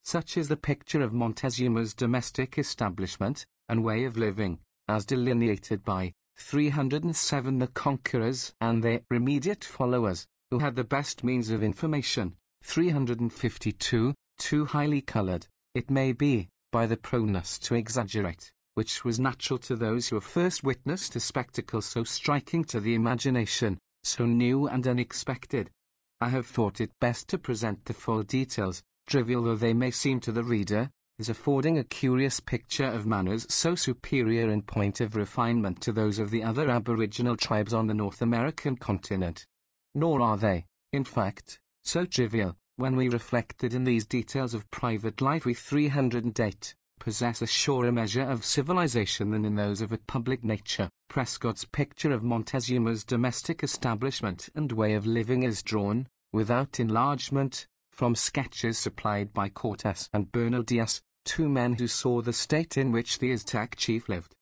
Such is the picture of Montezuma's domestic establishment, and way of living, as delineated by 307 the conquerors and their immediate followers, who had the best means of information. 352, too highly coloured, it may be, by the proneness to exaggerate, which was natural to those who first witnessed a spectacle so striking to the imagination, so new and unexpected. I have thought it best to present the full details, trivial though they may seem to the reader, as affording a curious picture of manners so superior in point of refinement to those of the other aboriginal tribes on the North American continent. Nor are they, in fact, so trivial, when we reflected in these details of private life. We 308 possess a surer measure of civilization than in those of a public nature. Prescott's picture of Montezuma's domestic establishment and way of living is drawn, without enlargement, from sketches supplied by Cortes and Bernal Diaz, two men who saw the state in which the Aztec chief lived.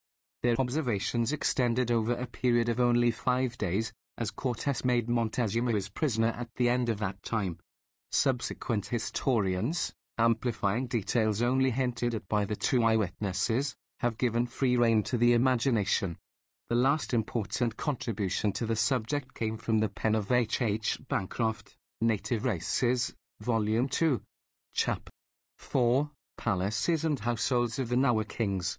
Their observations extended over a period of only 5 days, as Cortes made Montezuma his prisoner at the end of that time. Subsequent historians, amplifying details only hinted at by the two eyewitnesses, have given free rein to the imagination. The last important contribution to the subject came from the pen of H. H. Bancroft, Native Races, Volume 2. Chap. 4, Palaces and Households of the Naua Kings.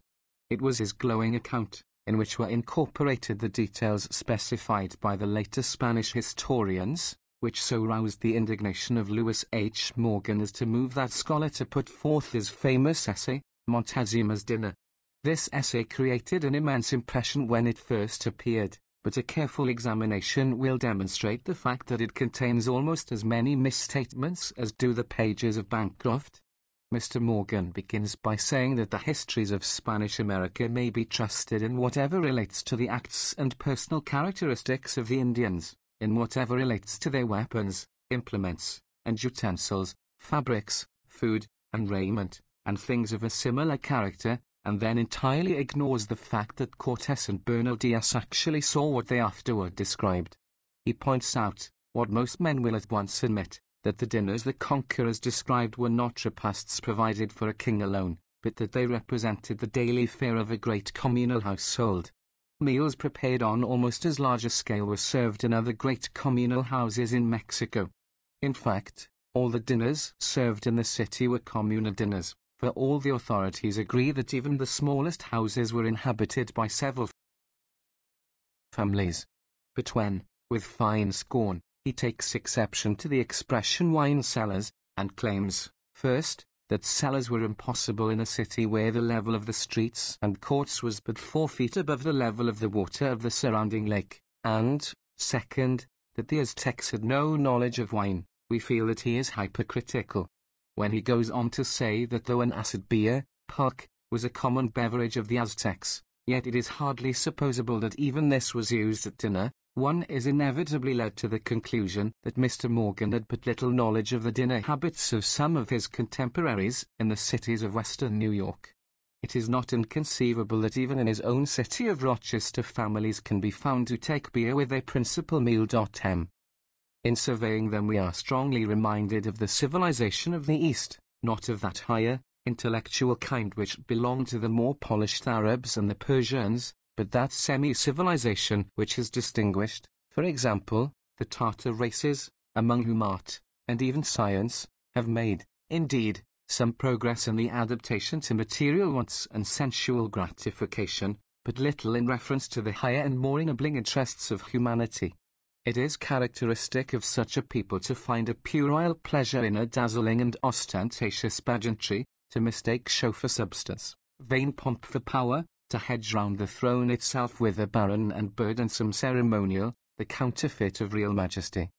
It was his glowing account, in which were incorporated the details specified by the later Spanish historians, which so roused the indignation of Lewis H. Morgan as to move that scholar to put forth his famous essay, Montezuma's Dinner. This essay created an immense impression when it first appeared, but a careful examination will demonstrate the fact that it contains almost as many misstatements as do the pages of Bancroft. Mr. Morgan begins by saying that the histories of Spanish America may be trusted in whatever relates to the acts and personal characteristics of the Indians, in whatever relates to their weapons, implements, and utensils, fabrics, food, and raiment, and things of a similar character, and then entirely ignores the fact that Cortes and Bernal Diaz actually saw what they afterward described. He points out, what most men will at once admit, that the dinners the conquerors described were not repasts provided for a king alone, but that they represented the daily fare of a great communal household. Meals prepared on almost as large a scale were served in other great communal houses in Mexico. In fact, all the dinners served in the city were communal dinners, for all the authorities agree that even the smallest houses were inhabited by several families. But when, with fine scorn, he takes exception to the expression wine cellars, and claims, first, that cellars were impossible in a city where the level of the streets and courts was but 4 feet above the level of the water of the surrounding lake, and, second, that the Aztecs had no knowledge of wine, we feel that he is hypercritical. When he goes on to say that though an acid beer, pulque, was a common beverage of the Aztecs, yet it is hardly supposable that even this was used at dinner, one is inevitably led to the conclusion that Mr. Morgan had but little knowledge of the dinner habits of some of his contemporaries in the cities of western New York. It is not inconceivable that even in his own city of Rochester families can be found to take beer with their principal meal. In surveying them we are strongly reminded of the civilization of the East, not of that higher, intellectual kind which belonged to the more polished Arabs and the Persians, but that semi-civilization which has distinguished, for example, the Tartar races, among whom art, and even science, have made, indeed, some progress in the adaptation to material wants and sensual gratification, but little in reference to the higher and more ennobling interests of humanity. It is characteristic of such a people to find a puerile pleasure in a dazzling and ostentatious pageantry, to mistake show for substance, vain pomp for power, to hedge round the throne itself with a barren and burdensome ceremonial, the counterfeit of real majesty.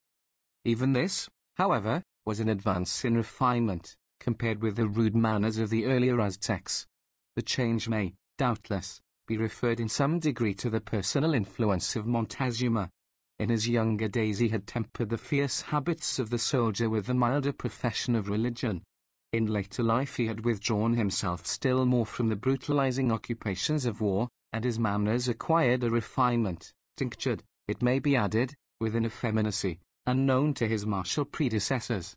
Even this, however, was an advance in refinement, compared with the rude manners of the earlier Aztecs. The change may, doubtless, be referred in some degree to the personal influence of Montezuma. In his younger days he had tempered the fierce habits of the soldier with the milder profession of religion. In later life he had withdrawn himself still more from the brutalizing occupations of war, and his manners acquired a refinement, tinctured, it may be added, with an effeminacy, unknown to his martial predecessors.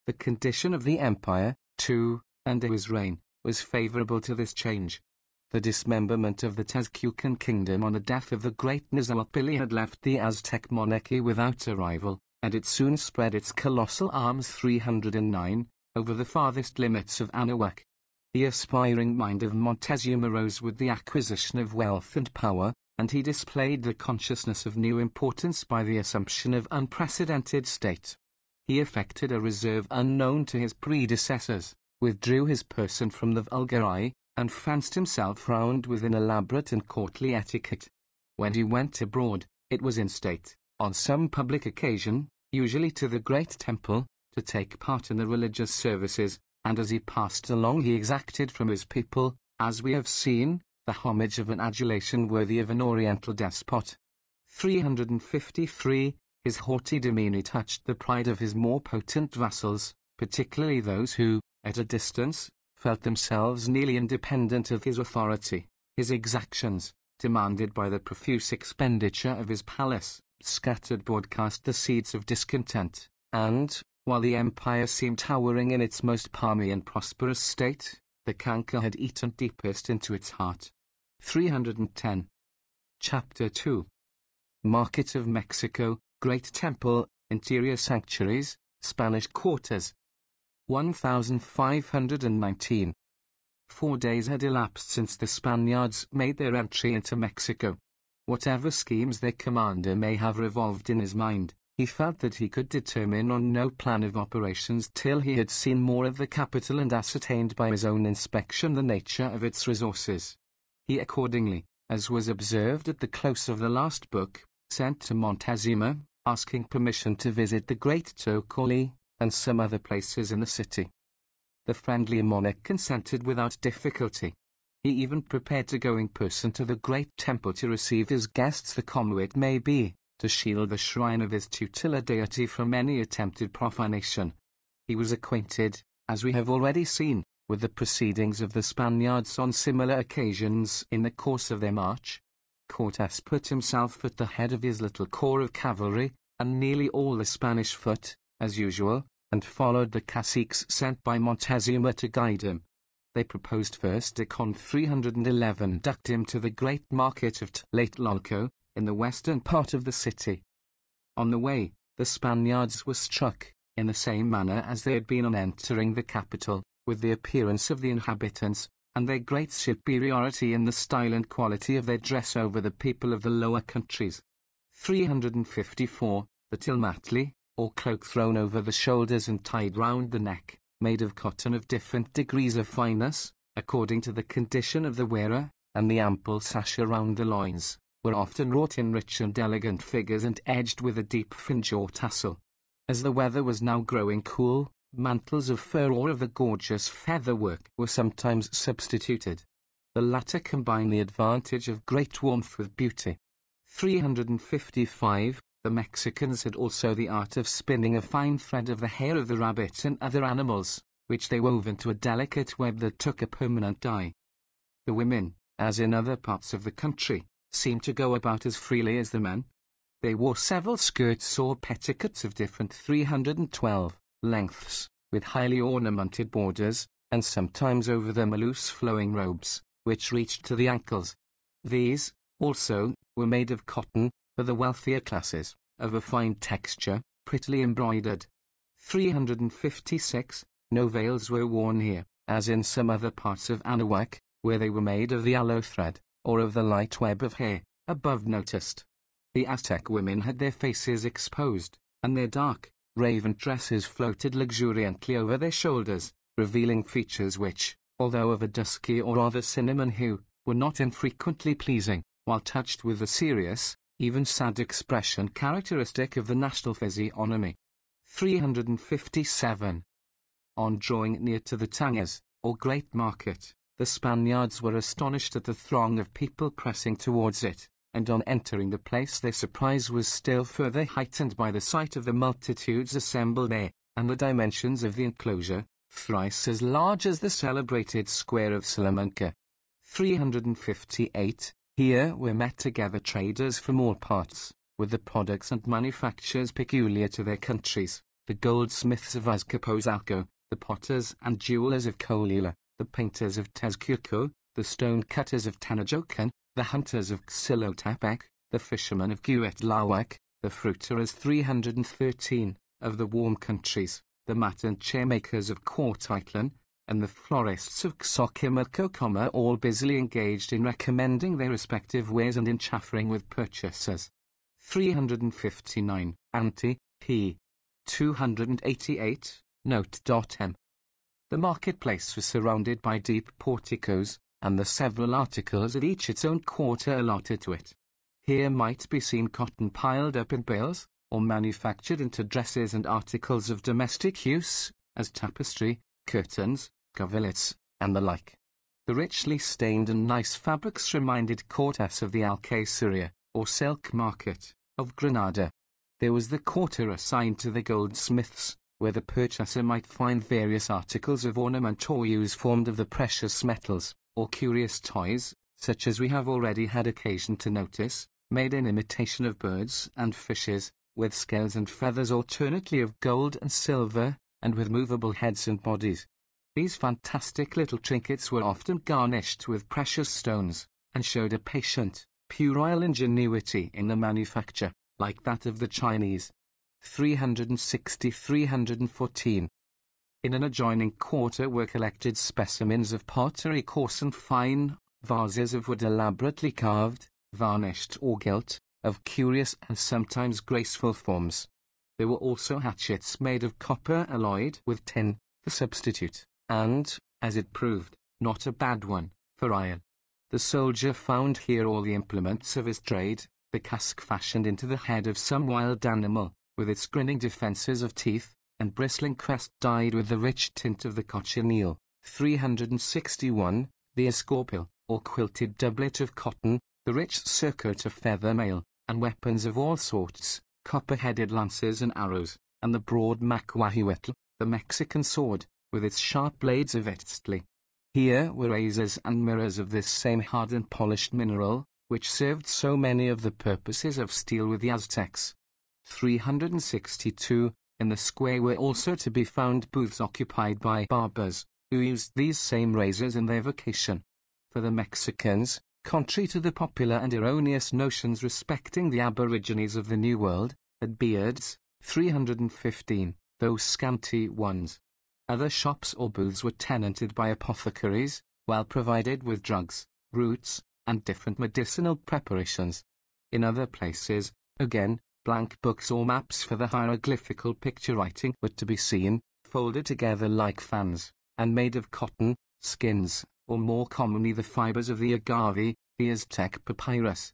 The condition of the empire, too, under his reign, was favorable to this change. The dismemberment of the Tezcucan kingdom on the death of the great Nizalpili had left the Aztec monarchy without a rival, and it soon spread its colossal arms 309, over the farthest limits of Anahuac. The aspiring mind of Montezuma rose with the acquisition of wealth and power, and he displayed the consciousness of new importance by the assumption of unprecedented state. He effected a reserve unknown to his predecessors, withdrew his person from the vulgar eye, and fenced himself round with an elaborate and courtly etiquette. When he went abroad, it was in state, on some public occasion, usually to the great temple, to take part in the religious services, and as he passed along he exacted from his people, as we have seen, the homage of an adulation worthy of an oriental despot. 353. His haughty demeanour touched the pride of his more potent vassals, particularly those who, at a distance, felt themselves nearly independent of his authority. His exactions, demanded by the profuse expenditure of his palace, scattered broadcast the seeds of discontent, and, while the empire seemed towering in its most palmy and prosperous state, the canker had eaten deepest into its heart. 310. Chapter 2. Market of Mexico, Great Temple, Interior Sanctuaries, Spanish Quarters. 1519. 4 days had elapsed since the Spaniards made their entry into Mexico. Whatever schemes their commander may have revolved in his mind, He felt that he could determine on no plan of operations till he had seen more of the capital and ascertained by his own inspection the nature of its resources. He accordingly, as was observed at the close of the last book, sent to Montezuma, asking permission to visit the great Tocoli, and some other places in the city. The friendly monarch consented without difficulty. He even prepared to go in person to the great temple to receive his guests, the como it may be, to shield the shrine of his tutelar deity from any attempted profanation. He was acquainted, as we have already seen, with the proceedings of the Spaniards on similar occasions in the course of their march. Cortes put himself at the head of his little corps of cavalry, and nearly all the Spanish foot, as usual, and followed the caciques sent by Montezuma to guide him. They proposed first to con 311 duct him to the great market of Tlatelolco, in the western part of the city. On the way, the Spaniards were struck, in the same manner as they had been on entering the capital, with the appearance of the inhabitants, and their great superiority in the style and quality of their dress over the people of the lower countries. 354, the tilmatli, or cloak thrown over the shoulders and tied round the neck, made of cotton of different degrees of fineness, according to the condition of the wearer, and the ample sash around the loins, were often wrought in rich and elegant figures and edged with a deep fringe or tassel. As the weather was now growing cool, mantles of fur or of the gorgeous feather work were sometimes substituted. The latter combine the advantage of great warmth with beauty. 355. The Mexicans had also the art of spinning a fine thread of the hair of the rabbit and other animals, which they wove into a delicate web that took a permanent dye. The women, as in other parts of the country, seemed to go about as freely as the men. They wore several skirts or petticoats of different 312 lengths, with highly ornamented borders, and sometimes over them loose flowing robes, which reached to the ankles. These, also, were made of cotton, for the wealthier classes, of a fine texture, prettily embroidered. 356. No veils were worn here, as in some other parts of Anahuac, where they were made of the aloe thread, or of the light web of hair, above noticed. The Aztec women had their faces exposed, and their dark, raven dresses floated luxuriantly over their shoulders, revealing features which, although of a dusky or rather cinnamon hue, were not infrequently pleasing, while touched with the serious, even sad expression characteristic of the national physiognomy. 357. On drawing near to the Tangas, or Great Market, the Spaniards were astonished at the throng of people pressing towards it, and on entering the place their surprise was still further heightened by the sight of the multitudes assembled there, and the dimensions of the enclosure, thrice as large as the celebrated square of Salamanca. 358. Here were met together traders from all parts, with the products and manufactures peculiar to their countries, the goldsmiths of Azcapotzalco, the potters and jewelers of Colila, the painters of Tezcuco, the stone cutters of Tanajocan, the hunters of Xilotepec, the fishermen of Cuetlahuac, the fruiterers 313, of the warm countries, the mat and chair makers of Cuautitlan, and the florists of Xochimilco, all busily engaged in recommending their respective wares and in chaffering with purchasers. 359. Ante, p. 288, note.m. The marketplace was surrounded by deep porticos, and the several articles had each its own quarter allotted to it. Here might be seen cotton piled up in bales, or manufactured into dresses and articles of domestic use, as tapestry, curtains, coverlets, and the like. The richly stained and nice fabrics reminded Cortes of the Alcáceria, or silk market, of Granada. There was the quarter assigned to the goldsmiths, where the purchaser might find various articles of ornament or use formed of the precious metals, or curious toys, such as we have already had occasion to notice, made in imitation of birds and fishes, with scales and feathers alternately of gold and silver, and with movable heads and bodies. These fantastic little trinkets were often garnished with precious stones, and showed a patient, puerile ingenuity in the manufacture, like that of the Chinese. 360-314. In an adjoining quarter were collected specimens of pottery coarse and fine, vases of wood elaborately carved, varnished or gilt, of curious and sometimes graceful forms. There were also hatchets made of copper alloyed with tin, the substitute, and, as it proved, not a bad one, for iron. The soldier found here all the implements of his trade, the casque fashioned into the head of some wild animal, with its grinning defences of teeth, and bristling crest dyed with the rich tint of the cochineal. 361, the escorpil, or quilted doublet of cotton, the rich surcoat of feather mail, and weapons of all sorts, copper-headed lances and arrows, and the broad macuahuitl, the Mexican sword, with its sharp blades of itztli. Here were razors and mirrors of this same hard and polished mineral, which served so many of the purposes of steel with the Aztecs. 362, in the square were also to be found booths occupied by barbers, who used these same razors in their vocation. For the Mexicans, contrary to the popular and erroneous notions respecting the aborigines of the New World, had beards. 315, those scanty ones. Other shops or booths were tenanted by apothecaries, well provided with drugs, roots, and different medicinal preparations. In other places, again, blank books or maps for the hieroglyphical picture writing were to be seen, folded together like fans, and made of cotton, skins, or more commonly the fibers of the agave, the Aztec papyrus.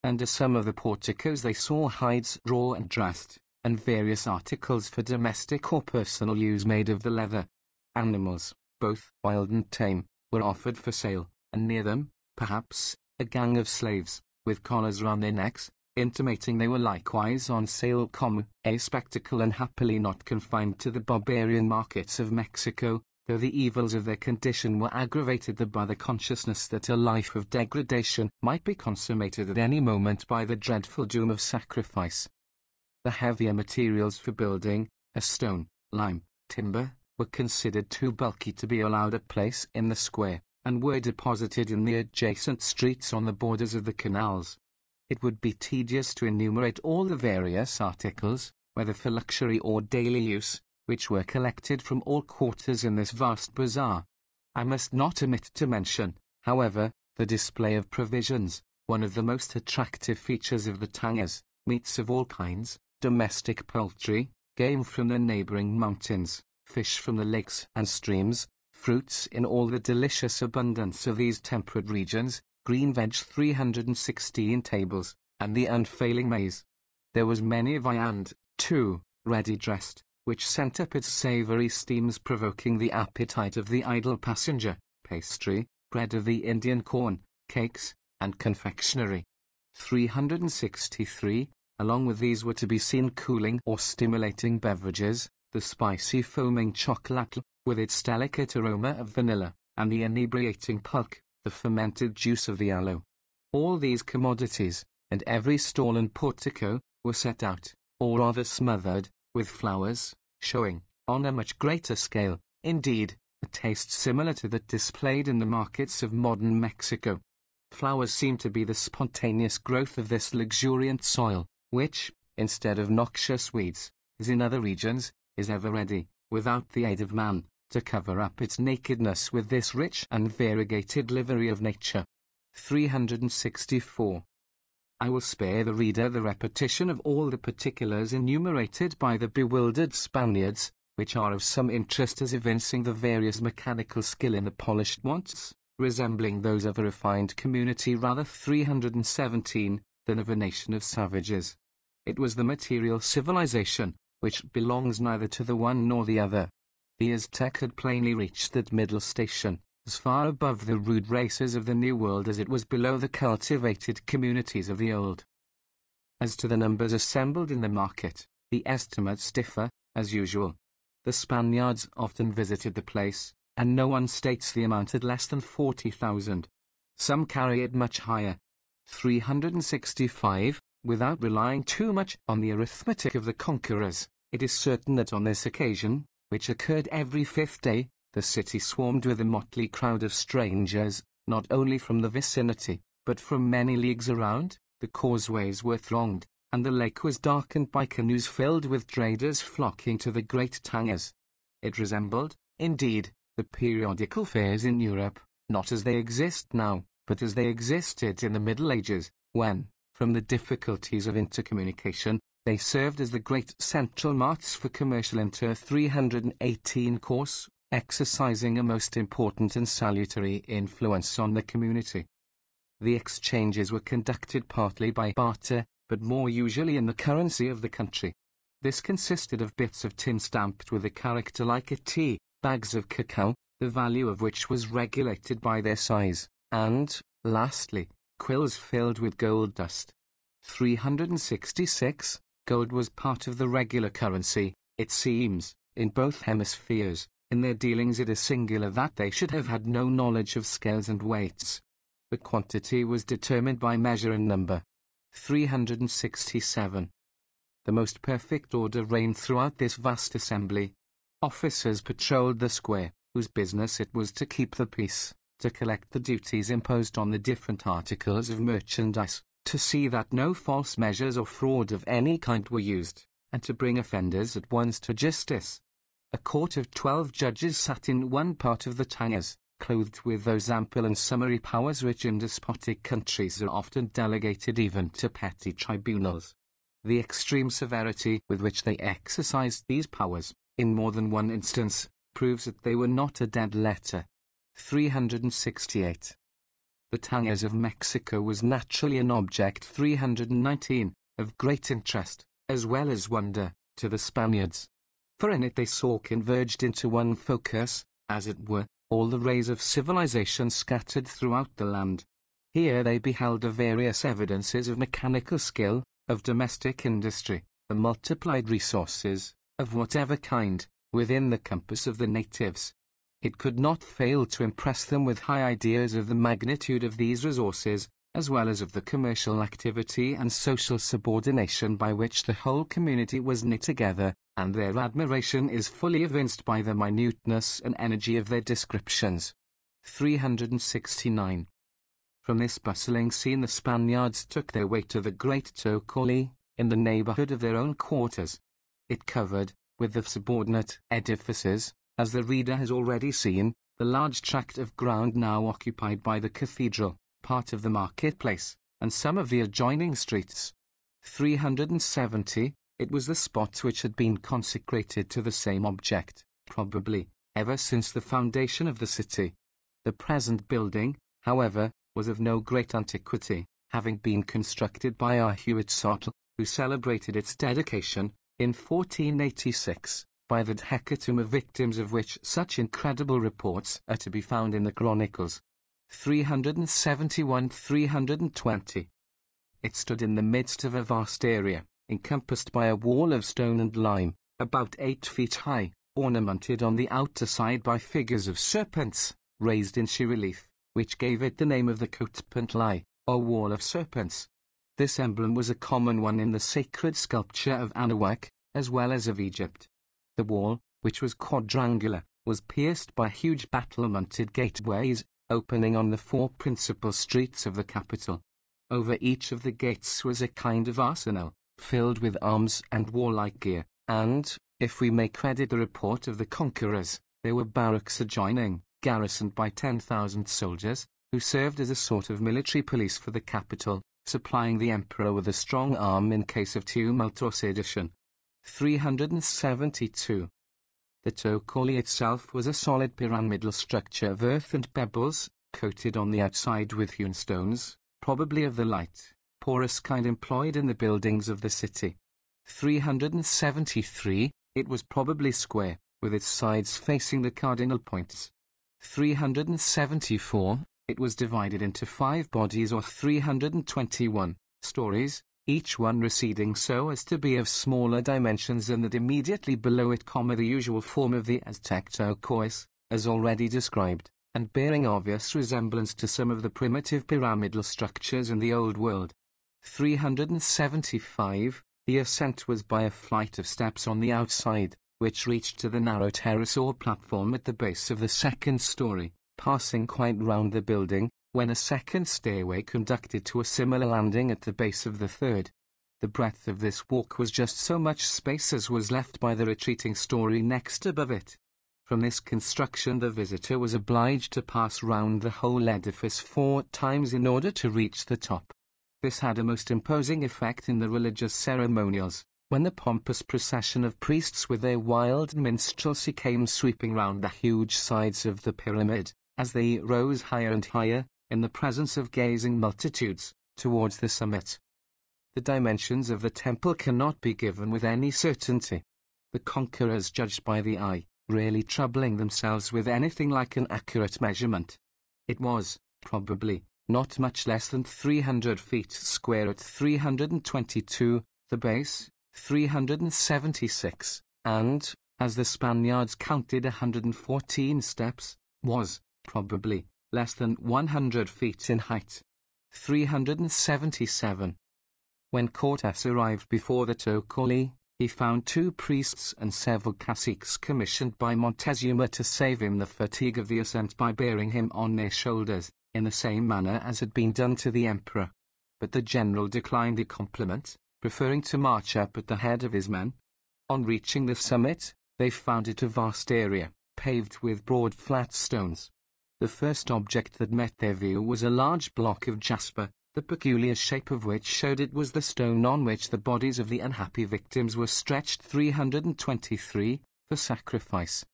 Under some of the porticos they saw hides raw and dressed, and various articles for domestic or personal use made of the leather. Animals, both wild and tame, were offered for sale, and near them, perhaps, a gang of slaves, with collars round their necks, intimating they were likewise on sale, a spectacle unhappily not confined to the barbarian markets of Mexico, though the evils of their condition were aggravated by the consciousness that a life of degradation might be consummated at any moment by the dreadful doom of sacrifice. The heavier materials for building, as stone, lime, timber, were considered too bulky to be allowed a place in the square, and were deposited in the adjacent streets on the borders of the canals. It would be tedious to enumerate all the various articles, whether for luxury or daily use, which were collected from all quarters in this vast bazaar. I must not omit to mention, however, the display of provisions, one of the most attractive features of the tangas, meats of all kinds, domestic poultry, game from the neighboring mountains, fish from the lakes and streams, fruits in all the delicious abundance of these temperate regions, green veg 316 tables, and the unfailing maize. There was many viand, too, ready dressed, which sent up its savoury steams, provoking the appetite of the idle passenger, pastry, bread of the Indian corn, cakes, and confectionery. 363, along with these were to be seen cooling or stimulating beverages, the spicy foaming chocolate, with its delicate aroma of vanilla, and the inebriating pulque, the fermented juice of the aloe. All these commodities, and every stall and portico, were set out, or rather smothered, with flowers, showing, on a much greater scale, indeed, a taste similar to that displayed in the markets of modern Mexico. Flowers seemed to be the spontaneous growth of this luxuriant soil, which, instead of noxious weeds, as in other regions, is ever ready, without the aid of man, to cover up its nakedness with this rich and variegated livery of nature. 364. I will spare the reader the repetition of all the particulars enumerated by the bewildered Spaniards, which are of some interest as evincing the various mechanical skill in the polished wants, resembling those of a refined community rather 317, than of a nation of savages. It was the material civilization, which belongs neither to the one nor the other. The Aztec had plainly reached that middle station, as far above the rude races of the New World as it was below the cultivated communities of the Old. As to the numbers assembled in the market, the estimates differ, as usual. The Spaniards often visited the place, and no one states the amount at less than 40,000. Some carry it much higher. 365, without relying too much on the arithmetic of the conquerors, it is certain that on this occasion, which occurred every 5th day, the city swarmed with a motley crowd of strangers, not only from the vicinity, but from many leagues around. The causeways were thronged, and the lake was darkened by canoes filled with traders flocking to the great tangas. It resembled, indeed, the periodical fairs in Europe, not as they exist now, but as they existed in the Middle Ages, when, from the difficulties of intercommunication, They served as the great central marts for commercial Inter 318 course, exercising a most important and salutary influence on the community. The exchanges were conducted partly by barter, but more usually in the currency of the country. This consisted of bits of tin stamped with a character like a T, bags of cacao, the value of which was regulated by their size, and, lastly, quills filled with gold dust. 366. Gold was part of the regular currency, it seems, in both hemispheres. In their dealings it is singular that they should have had no knowledge of scales and weights. The quantity was determined by measure and number. 367. The most perfect order reigned throughout this vast assembly. Officers patrolled the square, whose business it was to keep the peace, to collect the duties imposed on the different articles of merchandise, to see that no false measures or fraud of any kind were used, and to bring offenders at once to justice. A court of 12 judges sat in one part of the tangers, clothed with those ample and summary powers which in despotic countries are often delegated even to petty tribunals. The extreme severity with which they exercised these powers, in more than one instance, proves that they were not a dead letter. 368. The tangers of Mexico was naturally an object 319, of great interest, as well as wonder, to the Spaniards. For in it they saw converged into one focus, as it were, all the rays of civilization scattered throughout the land. Here they beheld the various evidences of mechanical skill, of domestic industry, the multiplied resources, of whatever kind, within the compass of the natives. It could not fail to impress them with high ideas of the magnitude of these resources, as well as of the commercial activity and social subordination by which the whole community was knit together, and their admiration is fully evinced by the minuteness and energy of their descriptions. 369. From this bustling scene the Spaniards took their way to the great Tocoli, in the neighborhood of their own quarters. It covered, with the subordinate edifices, as the reader has already seen, the large tract of ground now occupied by the cathedral, part of the marketplace, and some of the adjoining streets. 370. It was the spot which had been consecrated to the same object, probably, ever since the foundation of the city. The present building, however, was of no great antiquity, having been constructed by our Huitzotl, who celebrated its dedication, in 1486, by the hecatomb of victims of which such incredible reports are to be found in the chronicles. 371-320. It stood in the midst of a vast area, encompassed by a wall of stone and lime, about 8 feet high, ornamented on the outer side by figures of serpents, raised in sheer relief, which gave it the name of the Cotpantlai, or Wall of Serpents. This emblem was a common one in the sacred sculpture of Anahuac, as well as of Egypt. The wall, which was quadrangular, was pierced by huge battlemented gateways, opening on the 4 principal streets of the capital. Over each of the gates was a kind of arsenal, filled with arms and warlike gear, and, if we may credit the report of the conquerors, there were barracks adjoining, garrisoned by 10,000 soldiers, who served as a sort of military police for the capital, supplying the emperor with a strong arm in case of tumult or sedition. 372. The Tocoli itself was a solid pyramidal structure of earth and pebbles, coated on the outside with hewn stones, probably of the light, porous kind employed in the buildings of the city. 373. It was probably square, with its sides facing the cardinal points. 374. It was divided into 5 bodies or 321 stories, each one receding so as to be of smaller dimensions than that immediately below it, the usual form of the Aztec turquoise, as already described, and bearing obvious resemblance to some of the primitive pyramidal structures in the Old World. 375. The ascent was by a flight of steps on the outside, which reached to the narrow terrace or platform at the base of the 2nd story, passing quite round the building, when a 2nd stairway conducted to a similar landing at the base of the 3rd. The breadth of this walk was just so much space as was left by the retreating story next above it. From this construction the visitor was obliged to pass round the whole edifice 4 times in order to reach the top. This had a most imposing effect in the religious ceremonials, when the pompous procession of priests with their wild minstrelsy came sweeping round the huge sides of the pyramid, as they rose higher and higher, in the presence of gazing multitudes, towards the summit. The dimensions of the temple cannot be given with any certainty. The conquerors judged by the eye, rarely troubling themselves with anything like an accurate measurement. It was, probably, not much less than 300 feet square at 322, the base, 376, and, as the Spaniards counted 114 steps, was, probably, less than 100 feet in height. 377. When Cortes arrived before the Tocoli, he found 2 priests and several caciques commissioned by Montezuma to save him the fatigue of the ascent by bearing him on their shoulders, in the same manner as had been done to the emperor. But the general declined the compliment, preferring to march up at the head of his men. On reaching the summit, they found it a vast area, paved with broad flat stones. The first object that met their view was a large block of jasper, the peculiar shape of which showed it was the stone on which the bodies of the unhappy victims were stretched 323, for sacrifice.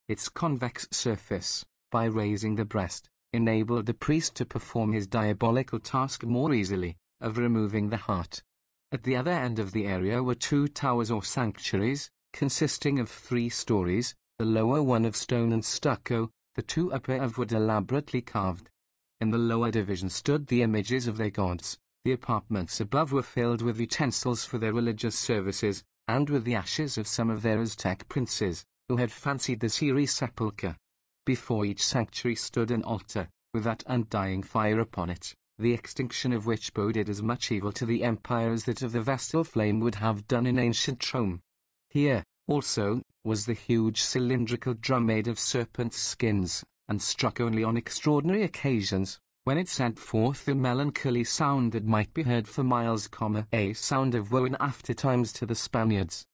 Its convex surface, by raising the breast, enabled the priest to perform his diabolical task more easily, of removing the heart. At the other end of the area were 2 towers or sanctuaries, consisting of 3 stories, the lower one of stone and stucco, the 2 upper of wood elaborately carved. In the lower division stood the images of their gods. The apartments above were filled with utensils for their religious services, and with the ashes of some of their Aztec princes, who had fancied the Siri sepulchre. Before each sanctuary stood an altar, with that undying fire upon it, the extinction of which boded as much evil to the empire as that of the Vestal flame would have done in ancient Rome. Here, also, was the huge cylindrical drum made of serpents' skins, and struck only on extraordinary occasions, when it sent forth a melancholy sound that might be heard for miles, a sound of woe in after times to the Spaniards.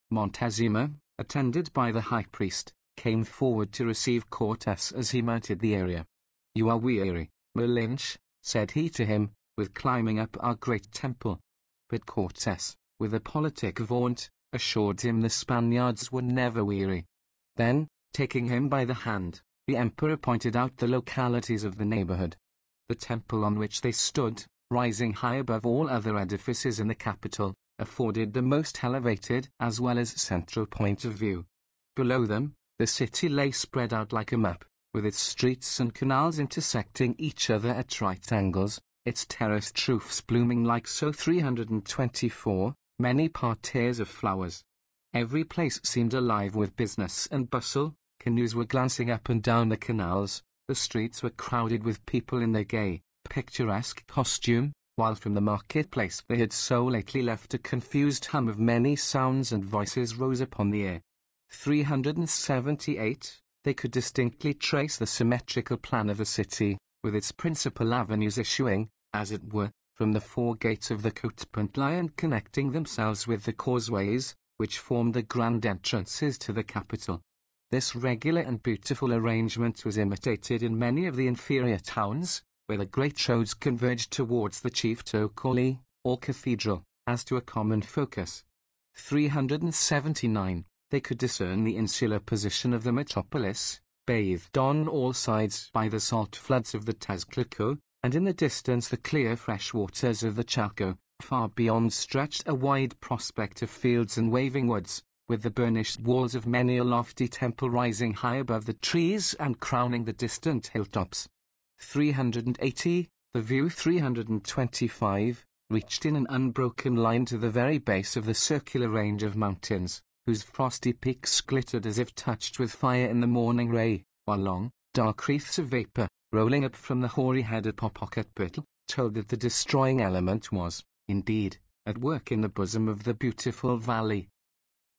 Montezuma, attended by the high priest, came forward to receive Cortes as he mounted the area. "You are weary, Malinche," said he to him, "with climbing up our great temple." But Cortes, with a politic vaunt, assured him the Spaniards were never weary. Then, taking him by the hand, the emperor pointed out the localities of the neighborhood. The temple on which they stood, rising high above all other edifices in the capital, afforded the most elevated as well as central point of view. Below them, the city lay spread out like a map, with its streets and canals intersecting each other at right angles, its terraced roofs blooming like so 324, many parterres of flowers. Every place seemed alive with business and bustle. Canoes were glancing up and down the canals, the streets were crowded with people in their gay, picturesque costume, while from the marketplace they had so lately left a confused hum of many sounds and voices rose upon the air. 378, they could distinctly trace the symmetrical plan of the city, with its principal avenues issuing, as it were, from the 4 gates of the Côte-Pontlie and connecting themselves with the causeways, which formed the grand entrances to the capital. This regular and beautiful arrangement was imitated in many of the inferior towns, where the great roads converged towards the chief Tocoli, or cathedral, as to a common focus. 379, they could discern the insular position of the metropolis, bathed on all sides by the salt floods of the Tezclaco, and in the distance the clear fresh waters of the Chaco. Far beyond stretched a wide prospect of fields and waving woods, with the burnished walls of many a lofty temple rising high above the trees and crowning the distant hilltops. 380, the view 325, reached in an unbroken line to the very base of the circular range of mountains, whose frosty peaks glittered as if touched with fire in the morning ray, while long, dark wreaths of vapor, rolling up from the hoary-headed Popocatépetl, told that the destroying element was, indeed, at work in the bosom of the beautiful valley.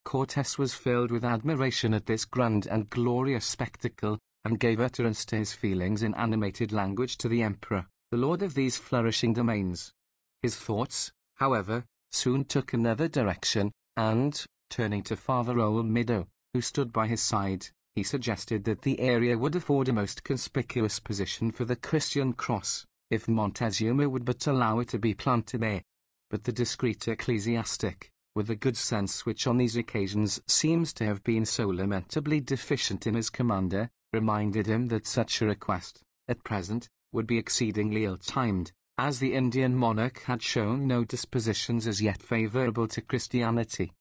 Cortes was filled with admiration at this grand and glorious spectacle, and gave utterance to his feelings in animated language to the emperor, the lord of these flourishing domains. His thoughts, however, soon took another direction, and, turning to Father Olmedo, who stood by his side, he suggested that the area would afford a most conspicuous position for the Christian cross, if Montezuma would but allow it to be planted there. But the discreet ecclesiastic, with the good sense which on these occasions seems to have been so lamentably deficient in his commander, reminded him that such a request, at present, would be exceedingly ill-timed, as the Indian monarch had shown no dispositions as yet favourable to Christianity.